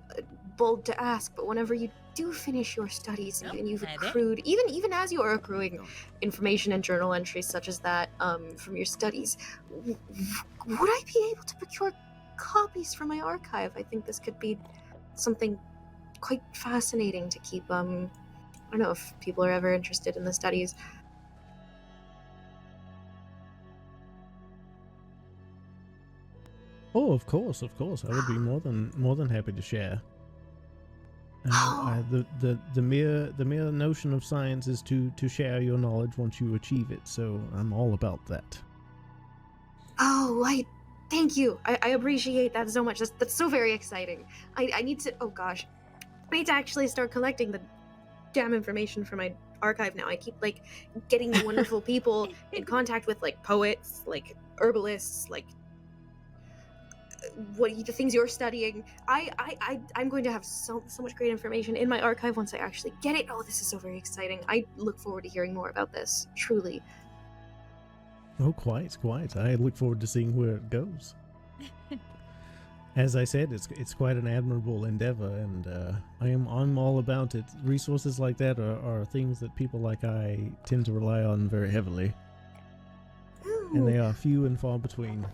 bold to ask, but whenever you do finish your studies and you've I did. accrued, even as you are accruing information and journal entries such as that from your studies, would I be able to procure copies from my archive? I think this could be something quite fascinating to keep. I don't know if people are ever interested in the studies. Oh, of course. I would be more than happy to share. The mere notion of science is to share your knowledge once you achieve it. So I'm all about that. Oh, thank you. I appreciate that so much. That's so very exciting. I need to. Oh gosh, I need to actually start collecting the damn information for my archive now. I keep getting wonderful people in contact with poets, herbalists, the things you're studying. I'm going to have so much great information in my archive once I actually get it. Oh, this is so very exciting. I look forward to hearing more about this. Truly. Oh, quite. I look forward to seeing where it goes. As I said, it's quite an admirable endeavor, and I'm all about it. Resources like that are things that people like I tend to rely on very heavily, and they are few and far between.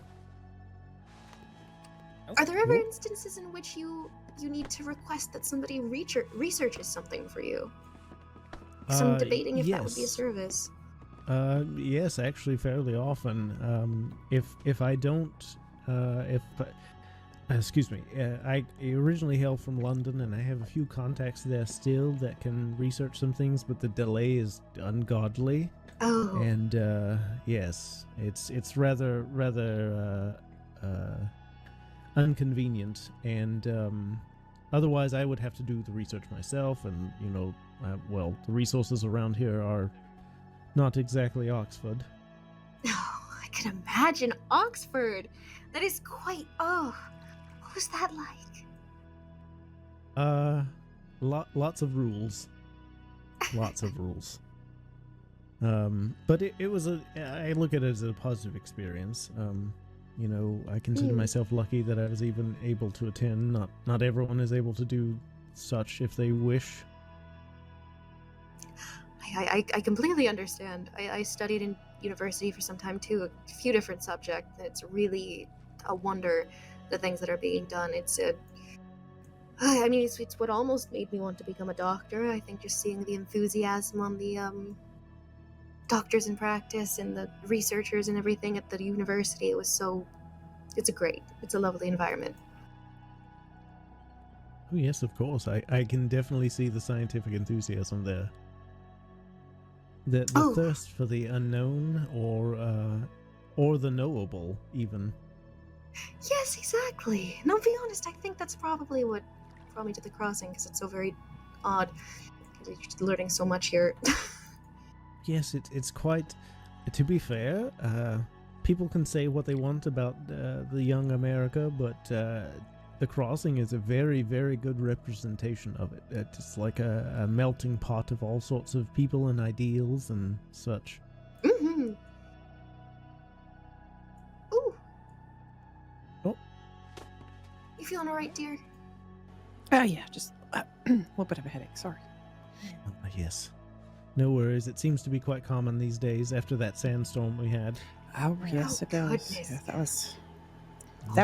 Are there ever instances in which you need to request that somebody researches something for you? So I'm debating if that would be a yes. service. Yes, actually, fairly often. If I don't, excuse me, I originally hail from London, and I have a few contacts there still that can research some things, but the delay is ungodly. Oh. And yes, it's rather inconvenient, and otherwise I would have to do the research myself, and the resources around here are not exactly Oxford. Oh, I can imagine Oxford. That is quite. Oh, what was that like? Lots of rules. Lots of rules. But it was I look at it as a positive experience. I consider myself lucky that I was even able to attend. Not everyone is able to do such if they wish. I completely understand. I studied in university for some time too, a few different subjects, and it's really a wonder the things that are being done. It's what almost made me want to become a doctor. I think just seeing the enthusiasm on the doctors in practice and the researchers and everything at the university, it was so it's a lovely environment. Oh yes, of course. I can definitely see the scientific enthusiasm there. The thirst for the unknown or the knowable, even. Yes, exactly. And I'll be honest, I think that's probably what brought me to the crossing, because it's so very odd. You're just learning so much here. Yes, it's quite. To be fair, people can say what they want about the young America, but the crossing is a very, very good representation of it. It's like a melting pot of all sorts of people and ideals and such. Mm-hmm. Ooh. Oh. You feeling alright, dear? Yeah, just a little bit of a headache. Sorry. Yes. No worries. It seems to be quite common these days after that sandstorm we had. Oh, yes, it does. Goodness. Yeah, that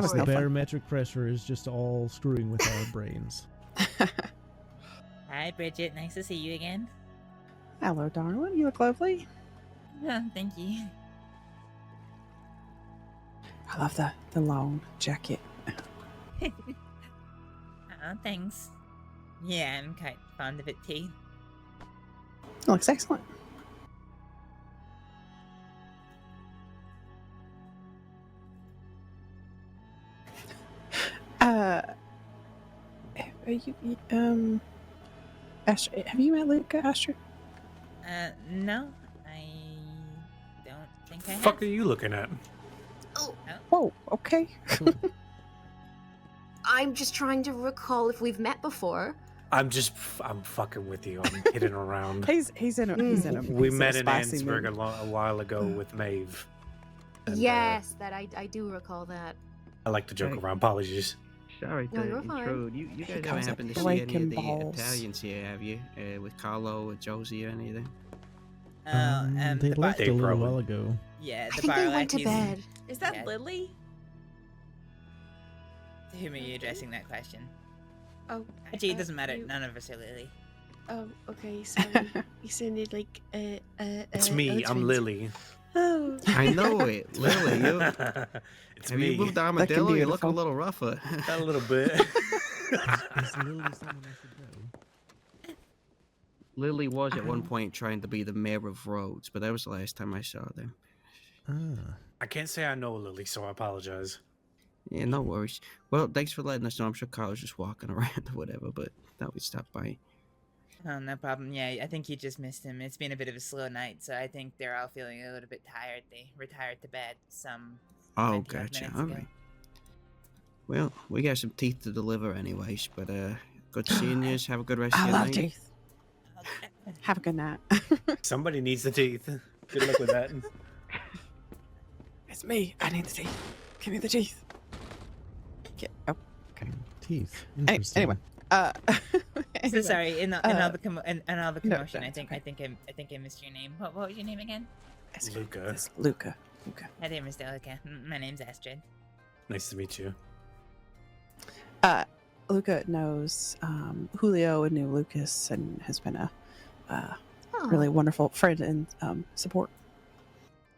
was the no fun. barometric pressure is just all screwing with our brains. Hi, Bridget. Nice to see you again. Hello, darling. You look lovely. Oh, thank you. I love the long jacket. Oh, thanks. Yeah, I'm quite fond of it too. It looks excellent. Are you, Astrид, have you met Luca, Astrid? No, I don't think I have. Fuck are you looking at? Whoa, okay. I'm just trying to recall if we've met before. I'm fucking with you. I'm kidding around. He's in a We met in spicy Annsburg mood. a while ago with Maeve. And, Yes, that I do recall that. I like to joke around. Apologies. Sorry No, to you're fine. intrude. You guys calls haven't it happened to see breaking any of the balls. Italians here, have you? With Carlo or Josie or anything? They the left bar- a little while ago. Yeah, I the think bar they went to lackeys- bed. Is that Yeah. Lily? To whom are you addressing that question? Oh, Actually, it doesn't matter. None of us are Lily. Oh, okay, sorry. You sounded like It's me. I'm Lily. Oh. I know it, Lily. It's have me. you moved to That can Armadillo? be You look a beautiful. little rougher. A little bit. Is Lily someone I should know? Lily was at one point trying to be the mayor of Rhodes, but that was the last time I saw them. I can't say I know Lily, so I apologize. Yeah, no worries. Well, thanks for letting us know. I'm sure Carl's just walking around or whatever, but thought we'd stop by. Oh, no problem. Yeah, I think you just missed him. It's been a bit of a slow night, so I think they're all feeling a little bit tired. They retired to bed some. Oh, 20 odd gotcha. minutes All ago. right. Well, we got some teeth to deliver anyways, but good seeing you. Have a good rest of I your love night. teeth. Have a good night. Somebody needs the teeth. Good luck with that. It's me. I need the teeth. Give me the teeth. Oh, okay. Teeth. Anyway. So Anyway, sorry. In all the no, commotion, that's I think I missed your name. What was your name again? Luca. It's Luca. Hi there, Mr. Luca. My name's Astrид. Nice to meet you. Luca knows Julio and knew Lucas and has been a really wonderful friend and support.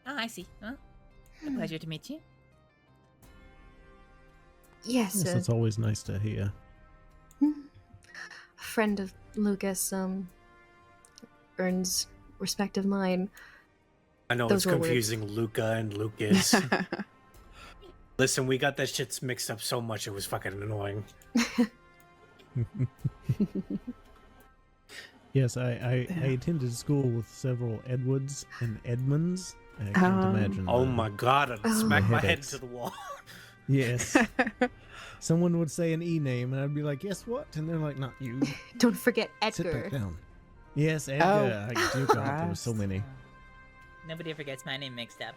Oh, I see. Well, a pleasure to meet you. Yes, Yes, it's always nice to hear. a friend of Lucas earns respect of mine. I know Those it's were words. confusing, Luca and Lucas. Listen, we got that shit mixed up so much it was fucking annoying. Yes, I attended school with several Edwards and Edmonds. I can't imagine. Oh my god, I'd smack the my head headaches. into the wall. Yes. Someone would say an E name, and I'd be like, "Yes, what?" And they're like, "Not you." Don't forget Sit Edgar. back down. Yes, Edgar. Dear God, there were so many. Nobody ever gets my name mixed up.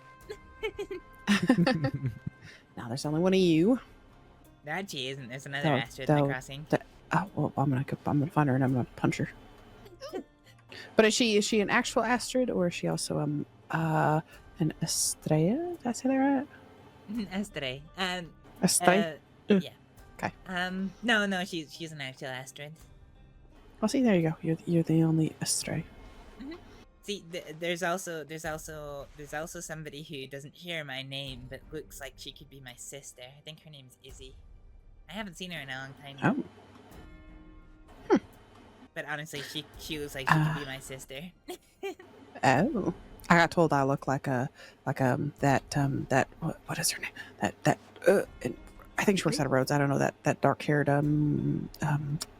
Now there's only one of you. That she isn't. There's another Astrид in the Though- crossing. Oh well, I'm gonna find her and I'm gonna punch her. But is she an actual Astrid or is she also an Estrella? Did I say that right? Astrид. Astrид? Yeah. Okay. No, she's an actual Astrid. Well, see, there you go. You're the only Astrid. See, there's also somebody who doesn't hear my name but looks like she could be my sister. I think her name's Izzy. I haven't seen her in a long time. Oh. But honestly, she looks like she could be my sister. Oh. I got told I look like what is her name? And I think she works out of Rhodes. I don't know, that dark-haired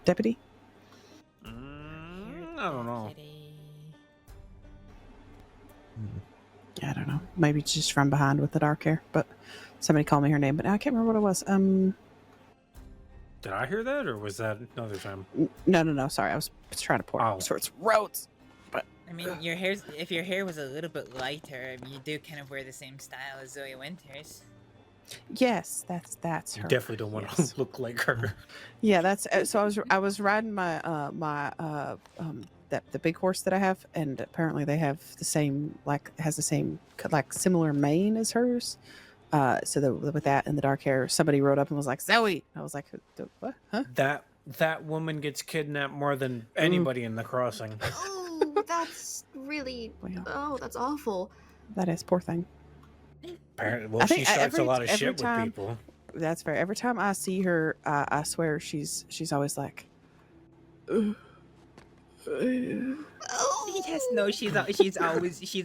deputy. I don't know. I don't know. Maybe just from behind with the dark hair, but somebody called me her name, but I can't remember what it was. Did I hear that, or was that another time? No. Sorry, I was trying to pour. So it's Rhodes. But I mean, if your hair was a little bit lighter, I mean, you do kind of wear the same style as Zoe Winters. yes, that's You her. definitely don't want to look like her. Yeah, that's so. I was riding my the big horse that I have, and apparently they have the same similar mane as hers. So with that and the dark hair, somebody rode up and was like, Zoe. I was like, what? Huh? That woman gets kidnapped more than anybody in the crossing. Oh, that's really. Oh, that's awful. That is, poor thing. Well, she starts a lot of shit with people. That's fair. Every time I see her, I swear she's always like. Yes, no, she's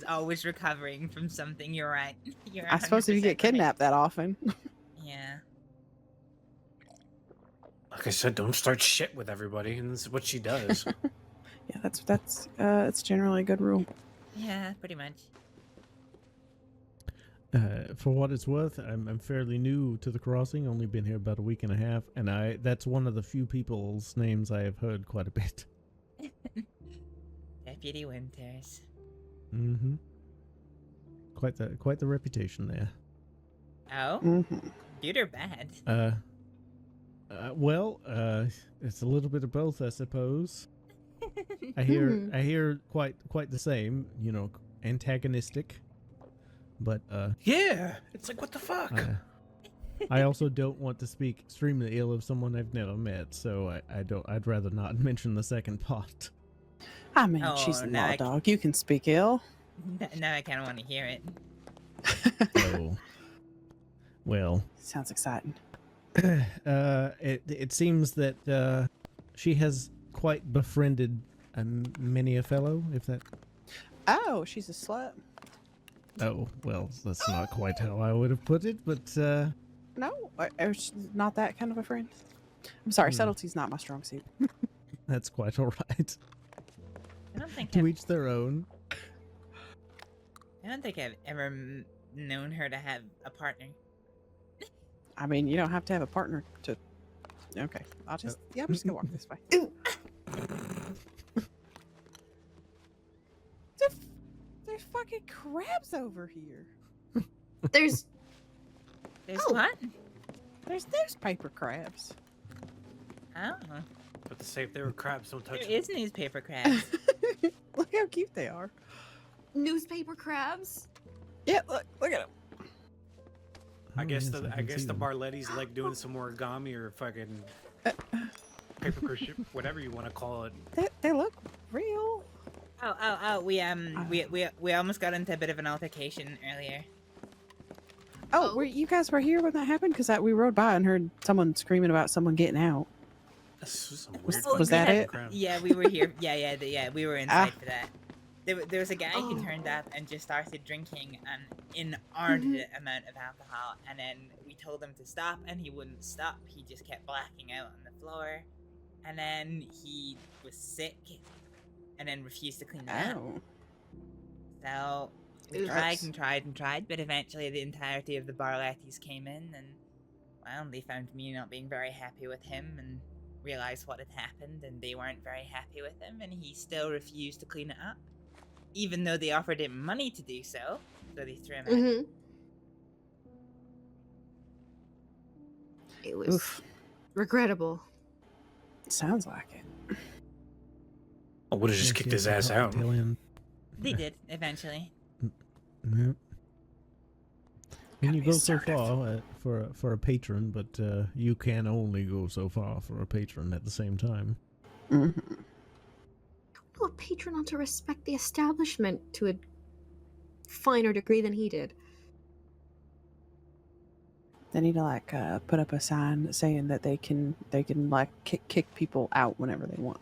always recovering from something. You're right. You're I suppose if you get kidnapped that often. Yeah. Like I said, don't start shit with everybody, and this is what she does. Yeah, that's it's generally a good rule. Yeah, pretty much. For what it's worth, I'm fairly new to the crossing. Only been here about a week and a half, and that's one of the few people's names I have heard quite a bit. Deputy Winters. Mm-hmm. Quite the reputation there. Oh? Mm-hmm. Good or bad? Well, it's a little bit of both, I suppose. I hear quite the same, antagonistic. But yeah, it's like, what the fuck? I also don't want to speak extremely ill of someone I've never met, so I'd rather not mention the second part. I mean, she's a law dog. You can speak ill. Now I kind of want to hear it. Oh. Well. Sounds exciting. It seems that she has quite befriended many a fellow, if that... Oh, she's a slut. Oh, well, that's not quite how I would have put it, but... No, she's not that kind of a friend. I'm sorry, subtlety's not my strong suit. That's quite all right. I don't think to each their own. I don't think I've ever known her to have a partner. I mean, you don't have to have a partner to... Okay, I'm just gonna walk this way. There's fucking crabs over here. There's what? There's paper crabs. Oh. But to say if they were crabs, don't touch There them. is newspaper crabs. Look how cute they are. Newspaper crabs? Yeah, look at them. I guess the Barletti's like doing some origami or fucking paper crochet, whatever you want to call it. They look real. Oh, we almost got into a bit of an altercation earlier. Oh, you guys were here when that happened? Because we rode by and heard someone screaming about someone getting out. Was that it? Yeah, we were here. Yeah, we were inside for that. There was a guy who turned up and just started drinking an inordinate amount of alcohol, and then we told him to stop, and he wouldn't stop. He just kept blacking out on the floor, and then he was sick, and then refused to clean it up. So we tried, but eventually the entirety of the Barlettis came in, and well, they found me not being very happy with him, and realized what had happened, and they weren't very happy with him, and he still refused to clean it up, even though they offered him money to do so. So they threw him out. It was regrettable. Sounds like it. I would have just kicked his ass out. They did eventually. Yep. I mean, you go so far for a patron, but you can only go so far for a patron at the same time. know a patron ought to respect the establishment to a finer degree than he did. They need to like put up a sign saying that they can like kick people out whenever they want.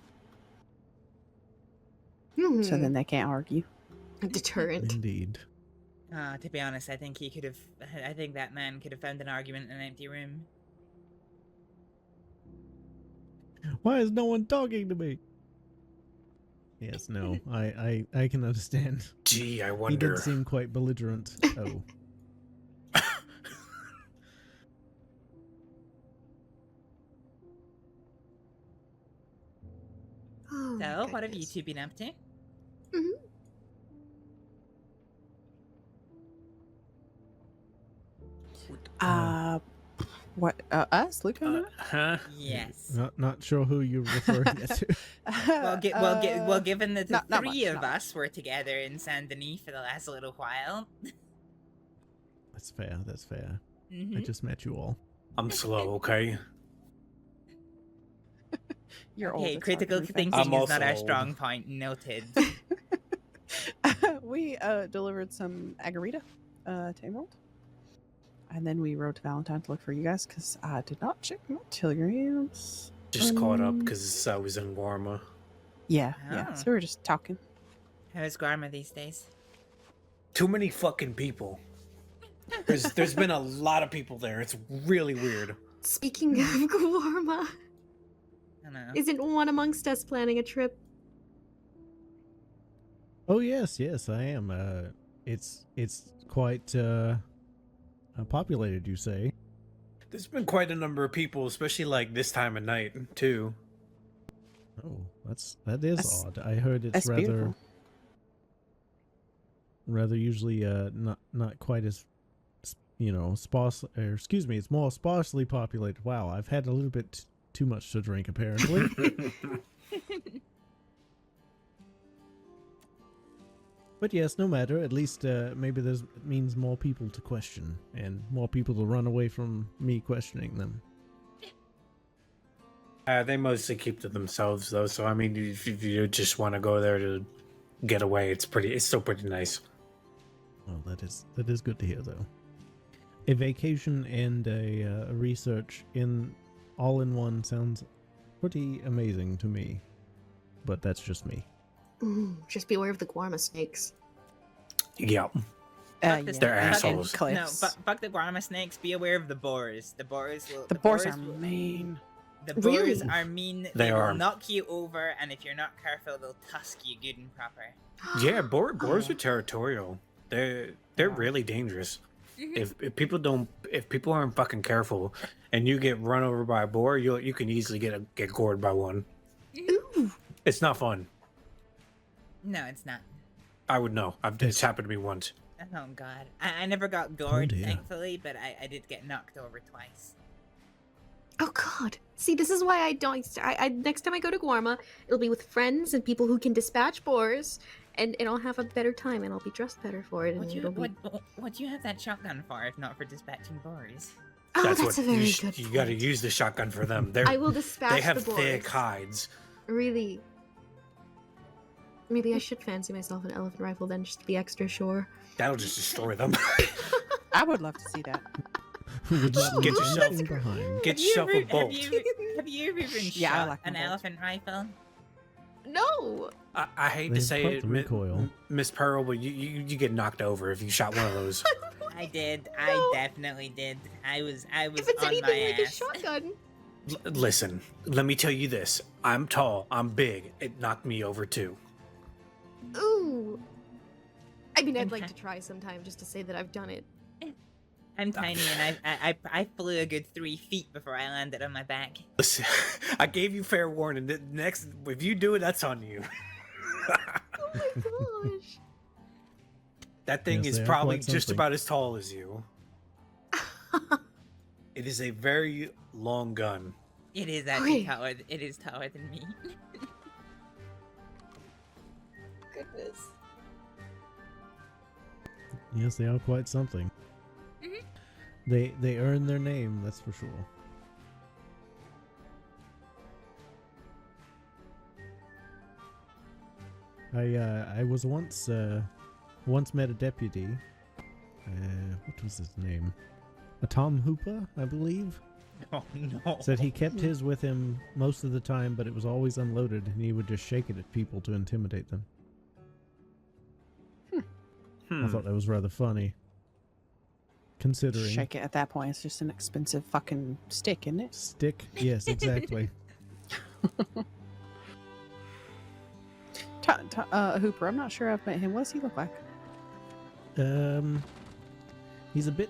So then they can't argue. A deterrent. Indeed. To be honest, I think I think that man could have found an argument in an empty room. Why is no one talking to me? Yes, no, I can understand. Gee, I He wonder. did seem quite belligerent. Oh. Oh, So, what have you two been up to? What us, Luca? Huh? Yes. Not sure who you're referring to. Well, given that the not three much, of not us were together in Saint Denis for the last little while. That's fair. That's fair. I Mhm. just met you all. I'm slow, okay? You're Okay, old. critical thinking I'm is not also our old. strong point. Noted. We delivered some agarita to Emerald. And then we rode to Valentine to look for you guys because I did not check my telegrams. Just caught up because I was in Warma. Yeah, Oh. So we were just talking. How's Garma these days? Too many fucking people. There's been a lot of people there. It's really weird. Speaking of Guarma, I know. isn't one amongst us planning a trip? Oh yes, I am. It's quite populated, you say? There's been quite a number of people, especially like this time of night too. Oh, that is That's- odd. I heard it's that's beautiful. rather usually not quite as sparse, or excuse me, it's more sparsely populated. Wow, I've had a little bit too much to drink apparently. But yes, no matter. At least maybe it means more people to question and more people to run away from me questioning them. They mostly keep to themselves though, so I mean, if you just want to go there to get away, it's still pretty nice. Oh, that is good to hear though. A vacation and a research all in one sounds pretty amazing to me, but that's just me. Just beware of the Guarma snakes. Yeah. Fuck the They're snakes. assholes. No, fuck the Guarma snakes. Be aware of the boars. The boars will. The boars are mean. The Really? boars are mean. They will are. knock you over, and if you're not careful, they'll tusk you good and proper. Yeah, boars are territorial. They're really dangerous. If people aren't fucking careful, and you get run over by a boar, you can easily get gored by one. Ooh. It's not fun. No, it's not. I would know. It's happened to me once. Oh god, I never got gored, dear. thankfully, but I did get knocked over twice. Oh God! See, this is why I don't. I next time I go to Guarma, it'll be with friends and people who can dispatch boars, and I'll have a better time, and I'll be dressed better for it. And What it'll be... do you have that shotgun for, if not for dispatching boars? Oh, that's what a very you good You got to point. use the shotgun for them. I will dispatch They have the boars. thick hides. Really. Maybe I should fancy myself an elephant rifle then, just to be extra sure. That'll just destroy them. I would love to see that. Would not Get leave yourself- anything behind. Get yourself a bolt. Have you ever even Yeah, I shot like an my bolts. elephant rifle? No. I hate They to have say quite it, the recoil. Miss Pearl, but you get knocked over if you shot one of those. I did. I definitely did. I was If it's on anything my like a ass. shotgun. Listen, let me tell you this. I'm tall. I'm big. It knocked me over too. Ooh. I mean, I'd like to try sometime just to say that I've done it. I'm tiny and I flew a good 3 feet before I landed on my back. Listen, I gave you fair warning. The next, if you do it, that's on you. Oh my gosh. That thing Yes, is they are probably quite just something. about as tall as you. It is a very long gun. It is actually Okay. taller. It is taller than me. Goodness. Yes, they are quite something. They earn their name, that's for sure. I was once met a deputy. What was his name? A Tom Hooper, I believe. Oh no. Said he kept his with him most of the time, but it was always unloaded, and he would just shake it at people to intimidate them. I thought that was rather funny. Considering Shake it at that point. It's just an expensive fucking stick, isn't it? stick, yes, exactly. Hooper, I'm not sure I've met him. What does he look like? He's a bit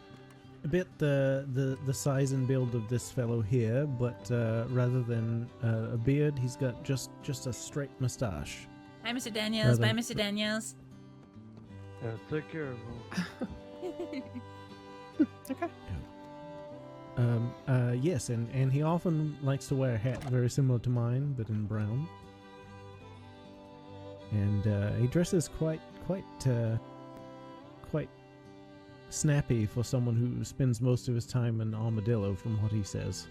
the size and build of this fellow here, but rather than a beard, he's got just a straight mustache. Hi, Mr. Daniels. Bye, Mr. Daniels. Take care of him. Okay. Yes, and he often likes to wear a hat very similar to mine, but in brown. And he dresses quite snappy for someone who spends most of his time in Armadillo, from what he says.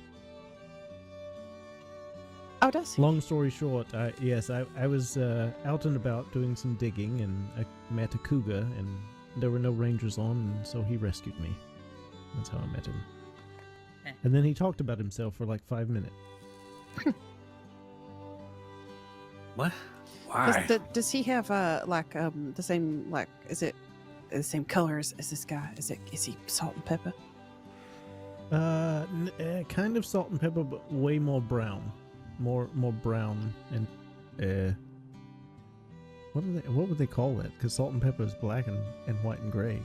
Oh, does he? Long story short, yes, I was out and about doing some digging, and I met a cougar, and there were no rangers on, and so he rescued me. That's how I met him. And then he talked about himself for like 5 minutes. What? Why? Does he have the same, like, is it the same colors as this guy? Is he salt and pepper? Kind of salt and pepper, but way more brown. More brown, and what would they call that? Because salt and pepper is black and white and gray.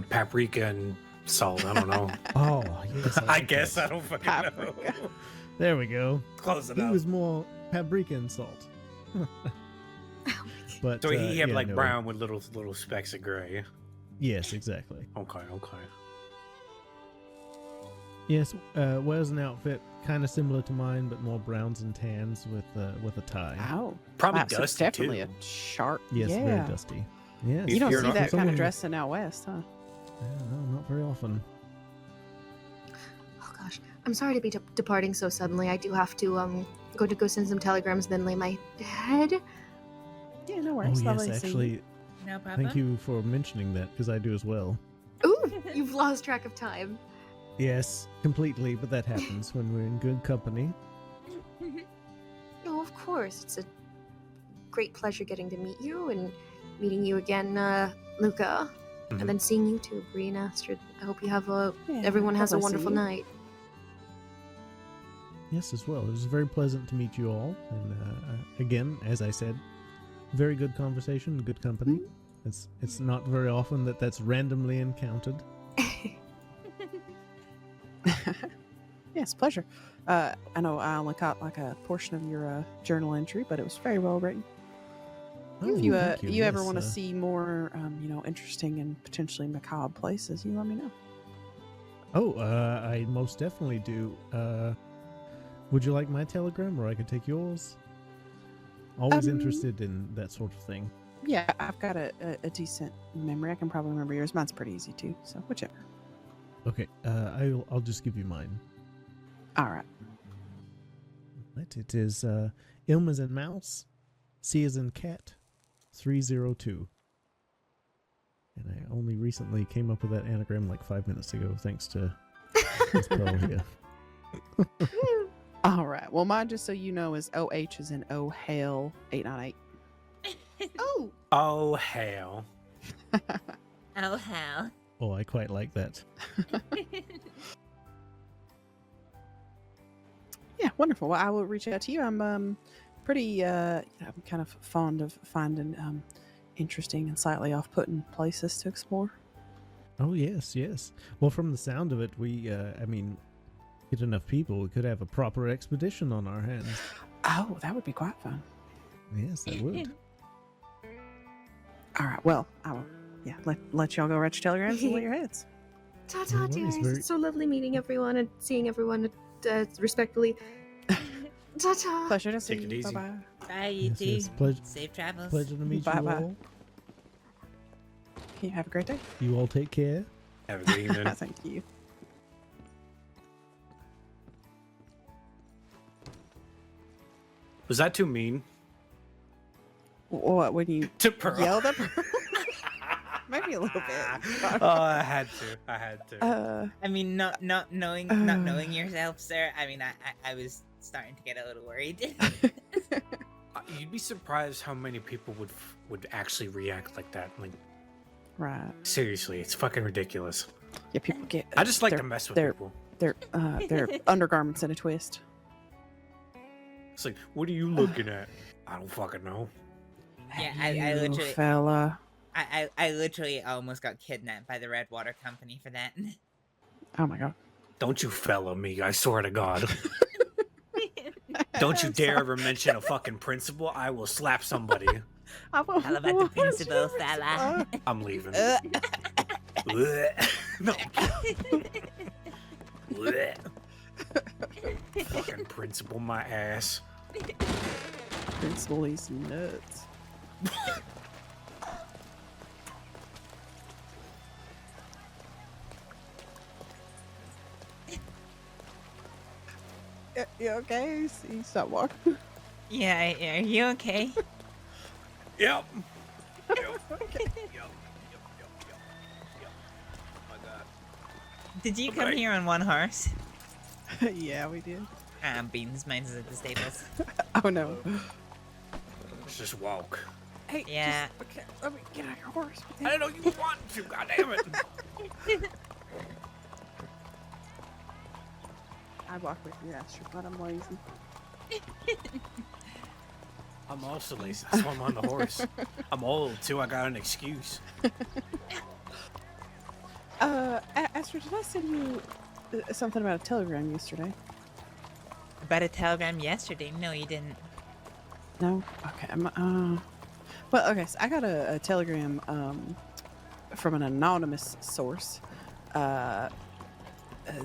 Paprika and salt. I don't know. Oh, yes. I guess I don't fucking know. There we go. Close He enough. was more paprika and salt. But So he had yeah, like no. brown with little specks of gray. Yes, exactly. Okay. Yes, wears an outfit kind of similar to mine, but more browns and tans with a tie. Oh, Probably wow, so it's dusty, definitely too. a sharp. Yes, yeah. very dusty. Yes. You don't see that kind Someone- of dressing out west, huh? No, not very often. Oh gosh, I'm sorry to be departing so suddenly. I do have to go send some telegrams, then lay my head. Yeah, no Oh worries. yes, Lovely to see you. actually. No problem. Thank you for mentioning that, because I do as well. Ooh, you've lost track of time. Yes, completely, but that happens when we're in good company. No, of course. It's a great pleasure getting to meet you and meeting you again, Luca. Mhm. And then seeing you too, Bree and Astrид. I hope you have Yeah, everyone has a lovely wonderful seeing you. night. Yes, as well. It was very pleasant to meet you all, and again, as I said, very good conversation, good company. It's not very often that that's randomly encountered. Yes, pleasure. I know I only caught like a portion of your journal entry, but it was very well written. If you thank you. you ever Yes, want to see more, interesting and potentially macabre places, you let me know. Oh, I most definitely do. Would you like my telegram, or I could take yours? Always interested in that sort of thing. Yeah, I've got a decent memory. I can probably remember yours. Mine's pretty easy too, so whichever. Okay, I'll just give you mine. All right. It is Ilm as in mouse, C as in cat, 302. And I only recently came up with that anagram like 5 minutes ago, thanks to Miss Pearl here. All right. Well, mine, just so you know, is OH is in Oh Hail 898. Oh. Oh hell. Oh, hell. Oh, I quite like that. Yeah, wonderful. Well, I will reach out to you. I'm pretty I'm kind of fond of finding interesting and slightly off-putting places to explore. Oh, yes, yes. Well, from the sound of it, we, get enough people, we could have a proper expedition on our hands. Oh, that would be quite fun. Yes, that would. All right. Well, I will. Yeah, let y'all go write your telegrams and let your heads. Ta-ta, No dears. worries, very- It's so lovely meeting everyone and seeing everyone respectfully. Ta-ta. Pleasure to see Take it you. easy. Bye-bye. Bye, you Yes, too. yes, pleasure- Safe travels. Pleasure to meet you Bye-bye. all. You have a great day. You all take care. Have a good evening. Thank you. Was that too mean? What, when you yelled at her? Maybe a little bit. Oh, I had to. I mean, not knowing yourself, sir. I mean, I was starting to get a little worried. You'd be surprised how many people would actually react like that. Like, right? Seriously, it's fucking ridiculous. Yeah, people get. I just like to mess with people. Their undergarments in a twist. It's like, what are you looking at? I don't fucking know. Yeah, I literally, fella. I literally almost got kidnapped by the Red Water Company for that. Oh my god! Don't you fella me! I swear to God. Don't you dare ever mention a fucking principal. I will slap somebody. How about the principal, fella? I'm leaving. No. Fucking principal, my ass. Principal, he's nuts. You okay? You stop walking. Yeah, are you okay? Yep. Did you come here on one horse? Yeah, we did. Beans, mine's at the stables. Oh no. Let's just walk. Hey, yeah. Okay, let me get on your horse. I didn't know you wanted to, goddammit. I walk with you, that's true, but I'm lazy. I'm also lazy. That's why I'm on the horse. I'm old too. I got an excuse. Astrid, did I send you something about a telegram yesterday? About a telegram yesterday? No, you didn't. No? Okay. Well, okay, so I got a telegram from an anonymous source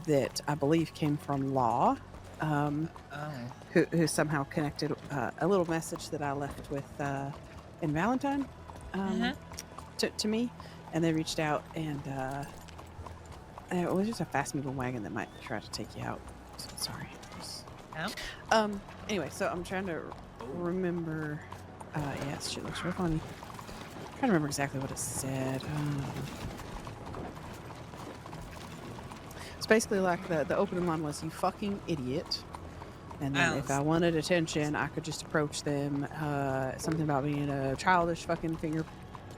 that I believe came from Law, who somehow connected a little message that I left with in Valentine to me, and they reached out, and it was just a fast-moving wagon that might try to take you out. So, sorry. Anyway, so I'm trying to remember. Yes, shit looks real funny. I'm trying to remember exactly what it said. It's basically like the opening line was, "You fucking idiot." And then if I wanted attention, I could just approach them. Something about being a childish fucking finger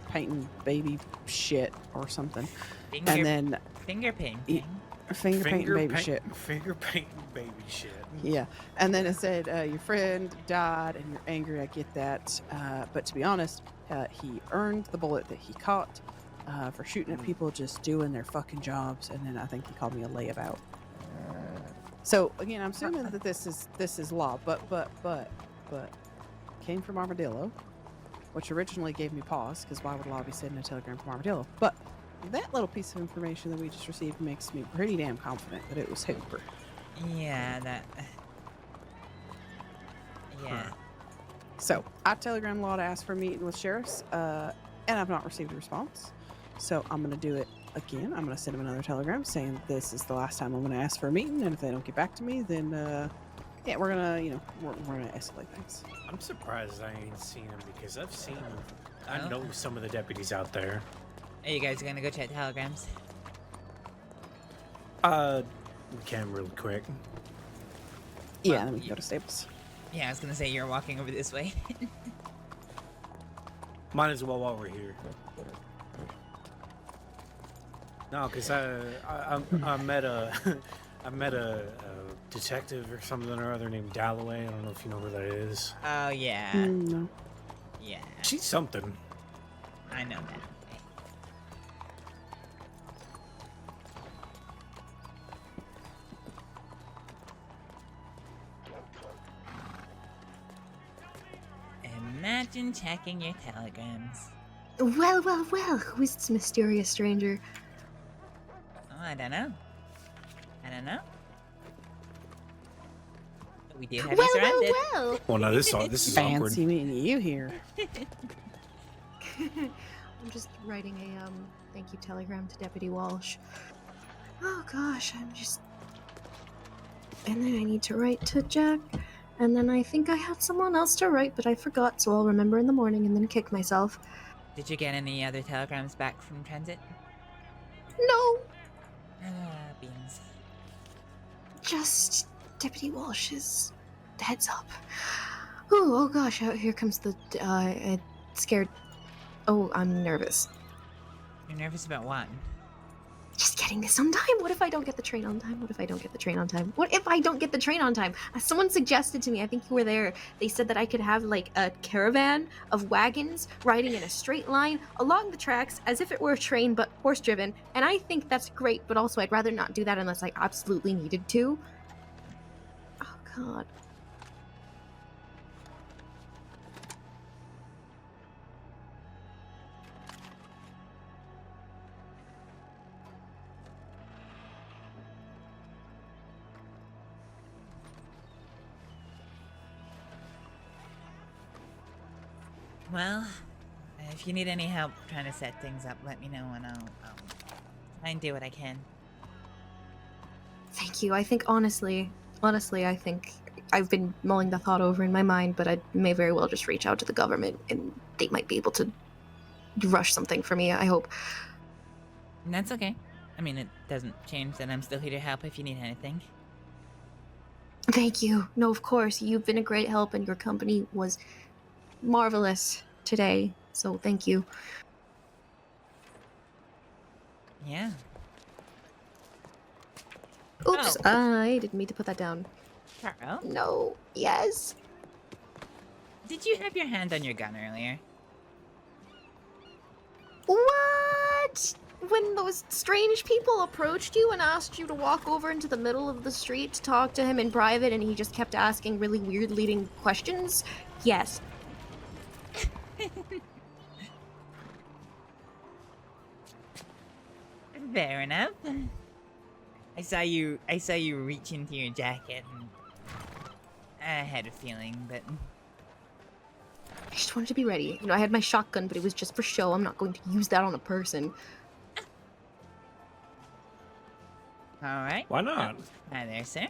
painting baby shit or something. And then finger painting. Finger painting baby shit. Finger painting baby shit. Yeah. And then it said, your friend died and you're angry. I get that. But to be honest, he earned the bullet that he caught for shooting at people just doing their fucking jobs. And then I think he called me a layabout. So again, I'm assuming that this is Law, but came from Armadillo, which originally gave me pause because why would Law be sending a telegram from Armadillo? But that little piece of information that we just received makes me pretty damn confident that it was Hooper. Yeah, that. Yeah. So I telegrammed Law to ask for a meeting with sheriffs, and I've not received a response. So I'm gonna do it again. I'm gonna send him another telegram saying this is the last time I'm gonna ask for a meeting, and if they don't get back to me, then yeah, we're gonna we're gonna escalate things. I'm surprised I ain't seen him because I've seen him. I know some of the deputies out there. Are you guys gonna go check telegrams? We can really quick. Yeah, then we can go to stables. Yeah, I was gonna say you're walking over this way. Might as well while we're here. No, because I met a detective or something or other named Dalloway. I don't know if you know who that is. Oh yeah. No. Yeah. She's something. I know that. Imagine checking your telegrams. Well, who is this mysterious stranger? Oh, I don't know. We do have you surrounded. Well. Well, no, this is awkward. Fancy meeting you here. I'm just writing a thank you telegram to Deputy Walsh. Oh gosh, and then I need to write to Jack, and then I think I had someone else to write, but I forgot, so I'll remember in the morning and then kick myself. Did you get any other telegrams back from transit? No! Beans. Just Deputy Walsh's heads up. Oh gosh, here comes the scared. Oh, I'm nervous. You're nervous about what? Just getting this on time. What if I don't get the train on time? What if I don't get the train on time? What if I don't get the train on time? Someone suggested to me, I think you were there, they said that I could have like a caravan of wagons riding in a straight line along the tracks as if it were a train but horse driven. And I think that's great, but also I'd rather not do that unless I absolutely needed to. Oh god. Well, if you need any help trying to set things up, let me know and I'll try and do what I can. Thank you. I think honestly, I think I've been mulling the thought over in my mind, but I may very well just reach out to the government and they might be able to rush something for me, I hope. And that's okay. I mean, it doesn't change that I'm still here to help if you need anything. Thank you. No, of course. You've been a great help and your company was marvelous today, so thank you. Yeah. Oops, I didn't mean to put that down. Carl? No. Yes. Did you have your hand on your gun earlier? What? When those strange people approached you and asked you to walk over into the middle of the street to talk to him in private and he just kept asking really weird leading questions? Yes. Fair enough. I saw you reach into your jacket and I had a feeling, but I just wanted to be ready. You know, I had my shotgun, but it was just for show. I'm not going to use that on a person. Alright. Why not? Hi there, sir.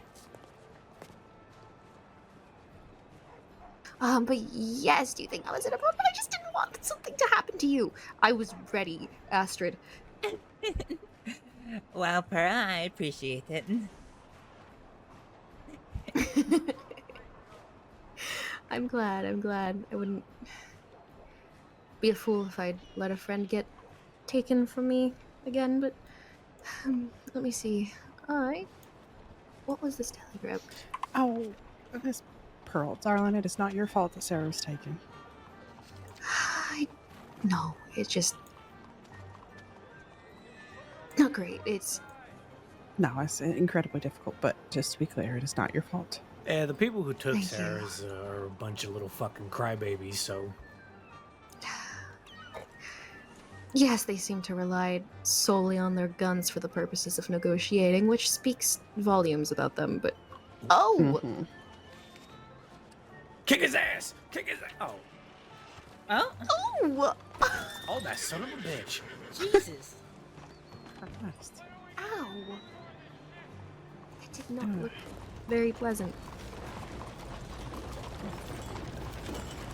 But yes, do you think I was in a problem? I just didn't want something to happen to you. I was ready, Astrid. Well, Pearl, I appreciate it. I'm glad. I wouldn't be a fool if I'd let a friend get taken from me again, but let me see. What was this telegram? Oh, Miss Pearl, darling, it is not your fault that Sarah was taken. No, it's just not great. No, it's incredibly difficult, but just to be clear, it is not your fault. Yeah, the people who took Thank you. Sarah's are a bunch of little fucking crybabies, so... Yes, they seem to rely solely on their guns for the purposes of negotiating, which speaks volumes about them, but... Oh! Kick his ass! Kick his ass! Oh. Oh? Oh! Oh, that son of a bitch. Jesus. Ow! That did not look very pleasant.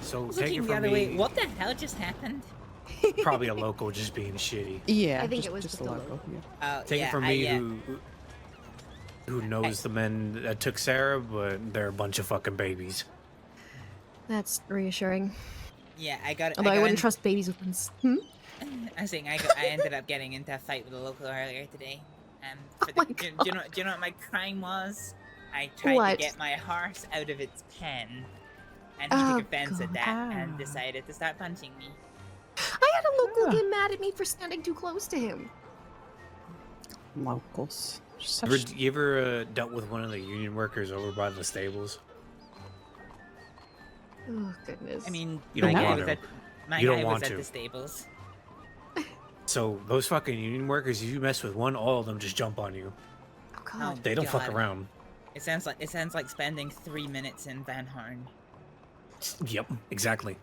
So take Looking it the from other me, way, what the hell just happened? probably a local just being shitty. Yeah, I think it was just a local. Oh, Take yeah, it from me yeah. who knows the men that took Sarah, but they're a bunch of fucking babies. That's reassuring. Yeah, I got. Although I got wouldn't in- trust babies with guns. I was saying I ended up getting into a fight with a local earlier today. Do you know what my crime was? I tried What? to get my horse out of its pen, and he Oh, took offense at that and God. decided to start punching me. I had a local get mad at me for standing too close to him. Locals. You ever dealt with one of the union workers over by the stables? Oh, goodness. I mean, You my don't guy want was to. at my You don't guy want was at to. the stables. So those fucking union workers, if you mess with one, all of them just jump on you. Oh, God. They don't fuck God. around. It sounds like spending 3 minutes in Van Horn. Yep, exactly.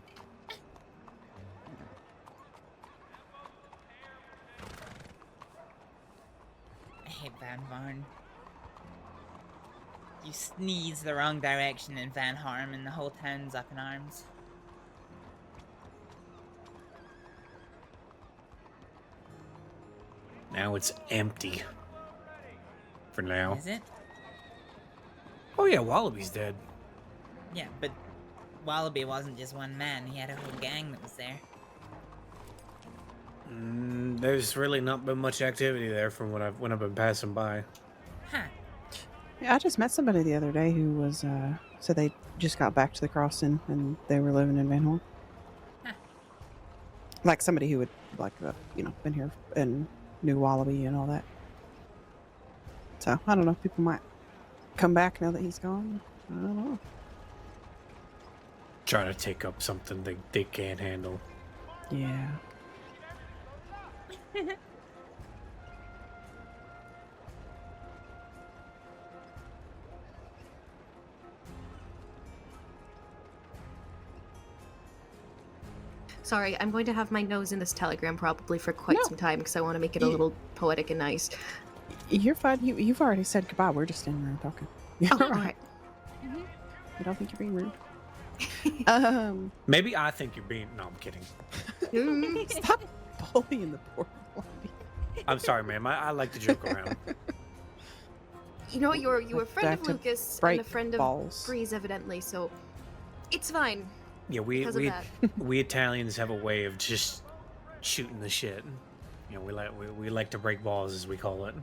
I hate Van Horn. You sneeze the wrong direction in Van Harm and the whole town's up in arms. Now it's empty. For now. Is it? Oh yeah, Wallaby's dead. Yeah, but Wallaby wasn't just one man. He had a whole gang that was there. There's really not been much activity there from when I've been passing by. Huh. Yeah, I just met somebody the other day who was said they just got back to the crossing and they were living in Van Horn. Huh. Like somebody who had been here and knew Wallaby and all that. So I don't know. People might come back now that he's gone. I don't know. Trying to take up something they can't handle. Yeah. Sorry, I'm going to have my nose in this telegram probably for quite some time because I want to make it a little poetic and nice. You're fine. You've already said goodbye. We're just standing around talking. You're Oh, all right. I don't think you're being rude. Maybe I think you're being. No, I'm kidding. Stop bullying the poor lady. I'm sorry, ma'am. I like to joke around. You know, you were a friend Back of to Lucas and break a friend balls. of Breeze, evidently, so it's fine. Yeah, we because of that. we Italians have a way of just shooting the shit. You know, we like to break balls, as we call it.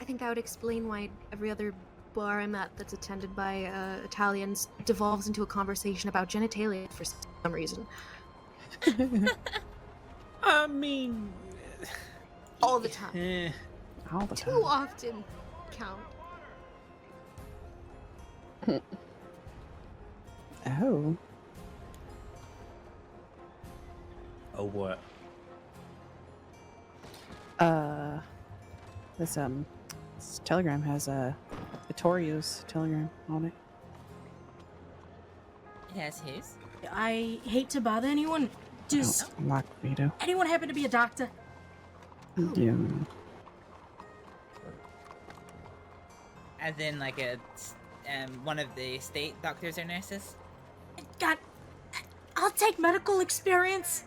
I think that would explain why every other bar I'm at that's attended by Italians devolves into a conversation about genitalia for some reason. I mean, all the time. All the Too often, Count. Oh. Oh, what? This telegram has Vittorio's telegram on it. It has his. I hate to bother anyone. Does Like Vito. anyone happen to be a doctor? Yeah. As in, like one of the state doctors or nurses. God, I'll take medical experience.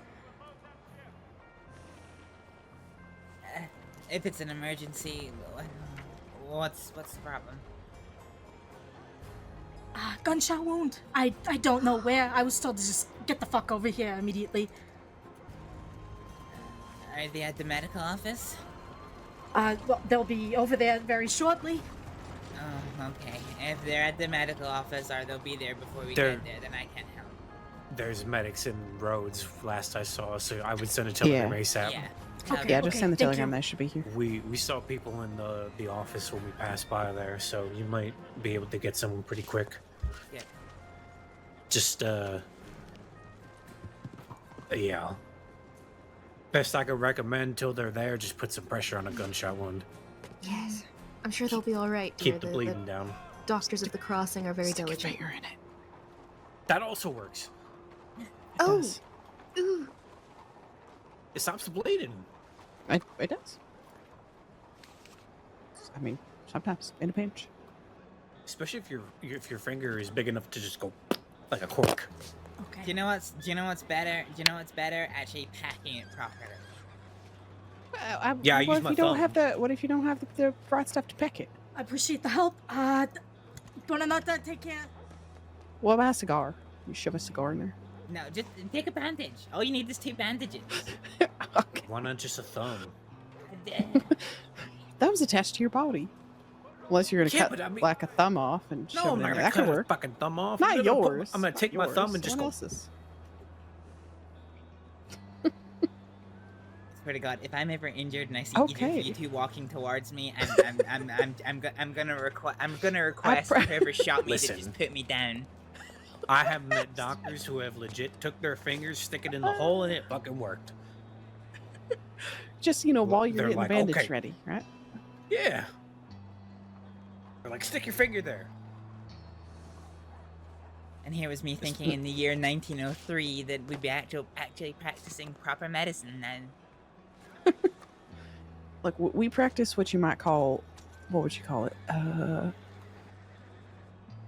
If it's an emergency, what's the problem? Gunshot wound. I don't know where. I was told to just get the fuck over here immediately. Are they at the medical office? Well, they'll be over there very shortly. Oh, okay. If they're at the medical office or they'll be there before we They're- get there, then I can't help. There's medics in roads last I saw, so I would send a telegram ASAP. Yeah. Yeah, just send the telegram. They should be here. We saw people in the office when we passed by there, so you might be able to get someone pretty quick. Yeah. Just yeah. Best I could recommend till they're there, just put some pressure on a gunshot wound. Yes. I'm sure they'll be alright. Keep the bleeding down. Doctors at the crossing are very diligent. That also works. Oh! Ooh! It stops the bleeding. It does. I mean, sometimes in a pinch. Especially if your finger is big enough to just go like a cork. Okay. Do you know what's better? Actually packing it properly. Yeah, I what use if my you don't thumb. have what if you don't have the right stuff to pack it? I appreciate the help. Buonanotte, take care. What about a cigar? You shove a cigar in there. No, just take a bandage. All you need is 2 bandages. Why not just a thumb? That was attached to your body. Unless you're gonna Yeah, cut but I mean- like a thumb off and No, shove I'm it not in there. gonna That cut could a work. fucking thumb off. Not I'm gonna yours. I'm gonna take my Yours. thumb and just Someone go. else's. Swear to God, if I'm ever injured and I see Okay. either of you two walking towards me, I'm gonna request whoever shot me to Listen. just put me down. I have met doctors who have legit took their fingers, stick it in the hole, and it fucking worked. Just while you're they're getting like, the bandage okay. ready, right? Yeah. They're like, stick your finger there. And here was me thinking in the year 1903 that we'd be actually practicing proper medicine then. Like we practice what you might call, what would you call it?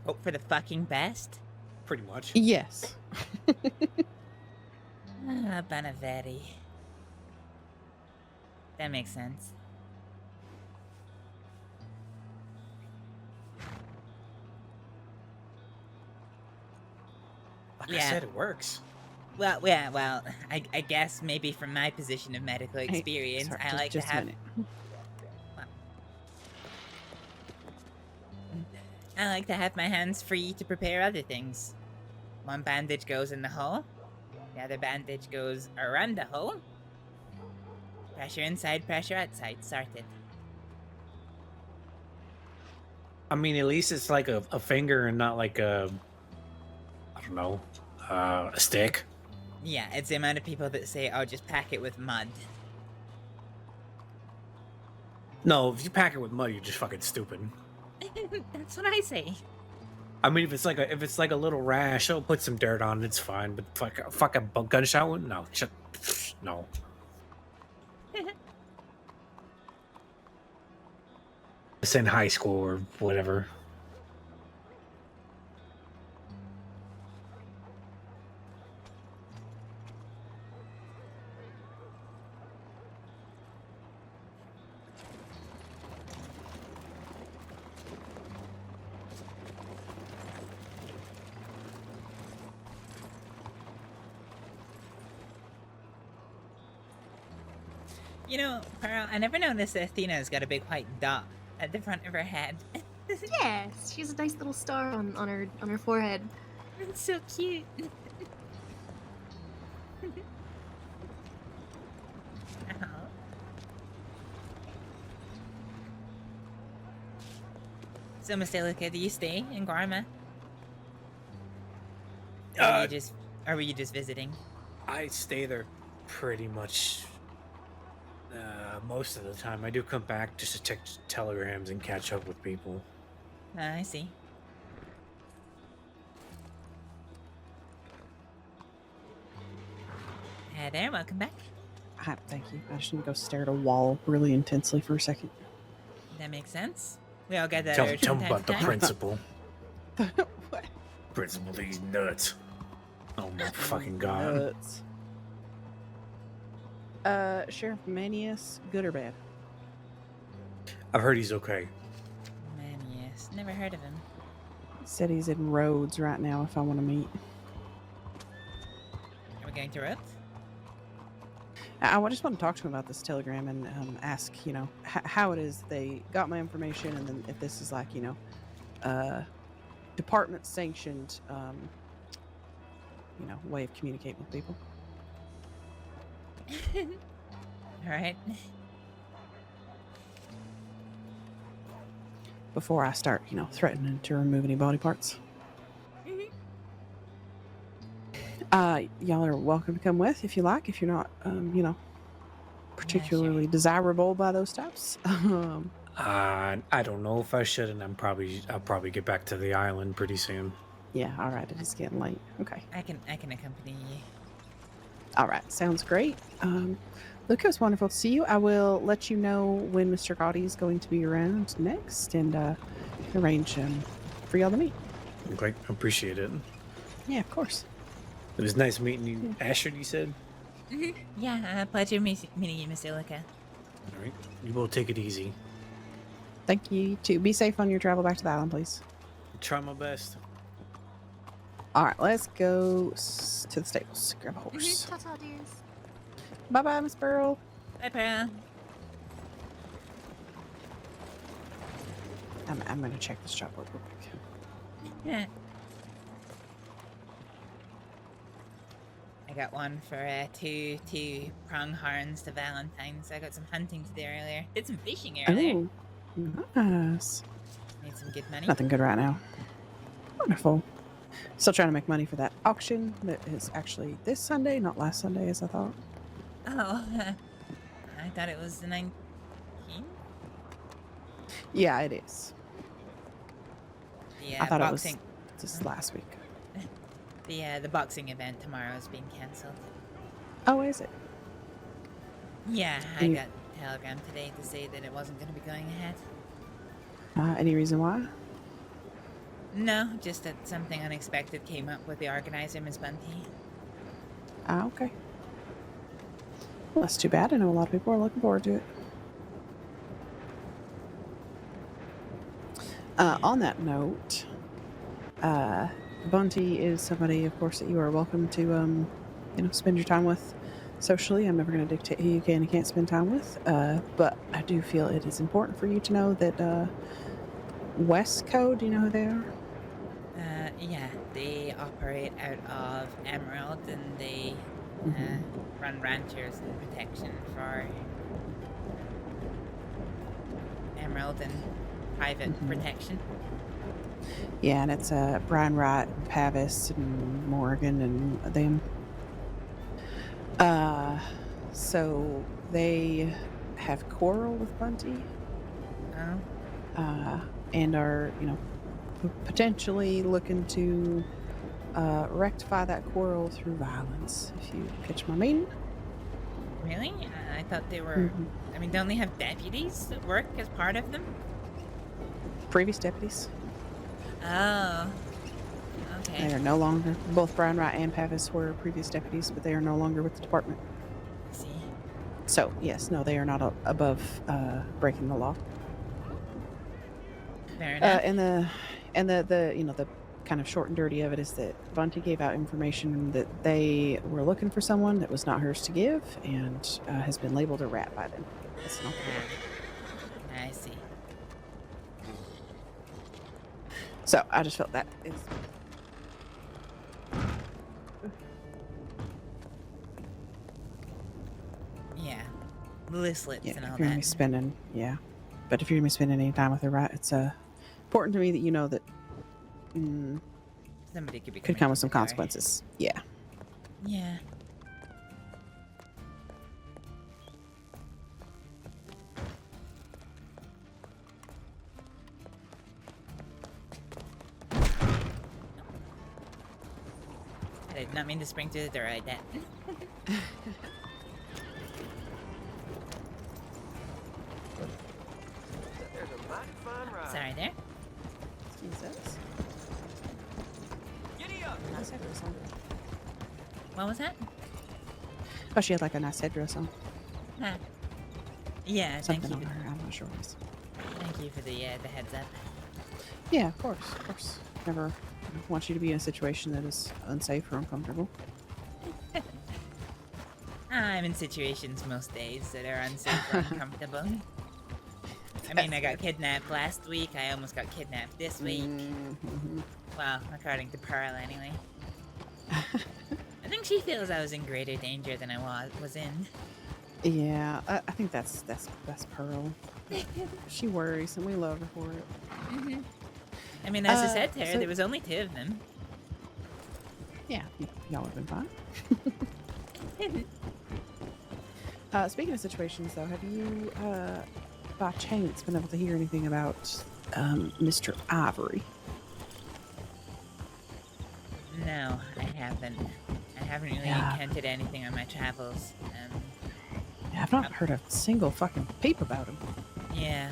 Hope for the fucking best? Pretty much. Yes. Ah, Benevetti. That makes sense. Like I said, it works. Well, yeah, well, I guess maybe from my position of medical experience, sorry, I like just to a have... minute. I like to have my hands free to prepare other things. One bandage goes in the hole. The other bandage goes around the hole. Pressure inside, pressure outside. Sorted. I mean, at least it's like a finger and not like a, I don't know, a stick. Yeah, it's the amount of people that say, oh, just pack it with mud. No, if you pack it with mud, you're just fucking stupid. That's what I say. I mean, if it's like a little rash, I'll put some dirt on it. It's fine. But fuck a gunshot wound? No, no. It's in high school or whatever. You know, Pearl, I never noticed that Athena's got a big white dot at the front of her head. Yes, she has a nice little star on her forehead. It's so cute. So, Mr. Luca, do you stay in Guarma? Or were you just visiting? I stay there pretty much most of the time. I do come back just to check telegrams and catch up with people. I see. Hi there, welcome back. Hi, thank you. I just need to go stare at a wall really intensely for a second. That makes sense. We all get that Tell urge me from time about to the time. principal. What? Principal, these nuts. Oh my fucking god. Nuts. Sheriff Manius, good or bad? I've heard he's okay. Man, yes. Never heard of him. Said he's in Rhodes right now if I want to meet. Are we going to Rhodes? I just want to talk to him about this telegram and ask, you know, how it is they got my information, and then if this is like, you know, department sanctioned, you know, way of communicating with people. All right. Before I start, you know, threatening to remove any body parts. Y'all are welcome to come with if you like. If you're not, you know, particularly desirable by those types. I don't know if I should, and I'll probably get back to the island pretty soon. Yeah, all right. It is getting late. Okay. I can accompany you. All right, sounds great. Luca, it's wonderful to see you. I will let you know when Mr. Gotti is going to be around next, and arrange for y'all to meet. Great, appreciate it. Yeah, of course. It was nice meeting you, Astrид. You said. Yeah, pleasure meeting you, Mr. Luca. All right, you both take it easy. Thank you, you too. Be safe on your travel back to the island, please. Try my best. All right, let's go to the stables. Grab a horse. Ta-ta, dears. Bye-bye, Miss Pearl. Bye, Pearl. I'm gonna check this job real quick. Yeah. I got one for two pronghorns to Valentine's. I got some hunting to do earlier. Did some fishing earlier. Oh, nice. Made some good money. Nothing good right now. Wonderful. Still trying to make money for that auction that is actually this Sunday, not last Sunday as I thought. Oh, I thought it was the 19th. Yeah, it is. The I thought boxing. it was just last week. The boxing event tomorrow is being cancelled. Oh, is it? Yeah, I got a telegram today to say that it wasn't going to be going ahead. Any reason why? No, just that something unexpected came up with the organizer, Miss Bunty. Ah, okay. Well, that's too bad. I know a lot of people are looking forward to it. On that note, Bunty is somebody, of course, that you are welcome to, spend your time with socially. I'm never going to dictate who you can and can't spend time with, but I do feel it is important for you to know that West Code, do you know who they are? Yeah, they operate out of Emerald, and they run ranchers and protection for Emerald and private protection. Yeah, and it's Brian Wright, and Pavis, and Morgan, and them. So they have quarrel with Bunty. And are, potentially looking to rectify that quarrel through violence, if you catch my meaning. Really? I thought they were... I mean, don't they have deputies that work as part of them? Previous deputies. Oh. Okay. They are no longer... Both Brian Wright and Pavis were previous deputies, but they are no longer with the department. I see. So, yes, no, they are not above breaking the law. Fair enough. And the kind of short and dirty of it is that Bunty gave out information that they were looking for someone that was not hers to give, and has been labeled a rat by them. That's not the word. I see. So I just felt that is. Yeah. Loose lips and all If you're gonna be that. spending, but if you're gonna be spending any time with her, right? It's important to me that you know that Somebody could be could come with some consequences. Yeah. Yeah. I did not mean to spring through the door like that. Sorry there. Jesus. Nice headdress on. What was that? Oh, she had like a nice headdress on. Huh. Yeah, Something thank you. on her. I'm not sure what it is. Thank you for the heads up. Yeah, of course. Never want you to be in a situation that is unsafe or uncomfortable. I'm in situations most days that are unsafe or uncomfortable. I mean, I got kidnapped last week. I almost got kidnapped this week. Well, according to Pearl, anyway. I think she feels I was in greater danger than I was in. Yeah, I think that's Pearl. She worries, and we love her for it. I mean, as I said to her, so- there was only 2 of them. Yeah, y'all have been fine. Speaking of situations, though, have you, by chance, been able to hear anything about Mr. Ivory? No, I haven't. I haven't really encountered anything on my travels. Yeah, I've not heard a single fucking peep about him. Yeah.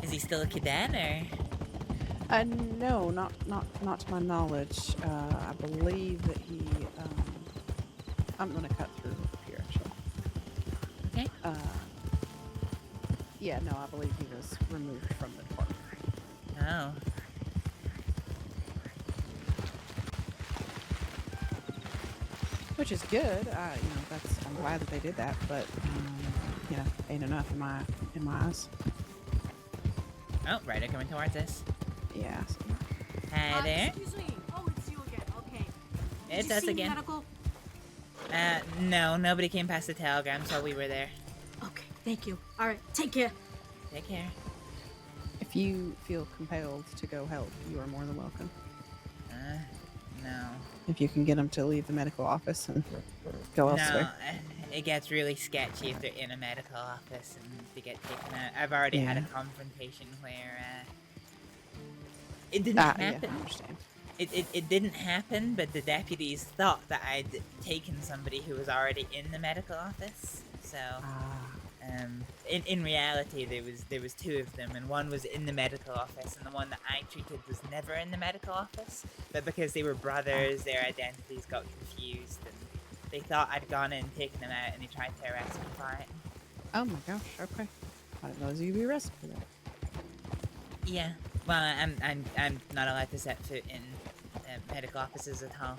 Is he still a cadet, or? No, not to my knowledge. I believe that he. I'm gonna cut through here, actually. Okay. Yeah, no, I believe he was removed from the department. Oh. Which is good. I'm glad that they did that, but ain't enough in my eyes. Oh, Ryder coming towards us. Yeah. Hi there. Excuse me. Oh, it's you again. Okay. Did It's you us see again. Medical? No, nobody came past the telegram, so we were there. Okay, thank you. All right, take care. Take care. If you feel compelled to go help, you are more than welcome. No. If you can get them to leave the medical office and go elsewhere. No, it gets really sketchy if they're in a medical office and they get taken out. I've already had a confrontation where it didn't happen. Yeah, I understand. It didn't happen, but the deputies thought that I'd taken somebody who was already in the medical office. So In reality, there was two of them, and one was in the medical office, and the one that I treated was never in the medical office. But because they were brothers, their identities got confused, and they thought I'd gone in and taken them out, and they tried to arrest me for it. Oh my gosh. Okay. I didn't realize you'd be arrested for that. Yeah. Well, I'm not allowed to set foot in medical offices at all.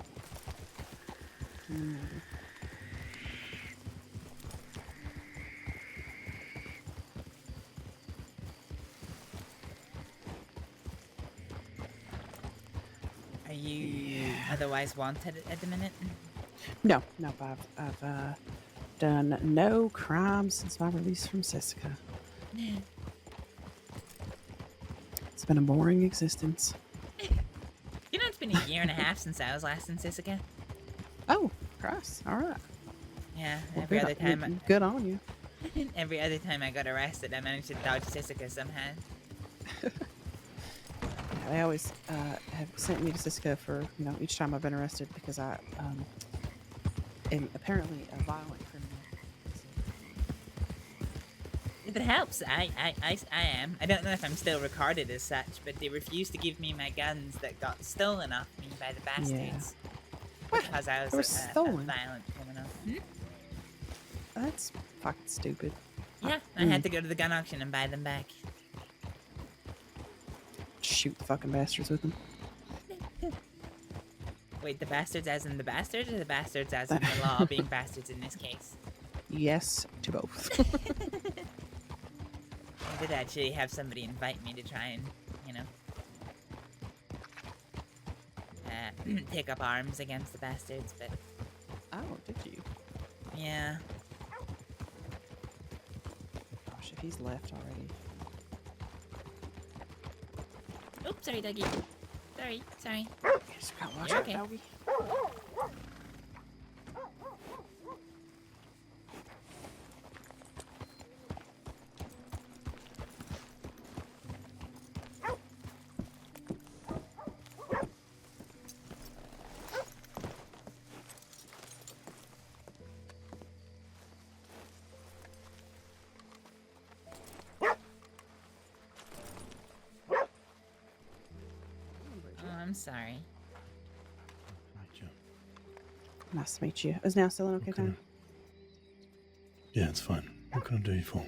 Hmm. Are you otherwise wanted at the minute? No, I've done no crime since my release from Siska. It's been a boring existence. You know, it's been a year and a half since I was last in Sisica. Oh, Christ. All right. Yeah, Well, every other time. Good on you. Every other time I got arrested, I managed to dodge Sisica somehow. They always have sent me to Siska for, each time I've been arrested because I am apparently a violent criminal. If it helps, I am. I don't know if I'm still recorded as such, but they refused to give me my guns that got stolen off me by the bastards. Because I was a violent criminal. That's fucking stupid. Yeah, I had to go to the gun auction and buy them back. Shoot the fucking bastards with them. Wait, the bastards as in the bastards, or the bastards as in the law being bastards in this case? Yes to both. I did actually have somebody invite me to try and, take up arms against the bastards, but... Oh, did you? Yeah. Gosh, if he's left already. Oops, sorry, doggy. Sorry. Just gotta watch You're out, okay. doggy. Oh, I'm sorry. Nice to meet you. Is now still an okay time? Yeah, it's fine. What can I do you for?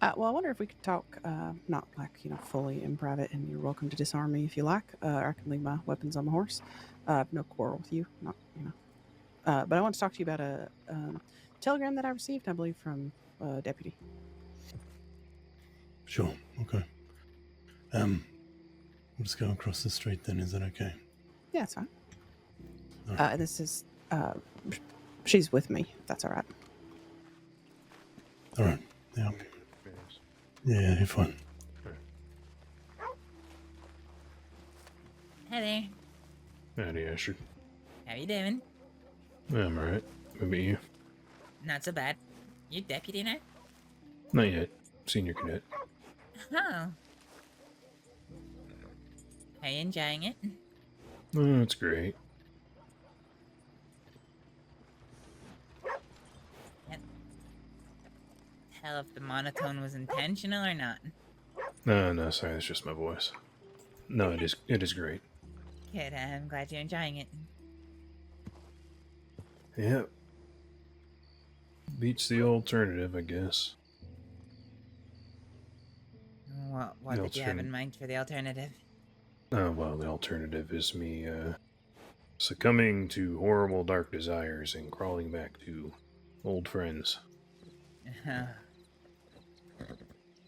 Well, I wonder if we could talk, not like, fully in private, and you're welcome to disarm me if you like. I can leave my weapons on my horse. I have no quarrel with you, but I want to talk to you about a telegram that I received, I believe, from a deputy. Sure, okay. We'll just go across the street then, is that okay? Yeah, it's fine. This is, she's with me, if that's all right. All right, yeah. Yeah, you're fine. Hi there. Howdy, Astrid. How you doing? Yeah, I'm alright. What about you? Not so bad. You deputy now? Not yet. Senior cadet. Oh. Are you enjoying it? Oh, it's great. Tell if the monotone was intentional or not. No, sorry, that's just my voice. No, it is great. Good, I'm glad you're enjoying it. Yeah. Beats the alternative, I guess. What did you have in mind for the alternative? Oh, well, the alternative is me, succumbing to horrible dark desires and crawling back to old friends.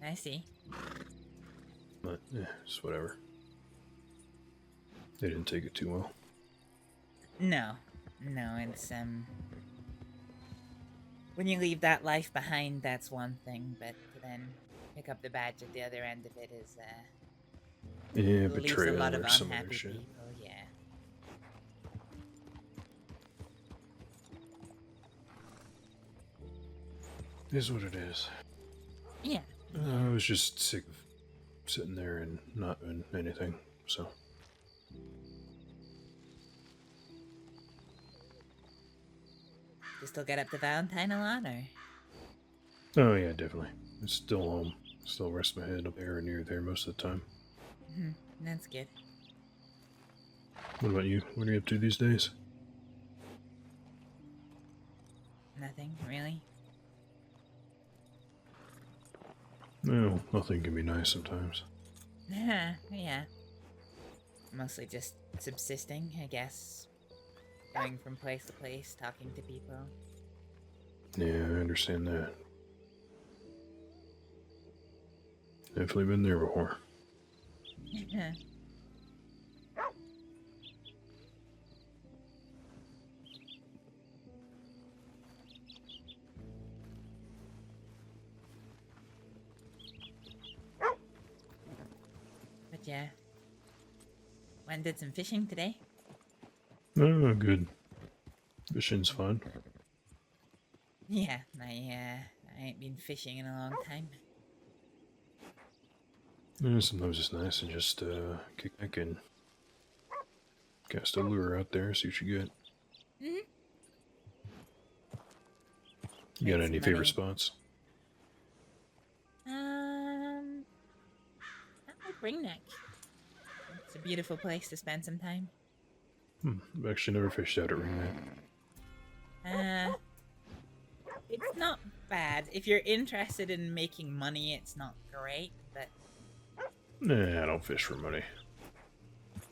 I see. But, just whatever. They didn't take it too well. No, it's, when you leave that life behind, that's one thing, but to then pick up the badge at the other end of it is, yeah, leaves betrayal a lot of or some unhappy other shit. people, yeah. It is what it is. Yeah. I was just sick of sitting there and not doing anything, so. You still get up to Valentine a lot, or? Oh yeah, definitely. It's still home. Still rest my head up there or near there most of the time. That's good. What about you? What are you up to these days? Nothing, really. Well, nothing can be nice sometimes. Yeah. Mostly just subsisting, I guess. Going from place to place, talking to people. Yeah, I understand that. Definitely been there before. But yeah. Went and did some fishing today. Oh, good. Fishing's fun. Yeah, I ain't been fishing in a long time. Yeah, sometimes it's nice to just kick back and cast a lure out there, see what you get. You got any favorite spots? Ringneck. It's a beautiful place to spend some time. I've actually never fished out at Ringneck. It's not bad. If you're interested in making money, it's not great, but Nah, I don't fish for money.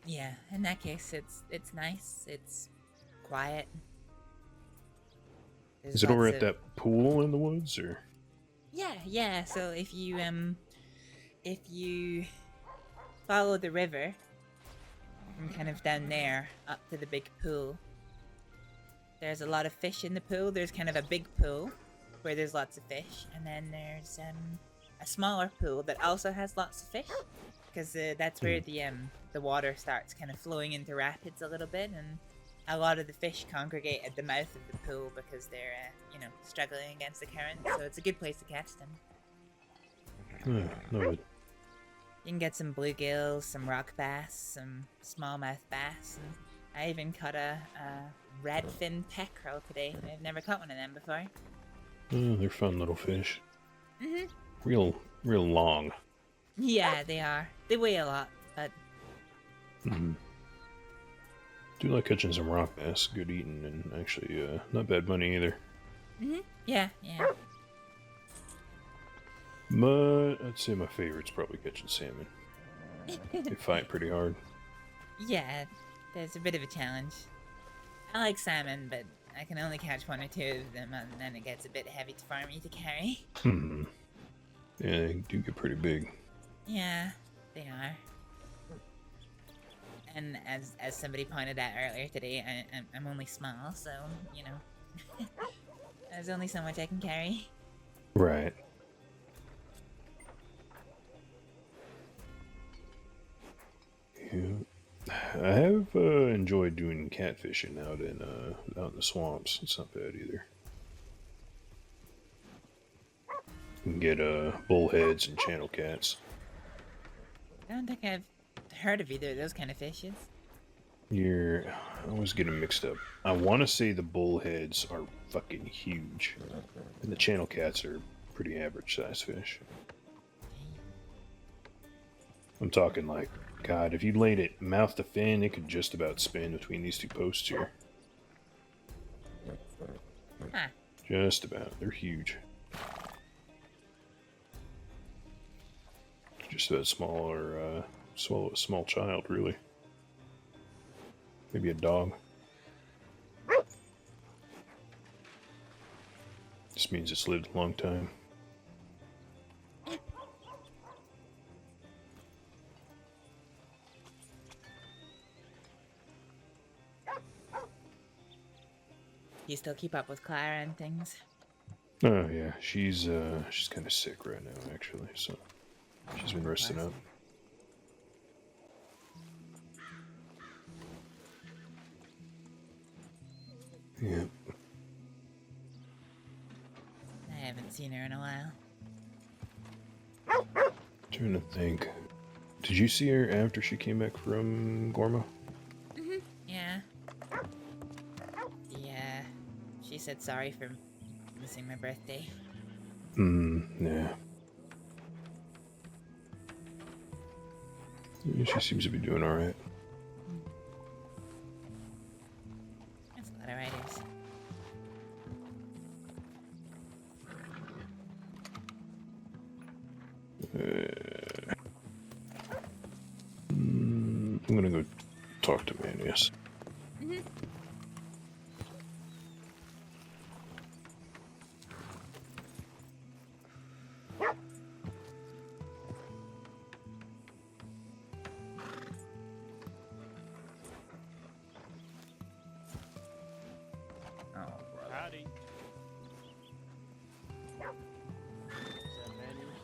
yeah, in that case, it's nice. It's quiet. Is it over at that pool in the woods, or? Yeah. So if you follow the river from kind of down there up to the big pool, there's a lot of fish in the pool. There's kind of a big pool where there's lots of fish, and then there's a smaller pool that also has lots of fish, because that's where the water starts kind of flowing into rapids a little bit, and a lot of the fish congregate at the mouth of the pool because they're struggling against the current. So it's a good place to catch them. No. You can get some bluegills, some rock bass, some smallmouth bass, and I even caught a redfin peckerel today. I've never caught one of them before. Oh, they're fun little fish. Real long. Yeah, they are. They weigh a lot, but Do like catching some rock bass. Good eating, and actually not bad money either. Yeah. But I'd say my favorite's probably catching salmon. They fight pretty hard. Yeah, there's a bit of a challenge. I like salmon, but I can only catch one or two of them, and then it gets a bit heavy for me to carry. Yeah, they do get pretty big. Yeah, they are. And as somebody pointed out earlier today, I'm only small, so, there's only so much I can carry. Right. Yeah. I have enjoyed doing catfishing out in the swamps. It's not bad either. You can get bullheads and channel cats. I don't think I've heard of either of those kind of fishes. I always get them mixed up. I want to say the bullheads are fucking huge, and the channel cats are pretty average sized fish. I'm talking like, God, if you laid it mouth to fin, it could just about span between these two posts here. Huh. Just about. They're huge. Just about swallow a small child, really. Maybe a dog. Just means it's lived a long time. You still keep up with Clara and things? Oh yeah, she's kind of sick right now, actually. So she's been resting up. Yeah. I haven't seen her in a while. Trying to think. Did you see her after she came back from Gorma? Yeah. Yeah. She said sorry for missing my birthday. Yeah. Yeah, she seems to be doing all right. That's a lot of writers. I'm gonna go talk to Manius. Mm-hmm. Howdy. Is that Manius?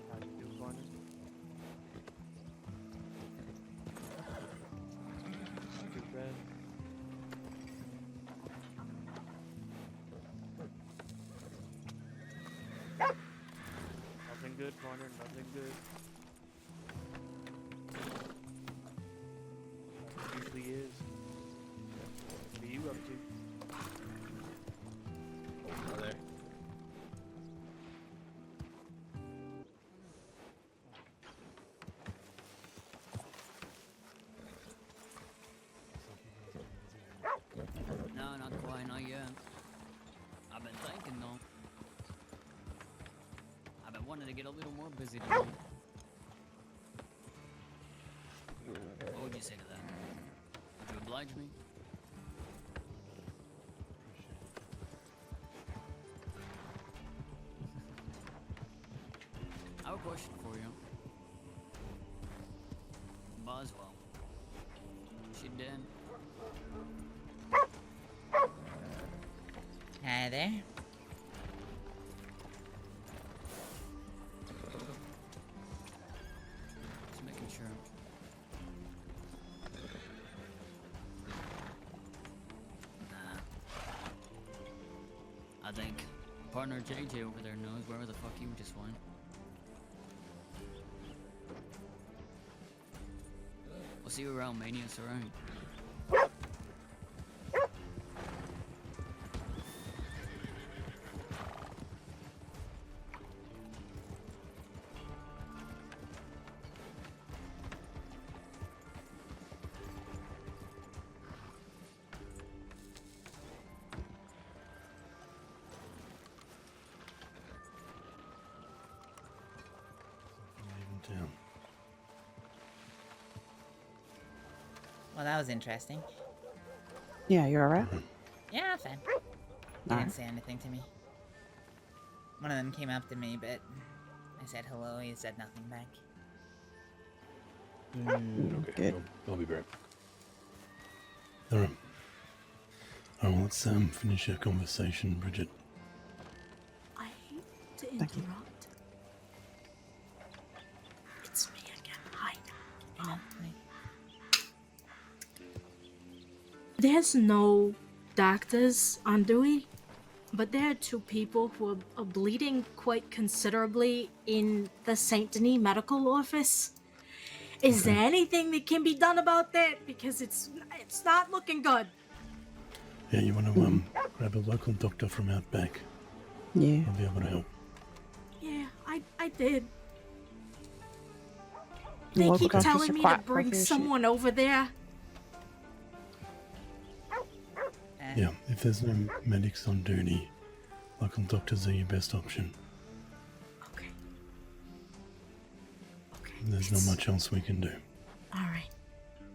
How you do, partner? Too bad. Nothing good, partner. Nothing good. Usually is. What are you up to? Brother. No, not quite, not yet. I've been thinking though. I've been wanting to get a little more busy today. What would you say to that? Would you oblige me? I have a question for you. Boswell. She dead? Hi there. Just making sure. Nah. I think partner JJ over there knows wherever the fuck you just went. We'll see you around Manius, alright? Down. Well, that was interesting. Yeah, you're alright? Yeah, fine. They didn't say anything to me. One of them came up to me, but I said hello. He said nothing back. Okay, I'll be back. Alright. Alright, let's finish our conversation, Bridget. I hate to interrupt. It's me again. Hi. There's no doctors on Dewey, but there are two people who are bleeding quite considerably in the Saint Denis medical office. Is there anything that can be done about that? Because it's not looking good. Yeah, you want to grab a local doctor from out back? Yeah. I'll be able to help. Yeah, I did. The They local keep doctors telling are me to quite bring proficient. someone over there. Yeah, if there's no medics on duty, local doctors are your best option. Okay. There's not much else we can do. All right.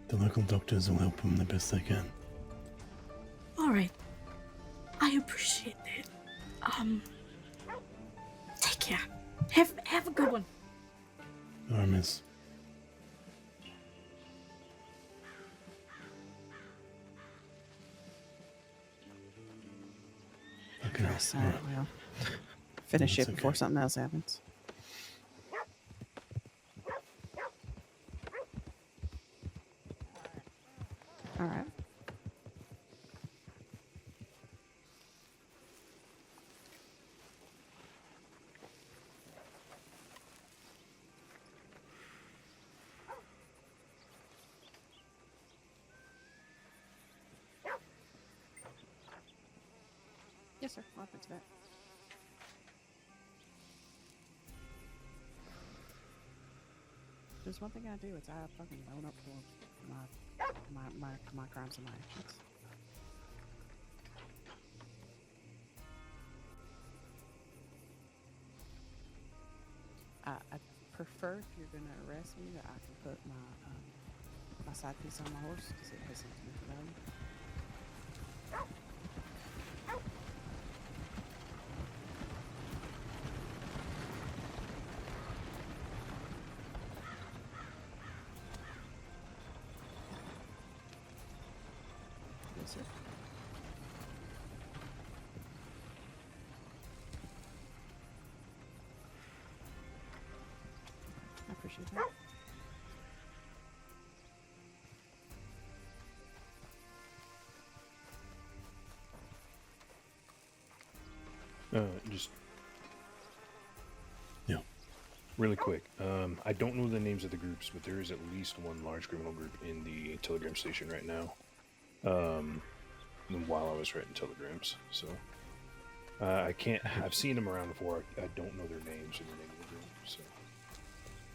The local doctors will help them the best they can. All right. I appreciate that. Take care. Have a good one. Alright, miss. Okay, Yes, alright, well. Finish That's it before okay. something else happens. Alright. Yes, sir. I'll put it back. there's one thing I do, it's I fucking own up to my crimes and my actions. I prefer if you're gonna arrest me that I can put my side piece on my horse because it has sentimental value. Yes, sir. I appreciate that. Just really quick. I don't know the names of the groups, but there is at least one large criminal group in the telegram station right now. While I was writing telegrams, so I can't. I've seen them around before. I don't know their names or the name of the group. So,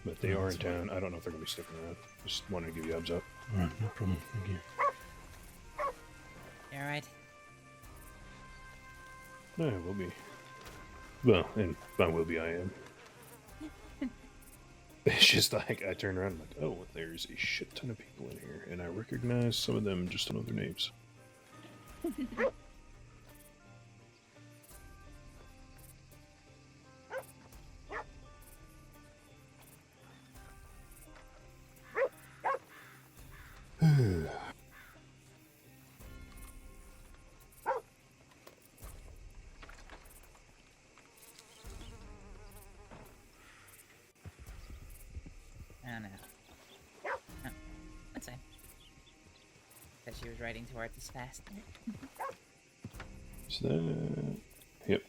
but they are in town. I don't know if they're gonna be sticking around. Just wanted to give you a heads up. All right, no problem. Thank you. You alright? No, I will be. Well, and I will be. I am. It's just like I turn around and I'm like, oh, there's a shit ton of people in here, and I recognize some of them, just don't know their names. Oh no. Oh, that's fine. Because she was riding towards us fast. Is that... Yep.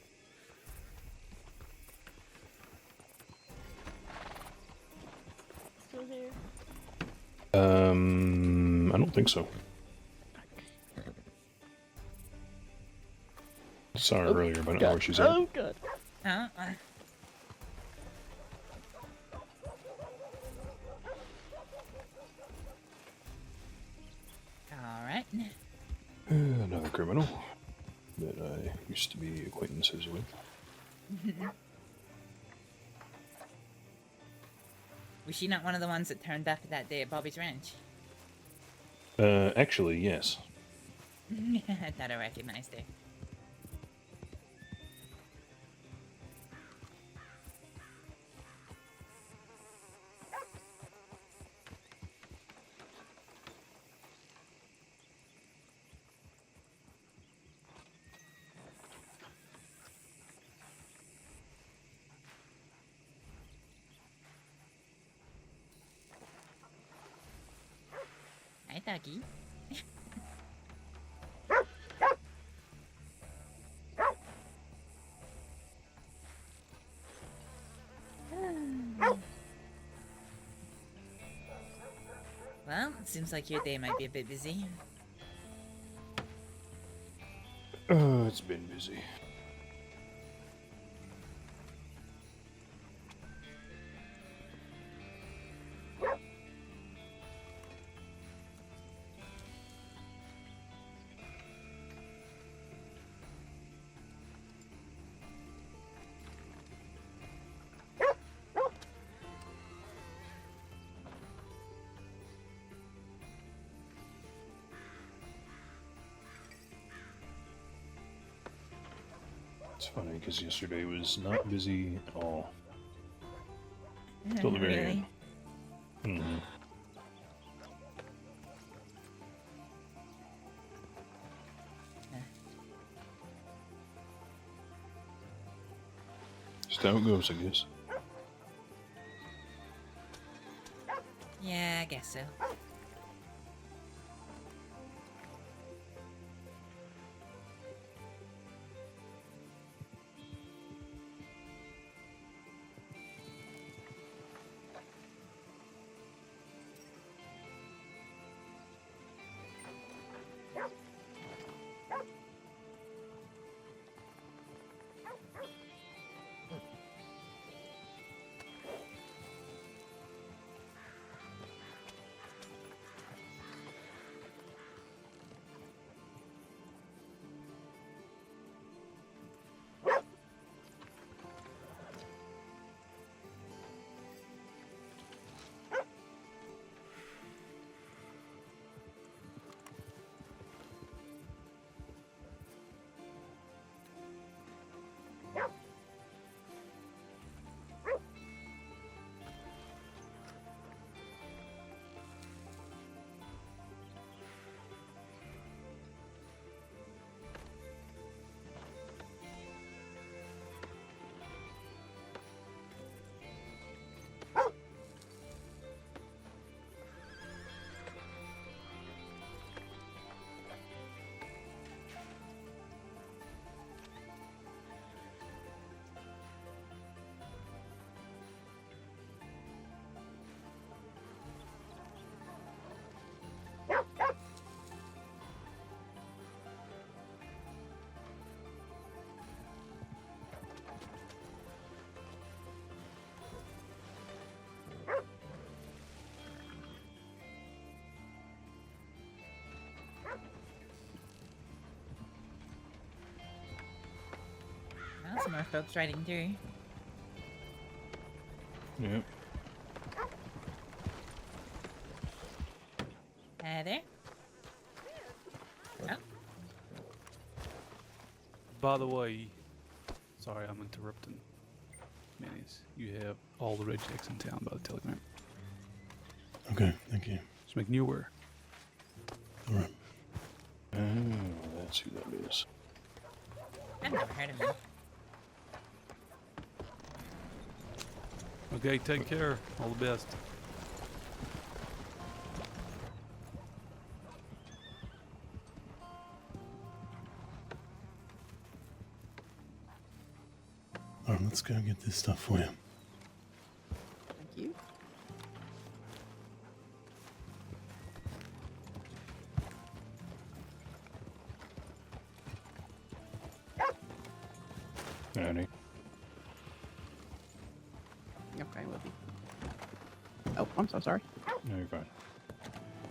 Still there? I don't think so. Saw her earlier, but I don't know where she's at. Oh god. Alright. Another criminal that I used to be acquaintances with. Was she not one of the ones that turned up that day at Bobby's Ranch? Actually, yes. I thought I recognized her. Hi, doggy. Well, it seems like your day might be a bit busy. It's been busy. It's funny because yesterday was not busy at all. Till the very end. Mm-hmm. Just how it goes, I guess. Yeah, I guess so. some more folks riding through. Yep. There. Oh. By the way, sorry, I'm interrupting. Minis, you have all the rejects in town by the telegram. Okay, thank you. Just making you aware. Alright. Oh, that's who that is. I've never heard of him. Okay, take care. All the best. Alright, let's go get this stuff for you. Thank you. Annie. Okay, will be. Oh, I'm so sorry. No, you're fine.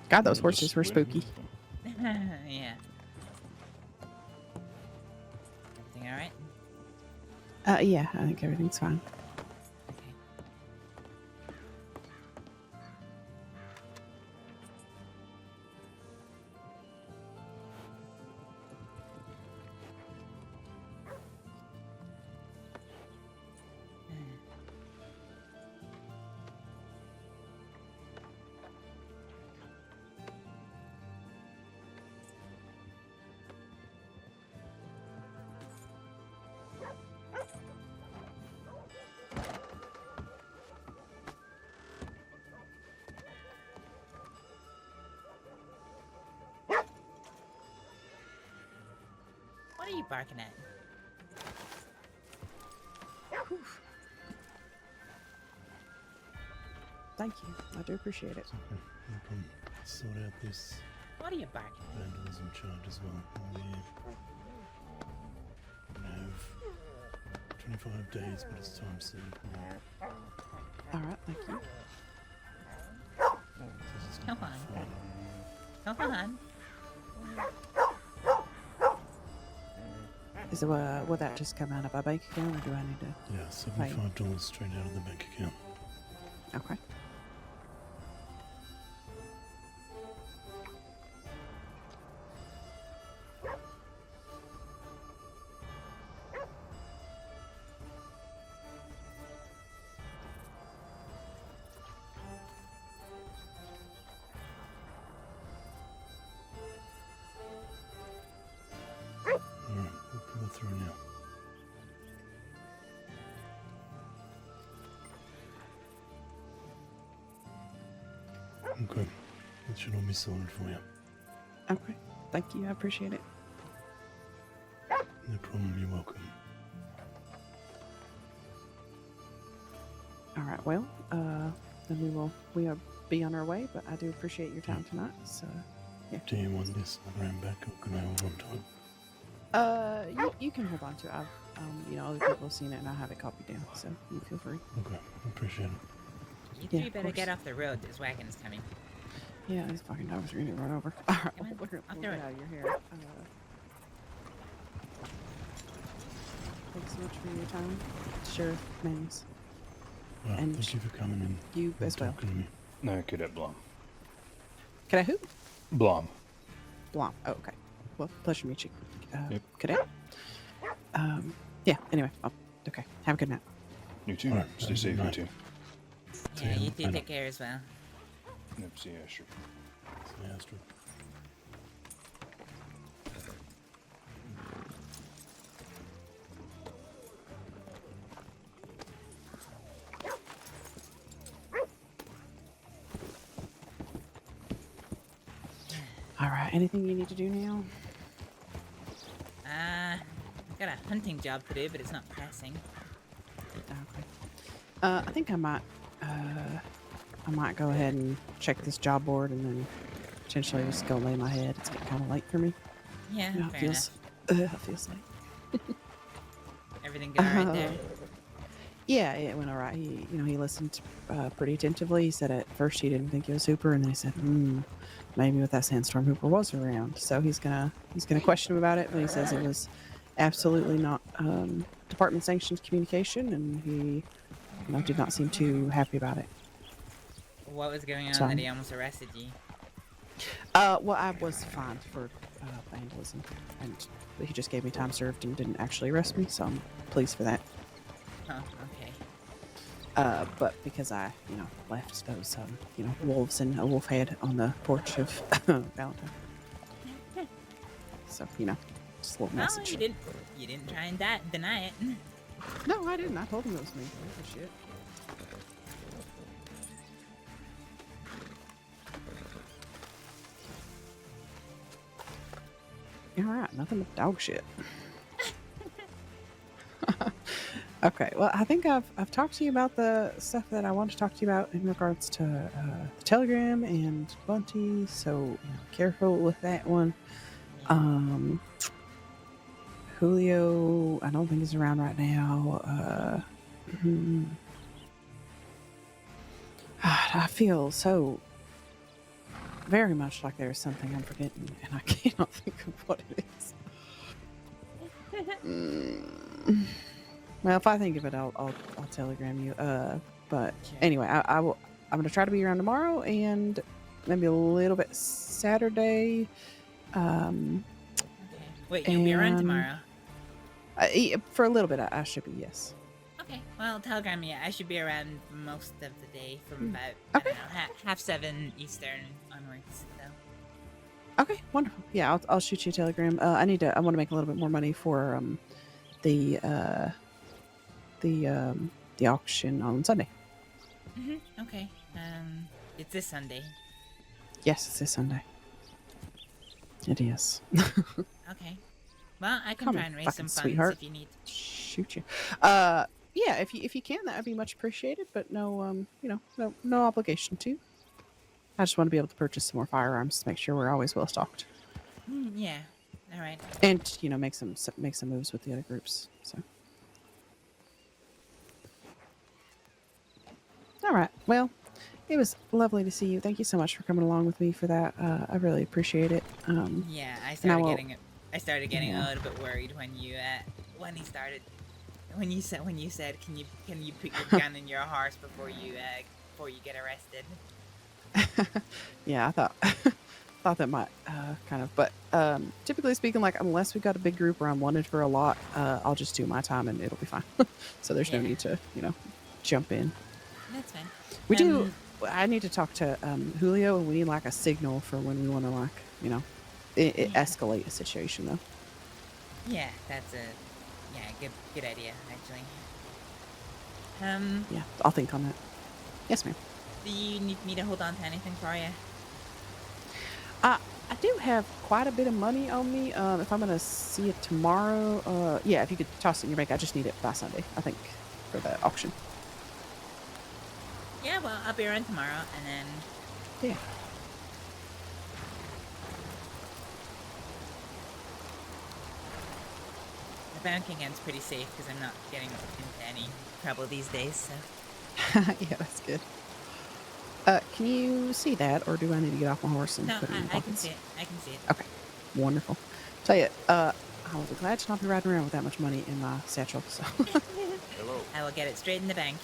God, those horses were spooky. Yeah. Everything alright? Yeah, I think everything's fine. What are you barking at? Whew. Thank you. I do appreciate it. Okay, no problem. Sort out this What are you barking at? vandalism charge as well. We have 25 days, but it's time served now. Alright, thank you. Come on. Come on. Is it, will that just come out of my bank account, or do I need to? Yeah, $75 straight out of the bank account. Okay. Alright, we'll pull it through now. Okay, that should all be sorted for you. Okay. Thank you. I appreciate it. No problem, you're welcome. Alright, well, then we'll be on our way, but I do appreciate your time tonight, so, yeah. Do you want this around back, or can I hold on to it? You can hold on to it. I've, other people have seen it and I have it copied down, so you feel free. Okay, I appreciate it. You Yeah, three of better course. get off the road. This wagon's coming. Yeah, these fucking dogs are gonna run over. Alright, Come on, we'll I'll get throw it. out of your hair. Thanks so much for your time, Sheriff Mannings. Well, And thank you for coming in. you and as well. talking to me. No, Cadet Blom. Can I who? Blom. Blom. Oh, okay. Well, pleasure to meet you, Yep. Cadet. Yeah, anyway. Oh, okay. Have a good night. You too. Alright, Stay have a safe, good you night. too. Yeah, you I do know. take care as well. Yep, see ya, sure. See you, Astrid. Alright, anything you need to do now? I got a hunting job to do, but it's not pressing. Okay. I think I might go ahead and check this job board and then potentially just go lay my head. It's getting kind of late for me. Yeah, You know, fair it feels late. Everything go alright there? Yeah, it went alright. He listened pretty attentively. He said at first he didn't think it was Hooper, and then he said, maybe with that sandstorm Hooper was around. So he's gonna question him about it, but he says it was absolutely not department sanctioned communication, and he, did not seem too happy about it. What was going on So- that he almost arrested you? Well, I was fined for vandalism, and he just gave me time served and didn't actually arrest me, so I'm pleased for that. Oh, okay. But because I, left those, wolves and a wolf head on the porch of Valentine. So, just a little No, message. you didn't try and deny it. No, I didn't. I told him it was me. Oh, shit. Alright, nothing but dog shit. Okay, well, I think I've talked to you about the stuff that I wanted to talk to you about in regards to the Telegram and Bunty, so careful with that one. Julio, I don't think he's around right now. I feel so very much like there's something I'm forgetting, and I cannot think of what it is. Well, if I think of it, I'll telegram you. But anyway, I will. I'm gonna try to be around tomorrow and maybe a little bit Saturday. Wait, you'll be around tomorrow? For a little bit, I should be. Yes. Okay. Well, telegram me. I should be around most of the day from about I don't know, half 7 Eastern onwards. So. Okay. Wonderful. Yeah, I'll shoot you a telegram. I want to make a little bit more money for the auction on Sunday. Okay. It's this Sunday. Yes, it's this Sunday. It is. Okay. Well, I can Come try on, and raise fucking some funds sweetheart. if you need. Shoot you. Yeah, if you can, that would be much appreciated. But no, no obligation to. I just want to be able to purchase some more firearms to make sure we're always well stocked, Yeah. All right. and make some moves with the other groups. So. All right. Well, it was lovely to see you. Thank you so much for coming along with me for that. I really appreciate it. Yeah, I and started will- getting it. I started getting Yeah. a little bit worried when you said can you put your gun in your horse before you get arrested. Yeah, I thought that might kind of, but typically speaking, like unless we've got a big group where I'm wanted for a lot, I'll just do my time and it'll be fine. So there's no need to jump in. That's fine. We do. I need to talk to Julio, and we need like a signal for when we want to escalate a situation though. Yeah, that's a good idea actually. Yeah, I'll think on that. Yes, ma'am. Do you need me to hold on to anything for you? I do have quite a bit of money on me. If I'm gonna see it tomorrow, yeah, if you could toss it in your bank, I just need it by Sunday, I think, for the auction. Yeah, well, I'll be around tomorrow, and then. Yeah. The bank again's pretty safe because I'm not getting into any trouble these days. So. Yeah, that's good. Can you see that, or do I need to get off my horse and No, put it in the I can pockets? see it. I can see it. Okay, wonderful. Tell you, I will be glad to not be riding around with that much money in my satchel. So. Hello. I will get it straight in the bank.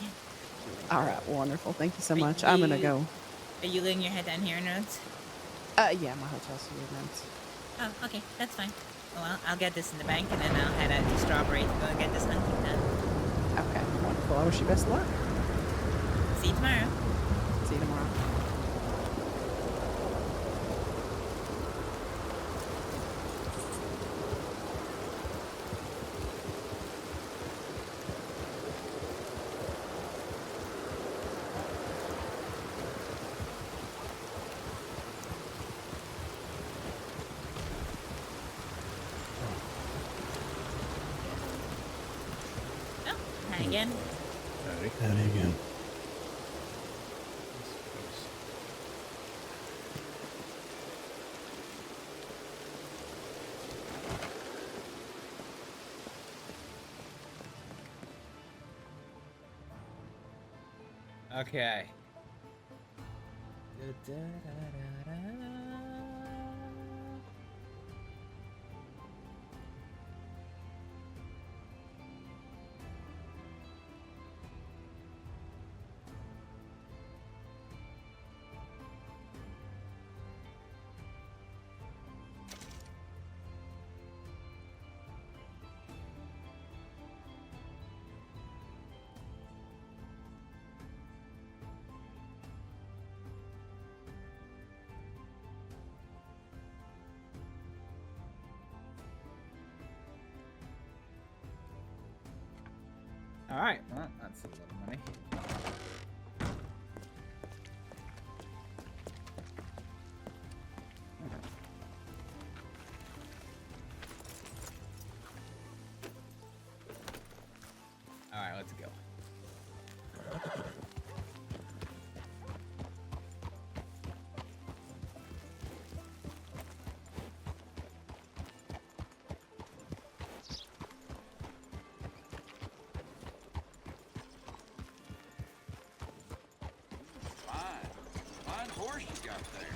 All right, wonderful. Thank you so much. I'm gonna go. Are you laying your head down here in Rhodes? Yeah, my hotel's here, Rhodes. Oh, okay, that's fine. Well, I'll get this in the bank, and then I'll head out to Strawberry to go and get this hunting done. Okay, wonderful. I wish you best of luck. See you tomorrow. See you tomorrow. Hi again. Howdy again. Okay. Alright, well, that's a lot of money. Alright, let's go. Fine horse you got there.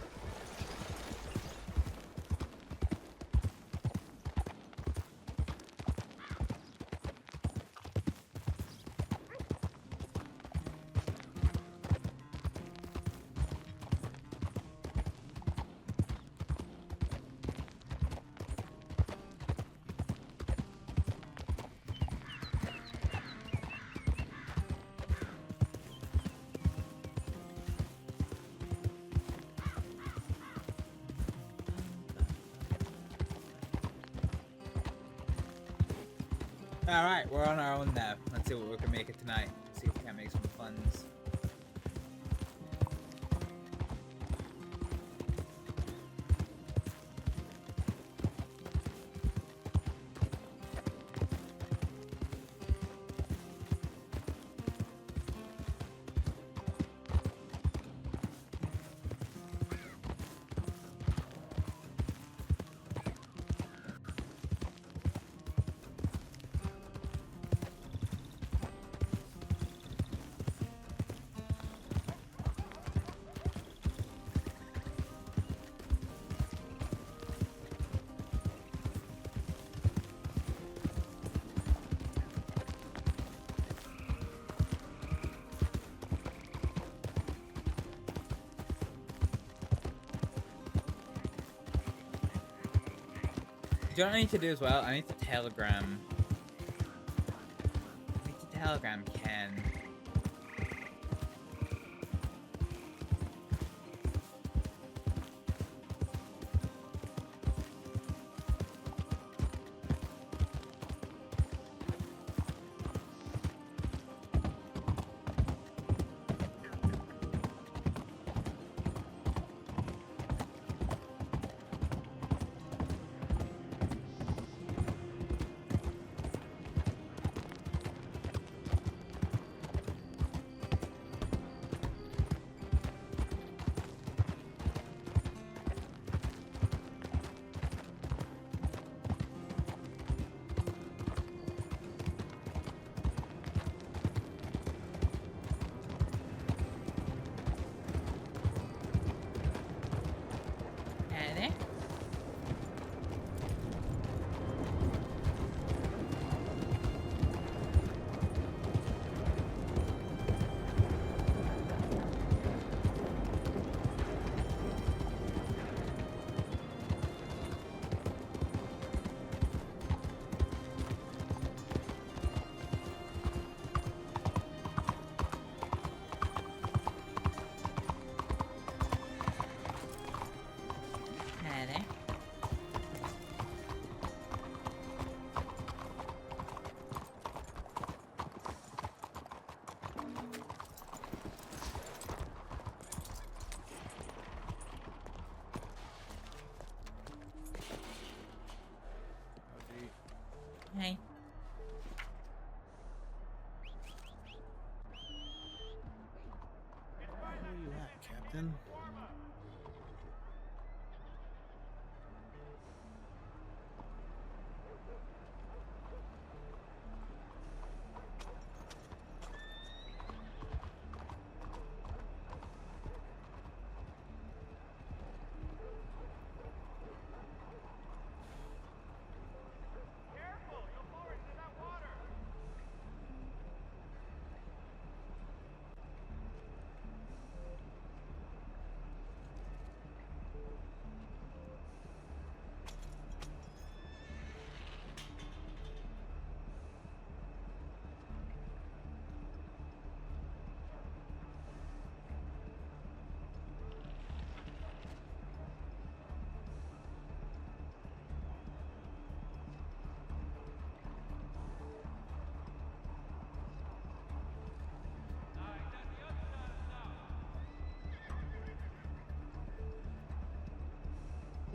Alright, we're on our own now. Let's see what we can make it tonight. See if we can make some funds. You know what I need to do as well? I need to telegram. I need to telegram Ken. Hey. Where are you at, Captain?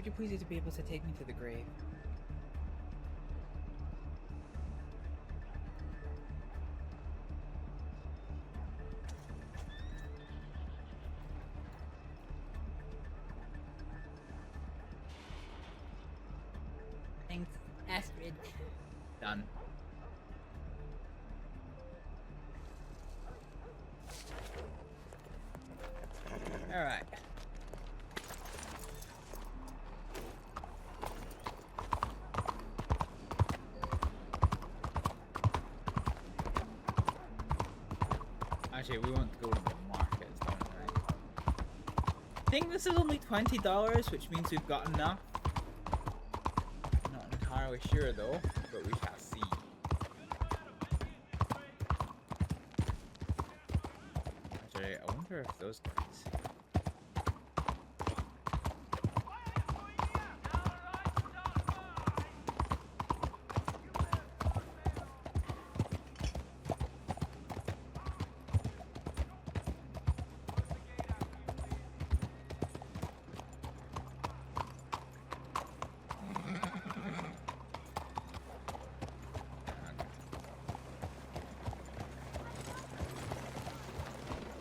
Would you please be able to take me to the grave? Thanks, Astrид. Done. Alright. Actually, we want to go to the markets, don't we? I think this is only $20, which means we've got enough. Not entirely sure though, but we shall see. Actually, I wonder if those guys.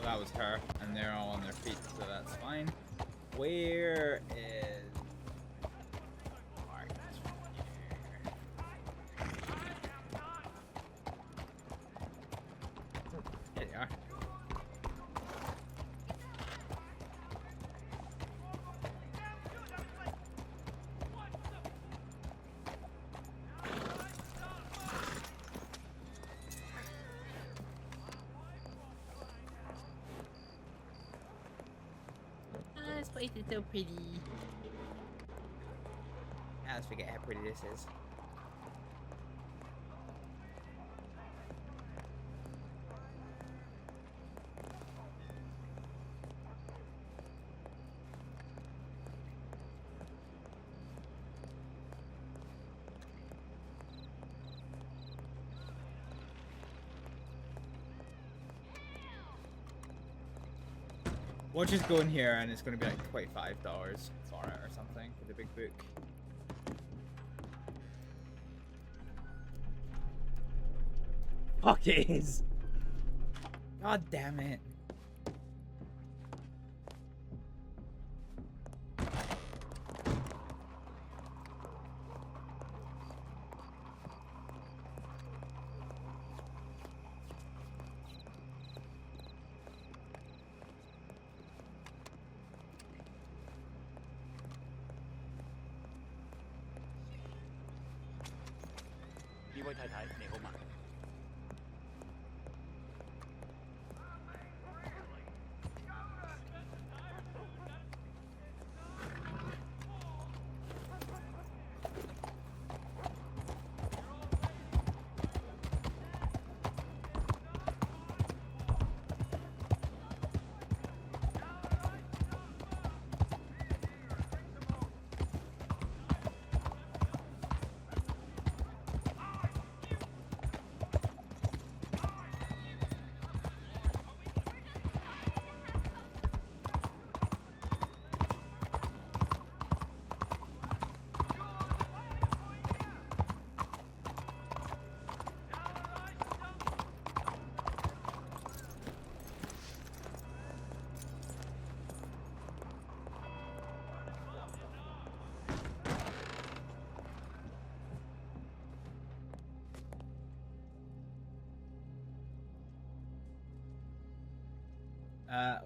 That was her, and they're all on their feet, so that's fine. Where is Mark? There they are. This place is so pretty. I always forget how pretty this is. We'll just go in here and it's going to be like $25 for it or something for the big book. Fuck it is. God damn it.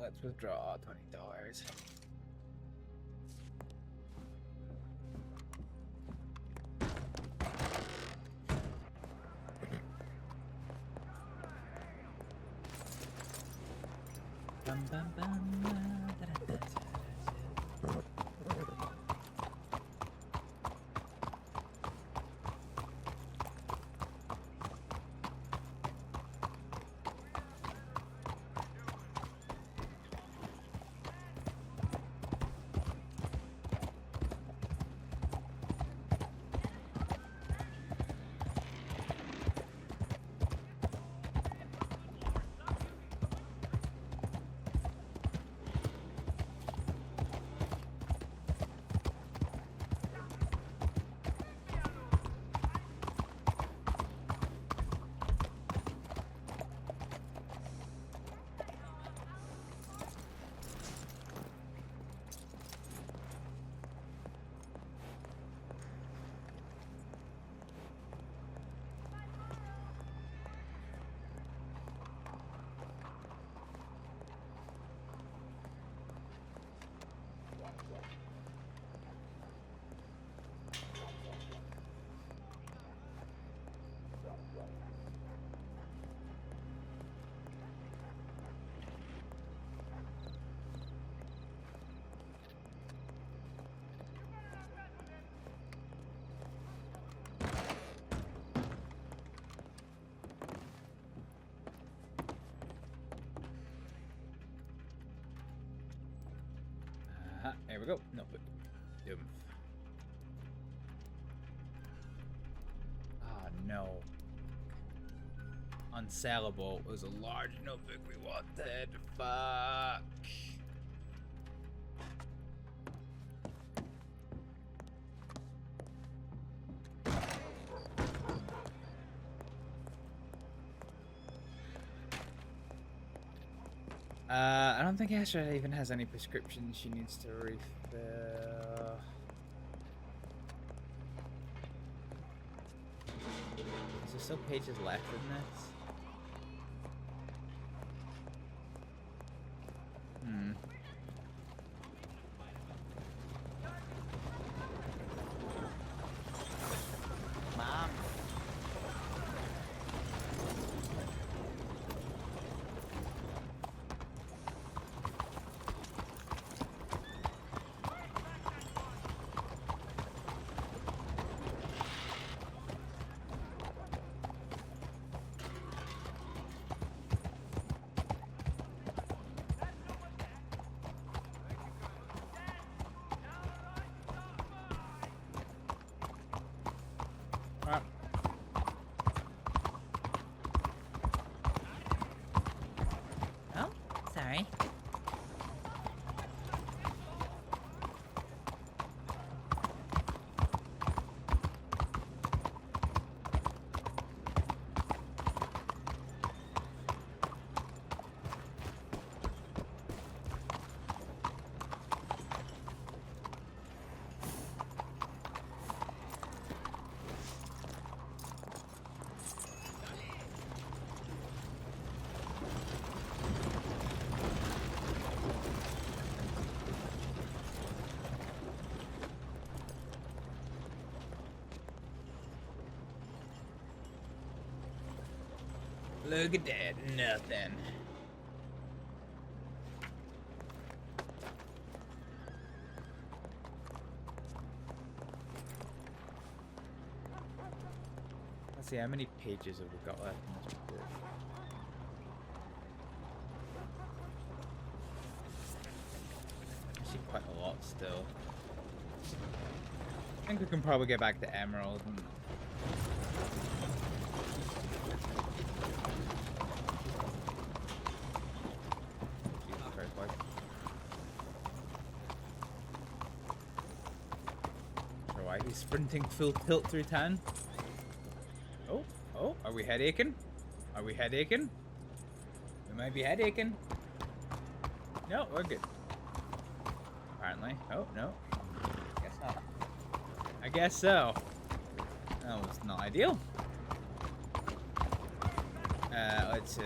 Let's withdraw $20. Bum, bum, bum, da, da, da, da, da. we go. Notebook. Doom. Ah, no. Unsellable was a large notebook we wanted. Fuck. I don't think Astrид even has any prescriptions she needs to refill. Is there still pages left in this? Hmm. Mom. Oh, sorry. Look at that, nothing. Let's see, how many pages have we got left in this report? Actually, quite a lot still. I think we can probably get back to Emerald and he's sprinting full tilt through town. Oh, are we head aching? Are we head aching? We might be head aching. No, we're good. Apparently. Oh, no. Guess not. I guess so. That was not ideal. Let's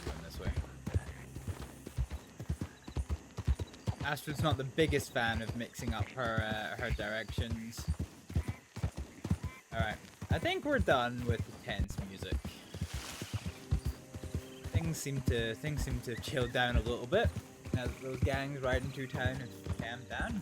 go this way. Astrid's not the biggest fan of mixing up her directions. Alright, I think we're done with the tense music. things seem to have chilled down a little bit now that those gangs riding through town have calmed down.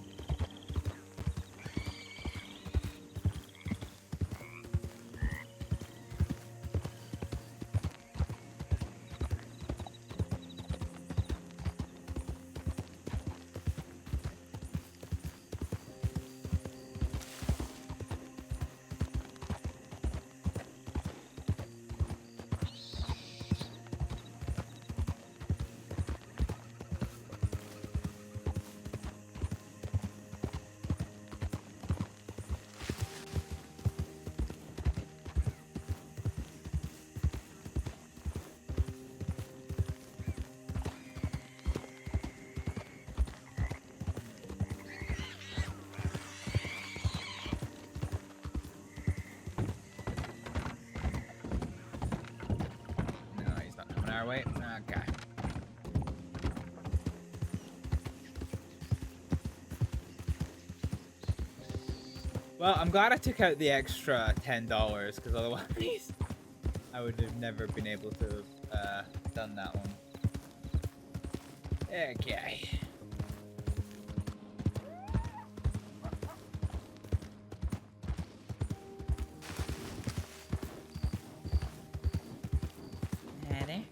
Our way. Okay. Well, I'm glad I took out the extra $10 because otherwise I would have never been able to have done that one. Okay. Ready?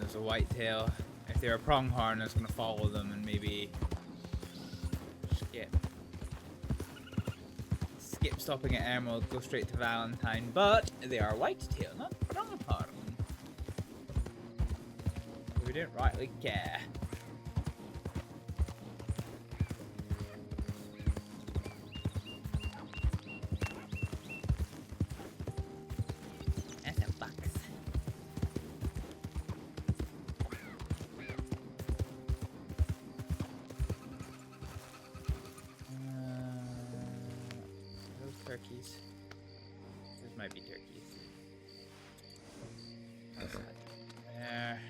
There's a whitetail. If they're a pronghorn, it's gonna follow them and maybe skip stopping at Emerald, go straight to Valentine. But they are whitetail, not pronghorn. We didn't rightly care. That's a box. Those turkeys. Those might be turkeys. What's that? There.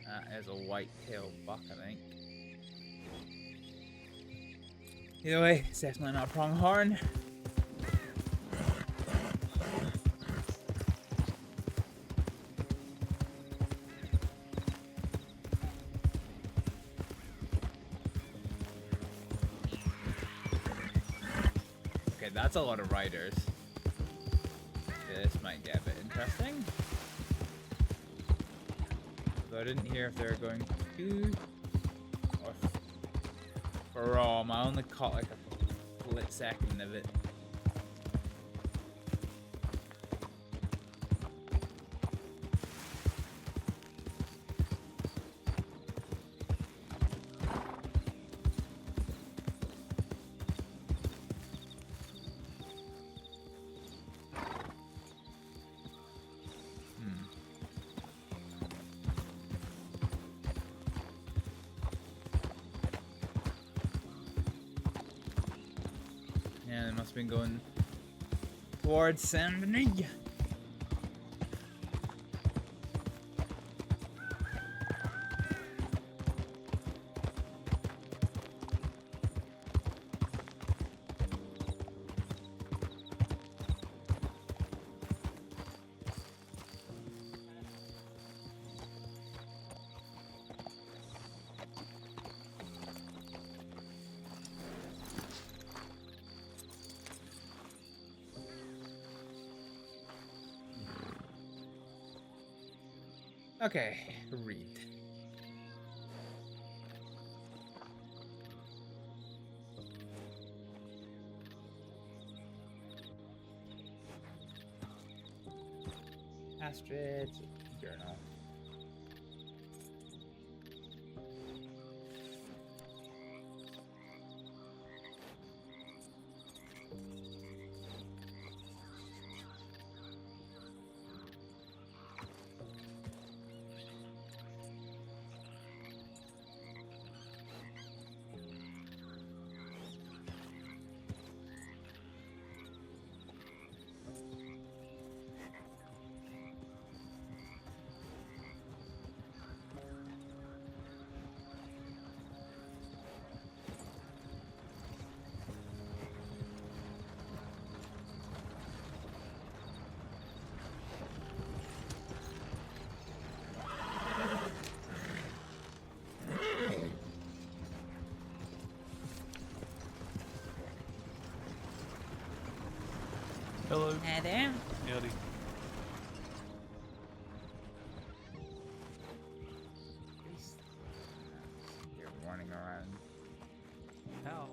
That is a white-tailed buck, I think. Either way, it's definitely not a pronghorn. Okay, that's a lot of riders. This might get a bit interesting. Though I didn't hear if they were going to or from. I only caught like a split second of it. Yeah, they must have been going towards Saint Denis. Okay, read. Astrid journal. Hello. Hi there. Howdy. You're running around. How?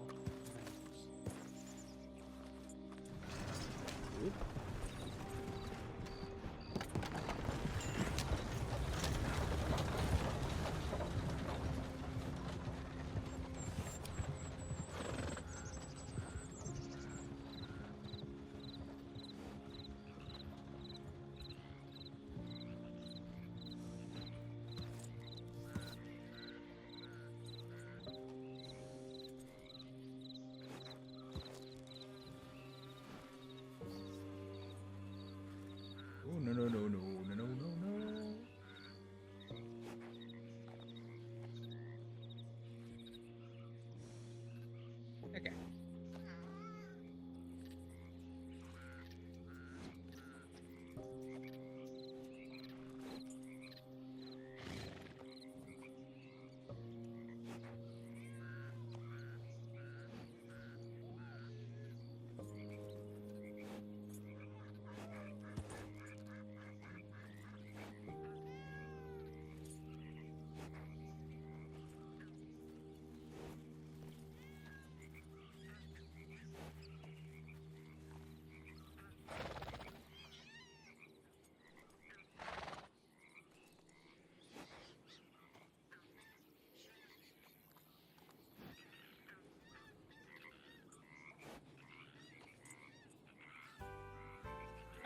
Oh, no, no, no, no, no, no, no, no. Okay.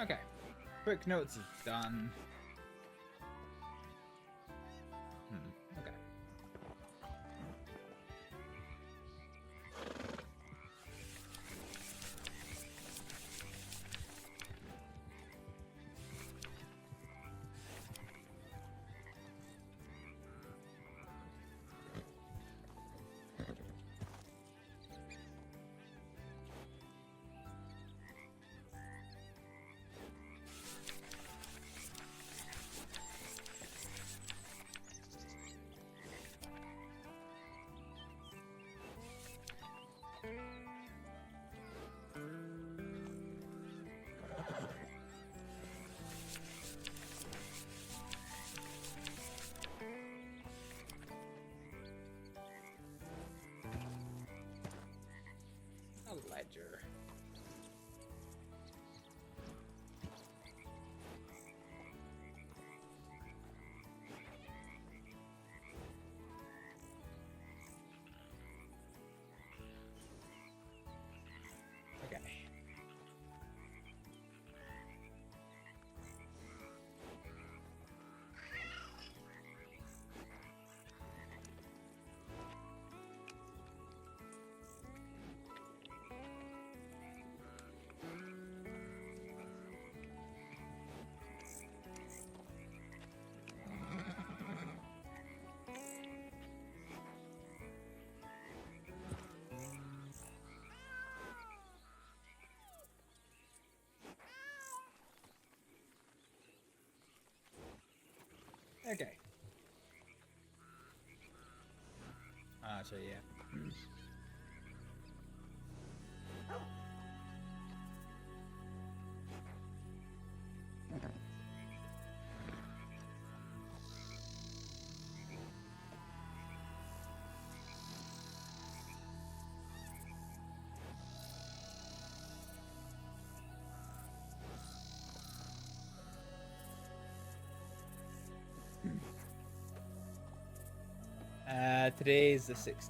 Okay. Quick notes is done. Okay. A ledger. Okay. Okay. So yeah. Today's the 16th.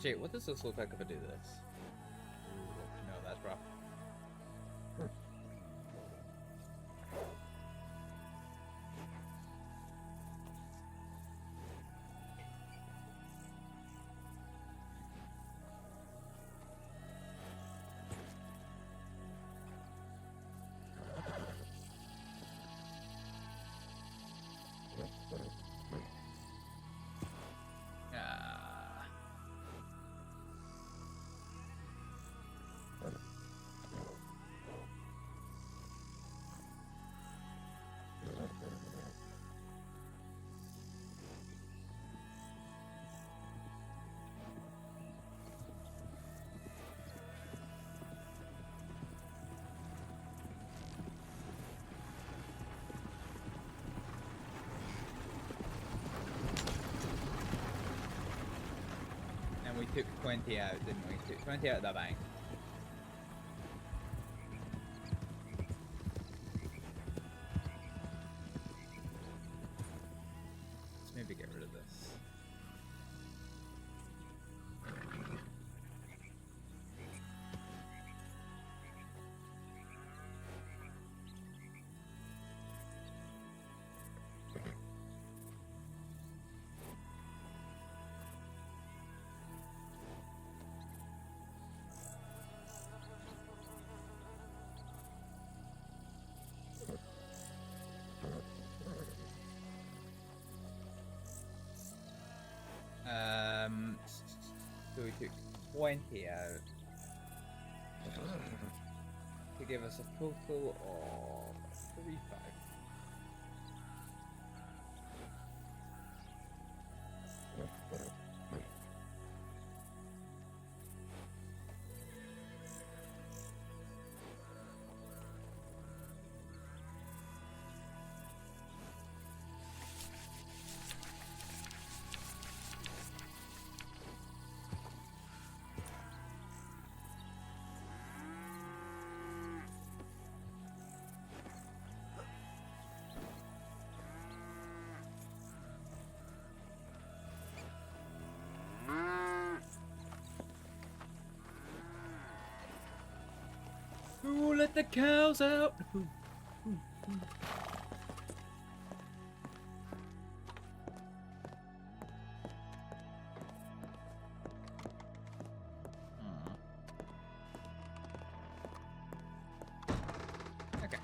Actually, what does this look like if I do this? Ooh, no, that's rough. And we took 20 out, didn't we? Took 20 out of the bank. Let's maybe get rid of this. So we took 20 out to give us a total of 35. Ooh, let the cows out! Okay.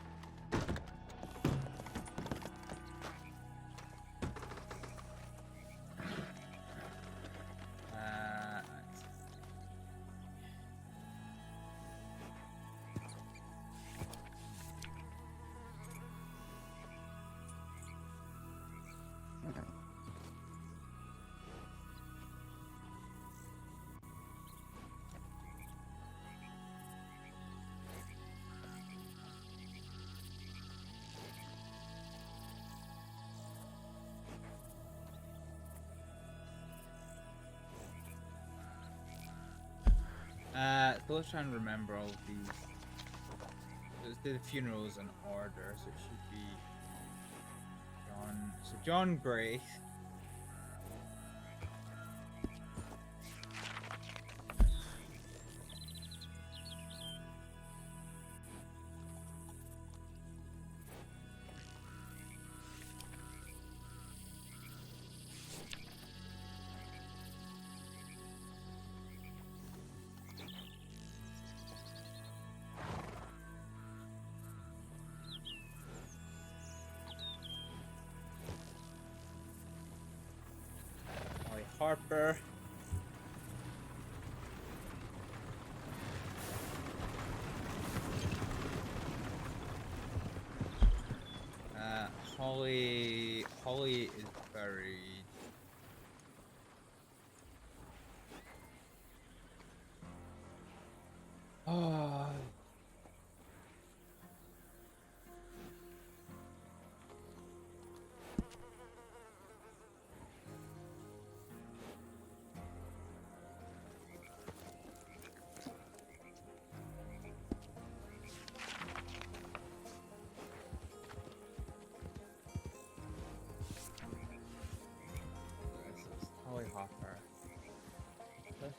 So let's try and remember all of these. Let's do the funerals in order, so it should be John. So John Grace. Harper. Holly is buried. Oh. Holly Hopper. Let's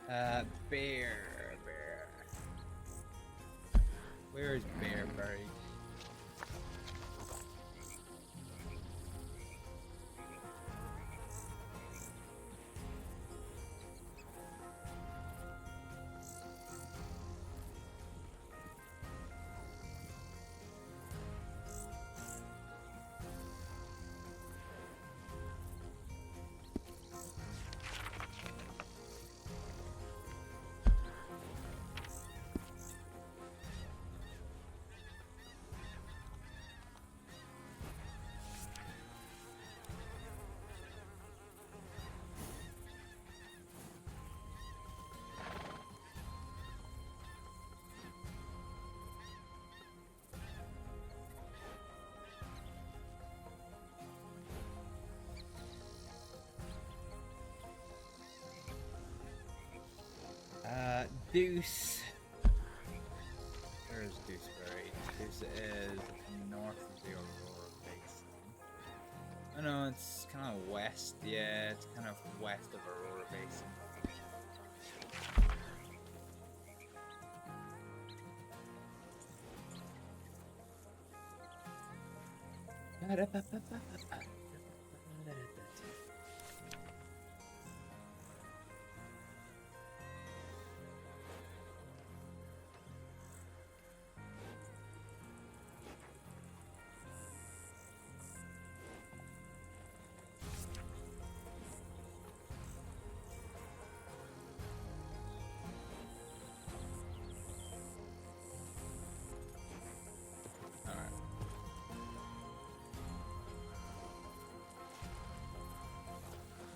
Bear. Where is Bear buried? Deuce. Where's Deuce buried? Deuce is north of the Aurora Basin. Oh no, it's kind of west. Yeah, it's kind of west of Aurora Basin.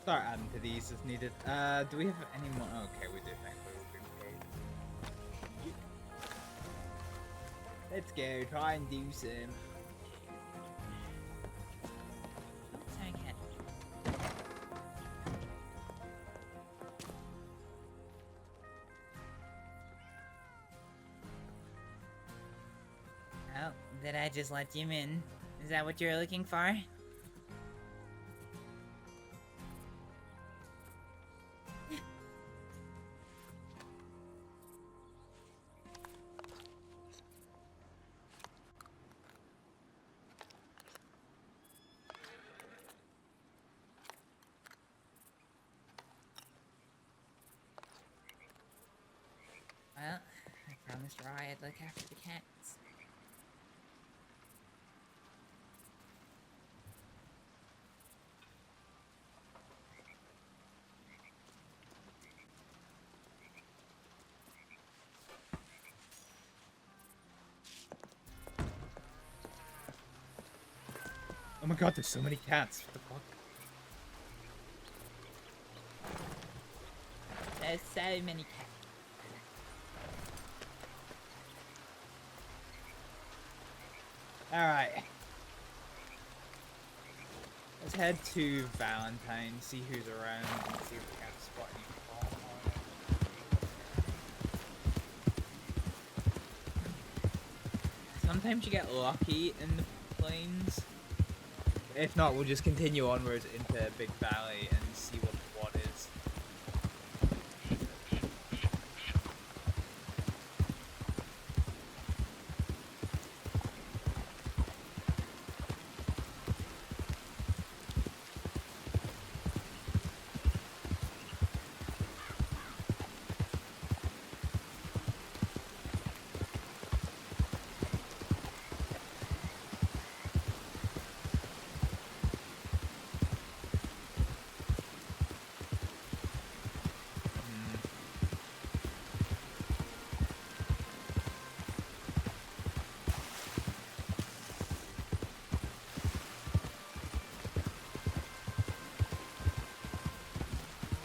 Start adding to these as needed. Do we have any more? Okay, we do. Thankfully, we've been paid. Let's go. Try and do some. Sorry, cat. Oh, did I just let you in? Is that what you're looking for? Well, I promised Roy I'd look after the cats. Oh my god, there's so many cats. What the fuck? There's so many cats. Alright. Let's head to Valentine, see who's around, and see if we can spot any. Sometimes you get lucky in the plains. If not, we'll just continue onwards into Big Valley and see what is.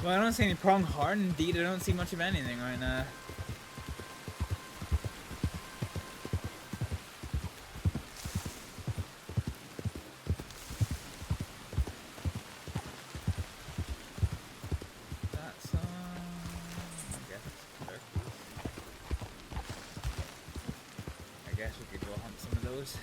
Well, I don't see any pronghorn. Indeed, I don't see much of anything right now. That's I guess turkeys. I guess we could go hunt some of those.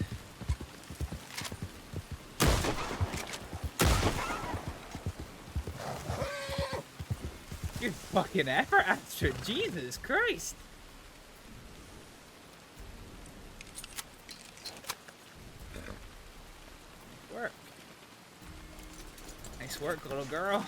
Good fucking effort, Astrid. Jesus Christ. Work. Nice work, little girl.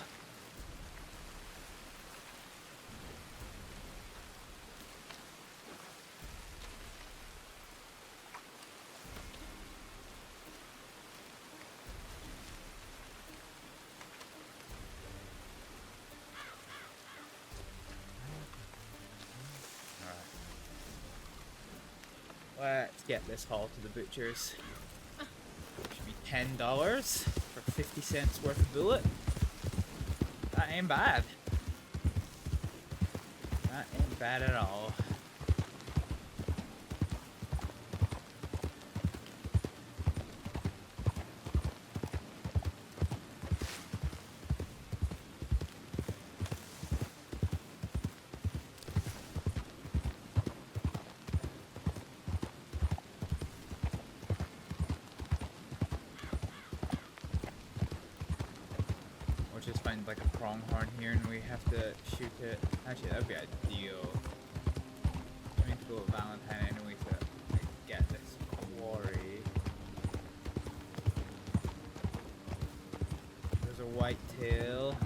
Let's get this haul to the butchers. Should be $10 for 50 cents worth of bullet. That ain't bad. That ain't bad at all. Just find like a pronghorn here and we have to shoot it. Actually, that would be ideal. I need to go with Valentine anyway to get this quarry. There's a whitetail.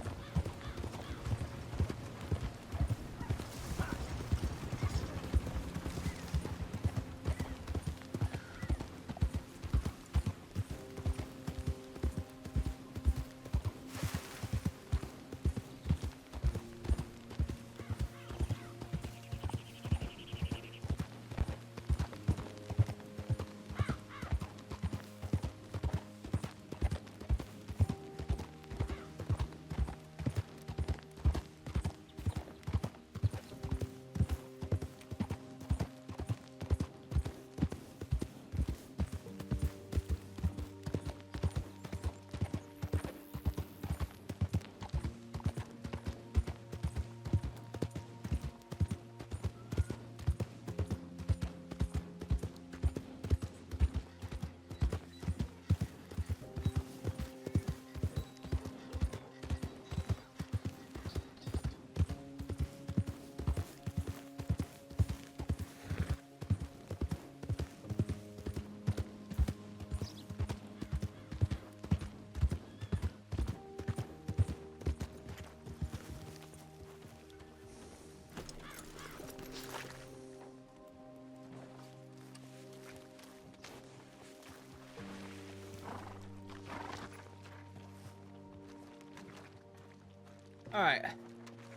Alright.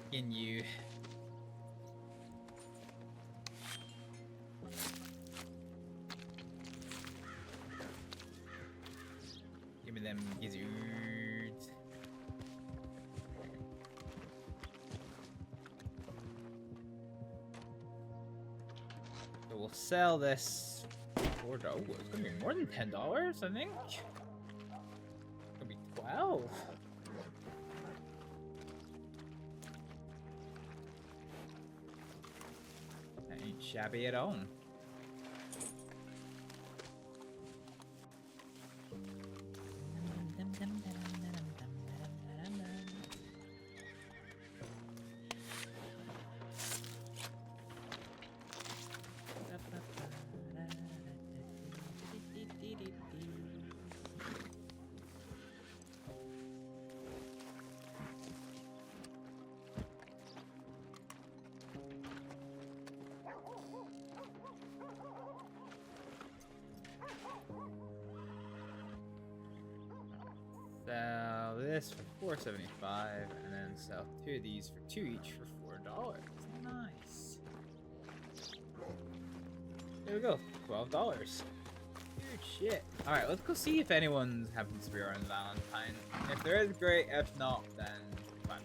Can you... Give me them gizzards. So we'll sell this for... Oh, it's gonna be more than $10, I think. It's gonna be 12. Ain't shabby at all. Sell this for $4.75 and then sell 2 of these for 2 each for $4. Nice. There we go, $12. Good shit. Alright, let's go see if anyone happens to be around Valentine. If there is, great. If not, then fine.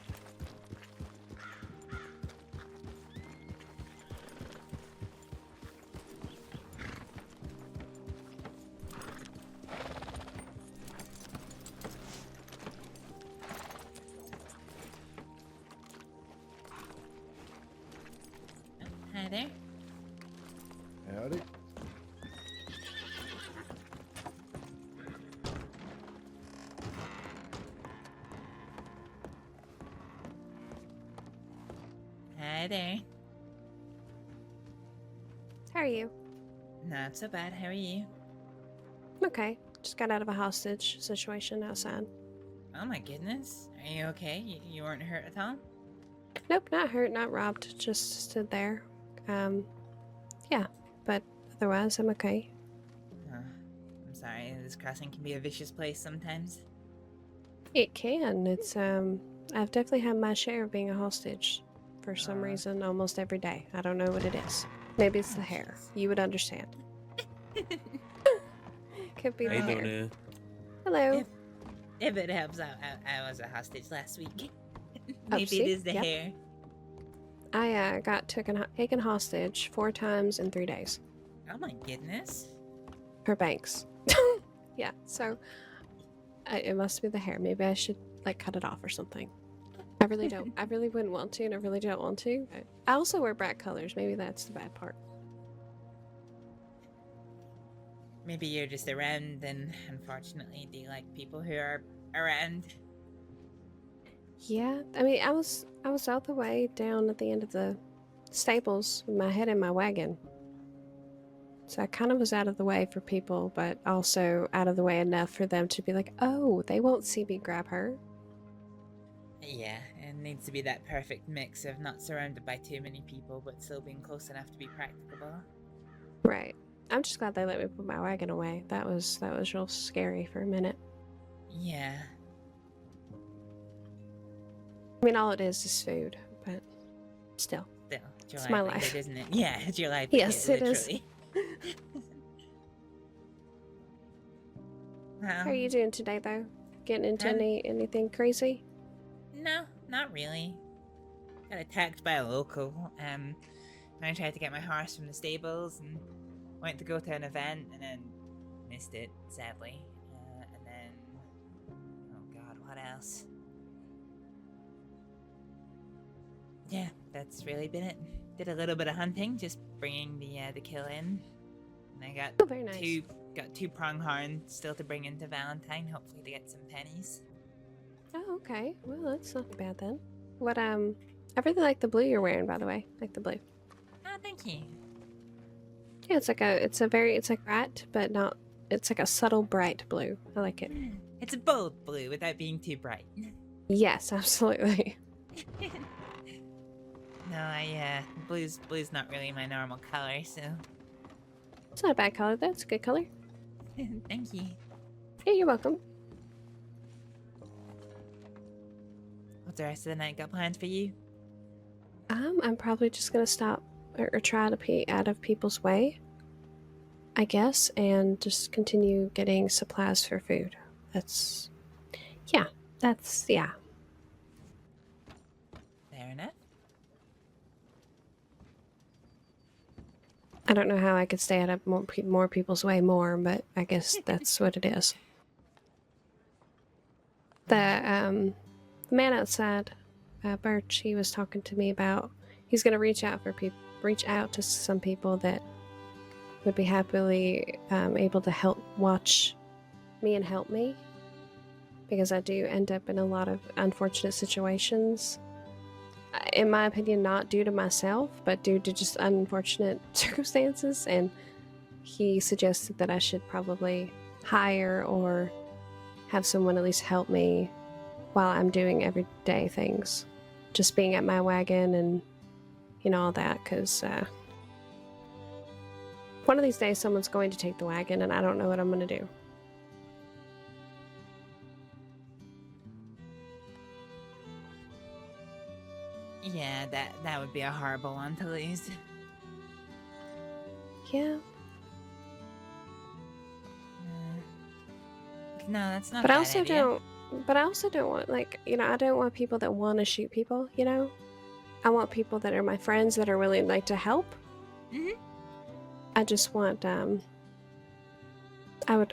Hi there. Howdy. Hi there. How are you? Not so bad. How are you? I'm okay. Just got out of a hostage situation outside. Oh my goodness. Are you okay? You weren't hurt at all? Nope, not hurt, not robbed. Just stood there. Yeah, but otherwise I'm okay. I'm sorry. This crossing can be a vicious place sometimes. It can. It's I've definitely had my share of being a hostage for some reason almost every day. I don't know what it is. Maybe it's the hair. You would understand. Could be the hair. Hello. If it helps out, I was a hostage last week. Oh, Maybe see? it is the Yep. hair. I got taken hostage 4 times in 3 days. Oh my goodness. For banks. Yeah, so it must be the hair. Maybe I should like cut it off or something. I really don't. I really wouldn't want to, and I really don't want to. I also wear bright colors. Maybe that's the bad part. Maybe you're just around, and unfortunately, do you like people who are around? Yeah, I mean, I was out the way down at the end of the stables with my head in my wagon. So I kind of was out of the way for people, but also out of the way enough for them to be like, oh, they won't see me grab her. Yeah, it needs to be that perfect mix of not surrounded by too many people, but still being close enough to be practicable. Right. I'm just glad they let me put my wagon away. That was real scary for a minute. Yeah. I mean, all it is food, but still. Still, it's your It's my livelihood, life. isn't it? Yeah, it's your life. Yes, it is. literally. How are you doing today, though? Getting into anything crazy? No, not really. Got attacked by a local. I tried to get my horse from the stables and went to go to an event and then missed it, sadly. And then, oh god, what else? Yeah, that's really been it. Did a little bit of hunting, just bringing the kill in. And I got very nice. two pronghorn still to bring into Valentine, hopefully to get some pennies. Oh, okay. Well, that's not bad then. What, I really like the blue you're wearing, by the way. Like the blue. Oh, thank you. Yeah, it's like bright, but not, it's like a subtle bright blue. I like it. It's a bold blue without being too bright. Yes, absolutely. No, blue's not really my normal color, so. It's not a bad color, that's a good color. Thank you. Yeah, you're welcome. What's the rest of the night got planned for you? I'm probably just gonna stop or try to be out of people's way, I guess, and just continue getting supplies for food. Yeah. Fair enough. I don't know how I could stay out of more people's way more, but I guess that's what it is. The man outside, Birch, he was talking to me about he's going to reach out to some people that would be happily able to help watch me and help me, because I do end up in a lot of unfortunate situations. In my opinion, not due to myself, but due to just unfortunate circumstances. And he suggested that I should probably hire or have someone at least help me while I'm doing everyday things. Just being at my wagon and, all that. Because one of these days someone's going to take the wagon and I don't know what I'm going to do. Yeah, that would be a horrible one to lose. Yeah. No, that's not. But a I bad also idea. don't. But I also don't want I don't want people that want to shoot people. I want people that are my friends that are willing to help. Mhm. I just want I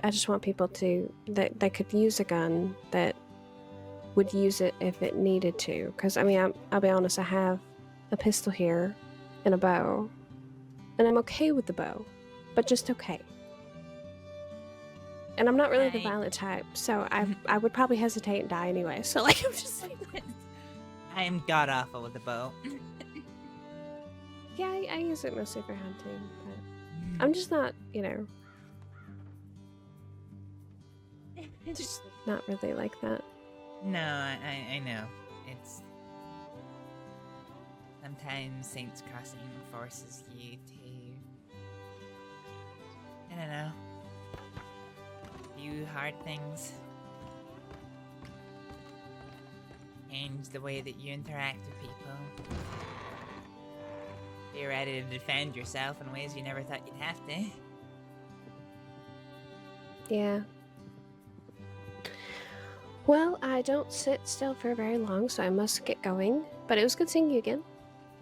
just want people that could use a gun, that would use it if it needed to. Because I'll be honest, I have a pistol here and a bow, and I'm okay with the bow, but just okay. And I'm not really the violent type, so I would probably hesitate and die anyway. So I'm just saying. I am god awful with the bow. Yeah, I use it mostly for hunting, but I'm just not, just not really like that. No, I know. It's sometimes Saints Crossing forces you to, I don't know, do hard things. Change the way that you interact with people. You're ready to defend yourself in ways you never thought you'd have to. Yeah. Well, I don't sit still for very long, so I must get going. But it was good seeing you again.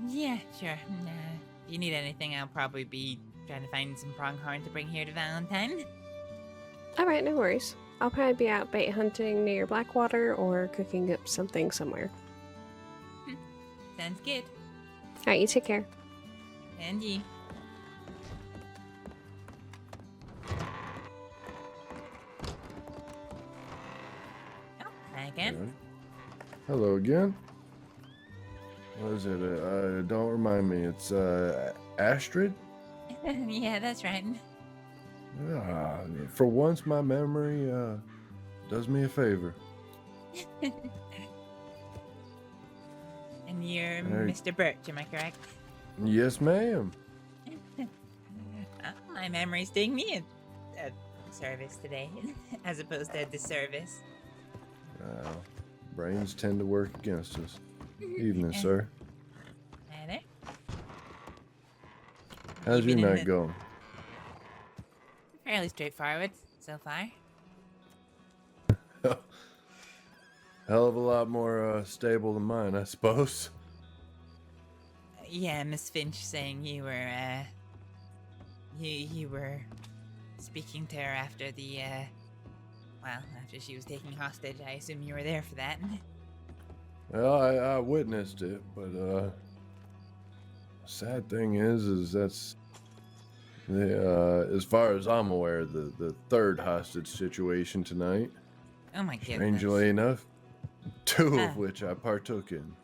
Yeah, sure. If you need anything, I'll probably be trying to find some pronghorn to bring here to Valentine. Alright, no worries. I'll probably be out bait hunting near Blackwater or cooking up something somewhere. Sounds good. Alright, you take care. And you. Oh, hi again. Hello again. What is it? Don't remind me. It's Astrid? Yeah, that's right. For once, my memory does me a favor. And you're Hey. Mr. Birch, am I correct? Yes, ma'am. My memory's doing me a service today, as opposed to a disservice. Brains tend to work against us. Evening, sir. Hi there. How's your been in night the- going? Fairly straightforward so far. Hell of a lot more stable than mine, I suppose. Yeah, Miss Finch saying you were, you were speaking to her after the, after she was taken hostage. I assume you were there for that. Well, I witnessed it, but sad thing is that's the as far as I'm aware, the third hostage situation tonight. Oh my goodness. Strangely enough, two of which I partook in.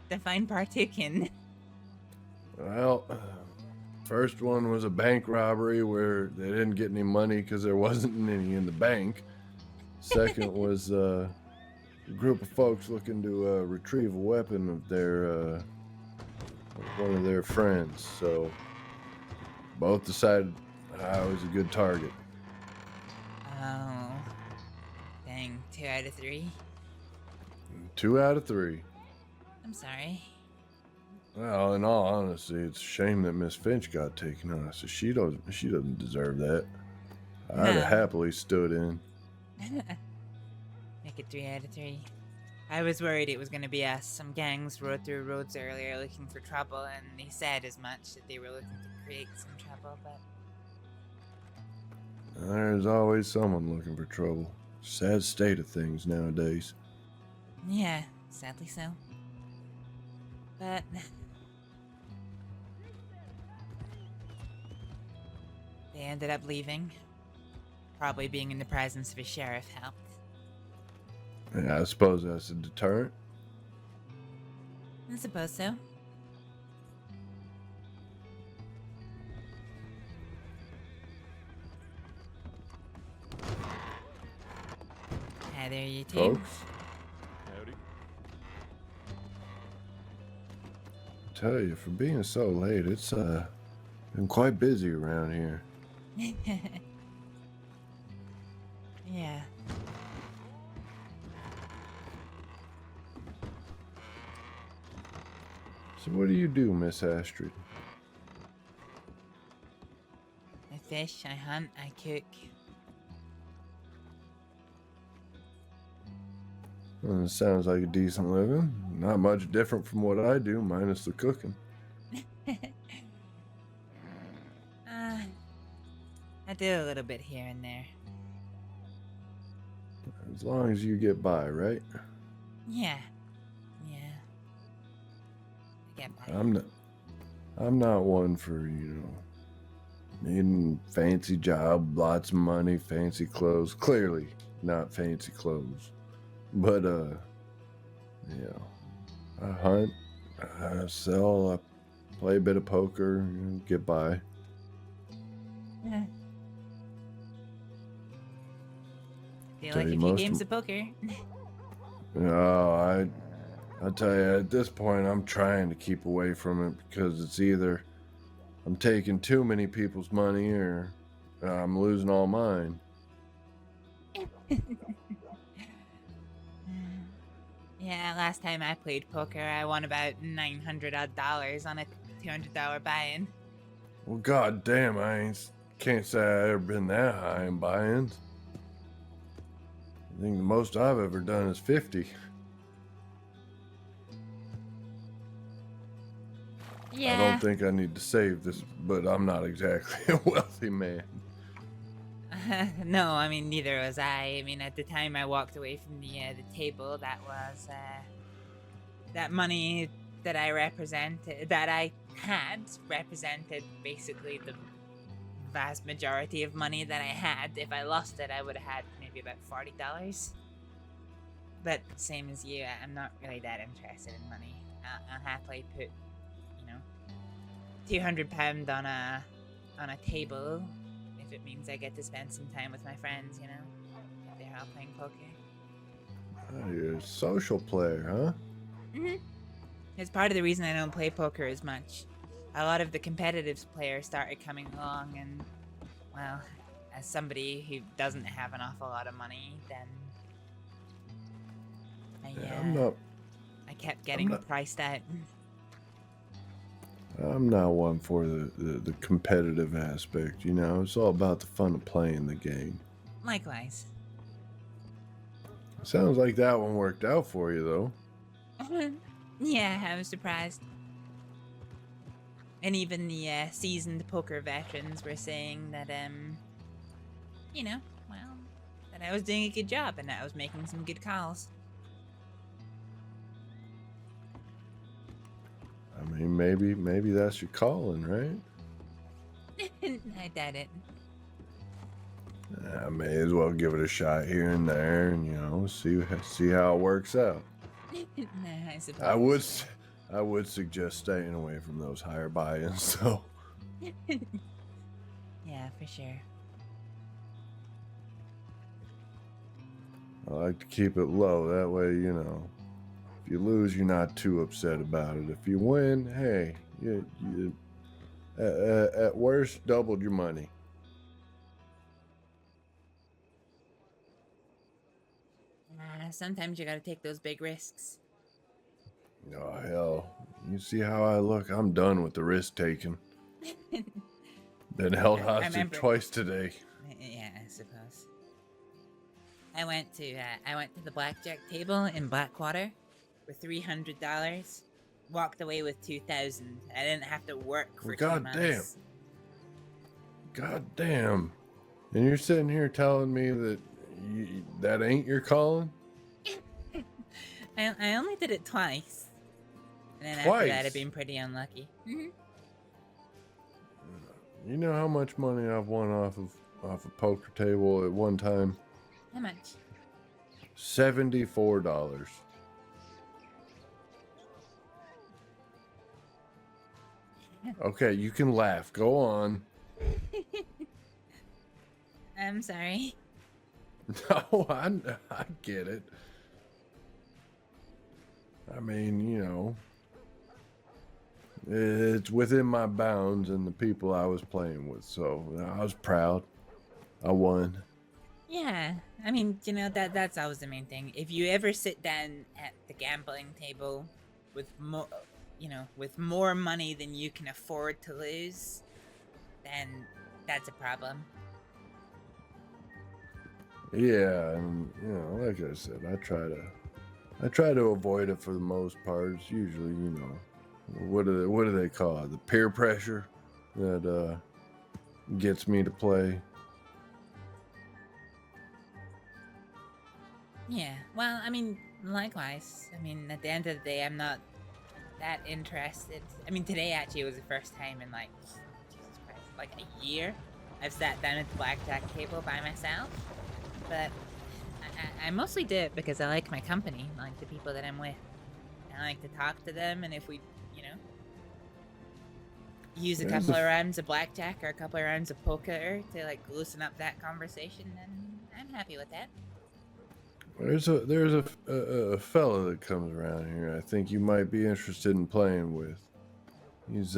Define partaken. Well, first one was a bank robbery where they didn't get any money because there wasn't any in the bank. Second was a group of folks looking to retrieve a weapon of their one of their friends. So both decided I was a good target. Oh, dang! 2 out of 3. 2 out of 3. I'm sorry. Well, in all honesty, it's a shame that Miss Finch got taken on. So she doesn't deserve that. I'd have happily stood in. Make it 3 out of 3. I was worried it was going to be us. Some gangs rode through roads earlier looking for trouble, and they said as much that they were looking to create some trouble, but... There's always someone looking for trouble. Sad state of things nowadays. Yeah, sadly so. But... they ended up leaving. Probably being in the presence of a sheriff helped. Yeah, I suppose that's a deterrent. I suppose so. Hi there, you two. Folks. Howdy. Tell you, for being so late, it's been quite busy around here. Yeah. So what do you do, Miss Astrid? I fish, I hunt, I cook. Well, it sounds like a decent living. Not much different from what I do, minus the cooking. I do a little bit here and there. As long as you get by, right? Yeah. Yeah. I get by. I'm not one for, needing fancy job, lots of money, fancy clothes. Clearly not fancy clothes. But I hunt, Sell, play a bit of poker, get by. Yeah. Do you Tell like you a few most games of- of poker? No, I tell you, at this point, I'm trying to keep away from it because it's either I'm taking too many people's money or I'm losing all mine. Yeah, last time I played poker, I won about $900 on a $200 buy-in. Well, god damn, can't say I ever been that high in buy-ins. I think the most I've ever done is 50. Yeah. I don't think I need to save this, but I'm not exactly a wealthy man. No, I mean, neither was I. I mean, at the time I walked away from the table, that was that money that I had represented basically the vast majority of money that I had. If I lost it, I would have had maybe about $40. But same as you, I'm not really that interested in money. I'll happily put, £200 on a table if it means I get to spend some time with my friends, if they're out playing poker. Oh, you're a social player, huh? Mm-hmm. It's part of the reason I don't play poker as much. A lot of the competitive players started coming along, and, well, as somebody who doesn't have an awful lot of money, then I kept getting priced out. I'm not one for the competitive aspect, It's all about the fun of playing the game. Likewise. Sounds like that one worked out for you, though. Yeah, I was surprised. And even the seasoned poker veterans were saying that, that I was doing a good job and that I was making some good calls. I mean, maybe that's your calling, right? I doubt it. I may as well give it a shot here and there, and see how it works out. I suppose. I would suggest staying away from those higher buy-ins, though. Yeah, for sure. I like to keep it low. That way, if you lose, you're not too upset about it. If you win, hey, you at worst doubled your money. Sometimes you gotta take those big risks. Oh, hell. You see how I look? I'm done with the risk taking. Been held hostage twice today. Yeah, I suppose. I went to the blackjack table in Blackwater for $300. Walked away with $2,000. I didn't have to work for 2 months. God damn. And you're sitting here telling me that that ain't your calling? I only did it twice. And then Twice? after that, I've been pretty unlucky. Mm-hmm. You know how much money I've won off a poker table at one time? How much? $74. Okay, you can laugh. Go on. I'm sorry. No, I get it. I mean, it's within my bounds and the people I was playing with, so I was proud. I won. Yeah, I mean, that's always the main thing. If you ever sit down at the gambling table with more money than you can afford to lose, then that's a problem. Yeah, and like I said, I try to avoid it for the most part. It's usually, what do they call it? The peer pressure that gets me to play. Yeah, well, I mean, likewise. I mean, at the end of the day, I'm not that interested. I mean, today actually was the first time in Jesus Christ, a year I've sat down at the blackjack table by myself. But I mostly do it because I like my company, like the people that I'm with. I like to talk to them, and if we, you know, use a There's couple a of rounds of blackjack or a couple of rounds of poker to like loosen up that conversation, then I'm happy with that. There's a fella that comes around here I think you might be interested in playing with. He's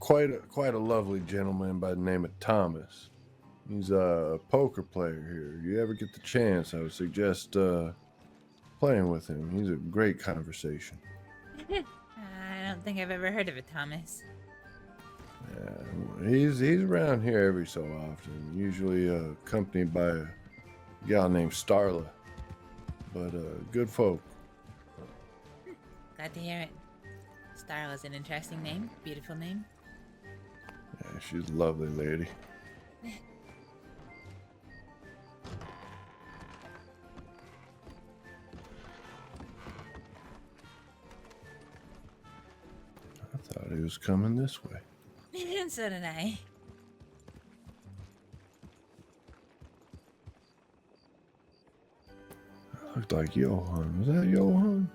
quite a lovely gentleman by the name of Thomas. He's a poker player here. You ever get the chance, I would suggest playing with him. He's a great conversation. I don't think I've ever heard of it, Thomas. Yeah, he's around here every so often, usually accompanied by a gal named Starla. But good folk. Glad to hear it. Starla's an interesting name, beautiful name. Yeah, she's a lovely lady. I thought he was coming this way. So did I. Looked like Johan. Was that Johan?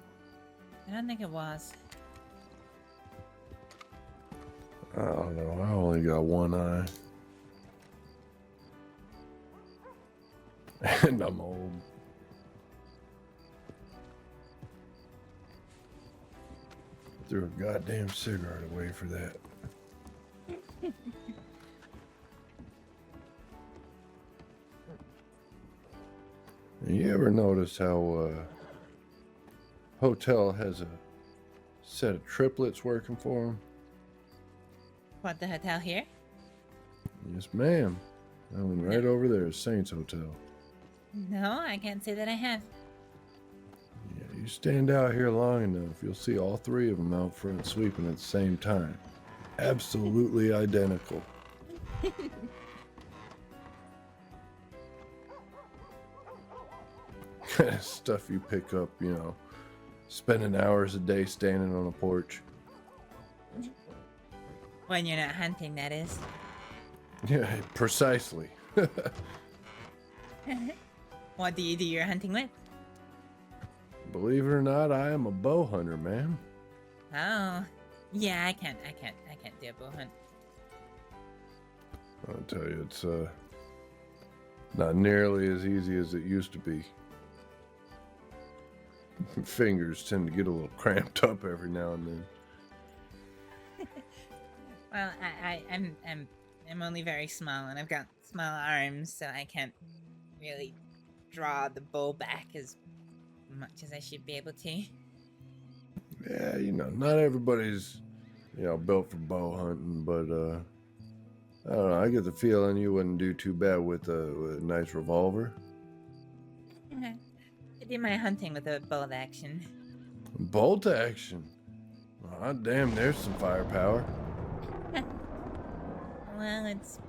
I don't think it was. I don't know. I only got one eye. And I'm old. Threw a goddamn cigarette away for that. You ever notice how hotel has a set of triplets working for them? What, the hotel here? Yes, ma'am. That one right over there is Saints Hotel. No, I can't say that I have. Yeah, you stand out here long enough, you'll see all three of them out front sweeping at the same time. Absolutely identical. Kind of stuff you pick up, you know, spending hours a day standing on a porch. When you're not hunting, that is. Yeah, precisely. What do you do your hunting with? Believe it or not, I am a bow hunter, ma'am. Oh, yeah, I can't do a bow hunt. I'll tell you, it's not nearly as easy as it used to be. Fingers tend to get a little cramped up every now and then. Well, I'm only very small, and I've got small arms, so I can't really draw the bow back as much as I should be able to. Yeah, you know, not everybody's, you know, built for bow hunting, but I don't know. I get the feeling you wouldn't do too bad with a nice revolver. I do my hunting with a bolt action. Bolt action? Oh, damn, there's some firepower. Well, it's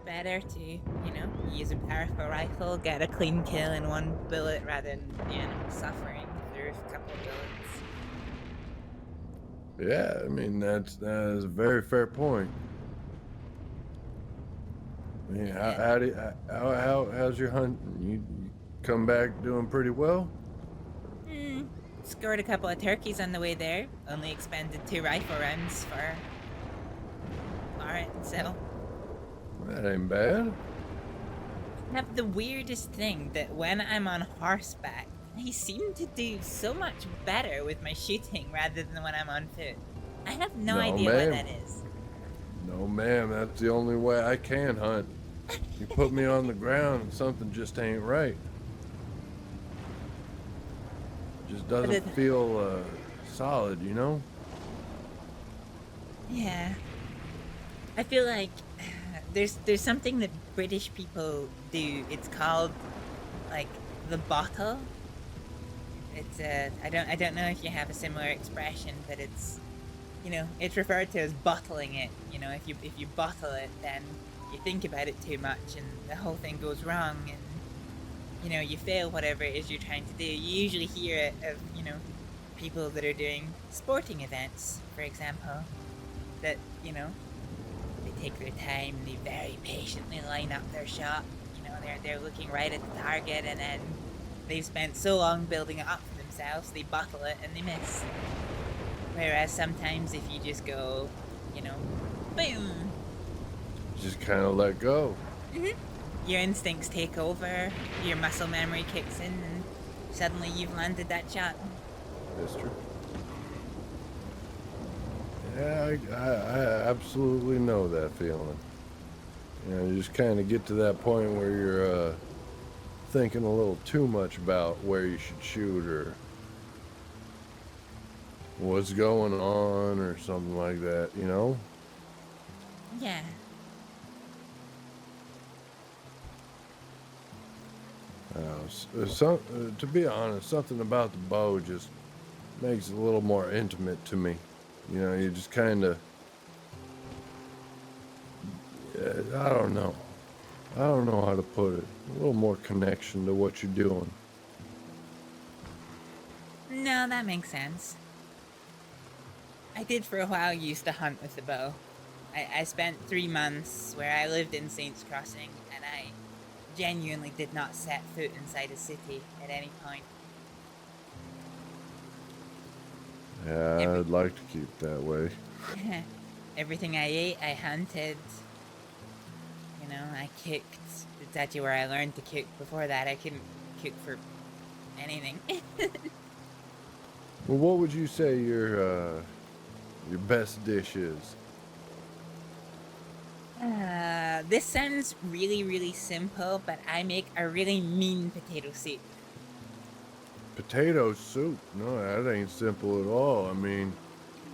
better to, you know, use a powerful rifle, get a clean kill in one bullet rather than the animal suffering through a couple of bullets. Yeah, I mean, that is a very fair point. I mean, how's your hunt? You come back doing pretty well? Scored a couple of turkeys on the way there. Only expended 2 rifle rounds for it, so. That ain't bad. I have the weirdest thing that when I'm on horseback, I seem to do so much better with my shooting rather than when I'm on foot. I have no idea what that is. No, ma'am, that's the only way I can hunt. You put me on the ground and something just ain't right. Just doesn't feel solid, you know? Yeah. I feel like there's something that British people do. It's called like the bottle. It's I don't know if you have a similar expression, but it's, you know, it's referred to as bottling it. You know, if you bottle it, then you think about it too much and the whole thing goes wrong, and you know, you fail whatever it is you're trying to do. You usually hear it of, you know, people that are doing sporting events, for example, that, you know, they take their time, they very patiently line up their shot. You know, they're looking right at the target, and then they've spent so long building it up for themselves, they buckle it and they miss. Whereas sometimes if you just go, you know, boom, Just kind of let go. your instincts take over, your muscle memory kicks in, and suddenly you've landed that shot. That's true. Yeah, I absolutely know that feeling. You know, you just kind of get to that point where you're thinking a little too much about where you should shoot or what's going on or something like that, you know? Yeah. To be honest, something about the bow just makes it a little more intimate to me. You know, you just kind of, I don't know. I don't know how to put it. A little more connection to what you're doing. No, that makes sense. I did for a while used to hunt with the bow. I spent 3 months where I lived in Saints Crossing, and I genuinely did not set foot inside a city at any point. Yeah, I'd like to keep it that way. Everything I ate, I hunted. You know, I kicked. It's actually where I learned to kick. Before that, I couldn't kick for anything. Well, what would you say your best dish is? This sounds really, really simple, but I make a really mean potato soup. Potato soup? No, that ain't simple at all. I mean,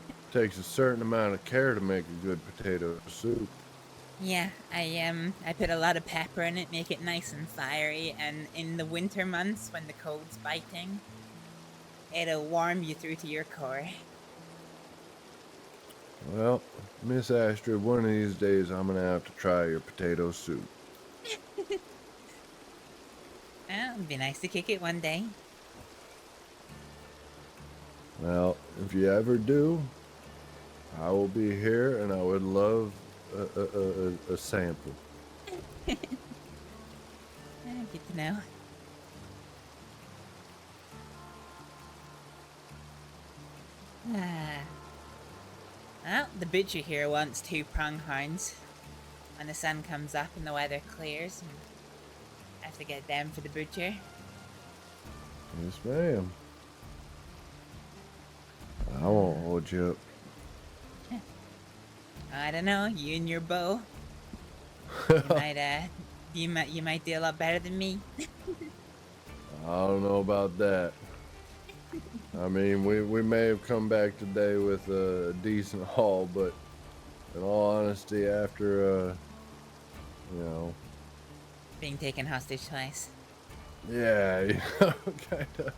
it takes a certain amount of care to make a good potato soup. Yeah, I put a lot of pepper in it, make it nice and fiery, and in the winter months when the cold's biting, it'll warm you through to your core. Well, Miss Astrид, one of these days I'm gonna have to try your potato soup. Well, it'd be nice to kick it one day. Well, if you ever do, I will be here, and I would love a sample. Good to know. Well, the butcher here wants 2 pronghorns. When the sun comes up and the weather clears, I have to get them for the butcher. Yes, ma'am. I won't hold you up. I don't know, you and your bow. You might do a lot better than me. I don't know about that. I mean, we may have come back today with a decent haul, but in all honesty, after, you know... Being taken hostage twice. Yeah, you know, kind of...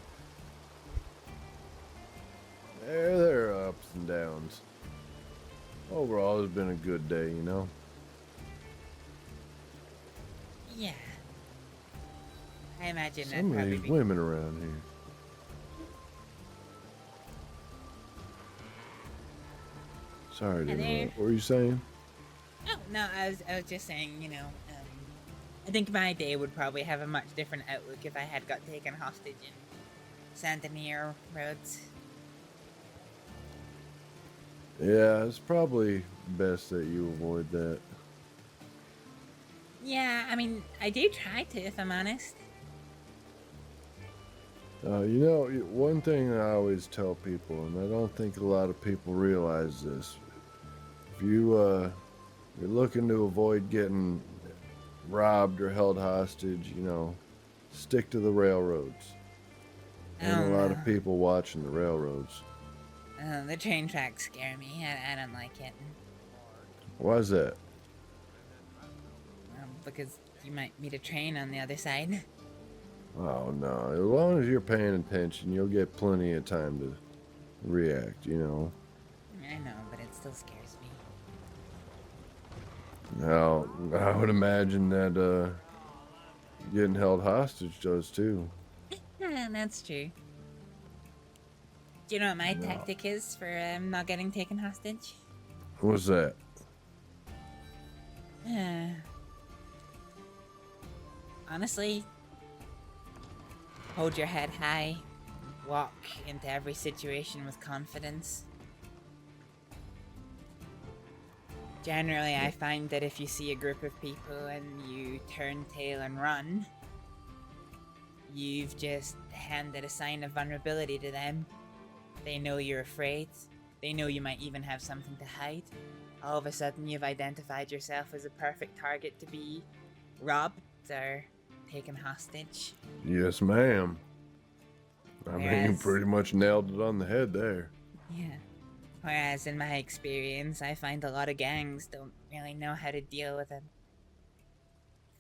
There are ups and downs. Overall, it's been a good day, you know? Yeah. I imagine Some that'd of probably these be... women around here. Sorry to interrupt. What were you saying? Oh, no, I was just saying, you know, I think my day would probably have a much different outlook if I had got taken hostage in Sandomir roads. Yeah, it's probably best that you avoid that. Yeah, I mean, I do try to, if I'm honest. You know, one thing I always tell people, and I don't think a lot of people realize this, if you're looking to avoid getting robbed or held hostage, you know, stick to the railroads. And a lot of people watching the railroads. The train tracks scare me. I don't like it. Why is that? Because you might meet a train on the other side. Oh, no. As long as you're paying attention, you'll get plenty of time to react, you know. I know, but it still scares me. Now, I would imagine that getting held hostage does too. That's true. Do you know what my tactic is for not getting taken hostage? What's that? Honestly, hold your head high, walk into every situation with confidence. Generally, I find that if you see a group of people and you turn tail and run, you've just handed a sign of vulnerability to them. They know you're afraid. They know you might even have something to hide. All of a sudden, you've identified yourself as a perfect target to be robbed or taken hostage. Yes, ma'am. I mean, you Whereas- pretty much nailed it on the head there. Yeah. Whereas in my experience, I find a lot of gangs don't really know how to deal with a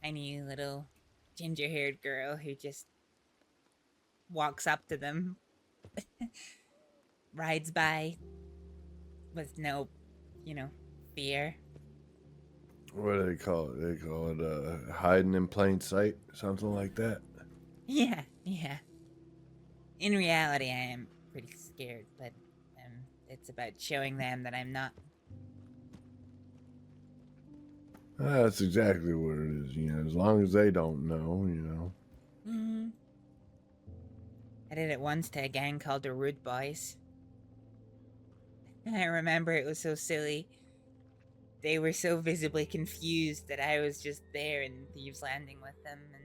tiny little ginger-haired girl who just walks up to them, rides by with no, fear. What do they call it? They call it hiding in plain sight, something like that. Yeah. In reality, I am pretty scared, but it's about showing them that I'm not. That's exactly what it is, as long as they don't know, Mm-hmm. I did it once to a gang called the Rude Boys. I remember it was so silly. They were so visibly confused that I was just there in Thieves Landing with them, and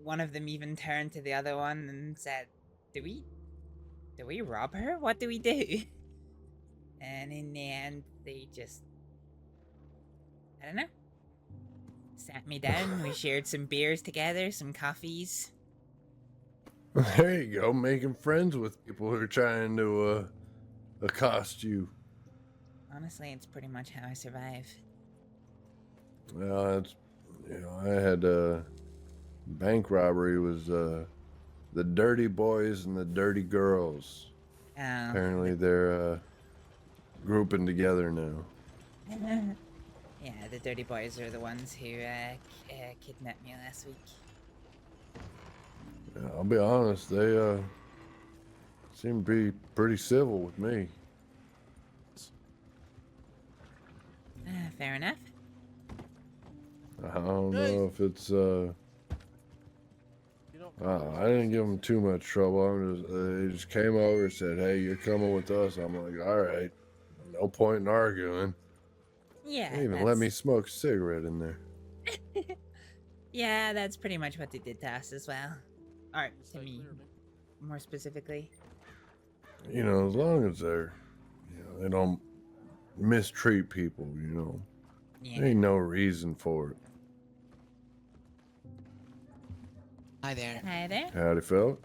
one of them even turned to the other one and said, Do we rob her? What do we do? And in the end, they just, I don't know, sat me down. We shared some beers together, some coffees. There you go, making friends with people who are trying to accost you. Honestly, it's pretty much how I survive. Well, it's, I had bank robbery was the dirty boys and the dirty girls. Oh. Apparently they're grouping together now. Yeah, the Dirty Boys are the ones who kidnapped me last week. Yeah, I'll be honest, they seem to be pretty civil with me. Fair enough. I don't know if it's I didn't give them too much trouble. They just came over and said, "Hey, you're coming with us." I'm like, "All right, no point in arguing." Yeah. They even let me smoke a cigarette in there. Yeah, that's pretty much what they did to us as well. Or to me, more specifically. As long as they're, they don't mistreat people, Yeah. There ain't no reason for it. Hi there. Hi there. Howdy, fella.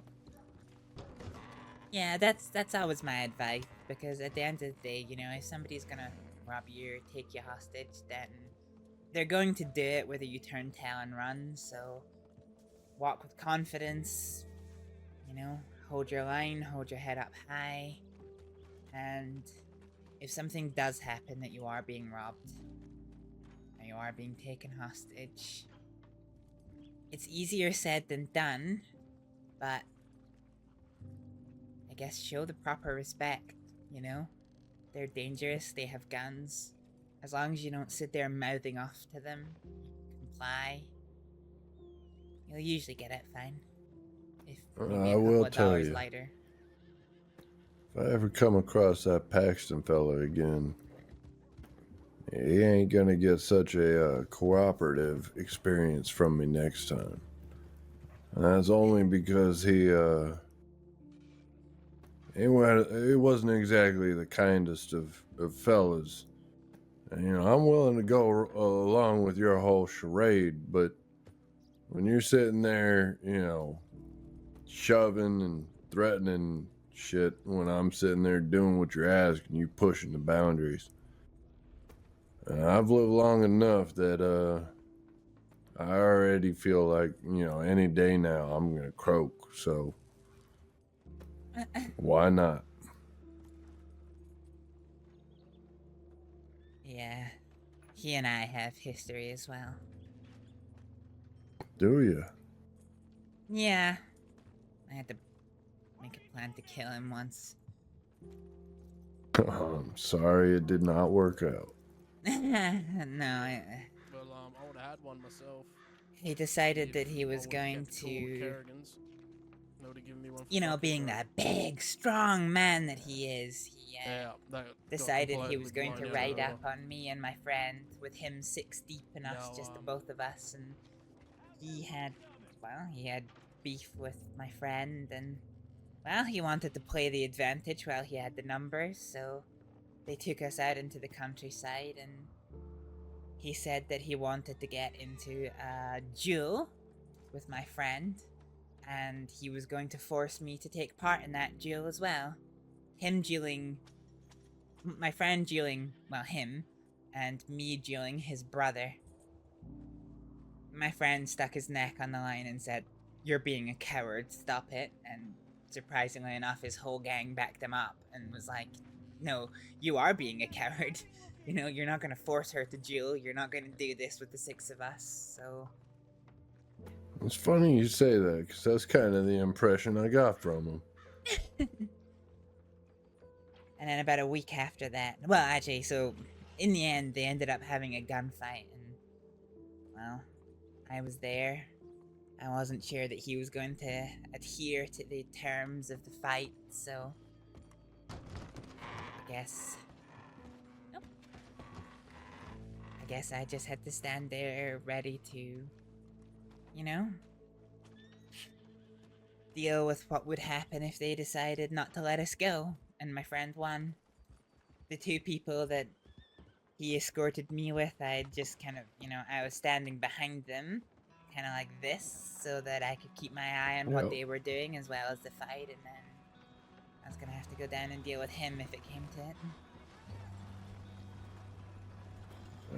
Yeah, that's always my advice, because at the end of the day, if somebody's gonna rob you or take you hostage, then they're going to do it whether you turn tail and run, so walk with confidence, hold your line, hold your head up high, and if something does happen that you are being robbed, or you are being taken hostage, it's easier said than done, but I guess show the proper respect, They're dangerous, they have guns. As long as you don't sit there mouthing off to them, comply, you'll usually get it fine. If maybe I a will couple of tell dollars you. lighter. If I ever come across that Paxton fella again, he ain't gonna get such a cooperative experience from me next time. And that's only because he wasn't exactly the kindest of fellas. And, I'm willing to go along with your whole charade, but when you're sitting there, shoving and threatening shit when I'm sitting there doing what you're asking, you pushing the boundaries. I've lived long enough that I already feel like, any day now I'm gonna croak, so why not? Yeah, he and I have history as well. Do you? Yeah, I had to make a plan to kill him once. I'm sorry it did not work out. No, Well, I would have had one myself. he decided that he was going to you know, being the big, strong man that he is, he decided he was going to ride up on me and my friend, with him 6 deep and us, just the both of us, and he had beef with my friend, and, well, he wanted to play the advantage while he had the numbers, so they took us out into the countryside, and he said that he wanted to get into a duel with my friend, and he was going to force me to take part in that duel as well. Him dueling, my friend dueling, well, him, and me dueling his brother. My friend stuck his neck on the line and said, "You're being a coward, stop it," and surprisingly enough, his whole gang backed him up and was like, "No, you are being a coward. You know, you're not gonna force her to duel, you're not gonna do this with the 6 of us, so..." It's funny you say that, because that's kind of the impression I got from him. And then about a week after that, well, actually, so in the end, they ended up having a gunfight, and, well, I was there. I wasn't sure that he was going to adhere to the terms of the fight, so I guess I just had to stand there ready to, you know, deal with what would happen if they decided not to let us go. And my friend won. The 2 people that he escorted me with, I just kind of, you know, I was standing behind them, kind of like this, so that I could keep my eye on what they were doing as well as the fight, and then I was gonna have to go down and deal with him if it came to it.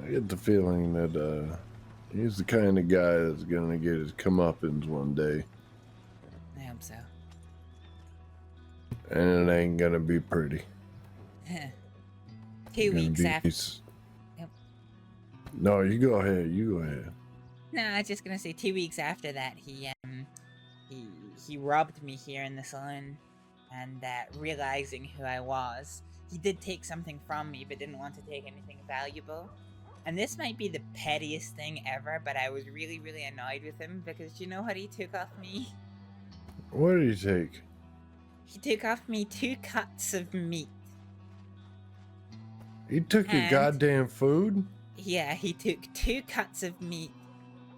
I get the feeling that he's the kind of guy that's gonna get his comeuppance one day. I hope so. And it ain't gonna be pretty. 2 weeks after. Yep. No, you go ahead. You go ahead. No, I was just gonna say 2 weeks after that, he robbed me here in the saloon, and realizing who I was, he did take something from me, but didn't want to take anything valuable. And this might be the pettiest thing ever, but I was really, really annoyed with him, because you know what he took off me? What did he take? He took off me 2 cuts of meat. He took your goddamn food? Yeah, he took 2 cuts of meat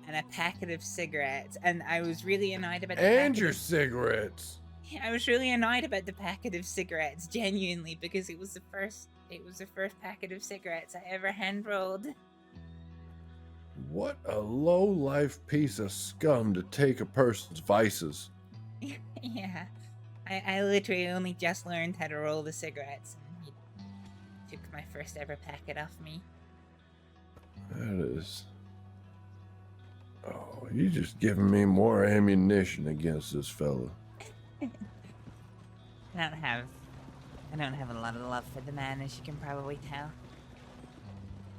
and a packet of cigarettes, and I was really annoyed about the And your cigarettes. I was really annoyed about the packet of cigarettes, genuinely, because it was the first packet of cigarettes I ever hand-rolled. What a low-life piece of scum to take a person's vices. Yeah. I literally only just learned how to roll the cigarettes, and he took my first ever packet off me. That is... Oh, you just giving me more ammunition against this fella. I don't have a lot of love for the man, as you can probably tell.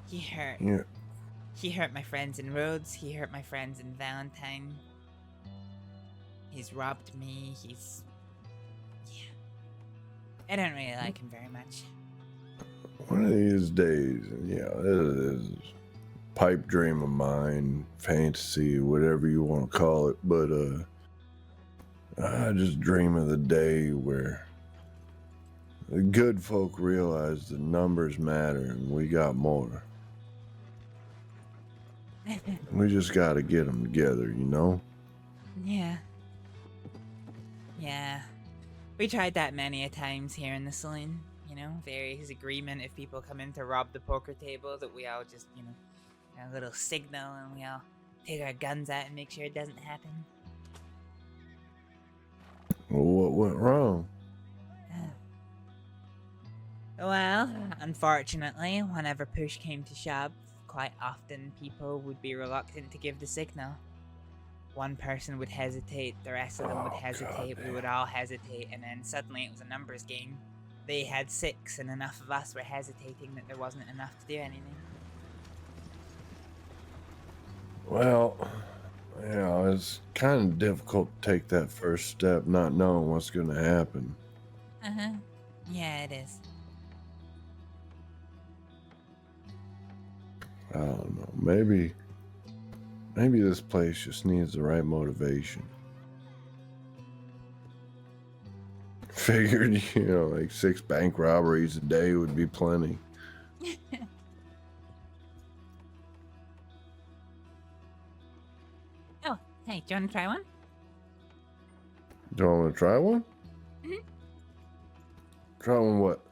He hurt my friends in Rhodes, he hurt my friends in Valentine. He's robbed me, yeah. I don't really like him very much. One of these days, yeah, this is a pipe dream of mine, fantasy, whatever you want to call it, but I just dream of the day where the good folk realize the numbers matter and we got more. We just got to get them together, you know? Yeah. Yeah. We tried that many a times here in the saloon, you know? Various agreement if people come in to rob the poker table that we all just, you know, a little signal and we all take our guns out and make sure it doesn't happen. Well, what went wrong? Well, unfortunately, whenever push came to shove, quite often people would be reluctant to give the signal. One person would hesitate, the rest of them would hesitate, we would all hesitate, and then suddenly it was a numbers game. They had 6 and enough of us were hesitating that there wasn't enough to do anything. Well, yeah, it's kind of difficult to take that first step not knowing what's going to happen. Uh-huh. Yeah, it is. I don't know. Maybe this place just needs the right motivation. Figured, like 6 bank robberies a day would be plenty. Oh, hey, do you want to try one? Do I want to try one? Mhm. Try one what?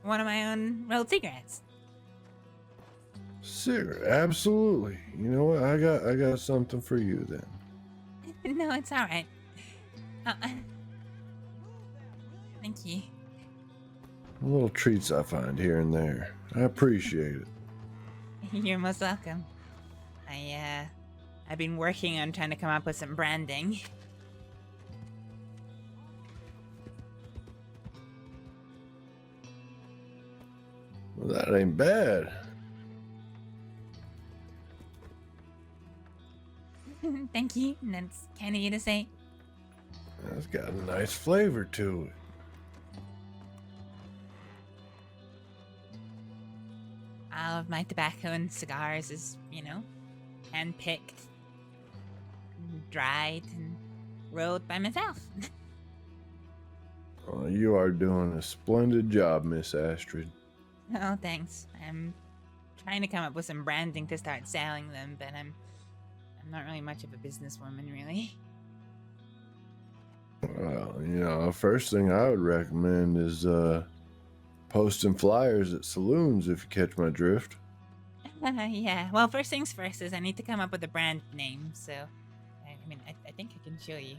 One of my own rolled cigarettes. Cigarette, absolutely. You know what? I got something for you then. No, it's all right. Thank you. Little treats I find here and there. I appreciate it. You're most welcome. I've been working on trying to come up with some branding. Well, that ain't bad. Thank you. That's kind of you to say. That's got a nice flavor to it. All of my tobacco and cigars is, hand-picked, dried, and rolled by myself. Oh, you are doing a splendid job, Miss Astrид. Oh, thanks. I'm trying to come up with some branding to start selling them, but I'm not really much of a businesswoman, really. Well, first thing I would recommend is posting flyers at saloons, if you catch my drift. Yeah. Well, first things first is I need to come up with a brand name, so I think I can show you.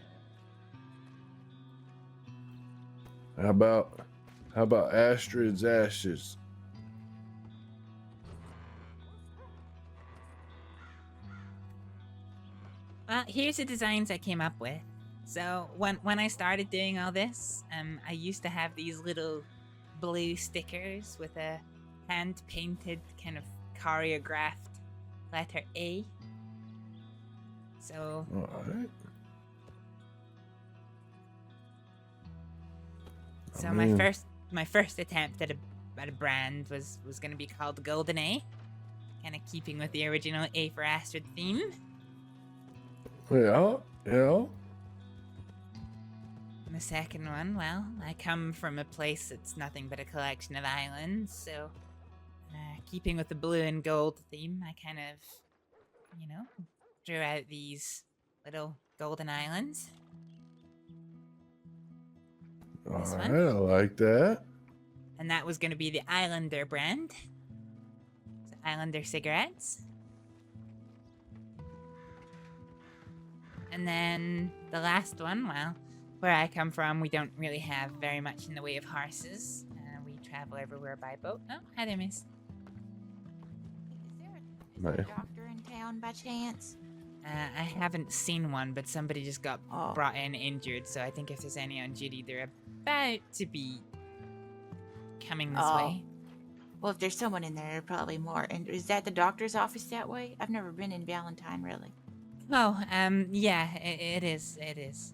How about Astrid's Ashes? Well, here's the designs I came up with. So when I started doing all this, I used to have these little blue stickers with a hand-painted kind of choreographed letter A. So All right. So my first attempt at a brand was going to be called Golden A, kind of keeping with the original A for Astrид theme. Yeah. And the second one, well, I come from a place that's nothing but a collection of islands, so keeping with the blue and gold theme, I kind of, drew out these little golden islands. This one. Alright, I like that. And that was going to be the Islander brand. So Islander cigarettes. And then the last one, well, where I come from, we don't really have very much in the way of horses. We travel everywhere by boat. Oh, hi there, miss. Is there a doctor in town by chance? I haven't seen one, but somebody just got brought in injured, so I think if there's any on duty, they're about to be coming this way. Well, if there's someone in there, they're probably more. And is that the doctor's office that way? I've never been in Valentine, really. Oh, yeah, it is. It is.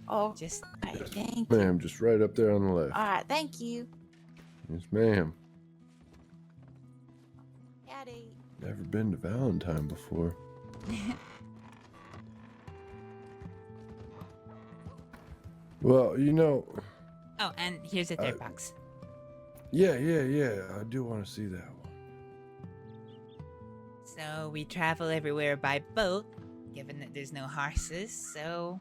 Oh, just thank you. Ma'am, just right up there on the left. All right, thank you. Yes, ma'am. Daddy. Never been to Valentine before. Well, Oh, and here's a third box. Yeah. I do want to see that one. So we travel everywhere by boat, given that there's no horses, so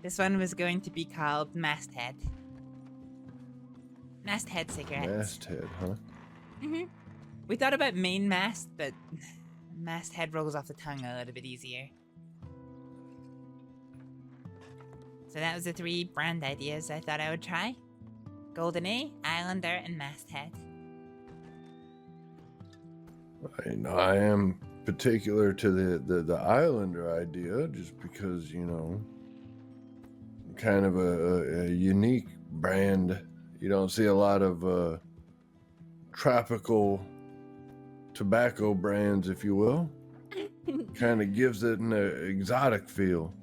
this one was going to be called Masthead. Masthead cigarettes. Masthead, huh? Mm-hmm. We thought about main mast, but Masthead rolls off the tongue a little bit easier. So that was the 3 brand ideas I thought I would try. Golden A, Islander, and Masthead. I am particular to the Islander idea, just because, kind of a unique brand. You don't see a lot of tropical tobacco brands, if you will. Kind of gives it an exotic feel.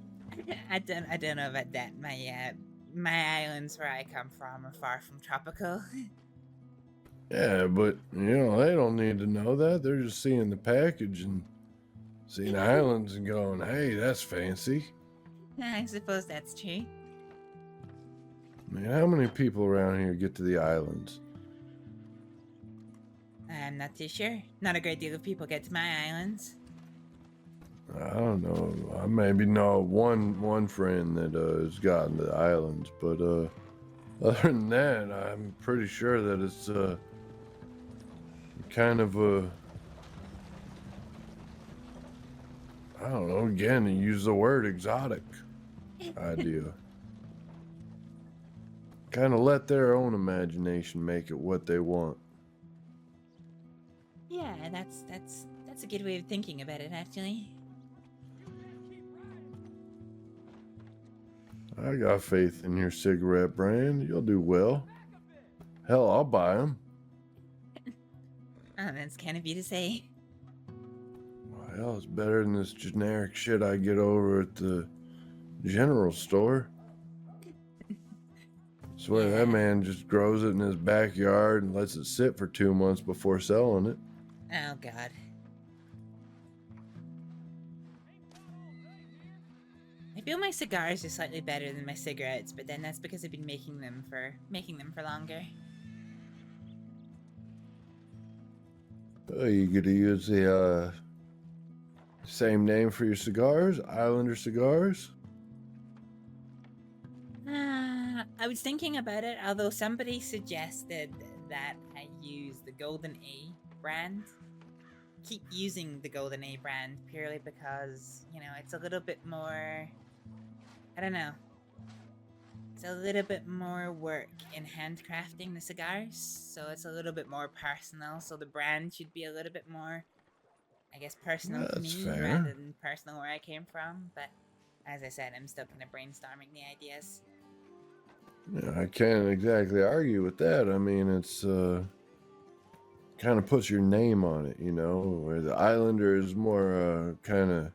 I don't know about that. My islands where I come from are far from tropical. Yeah, but they don't need to know that. They're just seeing the package and seen islands and going, hey, that's fancy. I suppose that's true. I mean, how many people around here get to the islands? I'm not too sure. Not a great deal of people get to my islands. I don't know. I maybe know one friend that has gotten to the islands, but other than that, I'm pretty sure that it's kind of a, I don't know, again, you use the word exotic idea. Kind of let their own imagination make it what they want. Yeah, that's a good way of thinking about it, actually. I got faith in your cigarette brand. You'll do well. Hell, I'll buy them. Oh, that's kind of you to say. Well, it's better than this generic shit I get over at the general store. Swear that man just grows it in his backyard and lets it sit for 2 months before selling it. Oh, God. I feel my cigars are slightly better than my cigarettes, but then that's because I've been making them for longer. Oh, you gonna use the same name for your cigars? Islander cigars? I was thinking about it, although somebody suggested that I use the Golden A brand. Keep using the Golden A brand purely because, you know, it's a little bit more, I don't know. It's a little bit more work in handcrafting the cigars, so it's a little bit more personal, so the brand should be a little bit more, I guess, personal to me fair. rather than personal where I came from, but as I said, I'm still kind of brainstorming the ideas. Yeah, I can't exactly argue with that. I mean, it's kind of puts your name on it, you know, where the Islander is more kind of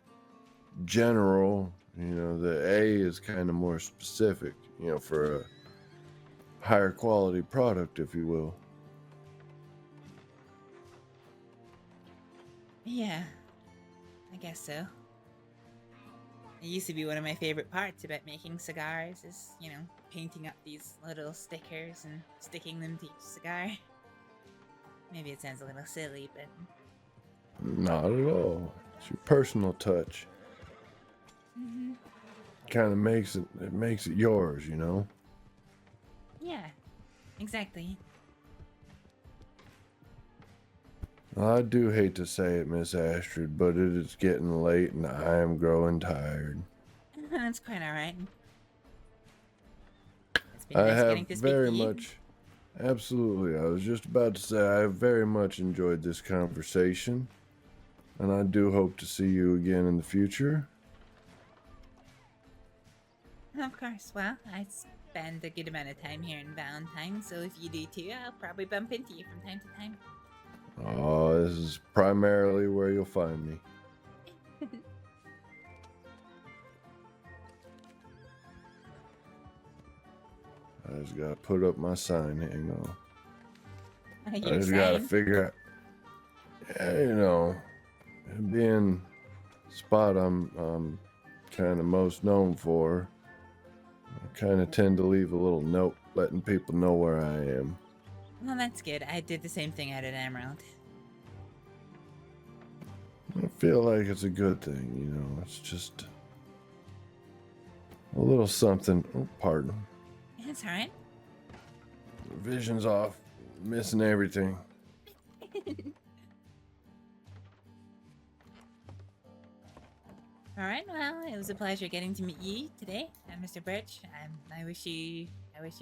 general, you know, the A is kind of more specific, you know, for a higher quality product, if you will. Yeah, I guess so. It used to be one of my favorite parts about making cigars is, you know, painting up these little stickers and sticking them to each cigar. Maybe it sounds a little silly, but... Not at all. It's your personal touch. Mm-hmm. Kind of makes it yours, you know? Yeah, exactly. I do hate to say it, Miss Astrид, but it is getting late and I am growing tired. That's quite alright. I nice have getting to speak very to you. much, absolutely, I was just about to say I have very much enjoyed this conversation, and I do hope to see you again in the future. Of course, well, I spend a good amount of time here in Valentine, so if you do too, I'll probably bump into you from time to time. Oh, this is primarily where you'll find me. I just gotta put up my sign. Hang on. I just gotta figure out. Yeah, you know, being the spot I'm kind of most known for, I kind of tend to leave a little note letting people know where I am. Well, that's good. I did the same thing out at Emerald. I feel like it's a good thing, you know. It's just a little something. Oh, pardon. That's alright. Vision's off. Missing everything. Alright, well, it was a pleasure getting to meet you today, Mr. Birch. I wish you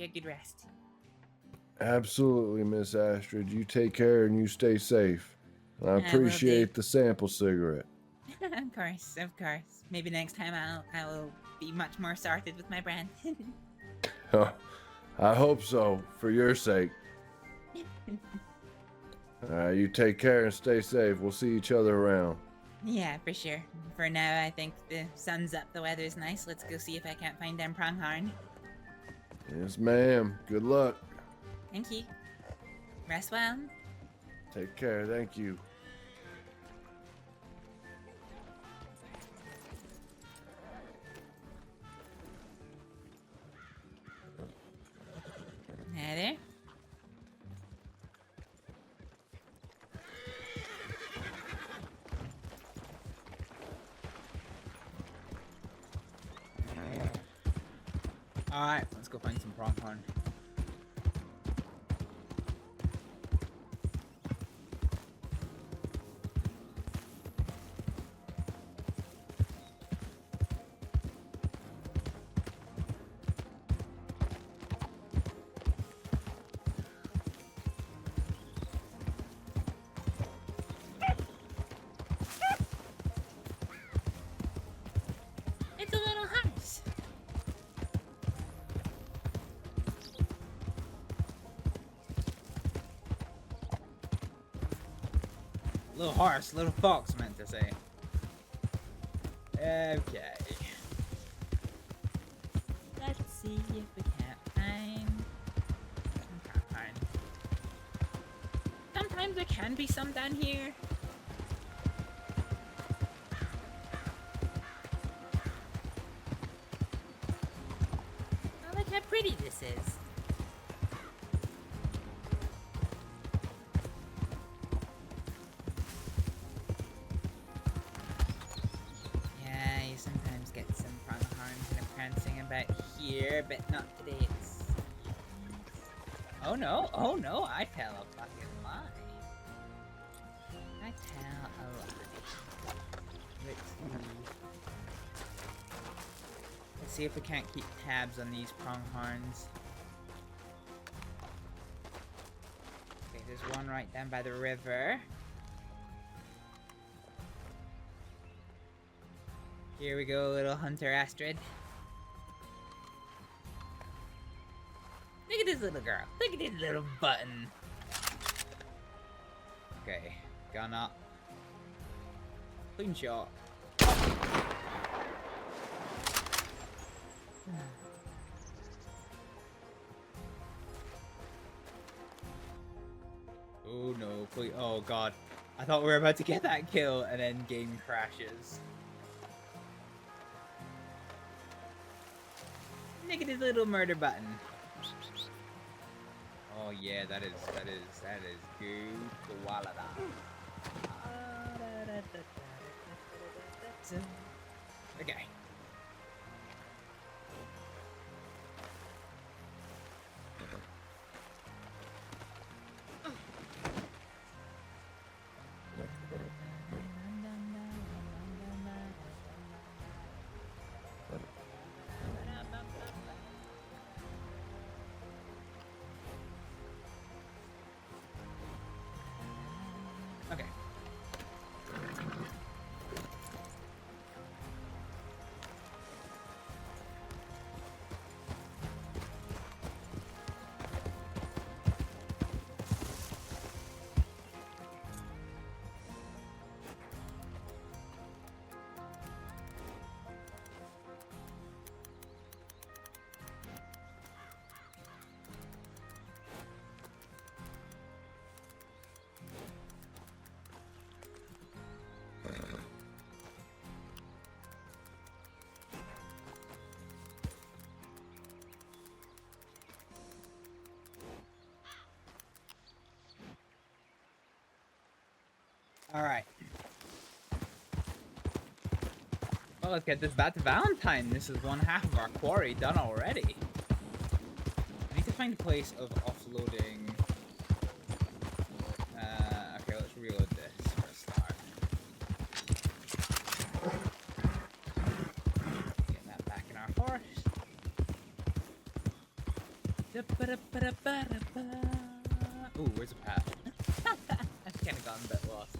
a good rest. Absolutely, Miss Astrид. You take care and you stay safe. And I will do. appreciate the sample cigarette. Of course, of course. Maybe next time I will be much more sorted with my brand. I hope so, for your sake. You take care and stay safe. We'll see each other around. Yeah, for sure. For now, I think the sun's up, the weather's nice. Let's go see if I can't find them pronghorn. Yes, ma'am. Good luck. Thank you. Rest well. Take care. Thank you. Alright, let's go find some pronghorn. It's a little house. Little horse, little fox, I meant to say. Okay. Let's see if we can't find some pronghorn. Sometimes there can be some down here. Oh, look how pretty this is. Yeah, you sometimes get some pronghorns and a prancing about here, but not today. It's... Oh no, I tell a fucking lie. I tell a lie. Let's see if we can't keep tabs on these pronghorns. Okay, there's one right down by the river. Here we go, little hunter Astrид. Look at this little girl. Look at this little button. Okay, gun up. Clean shot. Oh no, please. Oh god. I thought we were about to get that kill and then game crashes. Look at this little murder button. Oh yeah, that is good quality. Okay. Okay. Alright. Well, let's get this back to Valentine. This is one half of our quarry done already. I need to find a place of offloading. Okay, let's reload this for a start. Get that back in our forest. Ooh, where's the path? I've kind of gotten a bit lost.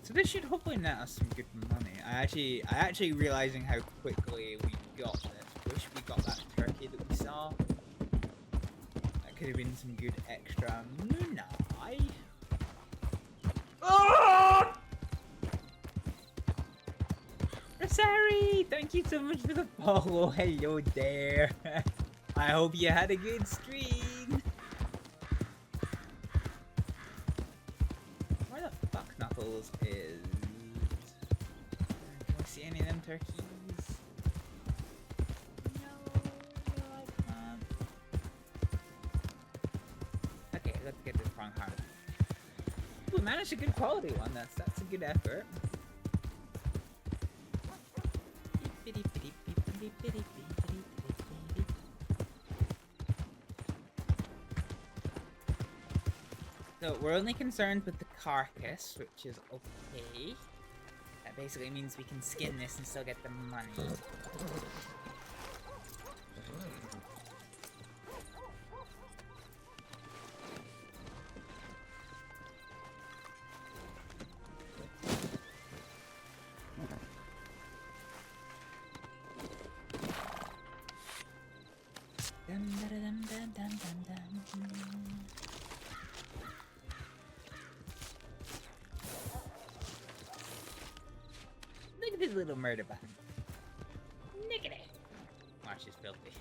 So this should hopefully net us some good money. I actually realizing how quickly we got this. Wish we got that turkey that we saw. That could have been some good extra money. Oh! Sorry, thank you so much for the follow. Hello there. I hope you had a good stream. Where the fuck Knuckles is? Can we see any of them turkeys? No, I can't. Okay, let's get this pronghorn. We managed a good quality one. That's a good effort. So we're only concerned with the carcass, which is okay. That basically means we can skin this and still get the money. Look at this little murder button. Look at it. Oh, she's filthy.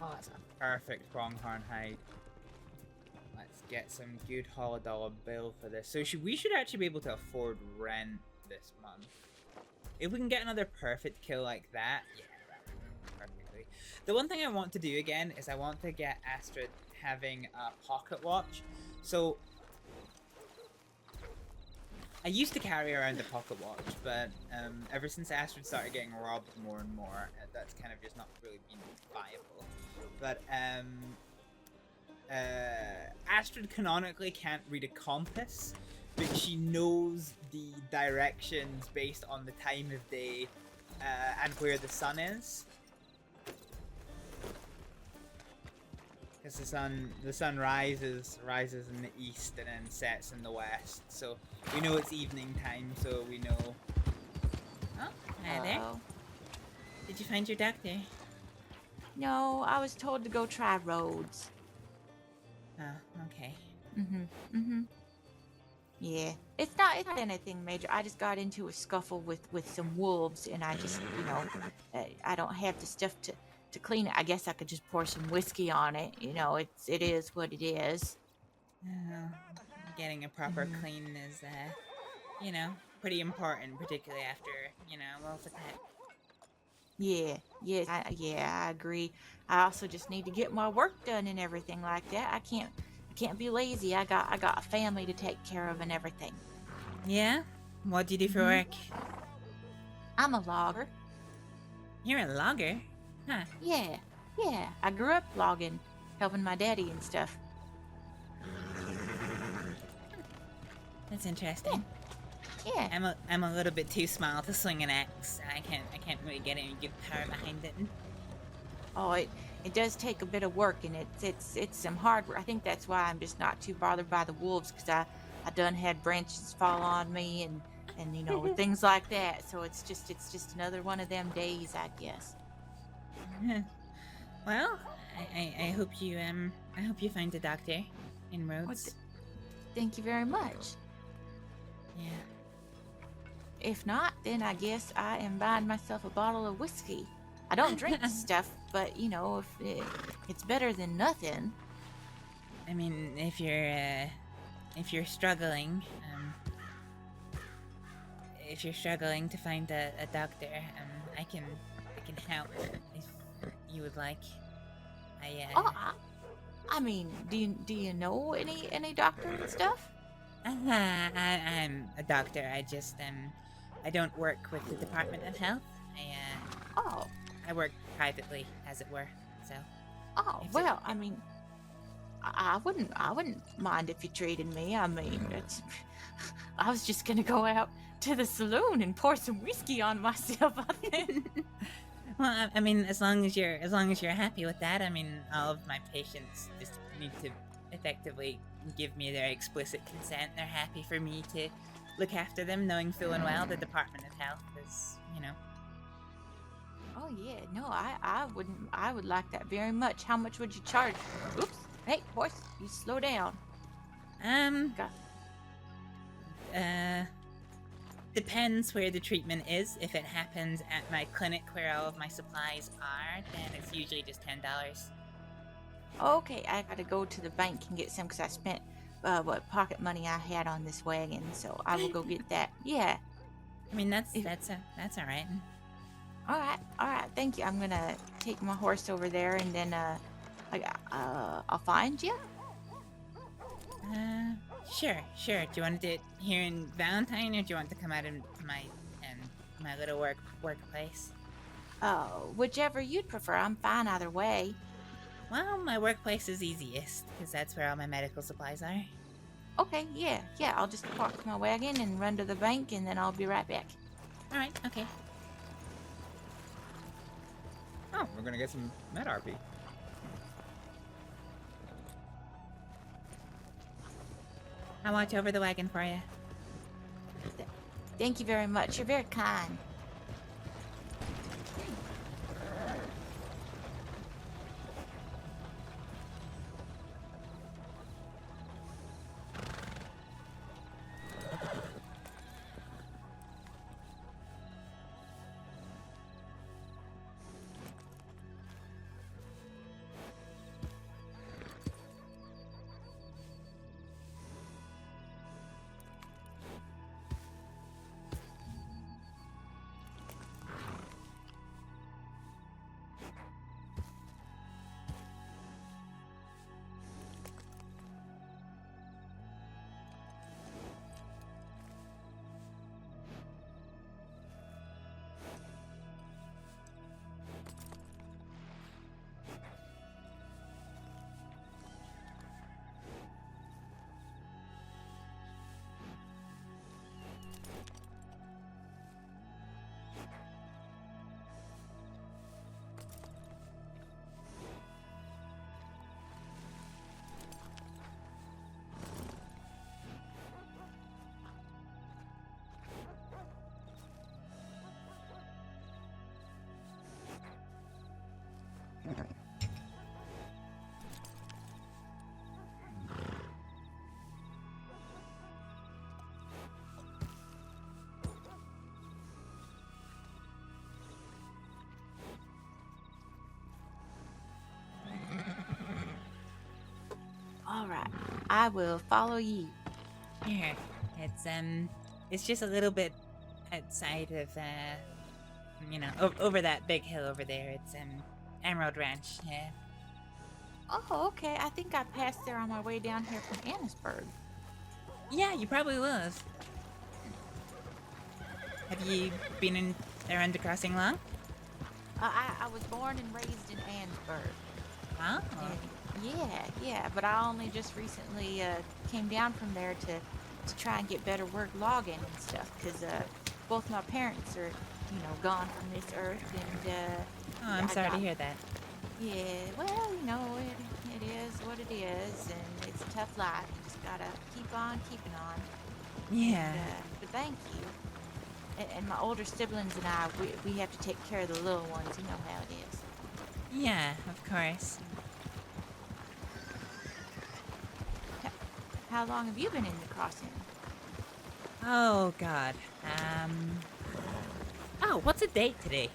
Oh, that's a perfect pronghorn hide. Let's get some good $100 bill for this. So we should actually be able to afford rent this month. If we can get another perfect kill like that, yeah, that would work perfectly. The one thing I want to do again is I want to get Astrид having a pocket watch. So I used to carry around the pocket watch, but ever since Astrид started getting robbed more and more, that's kind of just not really been viable. But Astrid canonically can't read a compass, but she knows the directions based on the time of day and where the sun is. Because the sun rises in the east and then sets in the west. So we know it's evening time, so we know. Oh, hi there. Did you find your doctor? No, I was told to go try roads. Oh, okay. Yeah, it's not anything major. I just got into a scuffle with some wolves, and I just, you know, I don't have the stuff to clean it. I guess I could just pour some whiskey on it. You know, it is what it is. Getting a proper clean is, you know, pretty important, particularly after, you know, a wolf attack. Yeah, I agree. I also just need to get my work done and everything like that. I can't be lazy. I got a family to take care of and everything. Yeah? What do you do for work? I'm a logger. You're a logger? Huh. Yeah. I grew up logging, helping my daddy and stuff. That's interesting. Yeah. I'm a little bit too small to swing an axe. I can't really get any good power behind it. Oh, it does take a bit of work, and it's some hard work. I think that's why I'm just not too bothered by the wolves, because I done had branches fall on me and you know things like that. So it's just another one of them days, I guess. Well, I hope you find a doctor in Rhodes. Thank you very much. Yeah. If not, then I guess I am buying myself a bottle of whiskey. I don't drink the stuff, but you know, if it's better than nothing. I mean, if you're struggling, to find a doctor, I can help if you would like. I mean, do you know any doctors and stuff? I'm a doctor. I just I don't work with the Department of Health. I work privately, as it were. So. Oh well, I mean, I wouldn't mind if you treated me. I mean, I was just gonna go out to the saloon and pour some whiskey on myself. I think. Well, I mean, as long as you're happy with that, I mean, all of my patients just need to effectively give me their explicit consent. They're happy for me to look after them, knowing full and well the Department of Health is, you know. Oh yeah, no, I would like that very much. How much would you charge? Oops, hey horse, you slow down. Depends where the treatment is. If it happens at my clinic where all of my supplies are, then it's usually just $10. Okay, I gotta go to the bank and get some because I spent what pocket money I had on this wagon, so I will go get that. Yeah. I mean that's all right. All right. Thank you. I'm gonna take my horse over there, and then I'll find you. Sure. Do you want to do it here in Valentine, or do you want to come out in my little workplace? Whichever you'd prefer, I'm fine either way. Well, my workplace is easiest, because that's where all my medical supplies are. Okay, yeah, I'll just park my wagon and run to the bank, and then I'll be right back. Alright, okay. Oh, we're gonna get some med RP. I'll watch over the wagon for you. Thank you very much. You're very kind. All right, I will follow you. Here, it's just a little bit outside of, over that big hill over there. It's, Emerald Ranch, yeah. Oh, okay. I think I passed there on my way down here from Annisburg. Yeah, you probably was. Have you been in around the crossing long? I was born and raised in Annisburg. Oh. Yeah, but I only just recently came down from there to try and get better work logging and stuff, because both my parents are, gone from this earth, and oh, I'm sorry to hear that. Yeah, well, it is what it is, and it's a tough life. You just gotta keep on keeping on. Yeah. But thank you. And my older siblings and I, we have to take care of the little ones. You know how it is. Yeah, of course. How long have you been in the crossing? Oh, God. Oh, what's the date today?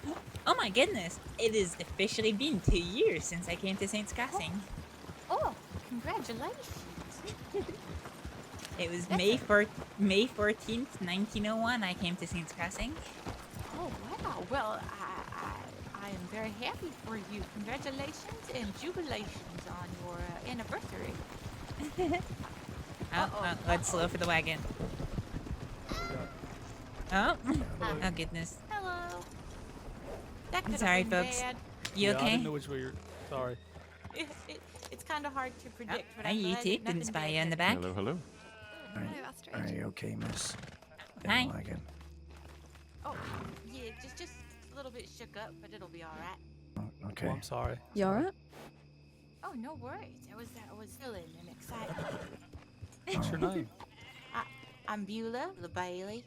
Oh my goodness, it has officially been 2 years since I came to Saints Crossing. Oh, congratulations. It was May 14th, 1901 I came to Saints Crossing. Oh, wow. Well, I am very happy for you. Congratulations and jubilations on your anniversary. Let's slow for the wagon. Oh goodness. Hello. I'm sorry, folks. Bad. You okay? I didn't know which way you're. Sorry. It's kind of hard to predict. But Hi, you too. Didn't spy you in the back. Hello. Are you okay, miss? Hi. Wagon. Oh, yeah, just a little bit shook up, but it'll be all right. Oh, okay. Oh, I'm sorry. You alright? Oh, no worries. I was feeling and excited. What's your name? I'm Beulah Bailey.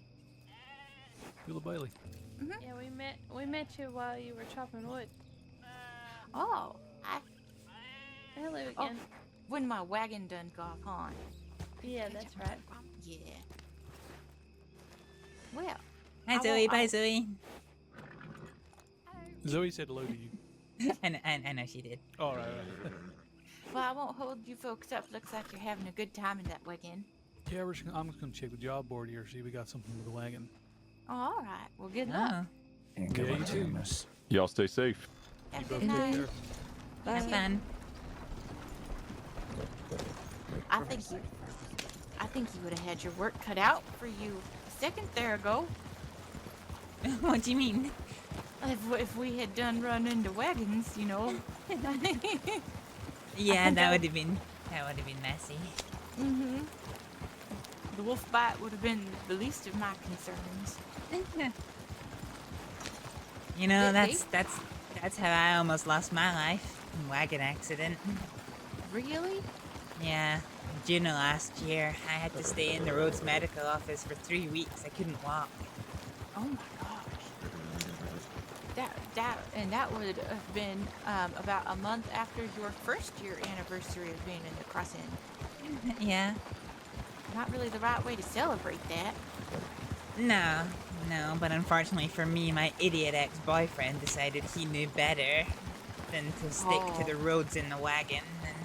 Beulah Bailey. Mm-hmm. Yeah, we met you while you were chopping wood. Oh, Hello again. Oh, when my wagon done got on. Yeah, that's right. Yeah. Well. Hi, Zoe. Bye, Zoe. Zoe said hello to you. I know she did. All right. Well, I won't hold you folks up. Looks like you're having a good time in that wagon. Yeah, I'm just gonna check the job board here, see if we got something with the wagon. Oh, all right. Well, good luck. Yeah, good luck to you, miss. Y'all stay safe. Have a both good take night. care. Have fun. I think you would have had your work cut out for you a second there ago. What do you mean? If we had done run into wagons, you know. Yeah, that would have been messy. Mm-hmm. The wolf bite would have been the least of my concerns. You know, Did that's how I almost lost my life in a wagon accident. Really? Yeah. In June of last year, I had to stay in the road's medical office for 3 weeks. I couldn't walk. Oh my gosh. That would have been about a month after your first year anniversary of being in the crossing. Yeah. Not really the right way to celebrate that. No, but unfortunately for me, my idiot ex-boyfriend decided he knew better than to stick to the roads in the wagon, and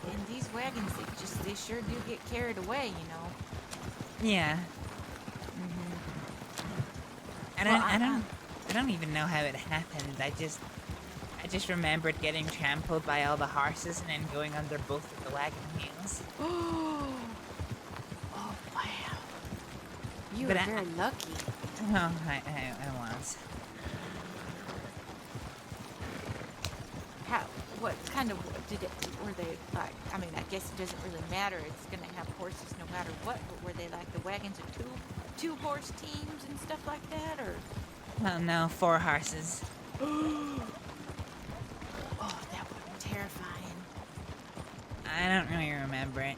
And these wagons, they sure do get carried away, you know. yeah. Mm-hmm. I don't even know how it happened. I just remembered getting trampled by all the horses and then going under both of the wagon wheels. Oh wow! You were very lucky. Oh, I was. What kind of were they like? I mean, I guess it doesn't really matter. It's gonna have horses no matter what. But were they like the wagons of two horse teams and stuff like that, or? Well, no, 4 horses. Oh, that would be terrifying. I don't really remember it.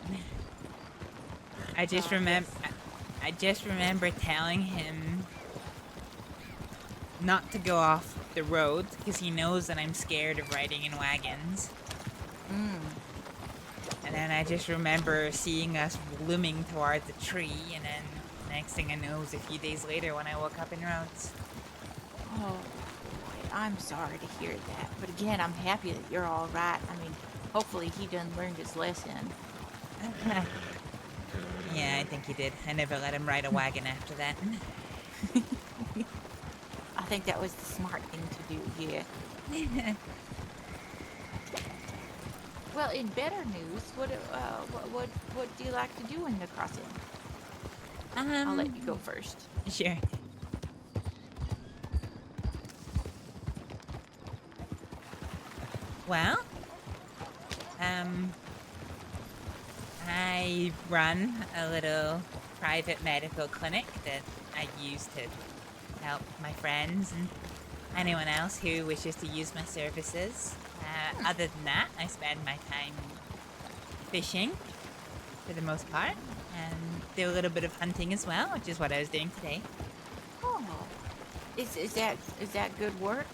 I just remember telling him not to go off the road because he knows that I'm scared of riding in wagons. And then I just remember seeing us looming towards a tree, and then next thing I know was a few days later when I woke up in Rhodes. Oh, boy, I'm sorry to hear that. But again, I'm happy that you're all right. I mean, hopefully he done learned his lesson. Yeah, I think he did. I never let him ride a wagon after that. I think that was the smart thing to do, yeah. Well, in better news, what do you like to do in the crossing? I'll let you go first. Sure. Well, I run a little private medical clinic that I use to help my friends and anyone else who wishes to use my services. Other than that, I spend my time fishing for the most part, and do a little bit of hunting as well, which is what I was doing today. Oh, is that good work?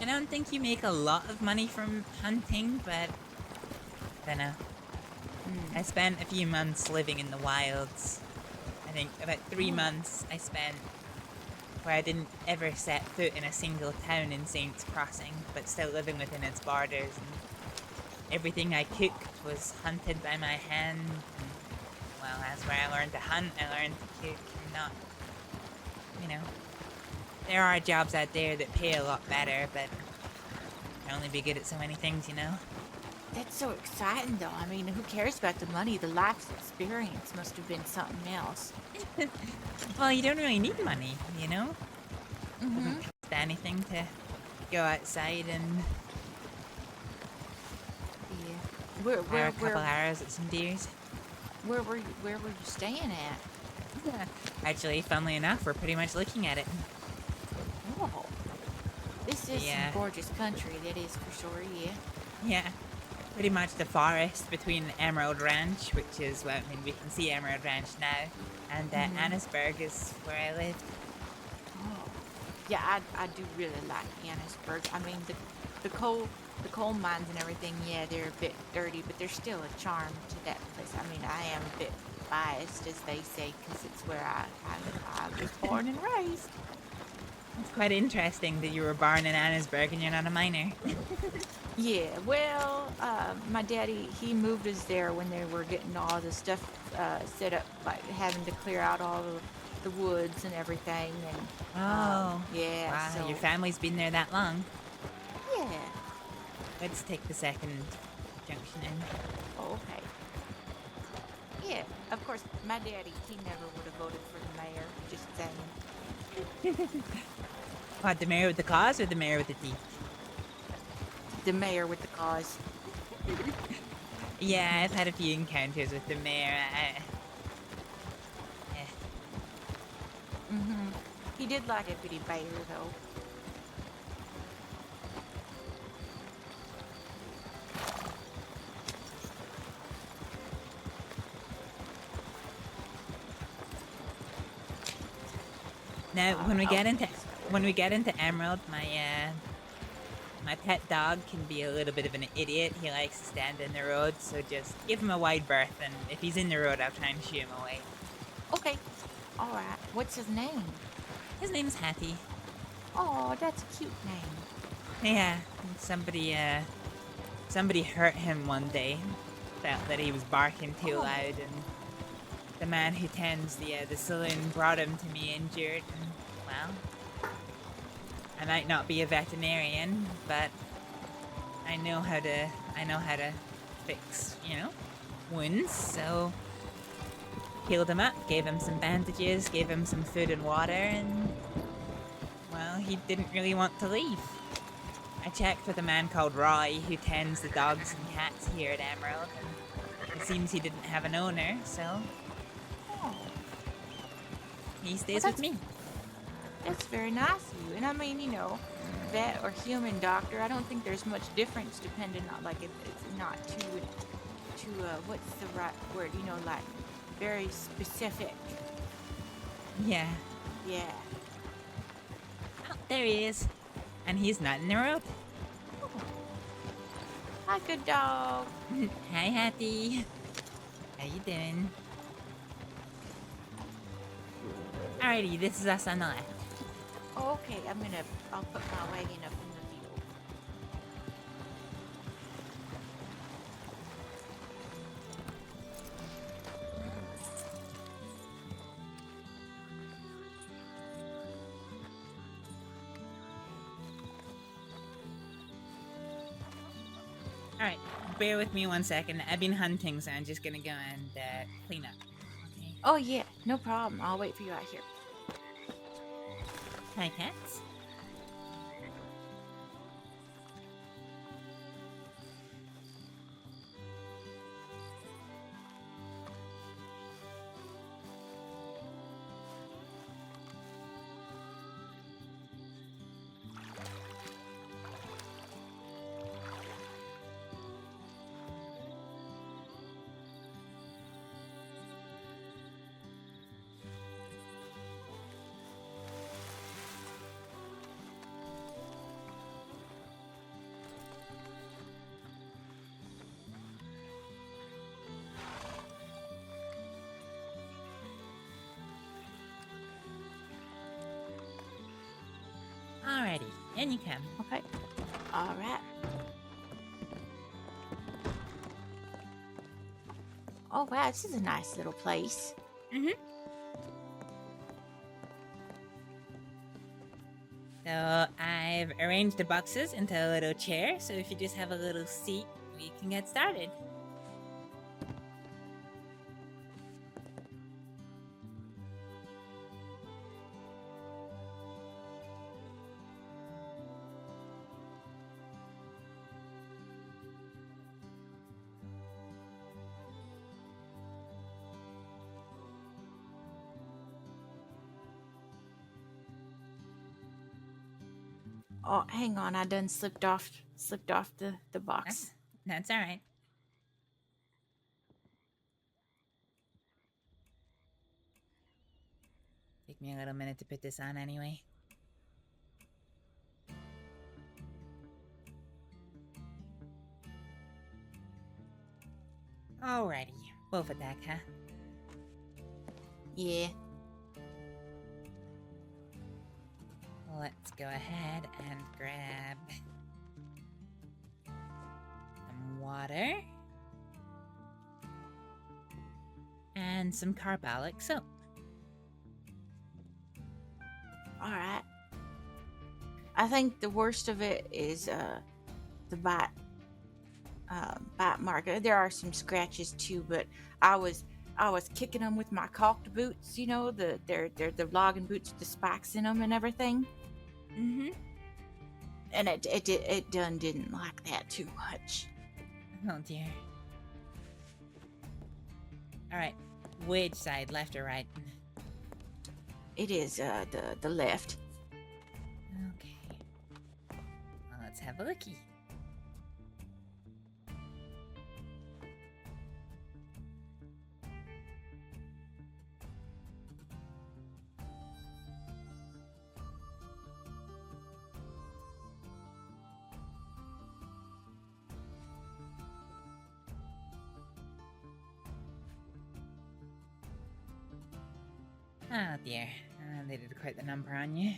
I don't think you make a lot of money from hunting, but I don't know. I spent a few months living in the wilds. I think about 3 months I spent where I didn't ever set foot in a single town in Saints Crossing, but still living within its borders. And everything I cooked was hunted by my hand. And, well, that's where I learned to hunt. I learned to cook and not, there are jobs out there that pay a lot better, but you can only be good at so many things, That's so exciting, though. I mean, who cares about the money? The life experience must have been something else. Well, you don't really need money, Mm-hmm. Anything to go outside and fire a couple arrows at some deers. Where were you staying at? Yeah. Actually, funnily enough, we're pretty much looking at it. Oh, this is some gorgeous country. That is for sure. Yeah. Yeah. Pretty much the forest between Emerald Ranch, which is, well, I mean, we can see Emerald Ranch now, and Annisburg is where I live. Oh, yeah, I do really like Annisburg. I mean, the coal mines and everything, yeah, they're a bit dirty, but there's still a charm to that place. I mean, I am a bit biased, as they say, because it's where I was born and raised. It's quite interesting that you were born in Annisburg and you're not a miner. Yeah, well, my daddy, he moved us there when they were getting all the stuff set up, like having to clear out all the woods and everything. And yeah. Wow, so, your family's been there that long. Yeah. Let's take the second junction in. Okay. Yeah, of course, my daddy, he never would have voted for the mayor. Just saying. What, the mayor with the cause or the mayor with the teeth? The mayor with the cause. Yeah, I've had a few encounters with the mayor. He did like Deputy Bayer, though. Now, when we get into Emerald, my pet dog can be a little bit of an idiot. He likes to stand in the road, so just give him a wide berth, and if he's in the road, I'll try and shoo him away. Okay. All right. What's his name? His name's Hattie. Oh, that's a cute name. Yeah, somebody hurt him one day. Felt that he was barking too loud, and the man who tends the saloon brought him to me injured. And, well, I might not be a veterinarian, but I know how to fix, wounds. So healed him up, gave him some bandages, gave him some food and water, and well, he didn't really want to leave. I checked with a man called Roy, who tends the dogs and cats here at Emerald, and it seems he didn't have an owner, so he stays with me. That's very nice of you. And I mean, vet or human doctor, I don't think there's much difference depending on, like, it's not too what's the right word? Like, very specific. Yeah. Yeah. Oh, there he is. And he's not in the road. Hi, good dog. Hi, Hattie. How you doing? Alrighty, this is us on the left. Oh, okay, I'll put my wagon up in the field. Alright, bear with me 1 second. I've been hunting, so I'm just gonna go and clean up. Okay. Oh, yeah, no problem. I'll wait for you out here. Hi, cats. Alrighty, in you come. Okay. All right. Oh, wow, this is a nice little place. Mm-hmm. So I've arranged the boxes into a little chair, so if you just have a little seat, we can get started. Oh, hang on, I done slipped off the box. That's all right. Take me a little minute to put this on anyway. Alrighty, wolf attack, huh? Yeah. Let's go ahead and grab some water and some carbolic soap. All right. I think the worst of it is the bite mark. There are some scratches too, but I was I was kicking them with my caulked boots, you know, they're logging boots with the spikes in them and everything. Mm-hmm. And it didn't like that too much. Oh dear. Alright, which side, left or right? It is the left. Okay. Well, let's have a looky. Oh dear, they did quite the number on you.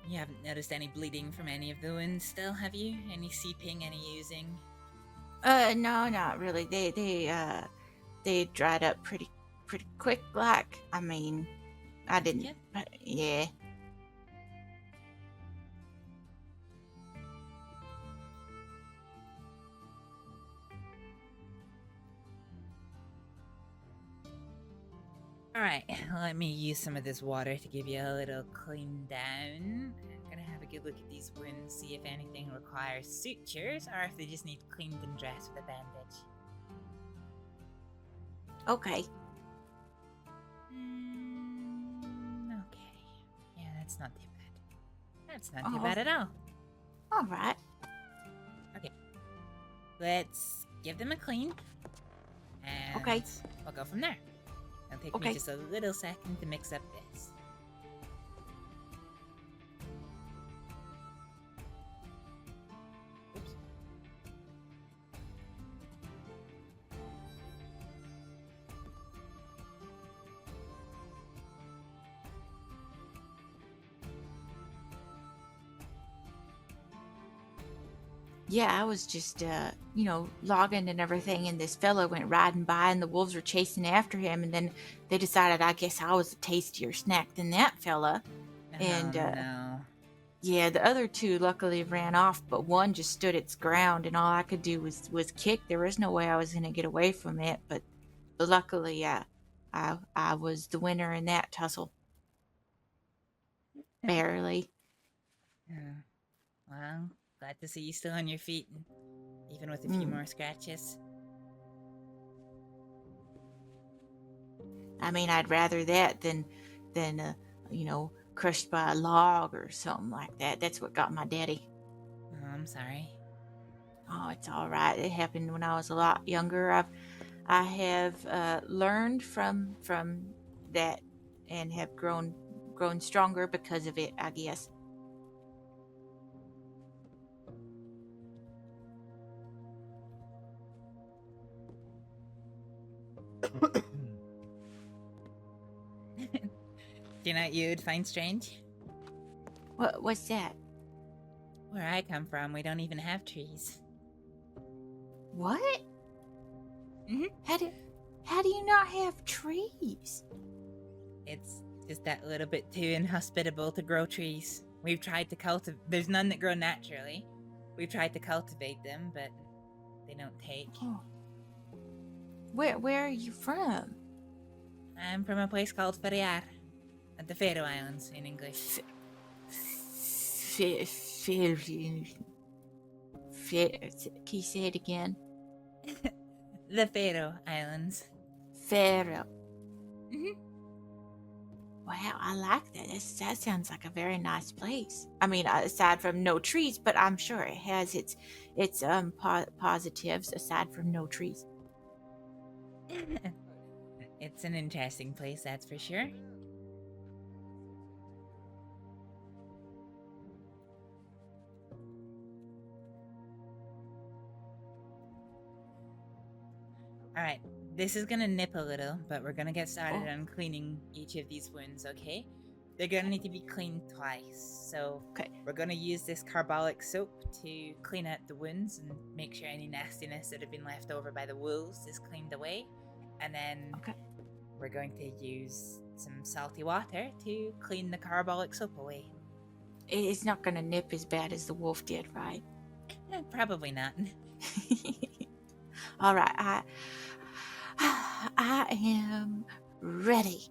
You haven't noticed any bleeding from any of the wounds still, have you? Any seeping, any oozing? No, not really. They dried up pretty quick, like. I mean, I didn't. But yeah. Alright, let me use some of this water to give you a little clean down. I'm gonna have a good look at these wounds, see if anything requires sutures or if they just need cleaned and dressed with a bandage. Okay. Okay. Yeah, that's not too bad. That's not too bad at all. Alright. Okay. Let's give them a clean. And Okay. we'll go from there. It'll take me just a little second to mix up this. Oops. Yeah, I was just, logging and everything, and this fella went riding by, and the wolves were chasing after him, and then they decided, I guess, I was a tastier snack than that fella. And, no. yeah, the other two luckily ran off, but one just stood its ground, and all I could do was kick. There was no way I was going to get away from it, but luckily, I was the winner in that tussle. Barely. Yeah. Well, glad to see you still on your feet, even with a few more scratches. I mean, I'd rather that than crushed by a log or something like that. That's what got my daddy. Oh, I'm sorry. Oh, it's all right. It happened when I was a lot younger. I have learned from that and have grown stronger because of it, I guess. Do you know what you'd find strange? What's that? Where I come from, we don't even have trees. What? How do you not have trees? It's just that little bit too inhospitable to grow trees. We've tried to cultivate. There's none that grow naturally. We've tried to cultivate them, but they don't take. Oh. Where are you from? I'm from a place called Ferriar, at the Faroe Islands in English. Can you say it again? The Faroe Islands. Faroe. Wow, I like that. That sounds like a very nice place. I mean, aside from no trees, but I'm sure it has its positives aside from no trees. It's an interesting place, that's for sure. Alright, this is gonna nip a little, but we're gonna get started on cleaning each of these wounds, okay? They're gonna need to be cleaned twice, so we're gonna use this carbolic soap to clean out the wounds and make sure any nastiness that had been left over by the wolves is cleaned away. And then we're going to use some salty water to clean the carbolic soap away. It's not gonna nip as bad as the wolf did, right? Probably not. All right, I am ready.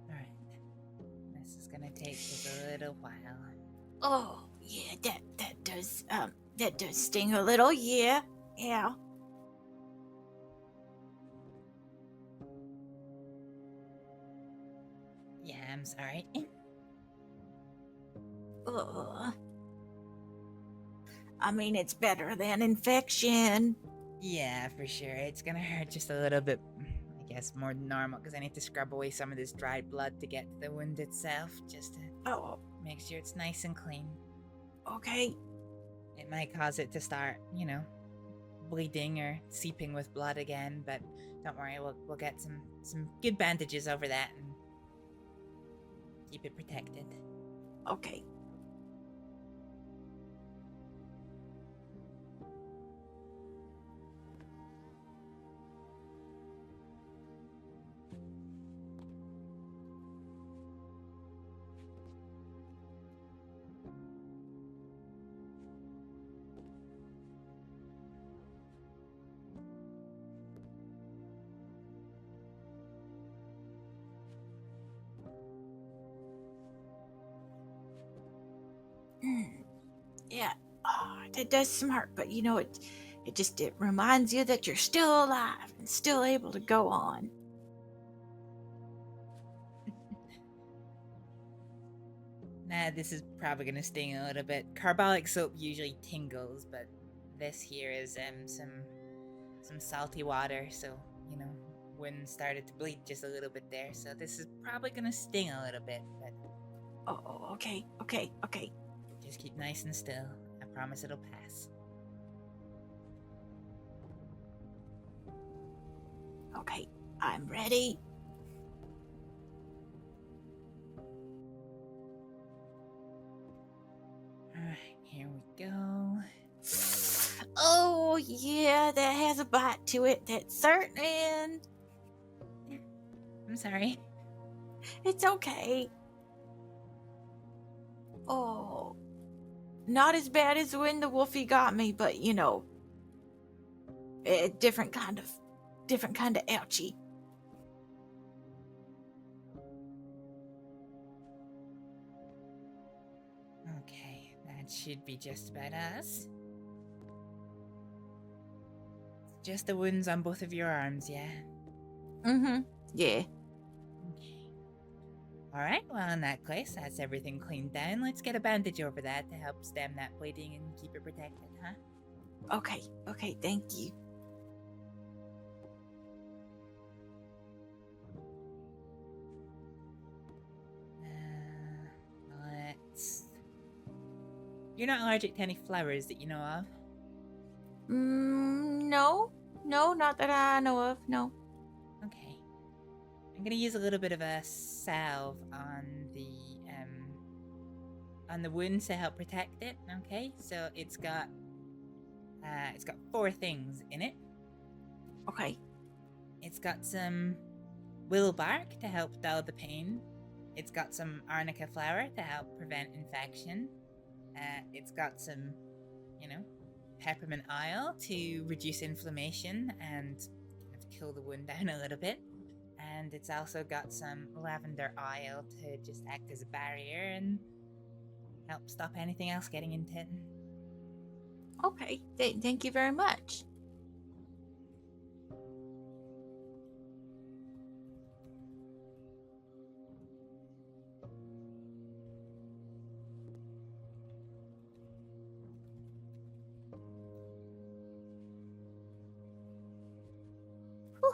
Alright. This is gonna take just a little while. Oh, yeah, that does sting a little, yeah. Yeah, I'm sorry. Ugh. I mean, it's better than infection. Yeah, for sure. It's gonna hurt just a little bit, I guess, more than normal, because I need to scrub away some of this dried blood to get to the wound itself, just to make sure it's nice and clean. Okay. It might cause it to start, bleeding or seeping with blood again, but don't worry, we'll get some good bandages over that and keep it protected. Okay. Yeah, that does smart, but it reminds you that you're still alive and still able to go on. Nah, this is probably gonna sting a little bit. Carbolic soap usually tingles, but this here is some salty water, so wound started to bleed just a little bit there. So this is probably gonna sting a little bit, but okay. just keep nice and still. I promise it'll pass. Okay, I'm ready. Alright, here we go. Oh, yeah, that has a bite to it. That's certain. I'm sorry. It's okay. Oh, not as bad as when the wolfie got me, but a different kind of ouchie. Okay, that should be just about us. Just the wounds on both of your arms, yeah? Mm-hmm. Yeah. Alright, well in that case, that's everything cleaned down. Let's get a bandage over that to help stem that bleeding and keep it protected, huh? Okay, thank you. Let's... You're not allergic to any flowers that you know of? No, not that I know of, no. Okay. I'm gonna use a little bit of a salve on the wound to help protect it. Okay, so it's got 4 things in it. Okay. It's got some willow bark to help dull the pain. It's got some arnica flower to help prevent infection. It's got some, peppermint oil to reduce inflammation and kind of kill the wound down a little bit. And it's also got some lavender oil to just act as a barrier and help stop anything else getting into it. Okay, thank you very much.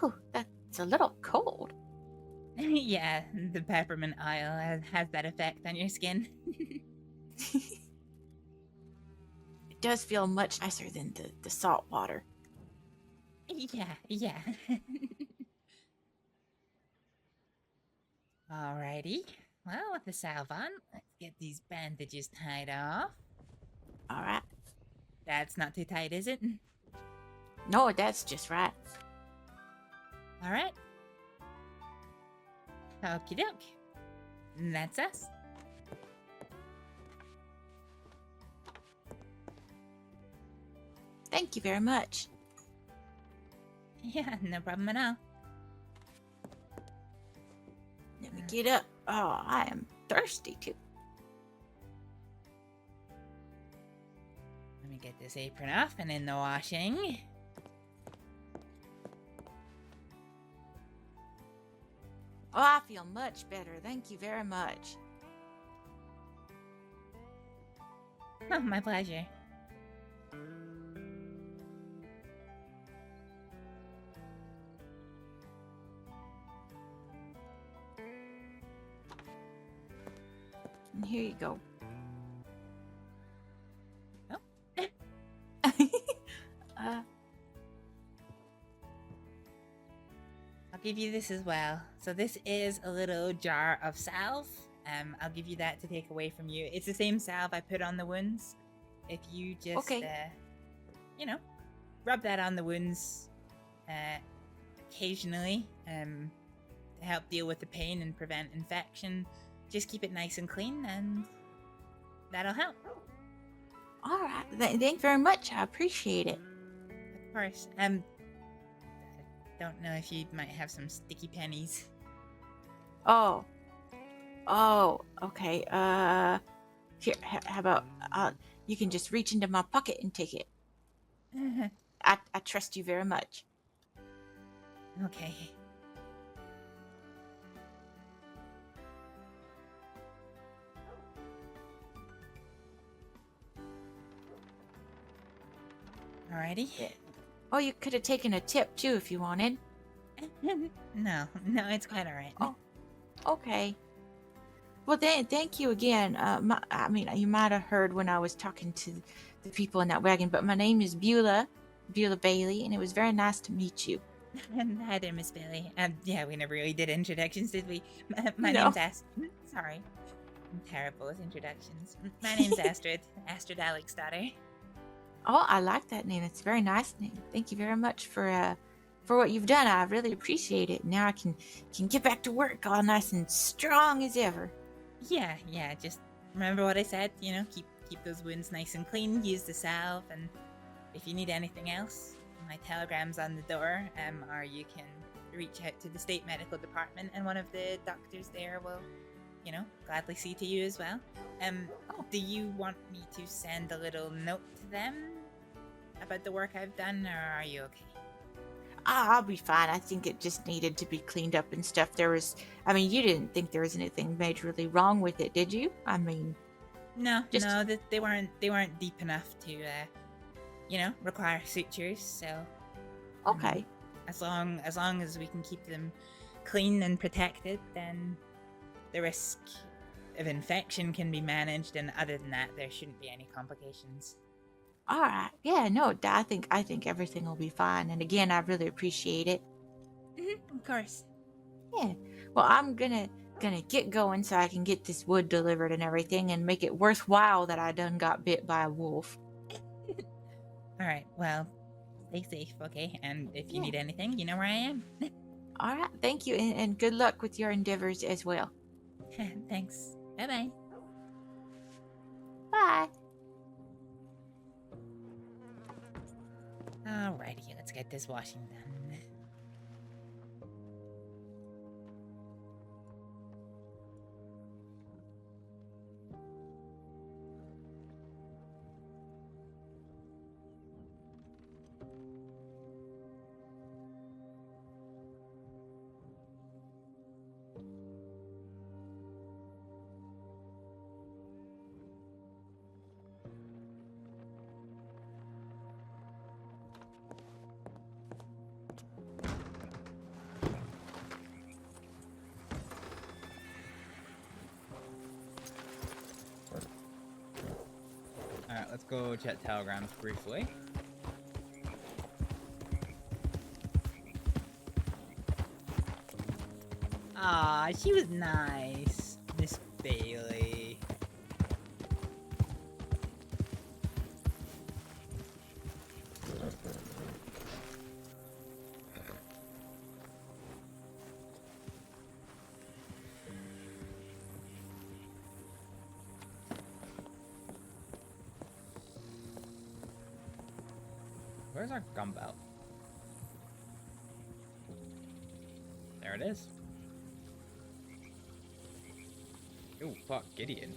Ooh, that's a little cold. Yeah, the peppermint oil has that effect on your skin. It does feel much nicer than the salt water. Yeah. Alrighty, Well, with the salve on, let's get these bandages tied off. All right. That's not too tight, is it? No, that's just right. All right. Okie doke. That's us. Thank you very much. Yeah, no problem at all. Let me get up. Oh, I am thirsty too. Let me get this apron off and in the washing. Oh, I feel much better. Thank you very much. Oh, my pleasure. And here you go. Oh. I'll give you this as well. So this is a little jar of salve. I'll give you that to take away from you. It's the same salve I put on the wounds. If you just, you know, rub that on the wounds occasionally to help deal with the pain and prevent infection. Just keep it nice and clean, and that'll help. All right. Thank you very much. I appreciate it. Of course. Don't know if you might have some sticky pennies. Oh, okay. Here, how about you can just reach into my pocket and take it. I trust you very much. Okay. Alrighty. Oh, you could have taken a tip too if you wanted. No, it's quite alright. Oh, okay. Well, thank you again. I mean, you might have heard when I was talking to the people in that wagon, but my name is Beulah Bailey, and it was very nice to meet you. Hi there, Miss Bailey. Yeah, we never really did introductions, did we? My No. name's Astrid. Sorry. I'm terrible with introductions. My name's Astrið. Astrið Aleksdóttir. Oh, I like that name. It's a very nice name. Thank you very much for what you've done. I really appreciate it. Now I can get back to work all nice and strong as ever. Yeah, just remember what I said, you know, keep those wounds nice and clean, use the salve, and if you need anything else, my telegram's on the door, or you can reach out to the state medical department and one of the doctors there will, you know, gladly see to you as well. Do you want me to send a little note to them about the work I've done, or are you okay? I'll be fine. I think it just needed to be cleaned up and stuff. You didn't think there was anything majorly wrong with it, did you? I mean, No, they weren't deep enough to, you know, require sutures. So, okay. As long as we can keep them clean and protected, then the risk of infection can be managed. And other than that, there shouldn't be any complications. All right. Yeah. No. I think everything will be fine. And again, I really appreciate it. Of course. Yeah. Well, I'm gonna get going so I can get this wood delivered and everything, and make it worthwhile that I done got bit by a wolf. All right. Well, stay safe, okay? And if you need anything, you know where I am. All right. Thank you, and good luck with your endeavors as well. Thanks. Bye-bye. Bye. Alrighty, let's get this washing done. Alright, let's go check telegrams briefly. Ah, she was nice, Miss daily. Where's our gun belt? There it is. Ooh, fuck, Gideon.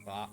Fuck.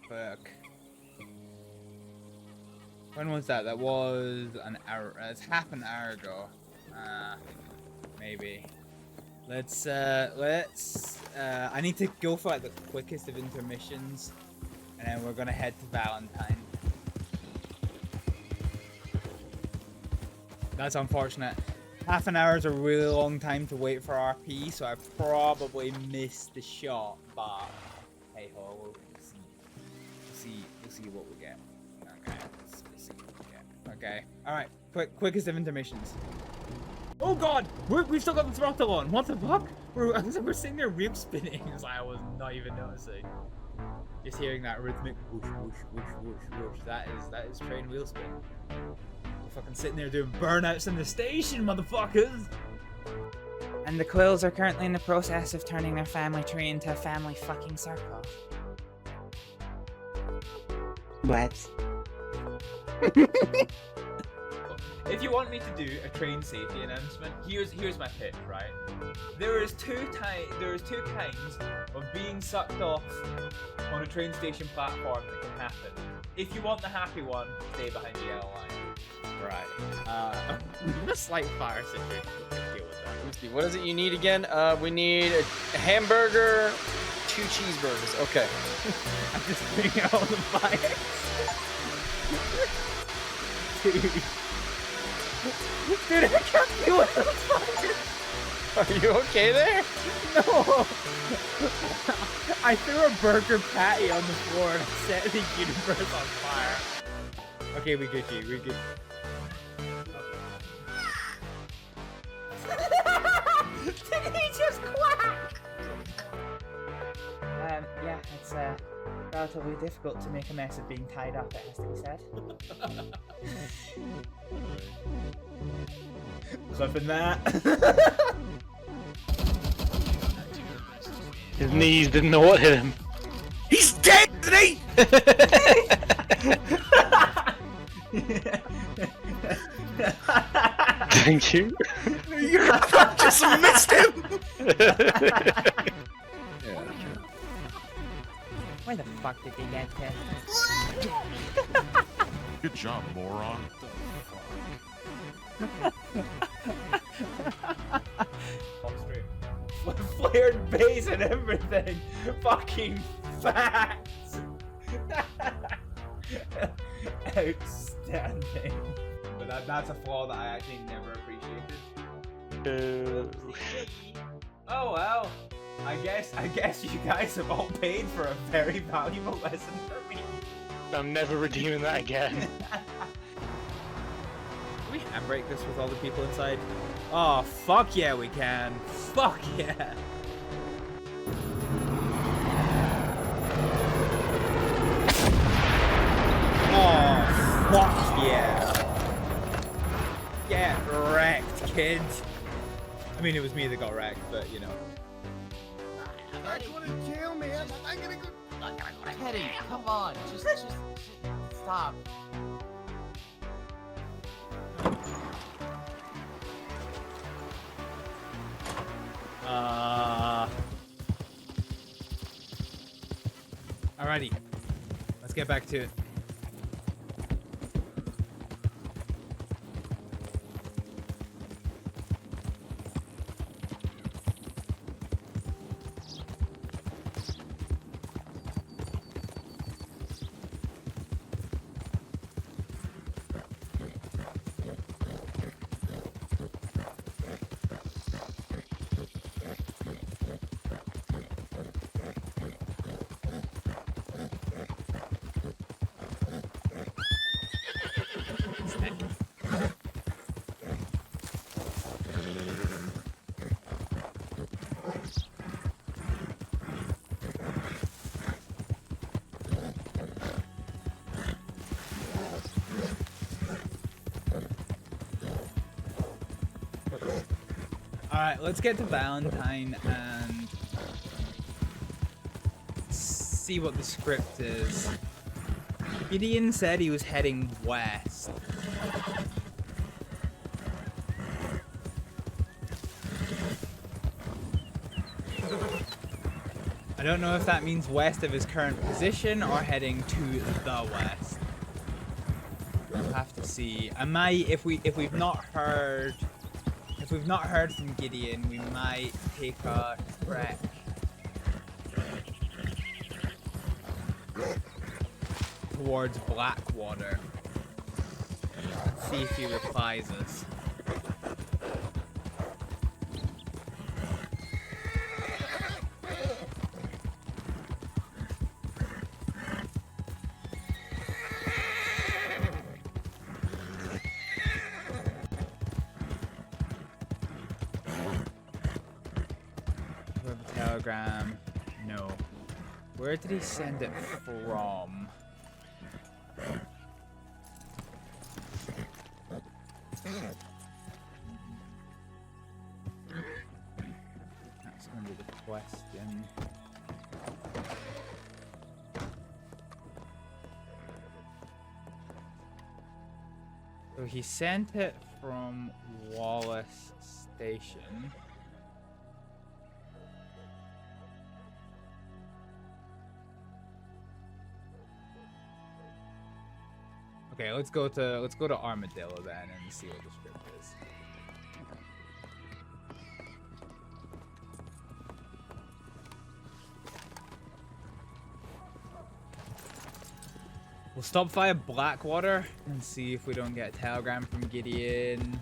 Fuck. When was that? That was an hour. It's half an hour ago. Maybe. Let's. I need to go for like the quickest of intermissions, and then we're gonna head to Valentine. That's unfortunate. Half an hour is a really long time to wait for RP, so I probably missed the shot, but hey ho, we'll see what we get. Okay, let's see what we get. Okay, alright, quickest of intermissions. Oh god, we've still got the throttle on. What the fuck? We're sitting there rib spinning. I was not even noticing. Just hearing that rhythmic whoosh whoosh whoosh whoosh whoosh. That is train wheel spin. We're fucking sitting there doing burnouts in the station, motherfuckers. And the Quills are currently in the process of turning their family tree into a family fucking circle. What? If you want me to do a train safety announcement, here's my pitch, right? There is two kinds of being sucked off on a train station platform that can happen. If you want the happy one, stay behind the yellow line. Right. A slight fire situation. Deal with that. Let me see. What is it you need again? We need a hamburger, 2 cheeseburgers. Okay. I'm just putting out all the fires. Dude, I can't deal with the fire. Are you okay there? No. I threw a burger patty on the floor and set the universe on fire. Okay, we good, G. We good. Did he just quack? Yeah, it's relatively difficult to make a mess of being tied up, it has to be said. Clipping that. His knees didn't know what hit him. He's dead, isn't he? Thank you. You just missed him. Where the fuck did they get to? Good job, moron. Flared base and everything. Fucking facts. Outstanding. But that's a flaw that I actually never appreciated. Oh well. I guess you guys have all paid for a very valuable lesson for me. I'm never redeeming that again. Can we handbrake this with all the people inside? Oh, fuck yeah, we can. Fuck yeah. Oh, fuck yeah. Get wrecked, kid. I mean, it was me that got wrecked, but you know. I'm going to jail, man. I'm gonna go. Teddy, come on. Just stop. Alrighty. Let's get back to it. Alright, let's get to Valentine and see what the script is. Gideon said he was heading west. I don't know if that means west of his current position or heading to the west. We'll have to see. I might, if we've not heard from Gideon, we might take a trek towards Blackwater. See if he replies us. Telegram. No. Where did he send it from? That's going to be the question. So he sent it from Wallace Station. Okay, let's go to Armadillo then and see what the script is. We'll stop via Blackwater and see if we don't get a telegram from Gideon.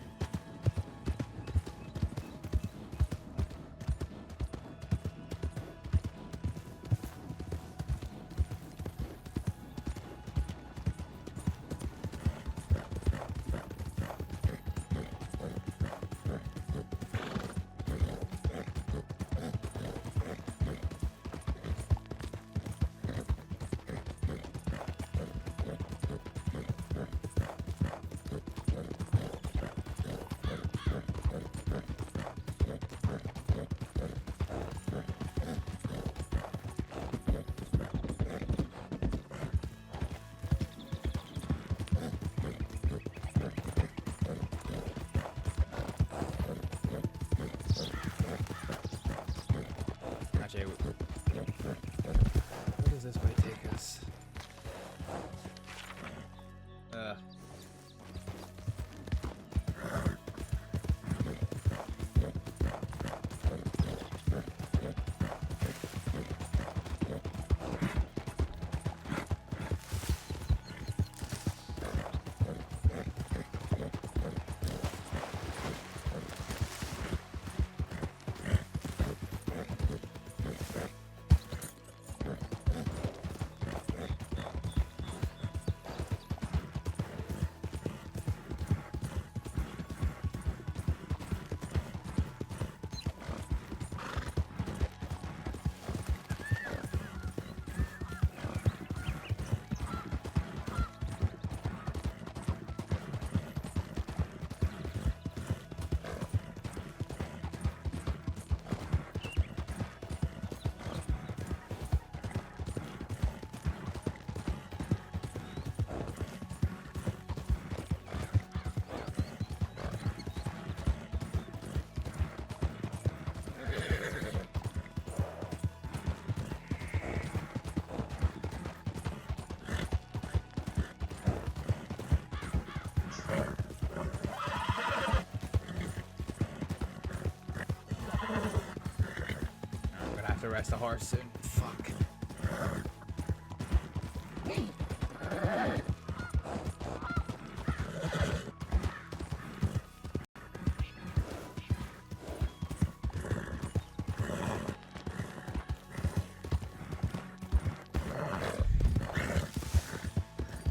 to rest a horse soon. Fuck.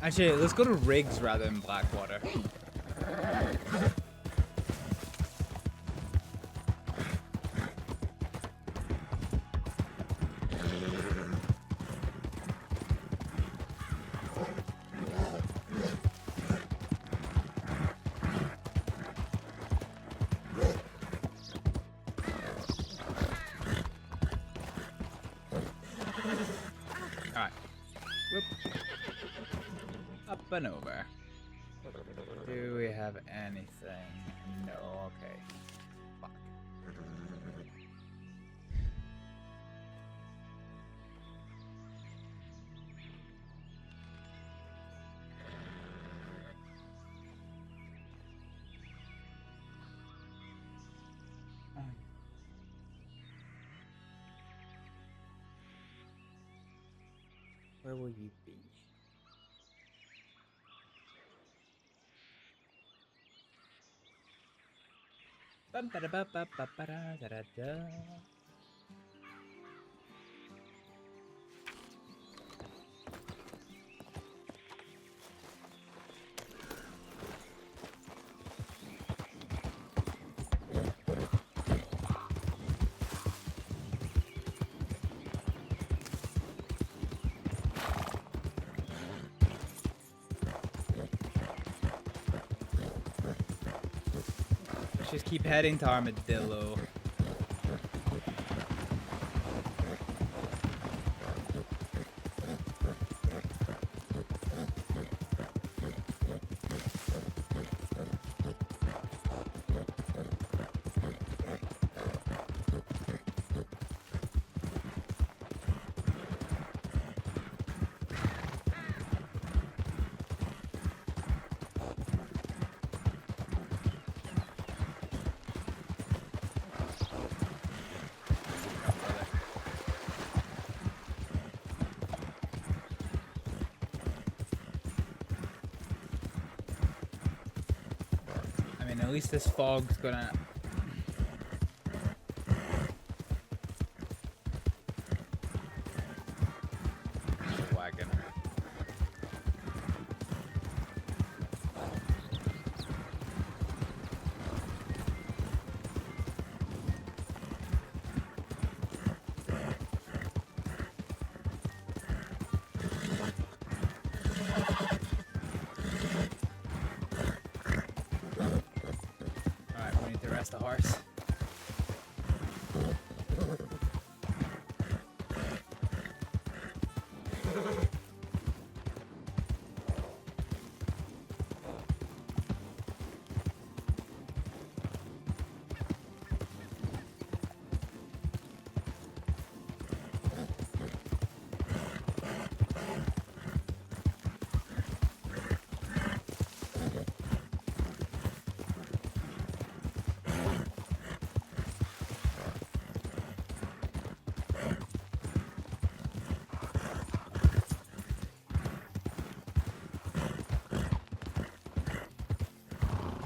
Actually, let's go to Riggs rather than Blackwater. Alright. Whoop. Up and over. Do we have anything? No, okay. Fuck. Where will you be? Bum ba da ba ba ba ba da da da. Let's just keep heading to Armadillo. At least this fog's gonna... wagon. The horse.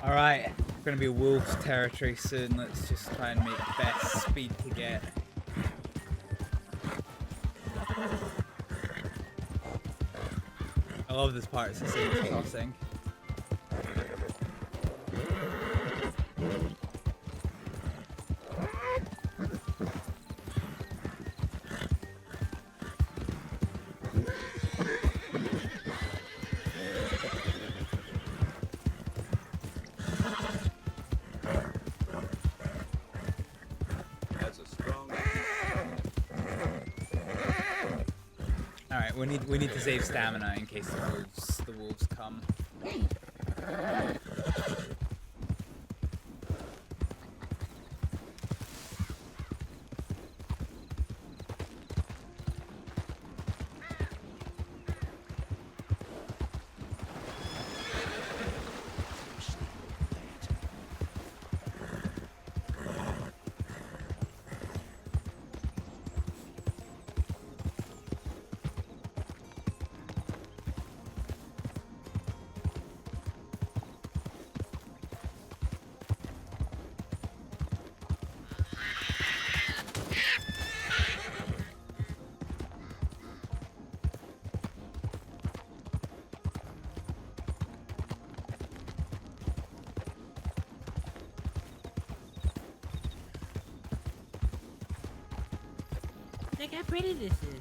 Alright, we're gonna be wolves territory soon. Let's just try and make best speed to get. I love this part, it's a safe crossing. Alright, we need to save stamina in case the wolves come. Look how pretty this is.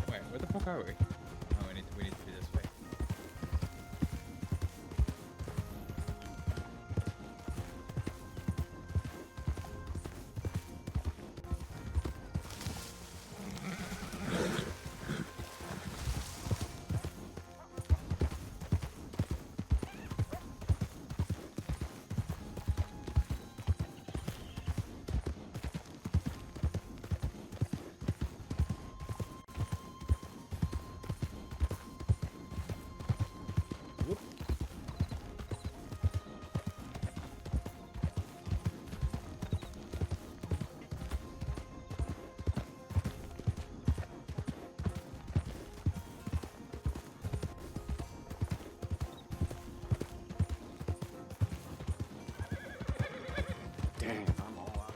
Wait, where the fuck are we? Oh, we need to be this way. Damn, I'm all out of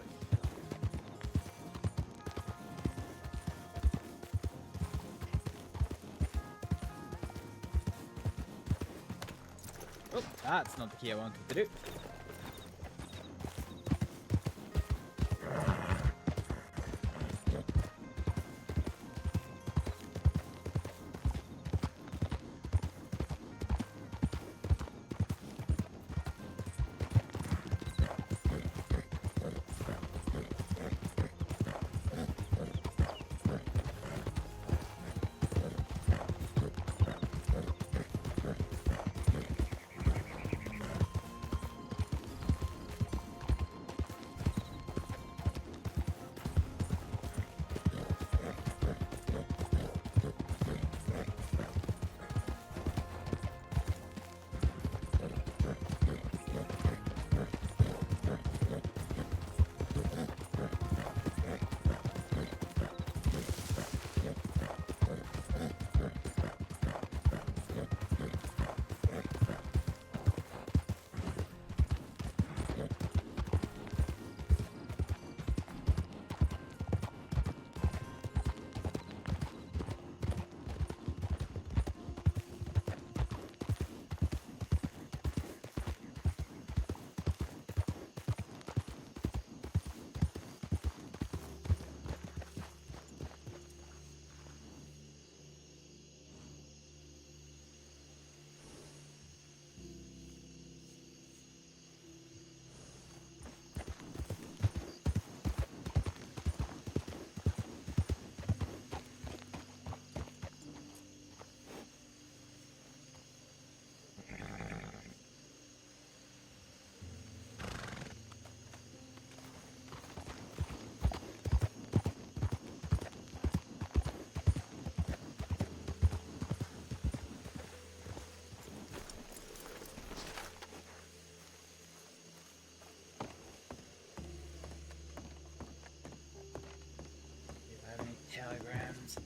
Oh, that's not the key I wanted to do. Telegrams.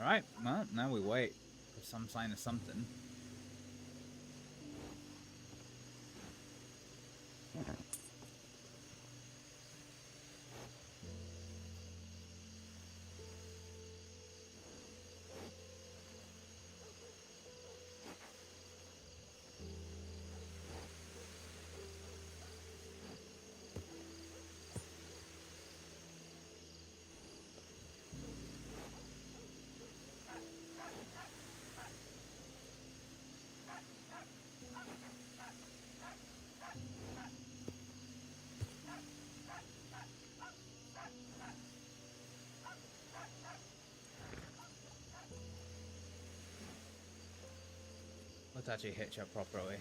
Alright, well, now we wait for some sign of something. to actually hitch up properly.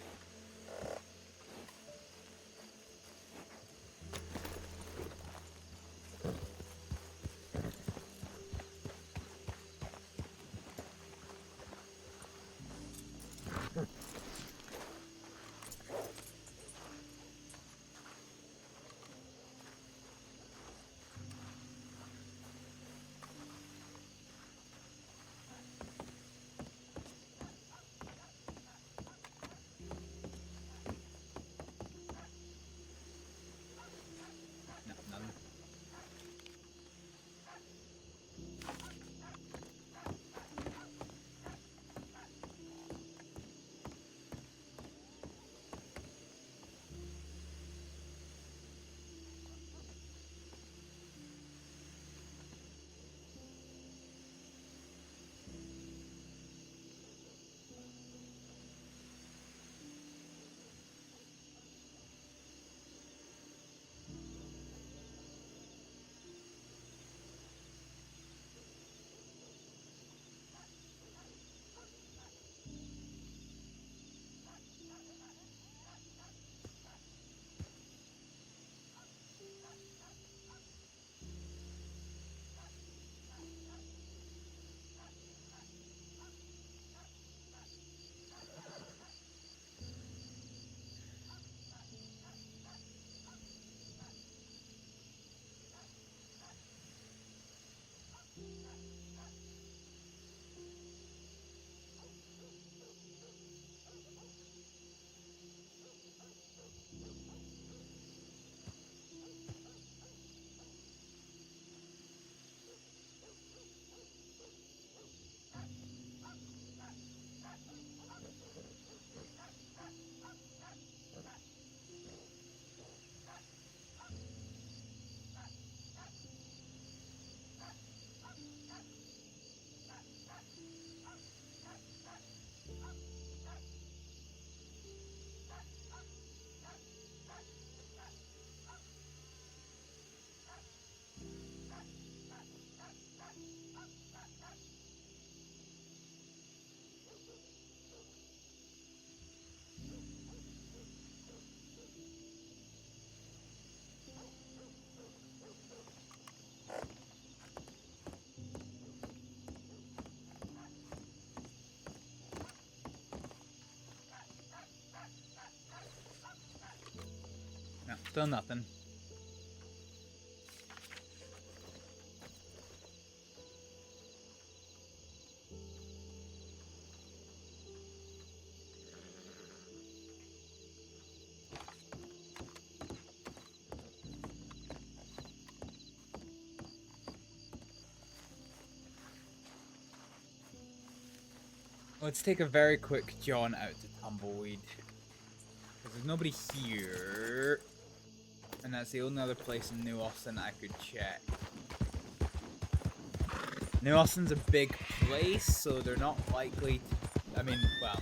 No, still nothing. Let's take a very quick jaunt out to Tumbleweed. Because there's nobody here. And that's the only other place in New Austin I could check. New Austin's a big place, so they're not likely to, I mean, well,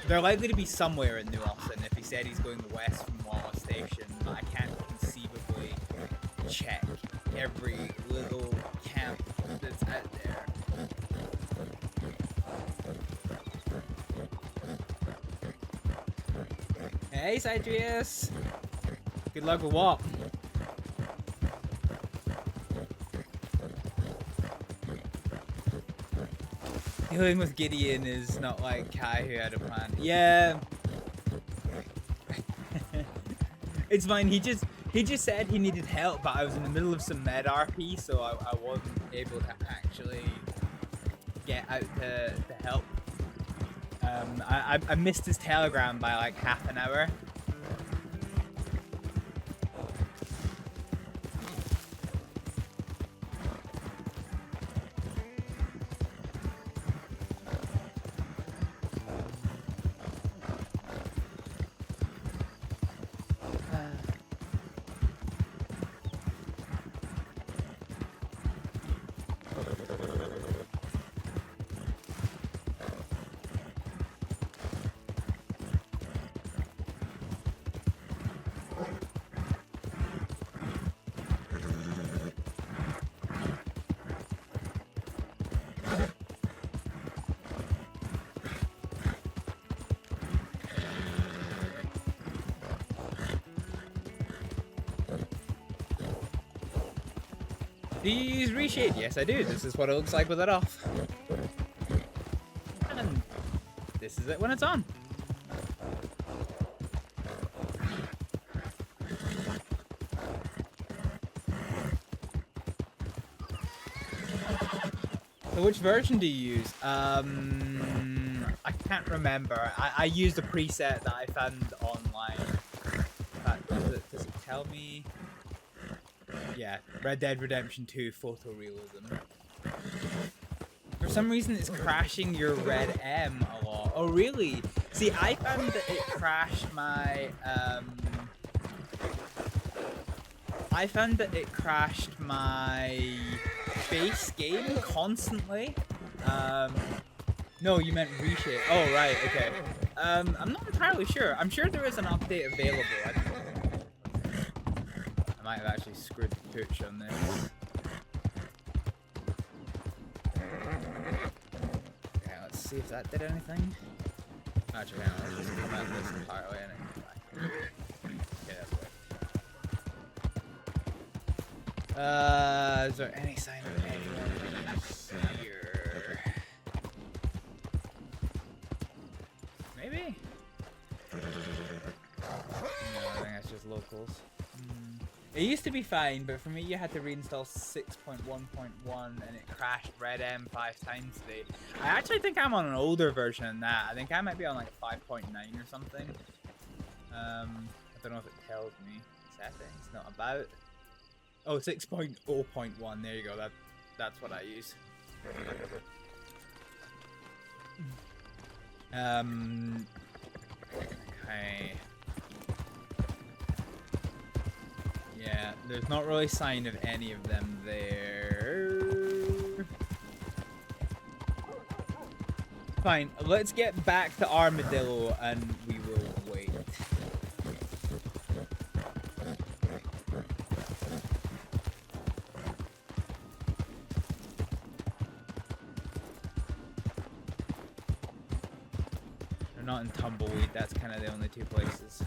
they're likely to be somewhere in New Austin if he said he's going west from Wallace Station. I can't conceivably check every little camp that's out there. Hey, Cydrius! Good luck with what? Dealing with Gideon is not like Kai who had a plan. Yeah. It's fine, he just said he needed help, but I was in the middle of some med RP, so I wasn't able to actually get out to help. I missed his telegram by like half an hour. Do you use reshade? Yes, I do. This is what it looks like with it off. And this is it when it's on. So which version do you use? I can't remember. I used a preset that I found online. In fact, does it tell me? Yeah, Red Dead Redemption 2 photorealism. For some reason, it's crashing your RedM a lot. Oh, really? See, I found that it crashed my base game constantly. No, you meant reshade. Oh, right, okay. I'm not entirely sure. I'm sure there is an update available. I might have actually screwed the pooch on this. Okay, let's see if that did anything. Actually, hang on, let's just come out of this entirely and then come back. Okay, that's good. Is there any sign of anyone here? Maybe? No, I think that's just locals. It used to be fine, but for me, you had to reinstall 6.1.1 and it crashed RedM 5 times today. I actually think I'm on an older version than that. I think I might be on like 5.9 or something. I don't know if it tells me settings. Not about. Oh, 6.0.1. There you go. That's what I use. Okay. Yeah, there's not really a sign of any of them there. Fine, let's get back to Armadillo and we will wait. They're not in Tumbleweed, that's kind of the only two places.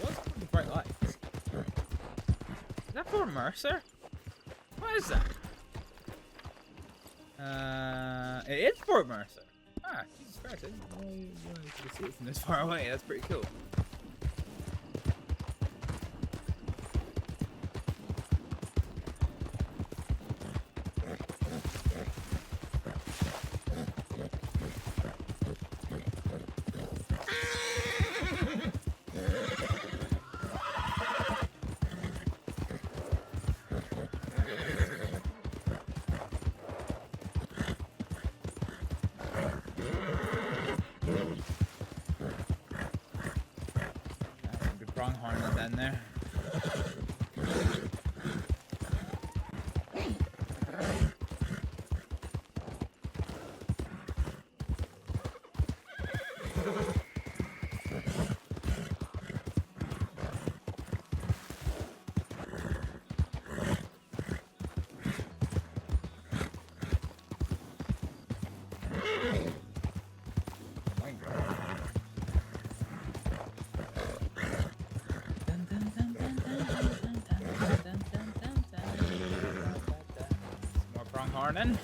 What's the bright lights? Is that Fort Mercer? What is that? It is Fort Mercer. Ah, Jesus Christ! I didn't know you could see it from this far away. That's pretty cool. Pronghorn in there. Pronghorn.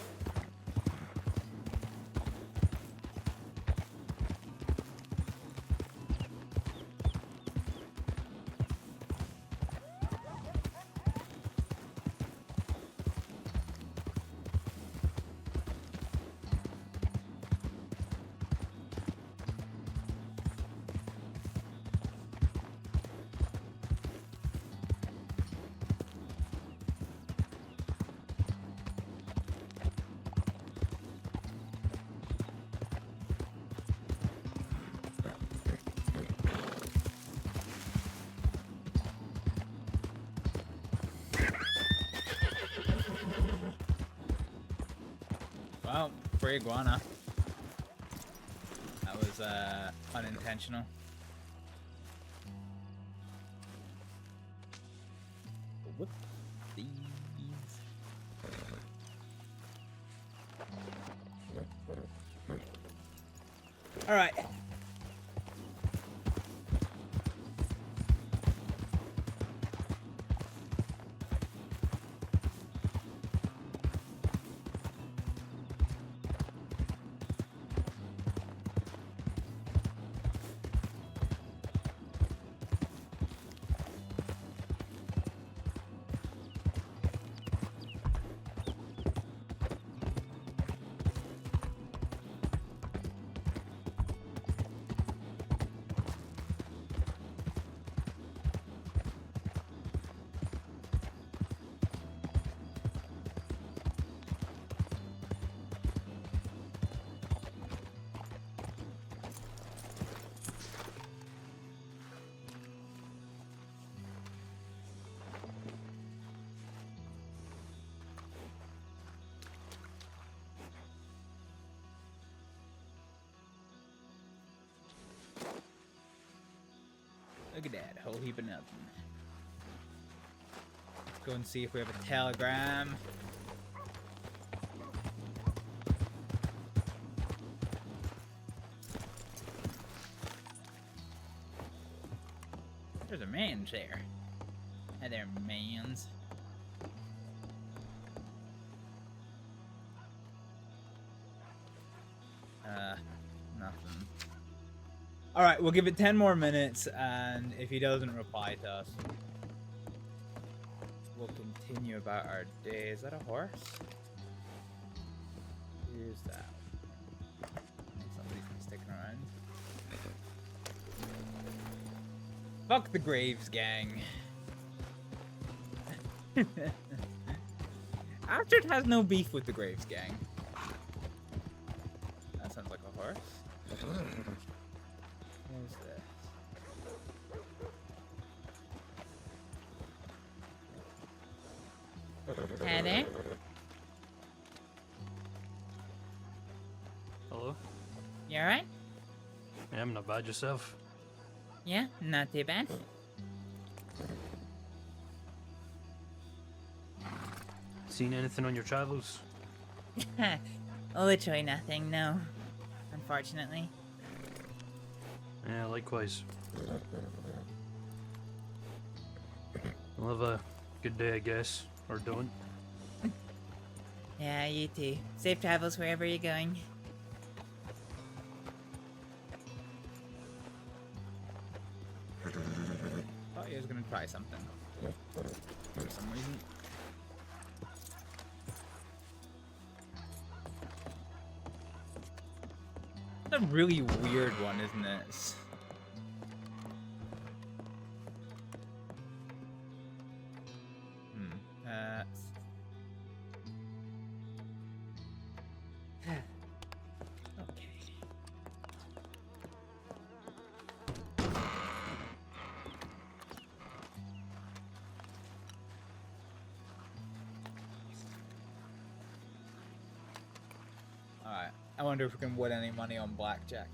Well, free iguana. That was unintentional. Whoop. These. All right. Look at that, a whole heap of nothing. Let's go and see if we have a telegram. There's a man's there. Hi there, mans. Nothing. Alright, we'll give it 10 more minutes, and if he doesn't reply to us, we'll continue about our day. Is that a horse? Who's that? Somebody's been sticking around. Fuck the Graves gang. Astrид has no beef with the Graves gang. That sounds like a horse. What's this? Hi there. Hello? You alright? Yeah, I'm not bad yourself. Yeah, not too bad. Seen anything on your travels? Literally nothing, no. Unfortunately. Yeah, likewise. We'll have a good day, I guess. Or don't. Yeah, you too. Safe travels wherever you're going. Thought he was gonna try something. For some reason. It's a really weird one, isn't it? Okay. Alright, I wonder if we can win any money on blackjack.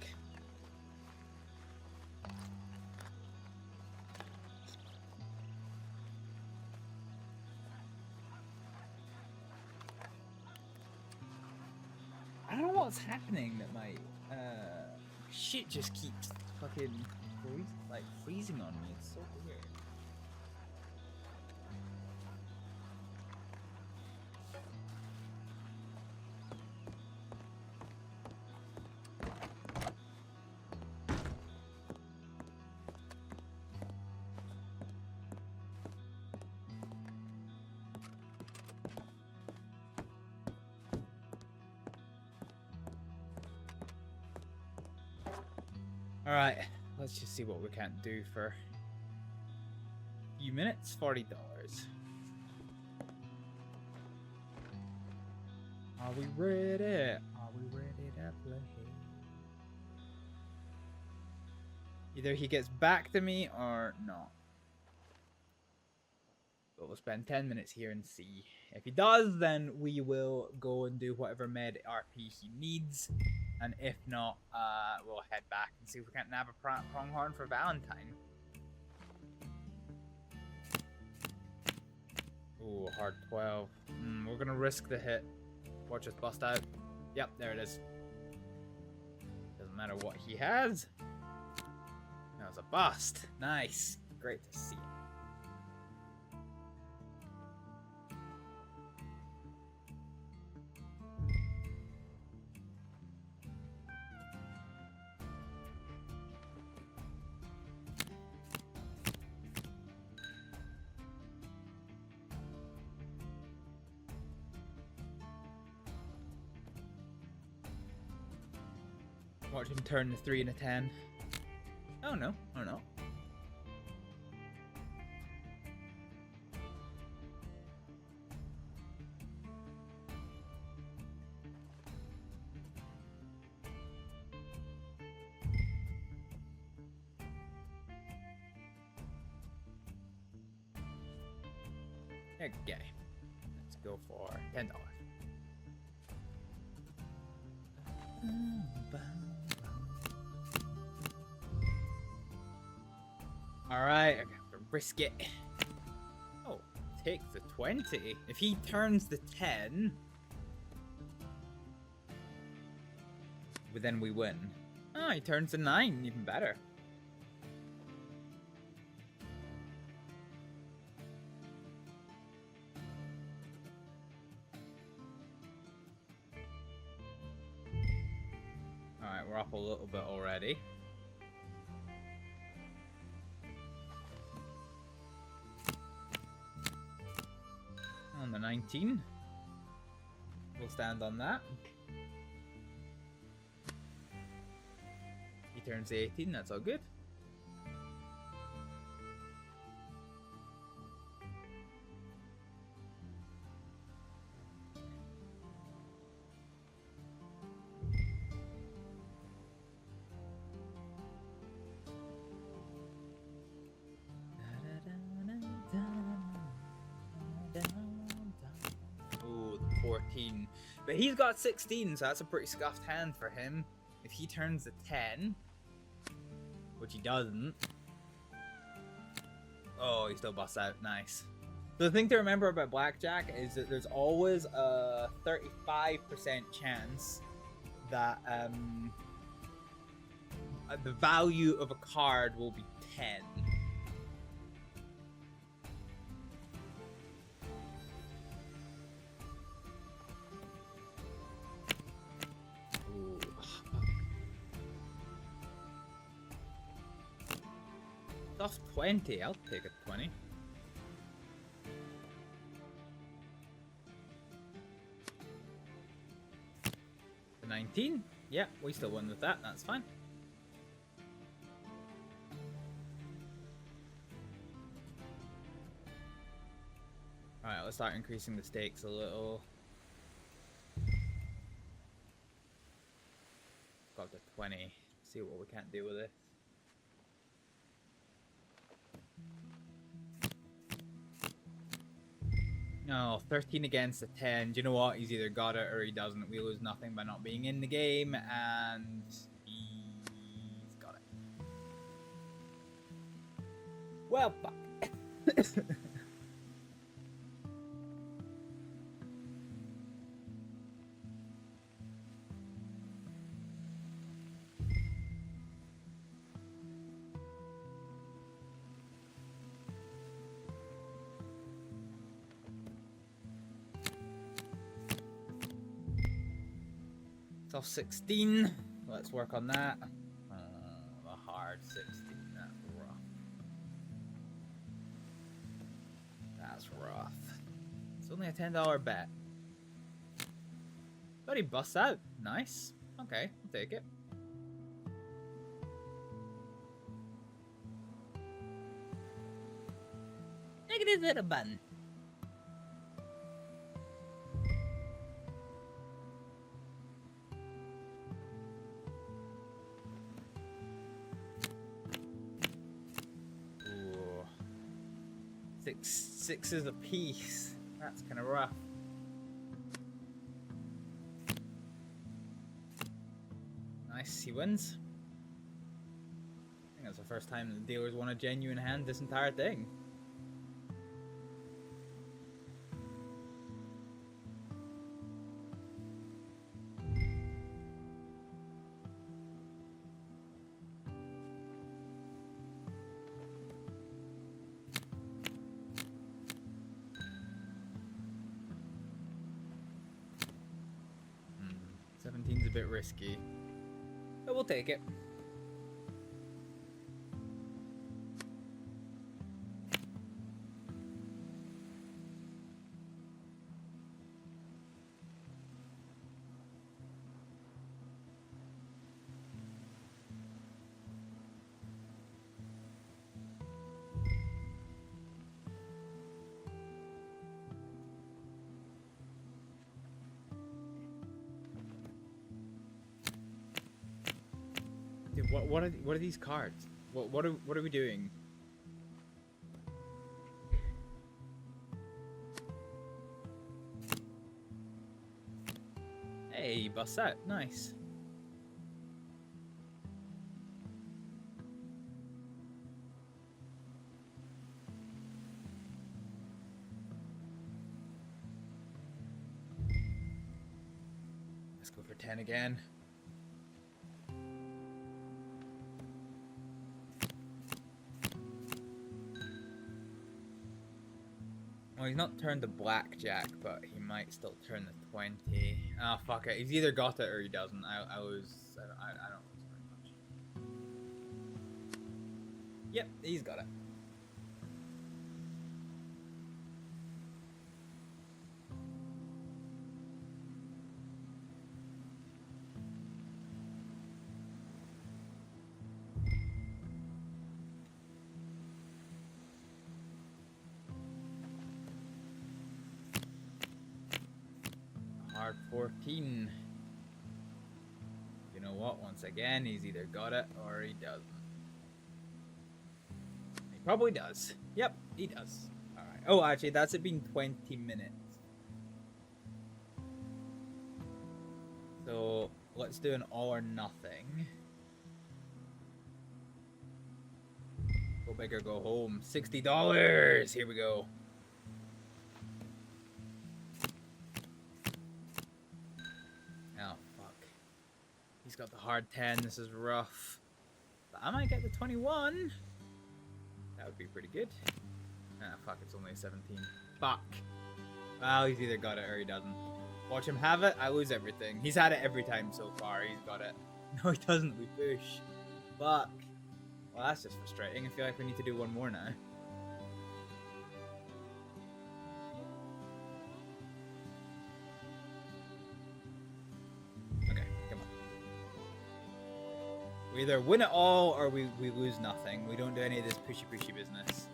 I don't know what's happening that my shit just keeps fucking freezing on me. It's so weird. Alright, let's just see what we can do for a few minutes. $40. Are we ready? Are we ready to play? Either he gets back to me or not. But we'll spend 10 minutes here and see. If he does, then we will go and do whatever med RP he needs. And if not, we'll head back and see if we can't nab a pronghorn for Valentine. Ooh, hard 12. We're gonna risk the hit. Watch us bust out. Yep, there it is. Doesn't matter what he has. That was a bust. Nice. Great to see it. Watch him turn the 3 and a 10. Oh no, oh no. Okay, let's go for $10. Alright, I have to risk it. Oh, take the 20. If he turns the 10, but then we win. Oh, he turns the 9, even better. Alright, we're up a little bit already. On the 19. We'll stand on that. He turns the 18, that's all good. Ooh, the 14. But he's got 16, so that's a pretty scuffed hand for him. If he turns the 10, which he doesn't. Oh, he still busts out. Nice. The thing to remember about blackjack is that there's always a 35% chance that the value of a card will be 10. Stuff 20, I'll take a 20. The 19? Yeah, we still won with that, that's fine. Alright, let's start increasing the stakes a little. Got to 20. See what we can't do with it. No, 13 against a 10. Do you know what? He's either got it or he doesn't. We lose nothing by not being in the game, and he's got it. Well, fuck. Off 16. Let's work on that. A hard 16. That's rough. That's rough. It's only a $10 bet. But he busts out. Nice. Okay, I'll take it. Negative hit a button. Sixes apiece. That's kind of rough. wins. I think that's the first time the dealers won a genuine hand this entire thing. A bit risky, but we'll take it. Dude, what are these cards? What are we doing? Hey, bust out, nice. Let's go for 10 again. Well, he's not turned the blackjack, but he might still turn the 20. Oh, fuck it. He's either got it or he doesn't. I don't lose very much. Yep, he's got it. Hard 14. You know what? Once again, he's either got it or he doesn't. He probably does. Yep, he does. Alright. Oh, actually, that's it been 20 minutes. So, let's do an all or nothing. Go big or go home. $60! Here we go. He's got the hard 10, this is rough. But I might get the 21. That would be pretty good. Ah, fuck, it's only a 17. Fuck. Well, he's either got it or he doesn't. Watch him have it, I lose everything. He's had it every time so far, he's got it. No, he doesn't, we push. Fuck. Well, that's just frustrating. I feel like we need to do one more now. We either win it all or we lose nothing. We don't do any of this pushy business.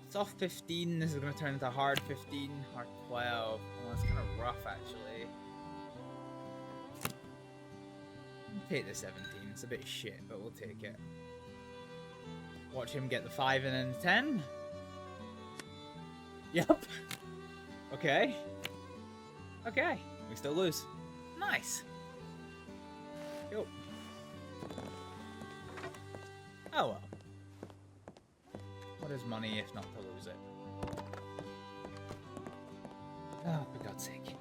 Soft 15, this is going to turn into hard 15, hard 12. Oh, that's kind of rough actually. We'll take the 17, it's a bit shit, but we'll take it. Watch him get the 5 and then the 10. Yep. Okay. Okay, we still lose. Nice. Yo. Oh well. What is money if not to lose it? Oh, for God's sake.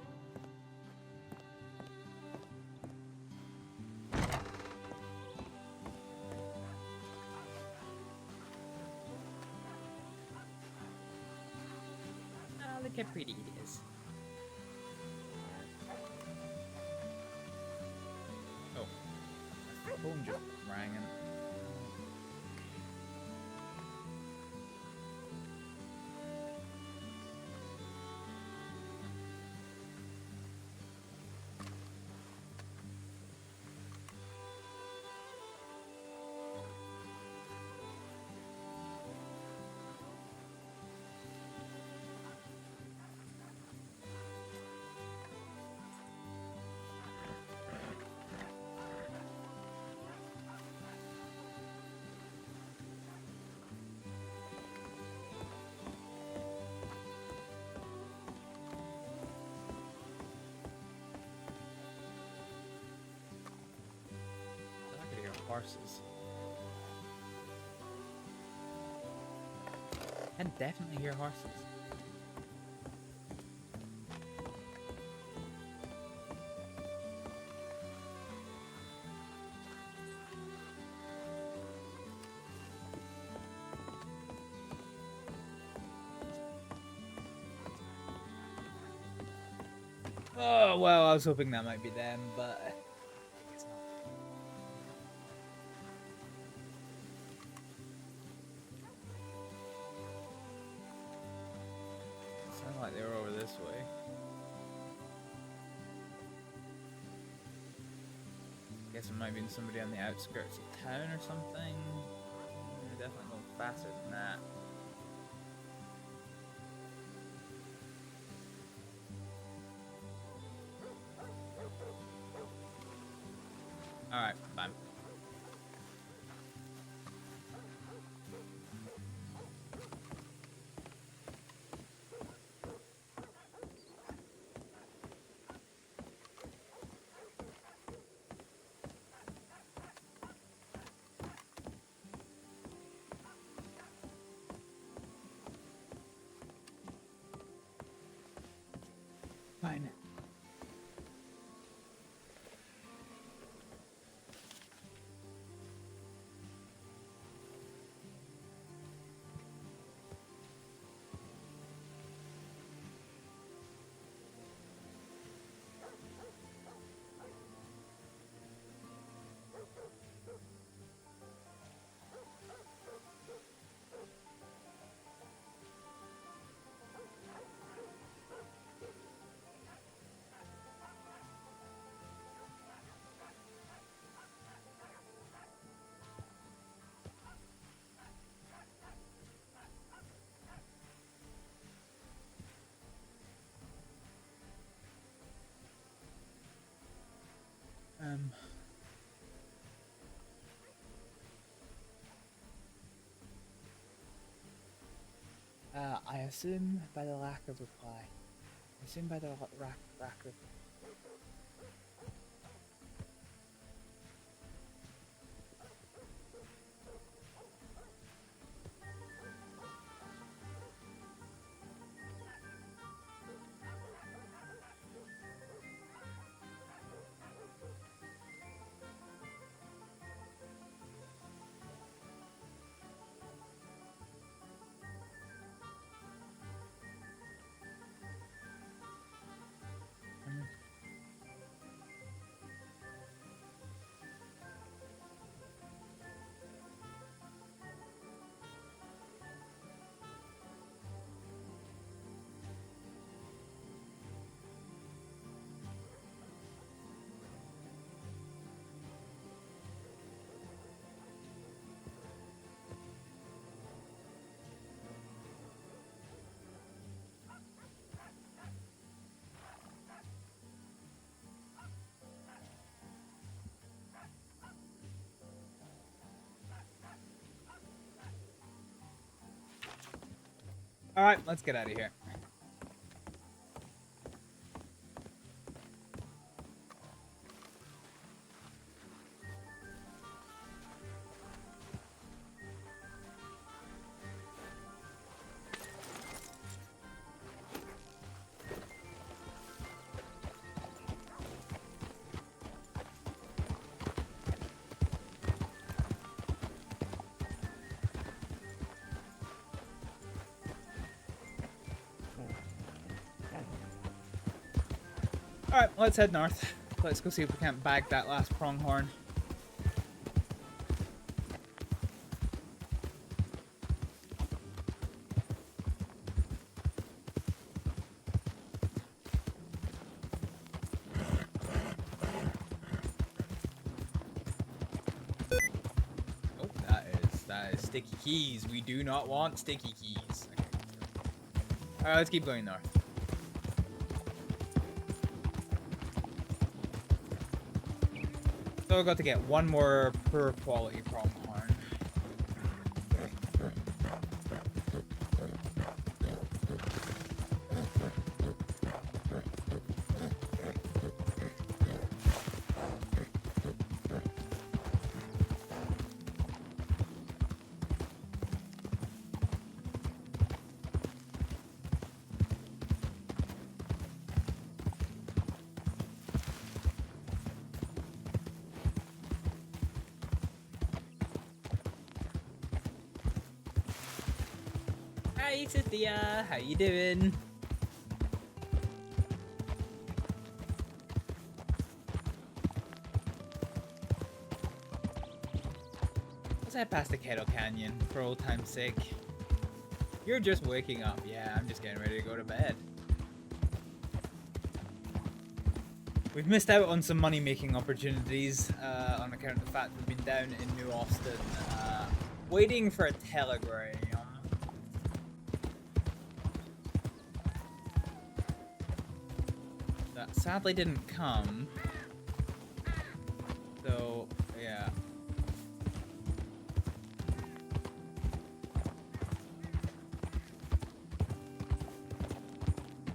Oh, look how pretty it is. Phone just rang in. horses. I can definitely hear horses. Oh, well, I was hoping that might be them, but I guess not. Sounded like they were over this way. Guess it might have been somebody on the outskirts of town or something. They're definitely going faster than that. Alright, fine. Fine. I assume by the lack of reply. I assume by the lack of... Alright, let's get out of here. Alright, let's head north. Let's go see if we can't bag that last pronghorn. Oh, that is sticky keys. We do not want sticky keys. Okay, alright, let's keep going north. So I've got to get one more per quality pronghorn. Hi, Cynthia. How you doing? Let's head past the Kettle Canyon for old time's sake. You're just waking up. Yeah, I'm just getting ready to go to bed. We've missed out on some money-making opportunities on account of the fact we've been down in New Austin waiting for a telegram. That sadly didn't come. So, yeah.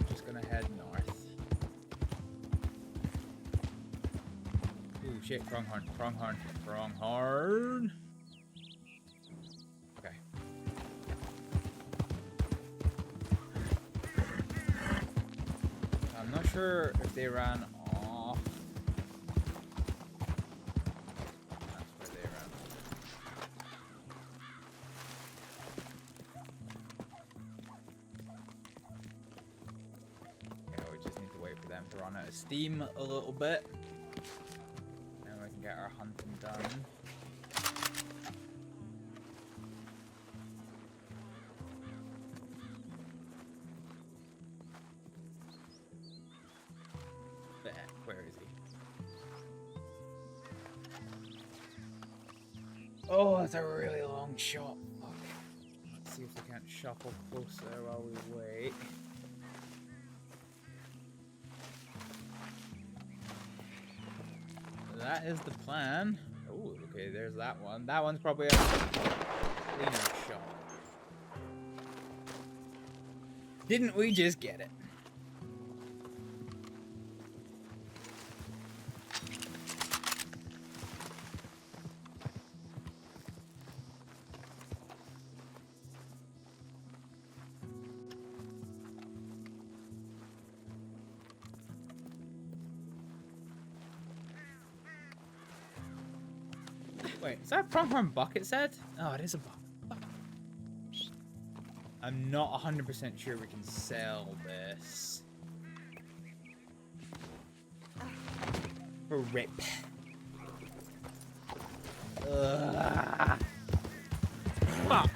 Just gonna head north. Ooh, shit, pronghorn, pronghorn, pronghorn. Okay. I'm not sure if they ran off. That's where they ran off. Okay, we just need to wait for them to run out of steam a little bit. Then we can get our hunting done. Where is he? Oh, that's a really long shot. Fuck. Let's see if we can't shuffle closer while we wait. That is the plan. Oh, okay, there's that one. That one's probably a cleaner shot. Didn't we just get it? Wait, is that a pronghorn buck it said? Oh, it is a buck. I'm not 100% sure we can sell this. For rip. Fuck.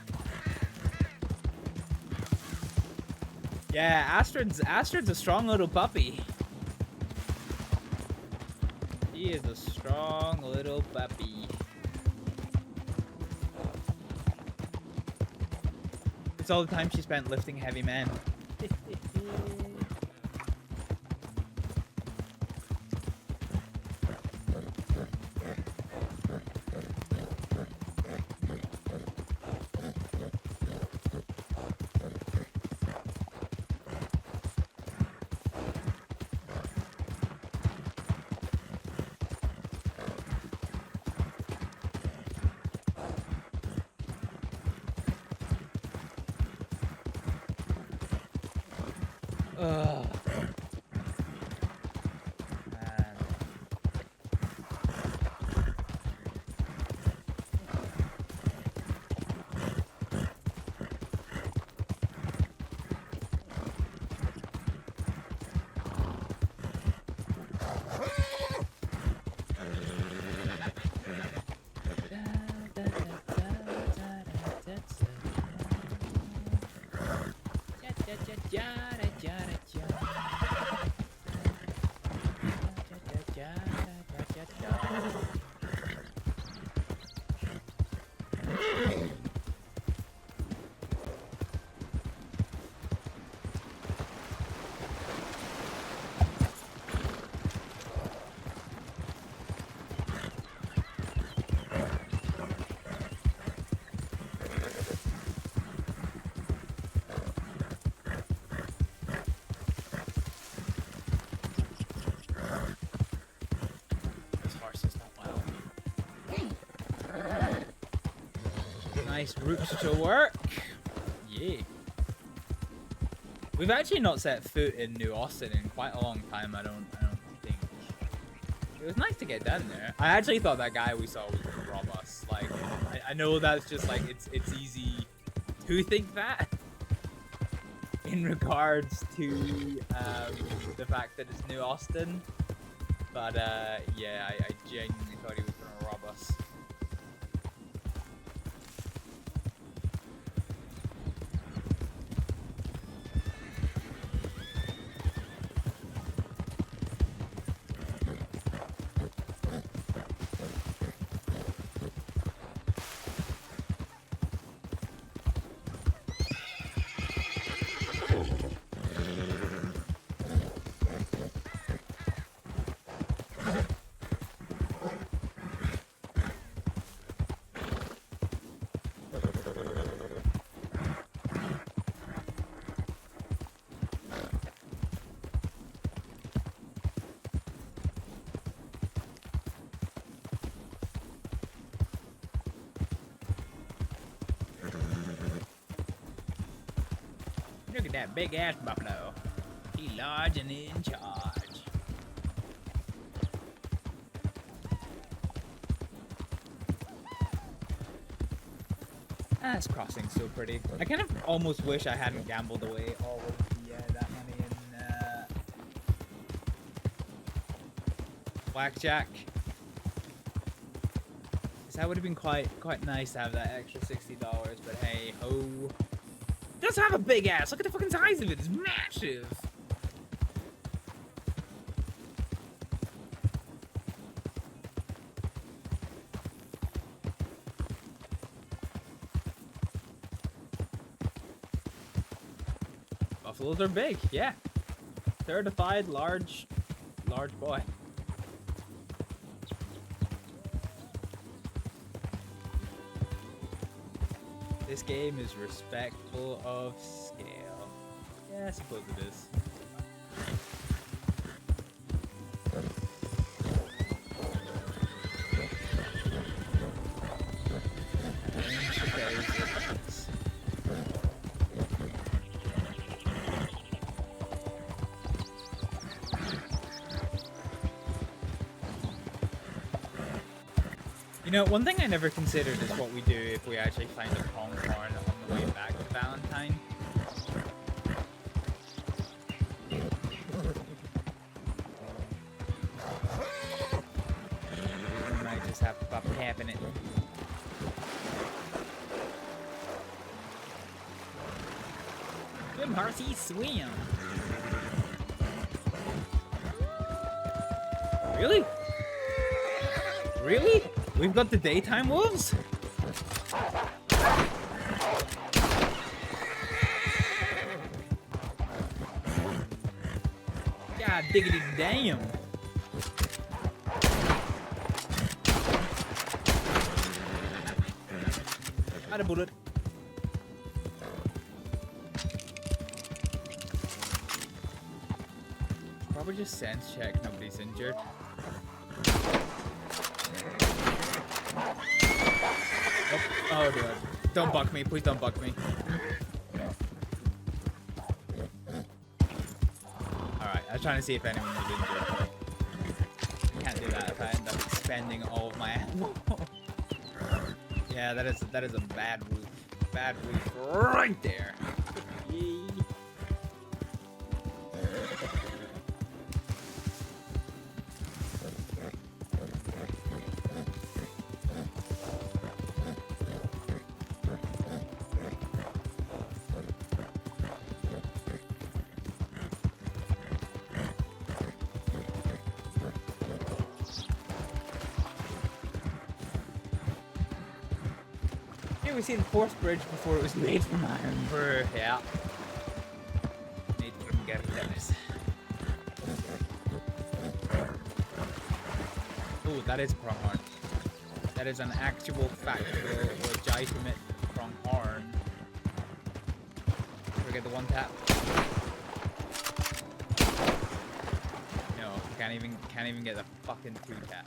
Yeah, Astrid's a strong little puppy. He is a strong little puppy. It's all the time she spent lifting heavy men. Ugh. Nice routes to work. Yeah. We've actually not set foot in New Austin in quite a long time, I don't think. It was nice to get down there. I actually thought that guy we saw was gonna rob us. Like, I know that's just like it's easy to think that. in regards to the fact that it's New Austin. But yeah, I genuinely thought he was gonna rob us. Look at that big ass buffalo. He large and in charge. Ah, this crossing's so pretty. I kind of almost wish I hadn't gambled away all of the, that money in blackjack. Because that would have been quite nice to have that extra $60, but hey ho. It does have a big ass. Look at the fucking size of it. It's massive. Buffaloes are big, yeah. Certified large boy. This game is respectful of scale. Yeah, I suppose it is. You know, one thing I never considered is what we do if we actually find a pronghorn on the way back to Valentine. We might just have to pop a cap in it. Swim, horsey, swim! Really? Really? We've got the daytime wolves? God diggity damn. Got a bullet. Probably just sense check, nobody's injured. Oh, dude. Don't buck me. Please don't buck me. Alright, I was trying to see if anyone was injured. Can't do that if I end up spending all of my ammo. Yeah, that is a bad roof. Bad roof right there. Yee. We see the fourth bridge before it was made from iron. Yeah. Made from gardenes. Ooh, that is a pronghorn. That is an actual factual legitimate pronghorn. Forget the one tap. No, can't even get the fucking two tap.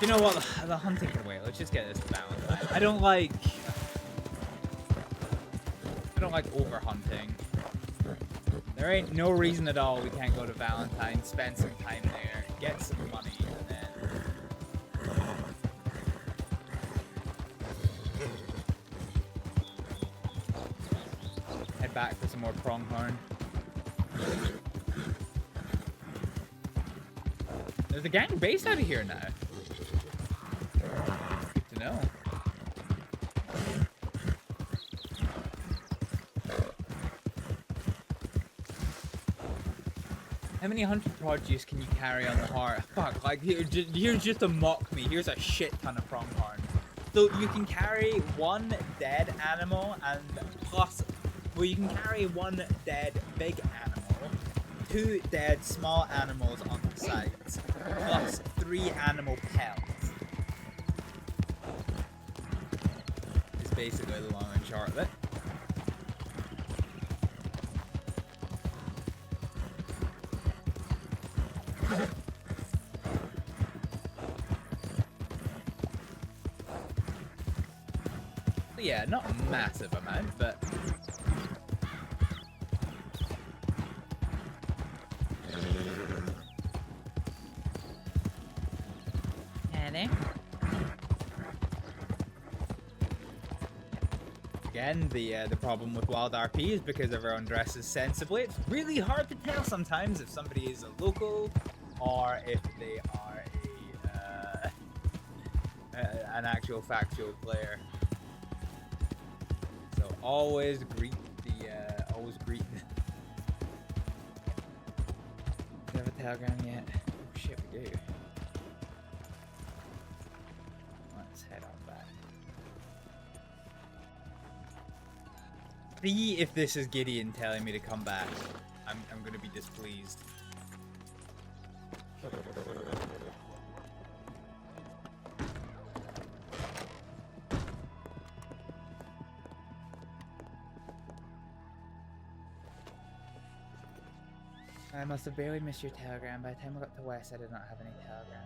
You know what? The hunting can wait. Let's just get this Valentine. I don't like over hunting. There ain't no reason at all we can't go to Valentine, spend some time there, get some money, and then head back for some more pronghorn. There's a gang based out of here now. Good to know. How many hunter produce can you carry on the heart? Fuck, like here's just to mock me. Here's a shit ton of pronghorn. So you can carry one dead animal and plus, well, you can carry one dead big animal, 2 dead small animals on the sides, plus 3 animal pelts. Is basically the long and short of it. Yeah, not a massive amount, but Annie. Again, the problem with WildRP is because everyone dresses sensibly. It's really hard to tell sometimes if somebody is a local or if they are an actual factual player. So always greet the Do you have a telegram yet? Oh shit, we do. Let's head on back. See if this is Gideon telling me to come back. I'm gonna be displeased. I must have barely missed your telegram. By the time I got to West, I did not have any telegrams.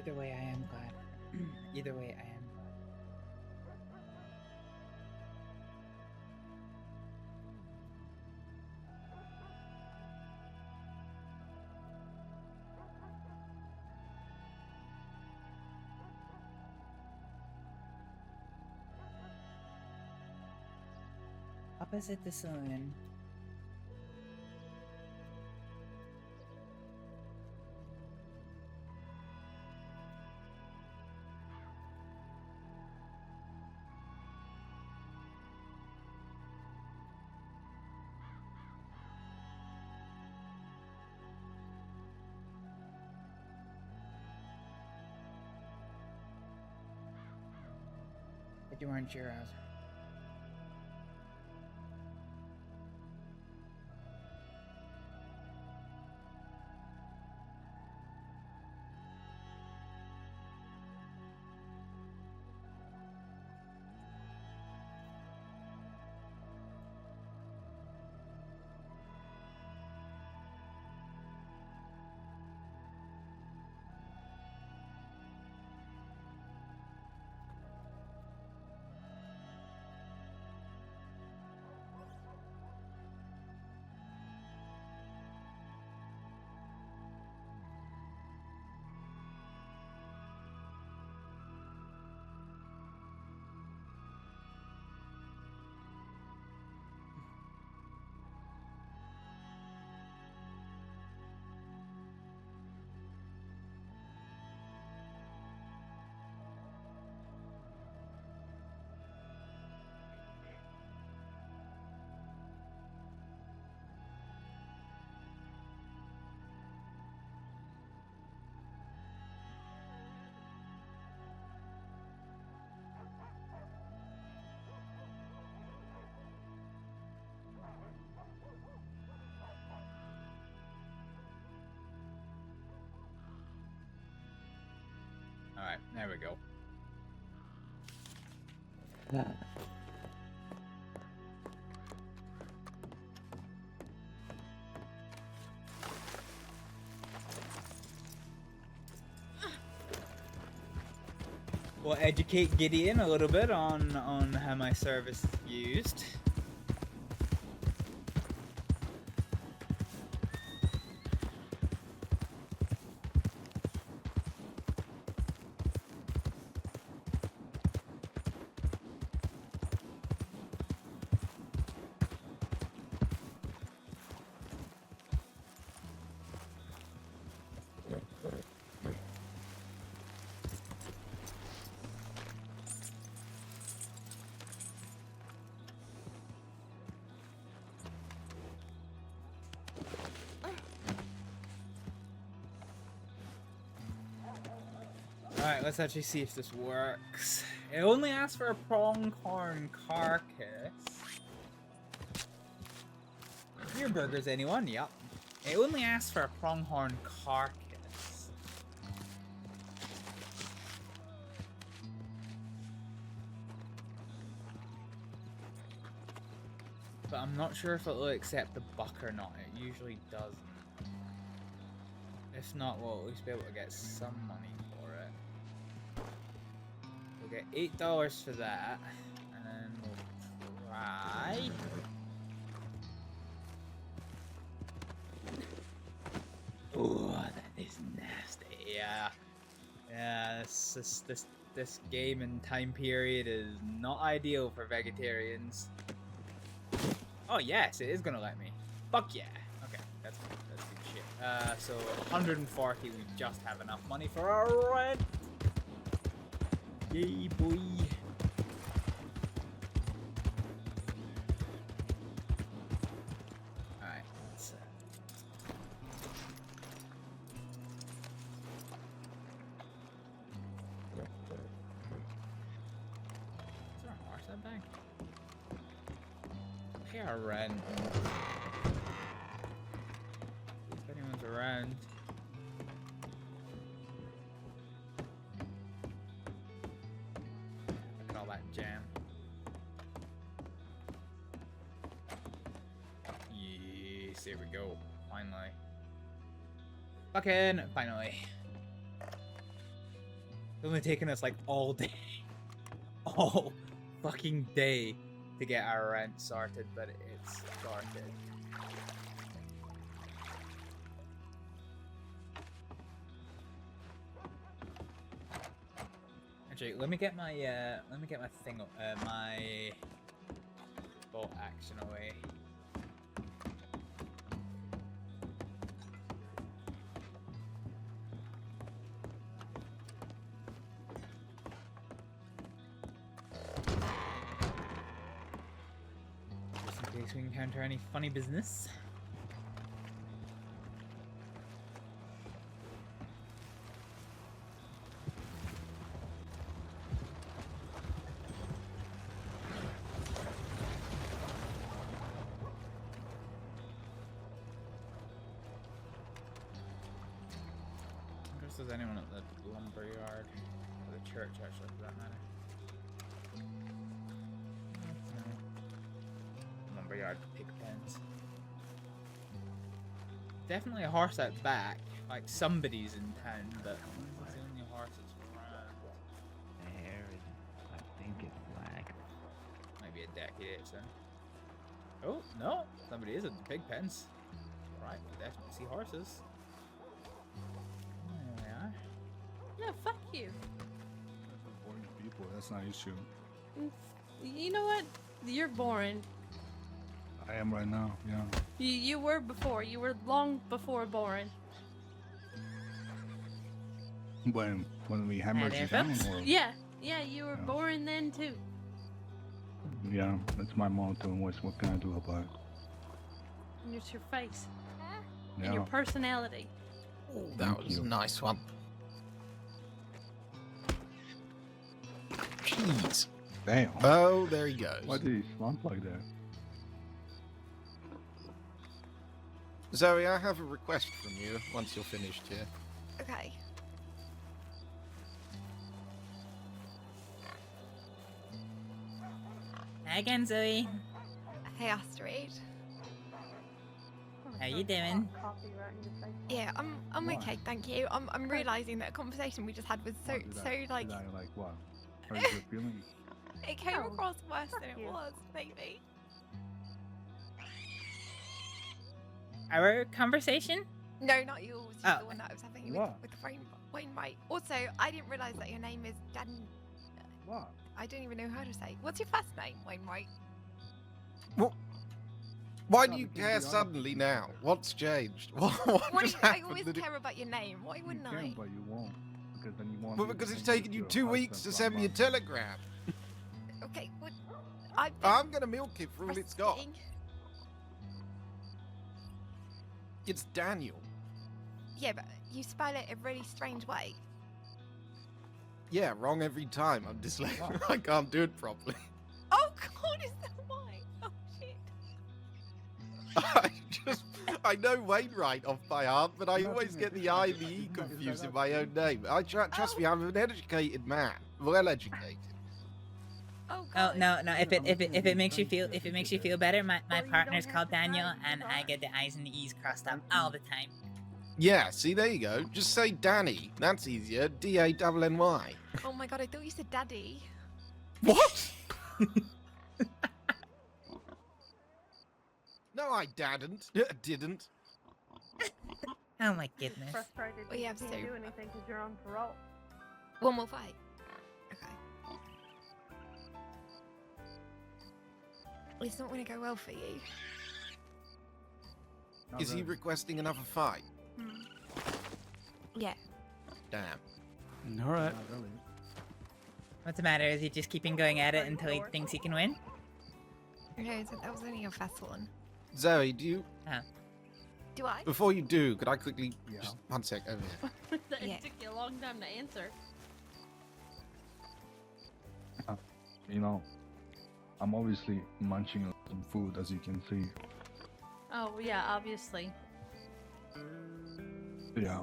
Either way, I am glad. Either way, I am glad. Opposite the saloon. But you weren't sure, I was. Alright, there we go. We'll educate Gideon a little bit on how my service is used. Alright, let's actually see if this works. It only asks for a pronghorn carcass. Your burgers, anyone? Yup. It only asks for a pronghorn carcass. But I'm not sure if it'll accept the buck or not. It usually doesn't. If not, we'll at least be able to get some money for it. We'll get $8 for that, and then we'll try. Oh, that is nasty. Yeah, yeah. This game and time period is not ideal for vegetarians. Oh yes, it is gonna let me. Fuck yeah. Okay, that's good shit. So 140, we just have enough money for our rent. Yay, boy. Alright, let's is there a horse that bag? Pay our rent. If anyone's around. All that jam. Yes, there we go. Finally. Fucking finally. It's only taken us like all day. All fucking day to get our rent sorted, but it's sorted. Actually, let me get my thing, my bolt action away. Just in case we encounter any funny business. If there's anyone at the lumberyard or the church, actually, for that matter. No. Lumberyard pig pens. Definitely a horse out back. Like somebody's in town, but that's the only horse that's around. There, I think it's black. Might be a deputy, so. Oh no, somebody is at the pig pens. Right, we definitely see horses. No, fuck you. Boring people, that's not an issue. You know what? You're boring. I am right now, yeah. You were before. You were long before boring. When we hammered you down, or... Yeah, you were boring then too. Yeah, that's my motto, and what can I do about it? And it's your face. Yeah. And your personality. That was a nice one. Jeez. Damn. Oh, there he goes. Why did he slump like that? Zoe, I have a request from you once you're finished here. Okay. Hi again, Zoe. Hey, Astrид. How you doing? Yeah, I'm okay, thank you. I'm realizing that conversation we just had was so like. Did I like what? How is your feeling? It came across worse than it was, maybe. Our conversation? No, not yours. Oh. The one that I was having What? with the Wainwright. Also, I didn't realize that your name is Dan. What? I don't even know how to say. What's your first name, Wainwright? What? Why do you care suddenly now? What's changed? What just I happened? always that it- care about your name. Why wouldn't You I? can, but you won't. Because then you won't. Well, be because it's thinking taken you your 2 weeks to husband send me a from telegram. Okay, what? I'm gonna milk it for all it's got. Resting. It's Daniel. Yeah, but you spell it a really strange way. Yeah, wrong every time. I'm dyslexic. I can't do it properly. Oh God, is that why? Oh shit. I know Wainwright off by heart, but I always get the I and the E confused in my own name. Trust me, I'm an educated man, well educated. Oh no. If it makes you feel better, my partner's called Daniel, and I get the I's and the E's crossed up all the time. Yeah, see, there you go. Just say Danny. That's easier. D-A-N-N-Y. Oh my God, I thought you said daddy. What? No, I didn't. Didn't. Oh my goodness. Frustrated We you have can't so- do anything because you're on parole. One more fight. Okay. It's not going to go well for you. Is he requesting another fight? Yeah. Damn. All right. What's the matter? Is he just keeping going at it until he thinks he can win? Okay, so that was only your first one. Zoe, do you... Do I? Before you do, could I quickly... Just 1 sec, over here. It took you a long time to answer. You know, I'm obviously munching on some food, as you can see. Oh yeah, obviously. Yeah.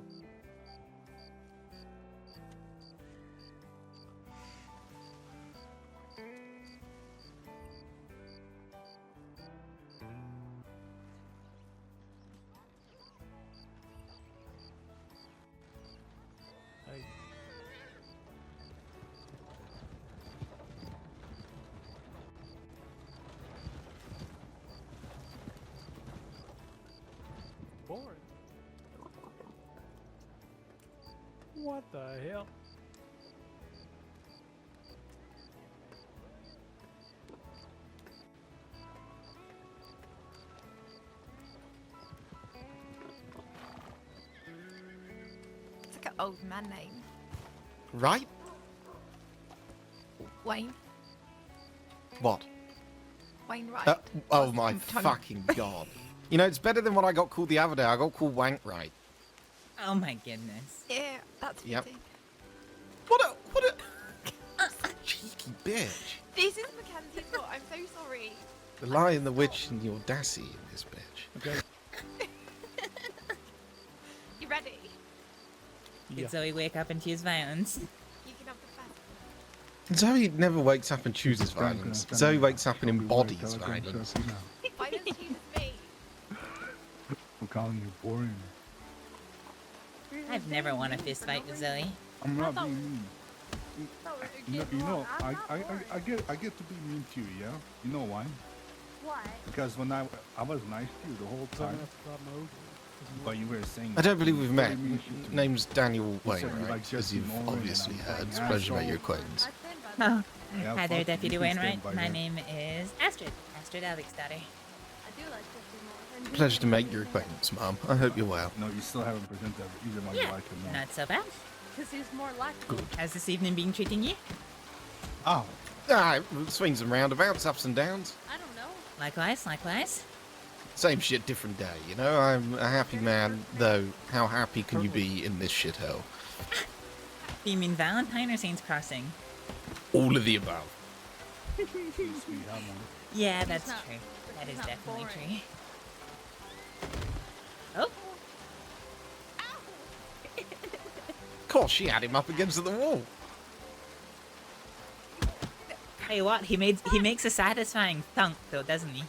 Boring. What the hell? It's like an old man name. Right? Wayne. What? Wainwright. Oh my Tony. fucking god. You know, it's better than what I got called the other day. I got called Wankright. Oh my goodness. Yeah, that's Yep. easy. What a cheeky bitch. This is Mackenzie's fault. I'm so sorry. The Lion, the Witch, and the Audacity in this bitch. Okay. You ready? Did Zoe wake up and choose violence? You can have the first. Zoe never wakes up and chooses violence. Zoe wakes up and embodies violence. Why does she choose me? I'm calling you boring. I've never won a fist fight with Zoe. I'm not being mean. You know, I get to be mean to you, yeah? You know why? Why? Because when I was nice to you the whole time, but you were saying... I don't believe we've met. very mean shit to me. Name's Daniel You said you Wainwright, like as Jesse you've Moore, obviously and heard. It's a I'm pleasure to make asshole. your acquaintance. Oh, Yeah, hi there, fuck, Deputy you can stand Wainwright. by My that. name is Astrид. Astrид Aleksdóttir. I do like Jesse Moore. Pleasure to make your acquaintance, Mom. I hope you're well. No, you still haven't presented either one you Yeah, like or not. not so bad. Because he's more like Good. How's this evening been treating you? Oh. Swings and roundabouts, ups and downs. I don't know. Likewise, likewise. Same shit, different day, you know? I'm a happy man, though how happy can you be in this shithole? Do you mean Valentine or Saints Crossing? All of the above. Yeah, that's not- true. That he's is not definitely boring. true. Oh, Of course, she had him up against the wall. Hey, what? He makes a satisfying thunk, though, doesn't he?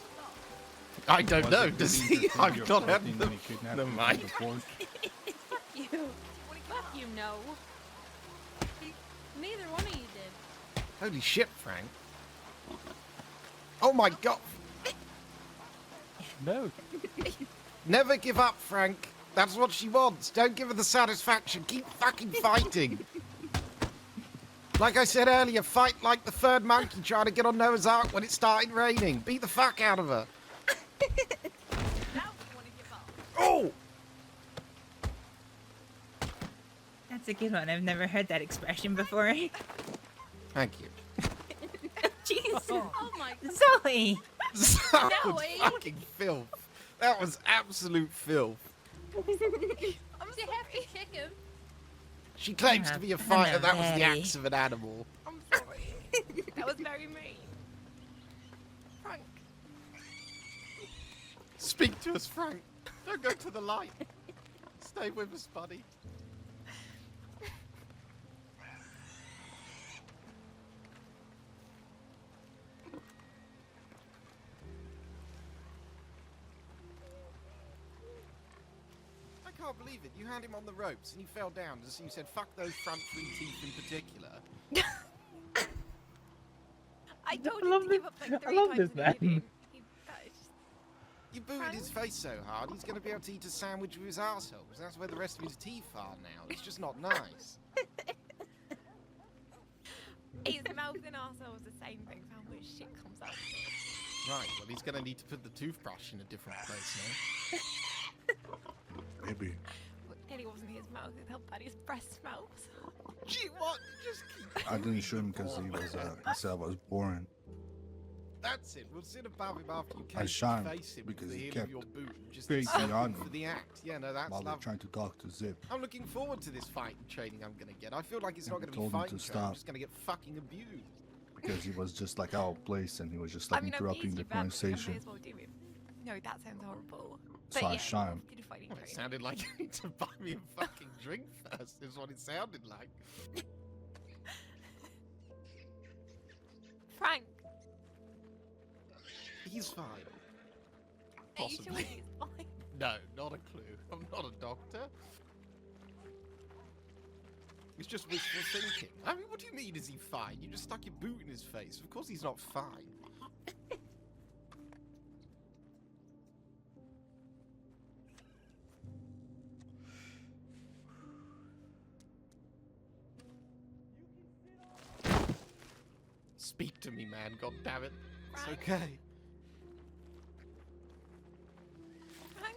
I don't know. Was it Does the he? thing I've you're not had posting the. when he kidnapped Never you mind. before? You. Fuck you, no. Neither one of you did. Holy shit, Frank. Oh my god. No. Never give up, Frank. That's what she wants. Don't give her the satisfaction. Keep fucking fighting. Like I said earlier, fight like the third monkey trying to get on Noah's Ark when it started raining. Beat the fuck out of her. Oh! That's a good one. I've never heard that expression before. Thank you. Jesus. Oh my Zoe! That was Zoe! fucking filth. That was absolute filth. I'm so happy to kick him. She claims to be a fighter. That was the acts of an animal. I'm sorry. That was very mean. Frank. Speak to us, Frank. Don't go to the light. Stay with us, buddy. I can't believe it. You had him on the ropes and he fell down. As you said, fuck those front 3 teeth in particular. I told him to give up like 3 times and he didn't. You booted his face so hard, he's going to be able to eat a sandwich with his arsehole, because that's where the rest of his teeth are now. It's just not nice. His mouth and arsehole is the same thing, so how much shit comes out. Right, well, he's going to need to put the toothbrush in a different place now. Maybe. Well, it nearly wasn't his mouth, it helped that his breast smells. Gee, what? Just keep... I didn't shoot him because he said I was boring. That's it. We'll sit above him after you I came shot him face him because with the he heel kept of your boot. And just facing on for me the act. Yeah, no, that's while they're lovely. trying to talk to Zip. I'm looking forward to this fighting training I'm going to get. I feel like it's not going to be told him fighting to training. I'm stop. just going to get fucking abused. Because he was just like out of place and he was just like I mean, interrupting the I may conversation. as well do it. No, that sounds horrible. So But I yeah, shot him. did a fighting Well, it training. sounded like you need to buy me a fucking drink first, is what it sounded like. Frank, He's fine. are you sure Possibly. he's fine? No, not a clue. I'm not a doctor. It's just wishful thinking. I mean, what do you mean, is he fine? You just stuck your boot in his face. Of course he's not fine. Speak to me, man. God damn it. It's okay. Frank?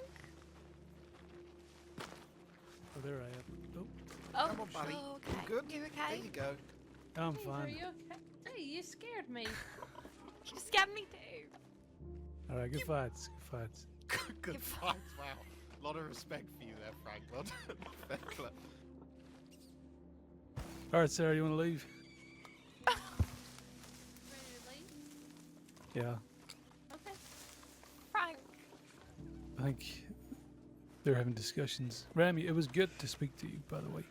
Oh, there I am. Oh, Oh, Come on, buddy. okay. You good? You There okay? you go. I'm Hey, are fine. you okay? Hey, you scared me. You scared me too. All right, good fights. Good fights. Good fights. Wow. A lot of respect for you there, Frank. Well done. Fair play. All right, Sarah, you want to leave? Ready Yeah. to leave? Okay. Frank. I think they're having discussions. Rami, it was good to speak to you, by the way.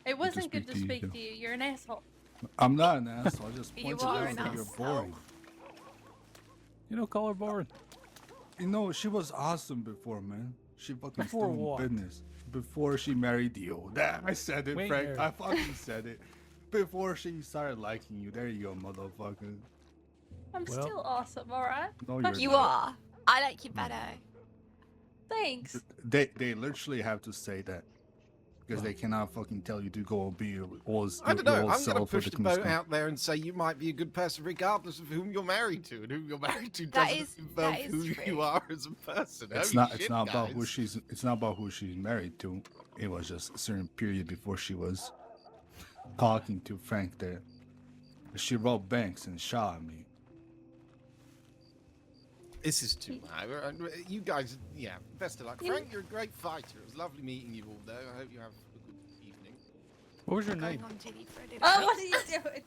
It wasn't speak good to to you, speak too. to you. You're an asshole. I'm not an asshole. I just You pointed are out an that you're asshole. boring. You don't call her boring. You know, she was awesome before, man. She fucking Before stole what? business. Before she married you. That I said it, Wait Frank. there. I fucking said it. Before she started liking you. There you go, motherfucker. I'm Well- still awesome, alright? No, Fuck you're You not. are. I like you better. Thanks. They literally have to say that. Because they cannot fucking tell you to go be your old, I don't know. your I'm old going to self or push to the come boat scum. out there and say you might be a good person regardless of whom you're married to, and who you're married to That doesn't is- involve that is who you true. are as a person. It's Holy not. shit, It's not about who guys. she's. It's not about who she's married to. It was just a certain period before she was talking to Frank there. She robbed banks and shot at me. This is too high. You guys, yeah, best of luck. Frank, you're a great fighter. It was lovely meeting you all, though. I hope you have a good evening. What was your Going name? on TV for a dinner. Oh, what are you doing?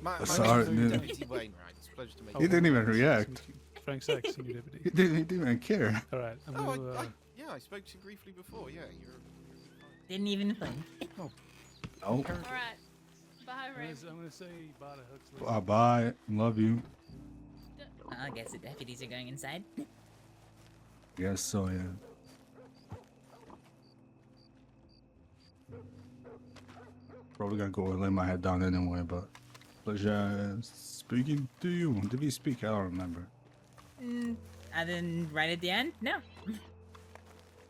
My Sorry, name is dude. Deputy Wainwright. It's a pleasure to meet He you. didn't even Nice to react. meet you. Frank Sachs, senior deputy. He didn't even care. All right, I'm Oh, gonna. yeah, I spoke to you briefly before. Yeah, you're. Didn't even think. No. Alright. Bye, Bye, Ray. I'm gonna say bye to Huxley. Bye bye. Love you. I guess the deputies are going inside. Yes, so yeah. Probably gonna go and lay my head down anyway, but pleasure speaking to you. Did we speak? I don't remember. And then right at the end? No.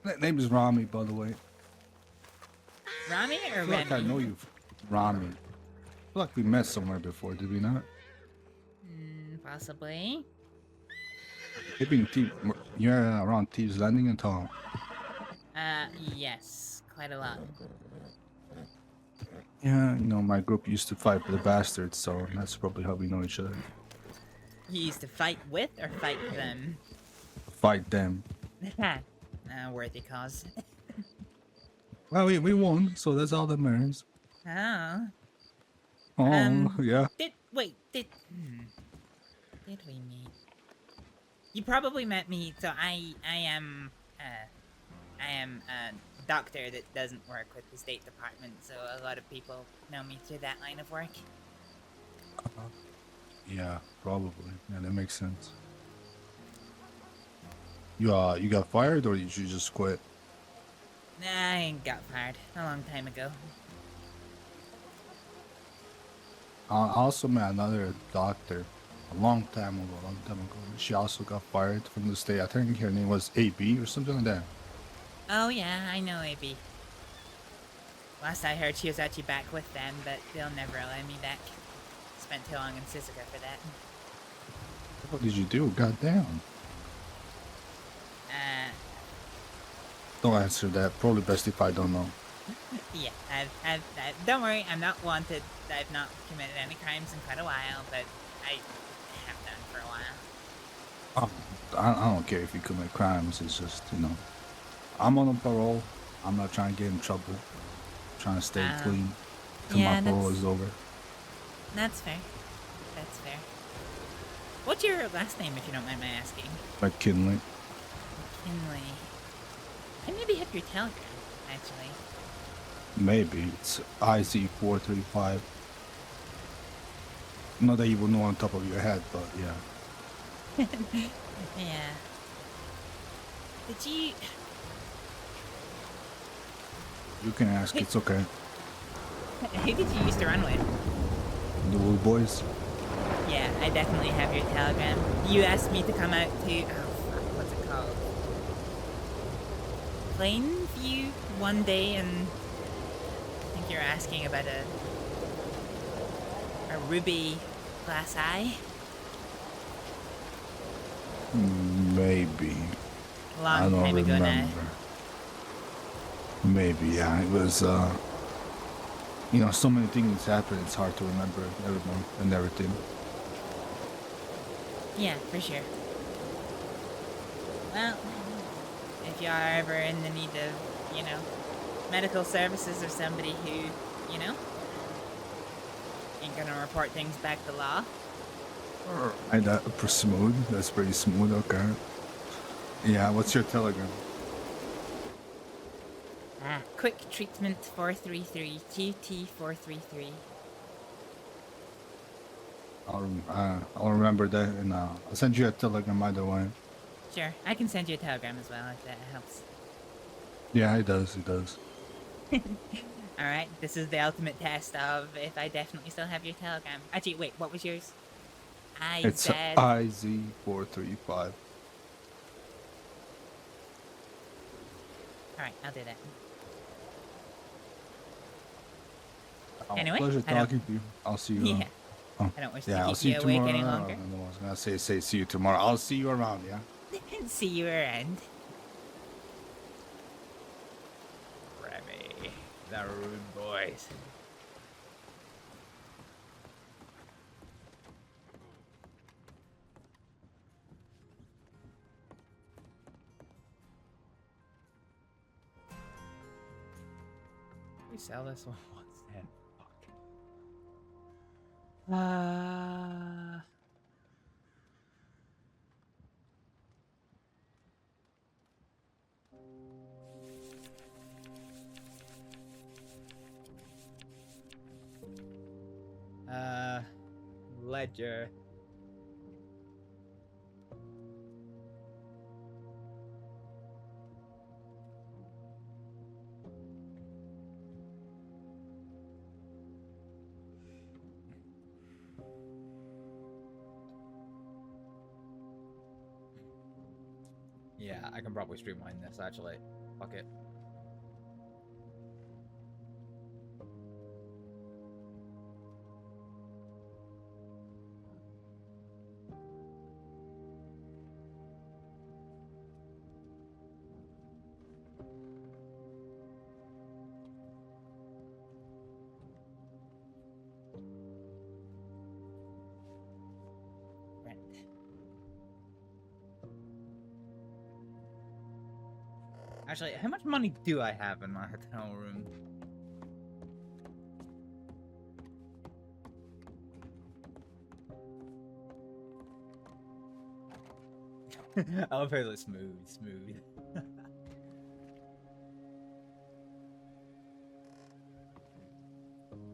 That name is Rami, by the way. Rami or I feel like I Remy? know you, Rami. I feel like we met somewhere before, did we not? Possibly. Maybe in you're around Thieves Landing and Tom. Yes. Quite a lot. Yeah, you know, my group used to fight the bastards, so that's probably how we know each other. You used to fight with or fight them? Fight them. Worthy cause. Well, we won, so that's all that matters. Oh. Oh, yeah. Did we meet? You probably met me. So I am a doctor that doesn't work with the State Department. So a lot of people know me through that line of work. Yeah, probably. Yeah, that makes sense. You got fired, or did you just quit? Nah, I got fired a long time ago. I also met another doctor a long time ago. She also got fired from the state. I think her name was AB or something like that. Oh yeah, I know AB. Last I heard, she was actually back with them, but they'll never allow me back. Spent too long in Sisika for that. What did you do? Goddamn. Don't answer that. Probably best if I don't know. Yeah, don't worry, I'm not wanted. I've not committed any crimes in quite a while, but I have done for a while. I don't care if you commit crimes. It's just, you know, I'm on a parole. I'm not trying to get in trouble. I'm trying to stay clean till my parole is over. That's fair. That's fair. What's your last name, if you don't mind my asking? McKinley. McKinley. I maybe have your telegram, actually. Maybe. It's IZ435. Not that you would know on top of your head, but yeah. Yeah. Did you... You can ask, it's okay. Who did you used to run with? The Wood Boys. Yeah, I definitely have your telegram. You asked me to come out to... Oh, fuck, what's it called? Plainview one day, and I think you're asking about a ruby glass eye. Maybe. Long I don't time ago remember. now. Maybe, yeah. It was, you know, so many things happen, it's hard to remember everyone and everything. Yeah, for sure. Well, if you are ever in the need of, you know, medical services or somebody who, you know, ain't gonna report things back to law. That's smooth. That's pretty smooth, okay. Yeah, what's your telegram? Quick treatment 433, QT 433. I'll remember that, and I'll send you a telegram either way. Sure, I can send you a telegram as well if that helps. Yeah, it does, it does. Alright, this is the ultimate test of if I definitely still have your telegram. Actually, wait, what was yours? It's IZ435. Alright, I'll do that. Oh, Anyway, pleasure talking to you. I'll see you. Yeah. I don't wish to I'll keep see you you awake tomorrow. any longer. No, I was gonna say see you tomorrow. I'll see you around, yeah. See you around. Remy, the rude boys. We sell this one. What's that? Fuck. Ledger. Yeah, I can probably streamline this actually. Fuck it. Actually, how much money do I have in my hotel room? I love how it's smooth. How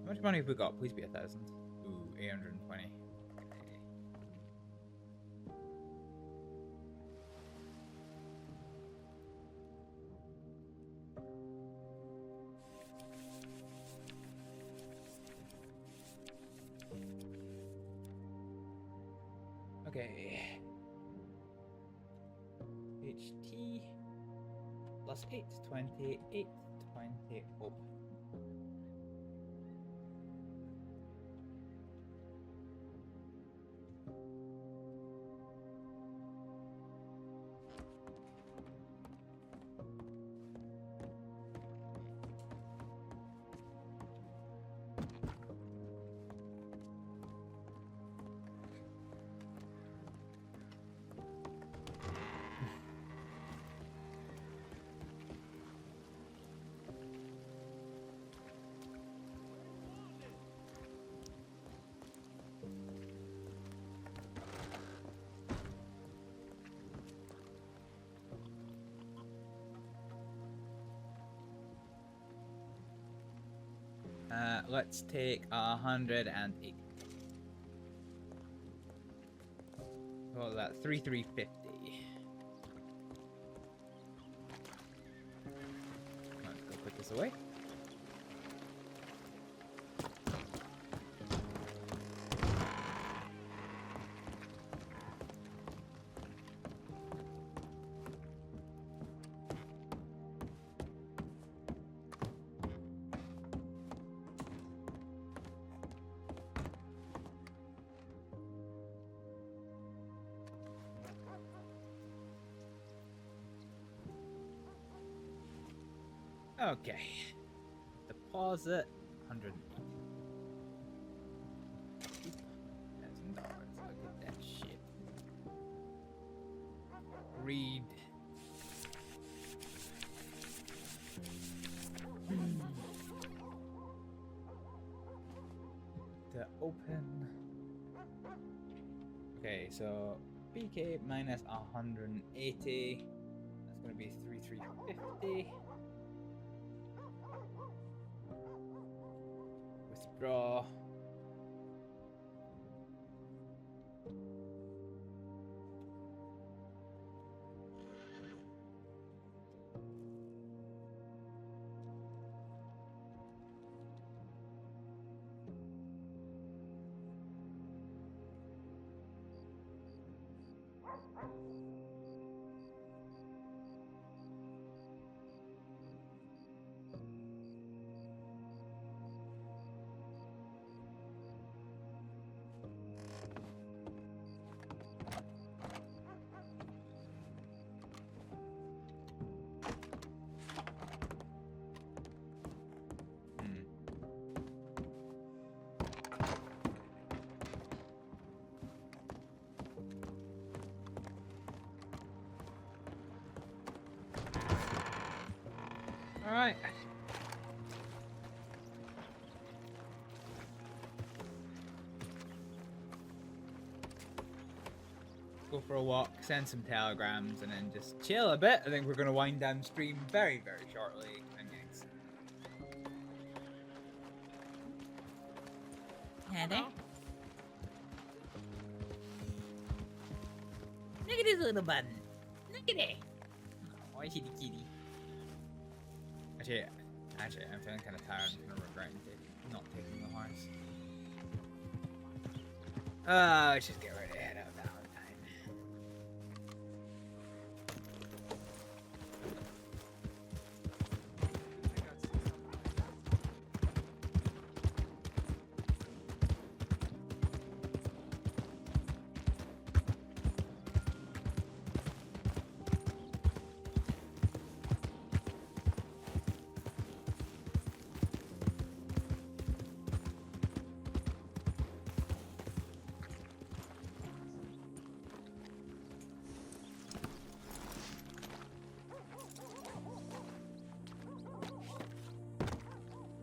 much money have we got? Please be 1,000. Ooh, 820. Okay. HT plus 820, 820 open. Let's take 108. Well, that's 3,350. Let's go put this away. Okay. Deposit $100,000. Look at that shit. Read. To open. Okay, so BK minus 180. That's gonna be 3,350. Withdraw. Alright. Go for a walk, send some telegrams, and then just chill a bit. I think we're going to wind down stream very, very shortly. And thanks. Heather? Look at this little button. Look at it. Oh, kitty kitty. Actually, I'm feeling kind of tired. I'm kind of regretting not taking the horse. Let's just get right ahead of Valentine.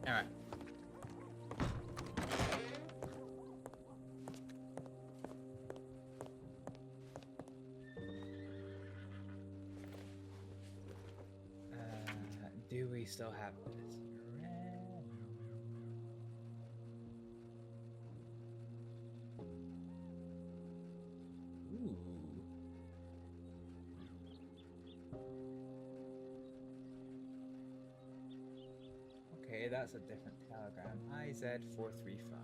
Alright. Do we still have this? Ooh. Okay, that's a different telegram. IZ435.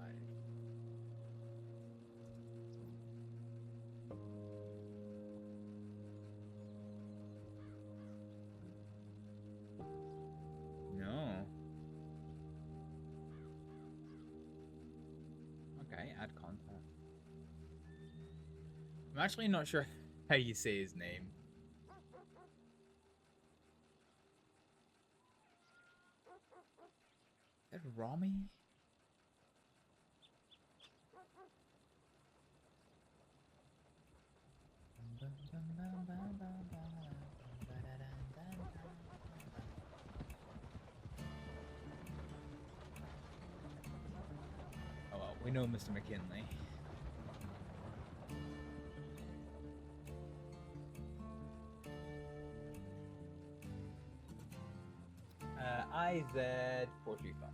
No. Okay, add contact. I'm actually not sure how you say his name. Is that Rami? Oh well, we know Mr. McKinley. IZ435.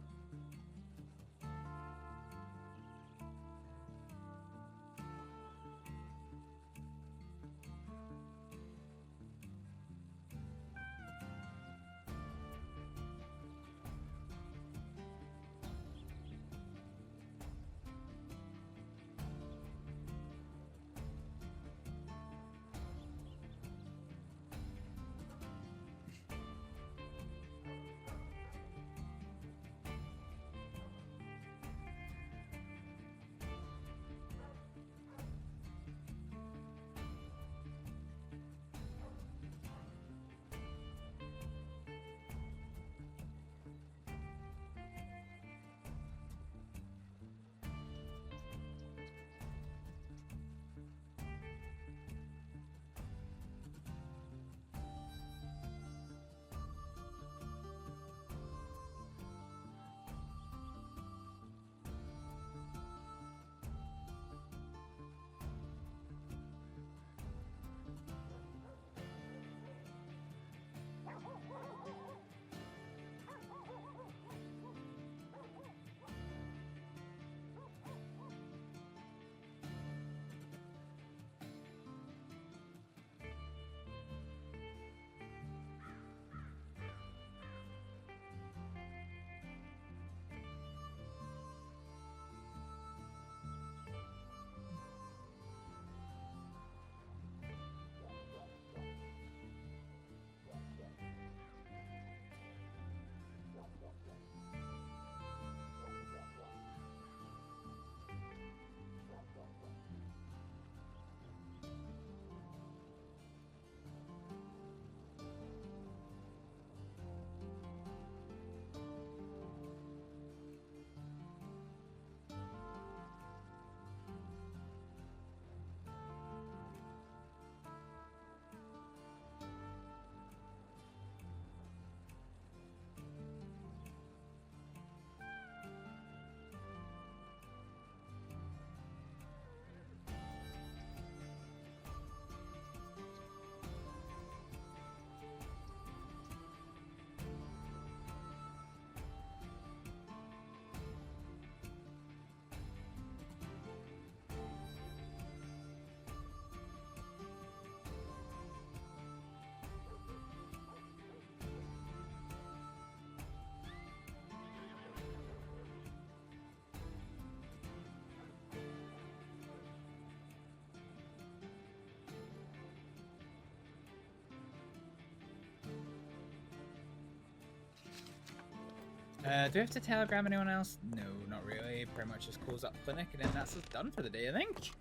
Do we have to telegram anyone else? No, not really. Pretty much just close up clinic and then that's us done for the day, I think.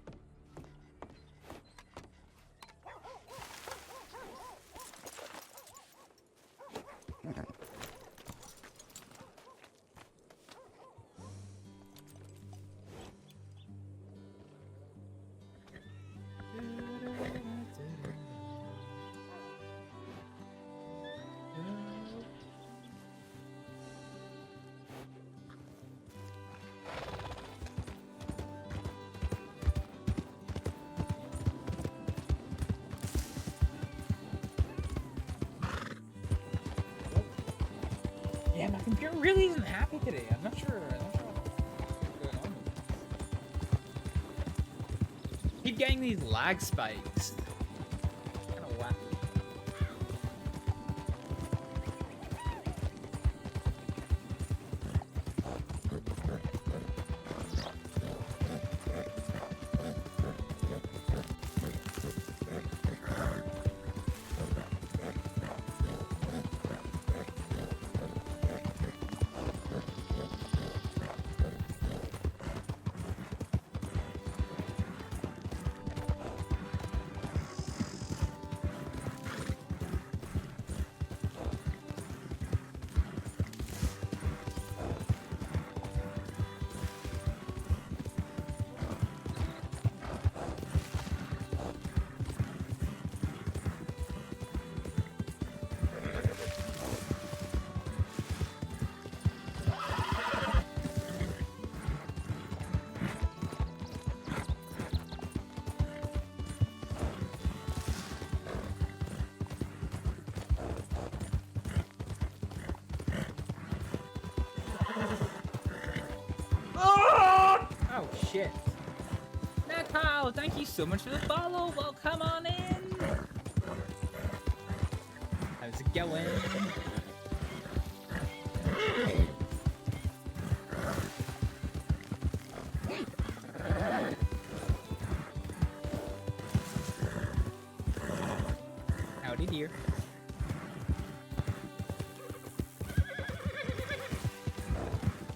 Yeah, my computer really isn't happy today. I'm not sure what's going on with this. Keep getting these lag spikes. Kind of wacky. Oh shit. Metal, thank you so much for the follow. Well, come on in. How's it going? Howdy, dear.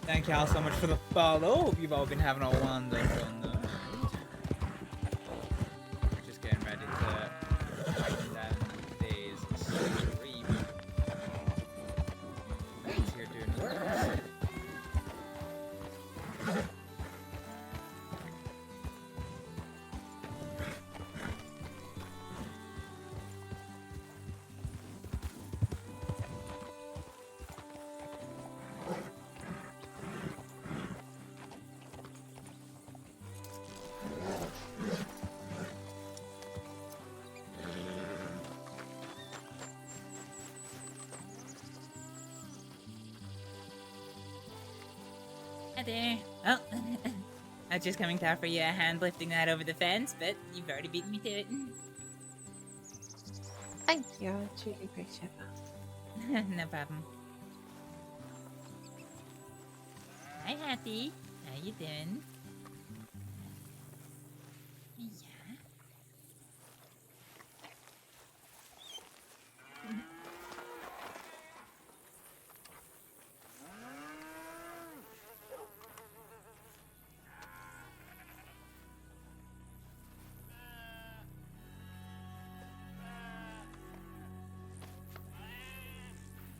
Thank y'all so much for the follow. Hope you've all been having a wonderful night. Just getting ready to tighten down today's stream. Thanks here doing work. Hi there. Oh, I was just coming to offer you a hand lifting that over the fence, but you've already beaten me to it. Thank you. I truly appreciate that. No problem. Hi, Hattie. How you doing?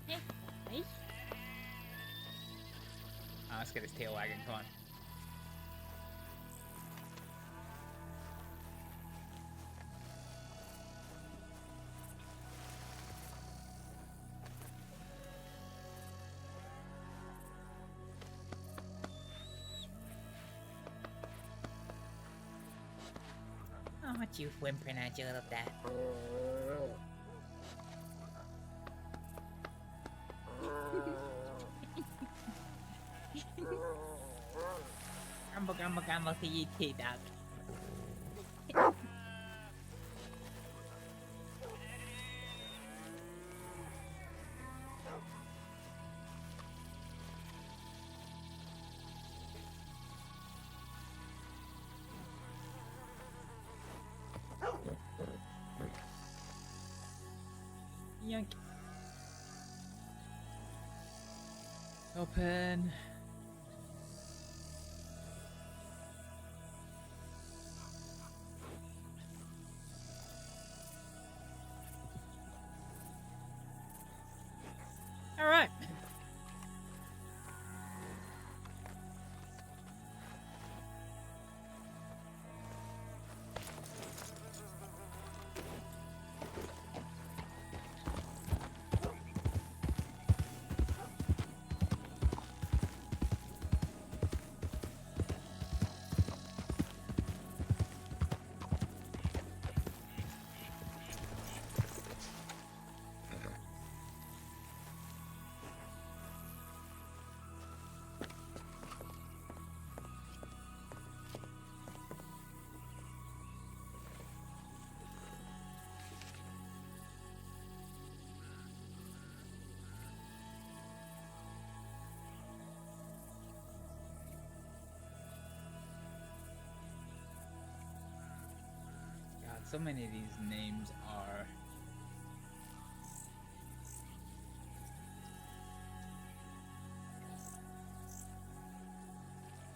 Yeah. Hey, hey. Oh, let's get his tail wagging. Come on. Oh, what you whimpering at, you little bat? Grumble, grumble, grumble to you too, dog. Yoink. Open. All right. God, so many of these names are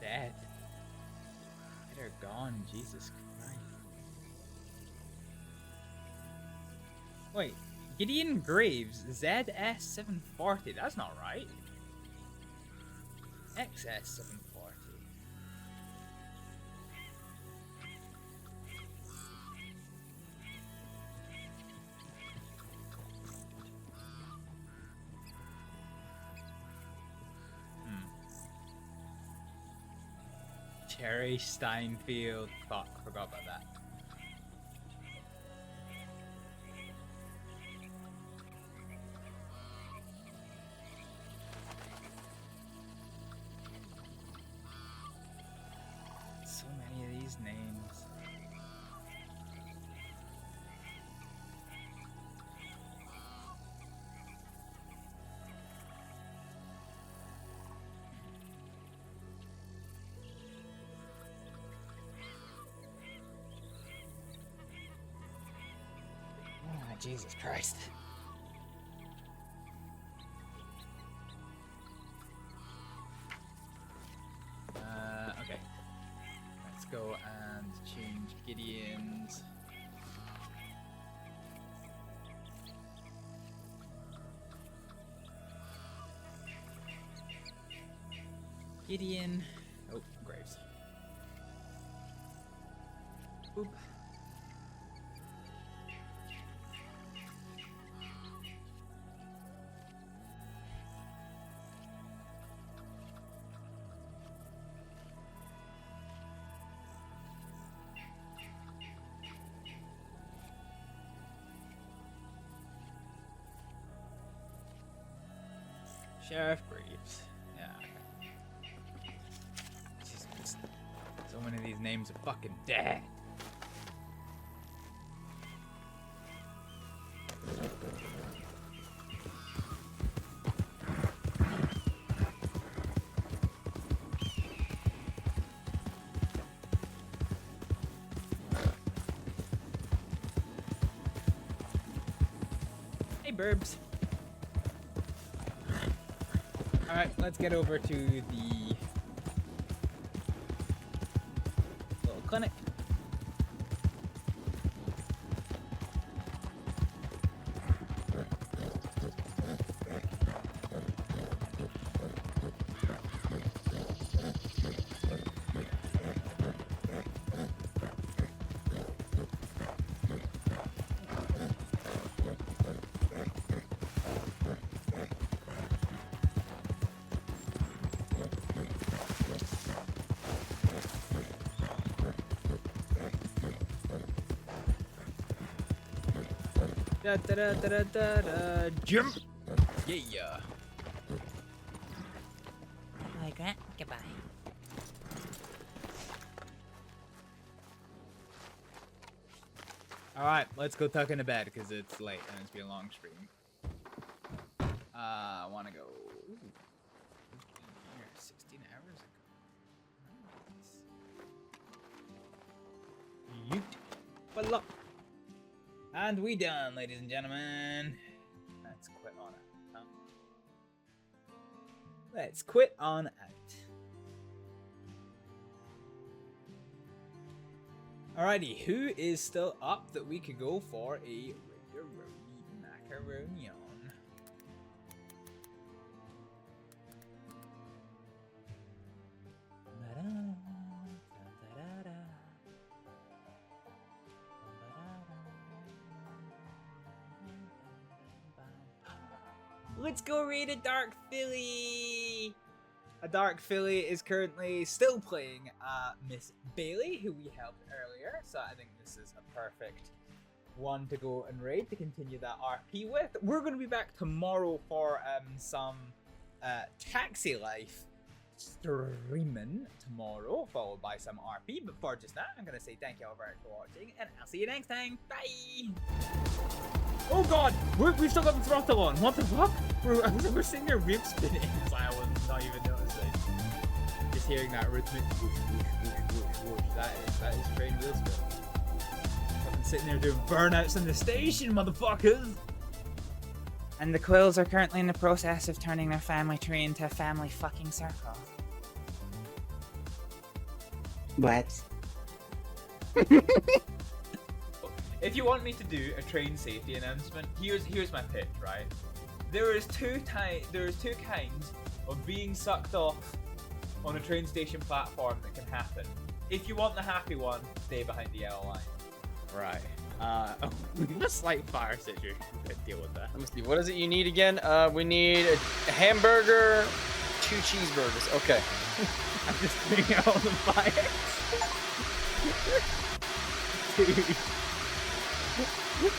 dead. They're gone, Jesus Christ. Wait, Gideon Graves, ZS740, that's not right. XS740. Cherry Steinfield. Fuck, forgot about that. So many of these names. Oh, Jesus Christ. Okay. Let's go and change Gideon's. Gideon. Oh, Graves. Boop. Sheriff Graves. Yeah. Okay. Jesus. So many of these names are fucking dead. Hey, Burbs. Alright, let's get over to the little clinic. Da da da da da da. Jump! Yeah. Bye, Grant. Goodbye. Alright, let's go tuck into bed because it's late and it's been a long stream. I want to go. Ooh, 16 hours ago. Nice. Yeet. Voila. And we done, ladies and gentlemen. Let's quit on it. Let's quit on out. Alrighty, who is still up that we could go for a macaroni? Let's go raid a Dark Filly! A Dark Filly is currently still playing Miss Bailey, who we helped earlier, so I think this is a perfect one to go and raid to continue that RP with. We're going to be back tomorrow for some Taxi Life streaming tomorrow, followed by some RP, but for just now, I'm going to say thank you all very much for watching, and I'll see you next time. Bye! Oh god! We've still got the throttle on! What the fuck? We're sitting there rib spinning. I was not even noticing. Just hearing that rhythmic whoosh, whoosh, whoosh, whoosh, whoosh. That is train wheel spin. I've been sitting there doing burnouts in the station, motherfuckers! And the Quills are currently in the process of turning their family tree into a family fucking circle. What? If you want me to do a train safety announcement, here's my pitch, right? There's two kinds of being sucked off on a train station platform that can happen. If you want the happy one, stay behind the yellow line. Right. We have a slight fire situation. We can deal with that. Let me see. What is it you need again? We need a hamburger, 2 cheeseburgers. Okay. I'm just putting out all the fires.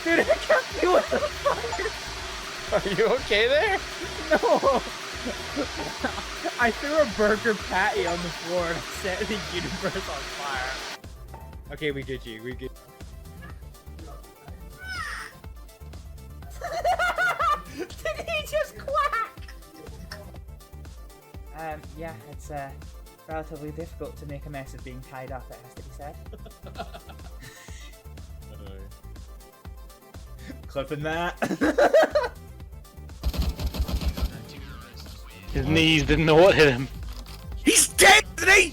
Dude, I can't deal with the fire. Are you okay there? No. I threw a burger patty on the floor and set the universe on fire. Okay, we get you. We get. Did he just quack? Yeah, it's relatively difficult to make a mess of being tied up, it has to be said. Clipping that. His knees didn't know what hit him. He's dead, isn't he?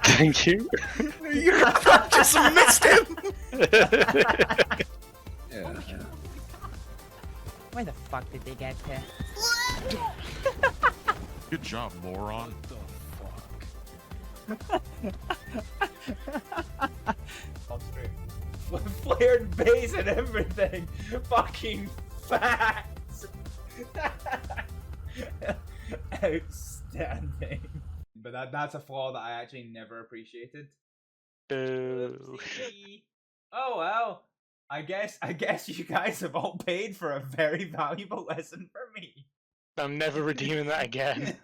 Thank you. You just missed him. Yeah. Where the fuck did they get to? Good job, moron. On stream. Flared base and everything. Fucking facts. Outstanding. But that's a flaw that I actually never appreciated. Oopsie. Oh well. I guess you guys have all paid for a very valuable lesson for me. I'm never redeeming that again.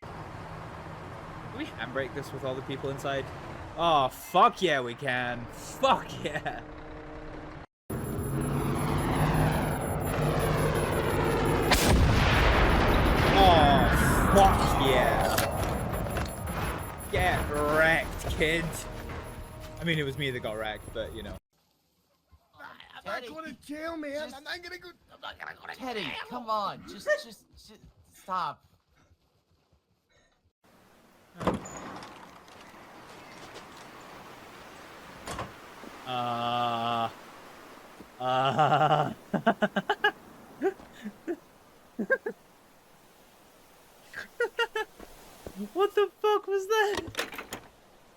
Can we handbrake this with all the people inside? Oh, fuck yeah, we can. Fuck yeah. Oh, fuck yeah. Get wrecked, kid. I mean, it was me that got wrecked, but you know. I'm not going to jail, man. I'm not gonna go to Teddy, come on. Just stop. What the fuck was that?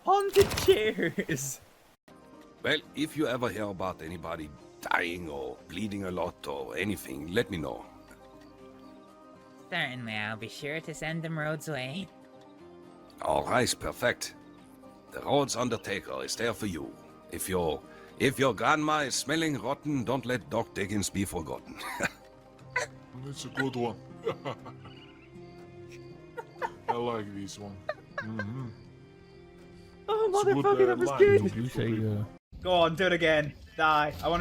Haunted chairs. Well, if you ever hear about anybody dying or bleeding a lot or anything, let me know. Certainly, I'll be sure to send them Rhodes' way. All right, perfect. The Rhodes Undertaker is there for you. If your grandma is smelling rotten, don't let Doc Dickens be forgotten. That's a good one. I like this one. Mm-hmm. Oh, It's a motherfucker, that was line. good. You say, Go on, do it again. Die. I want to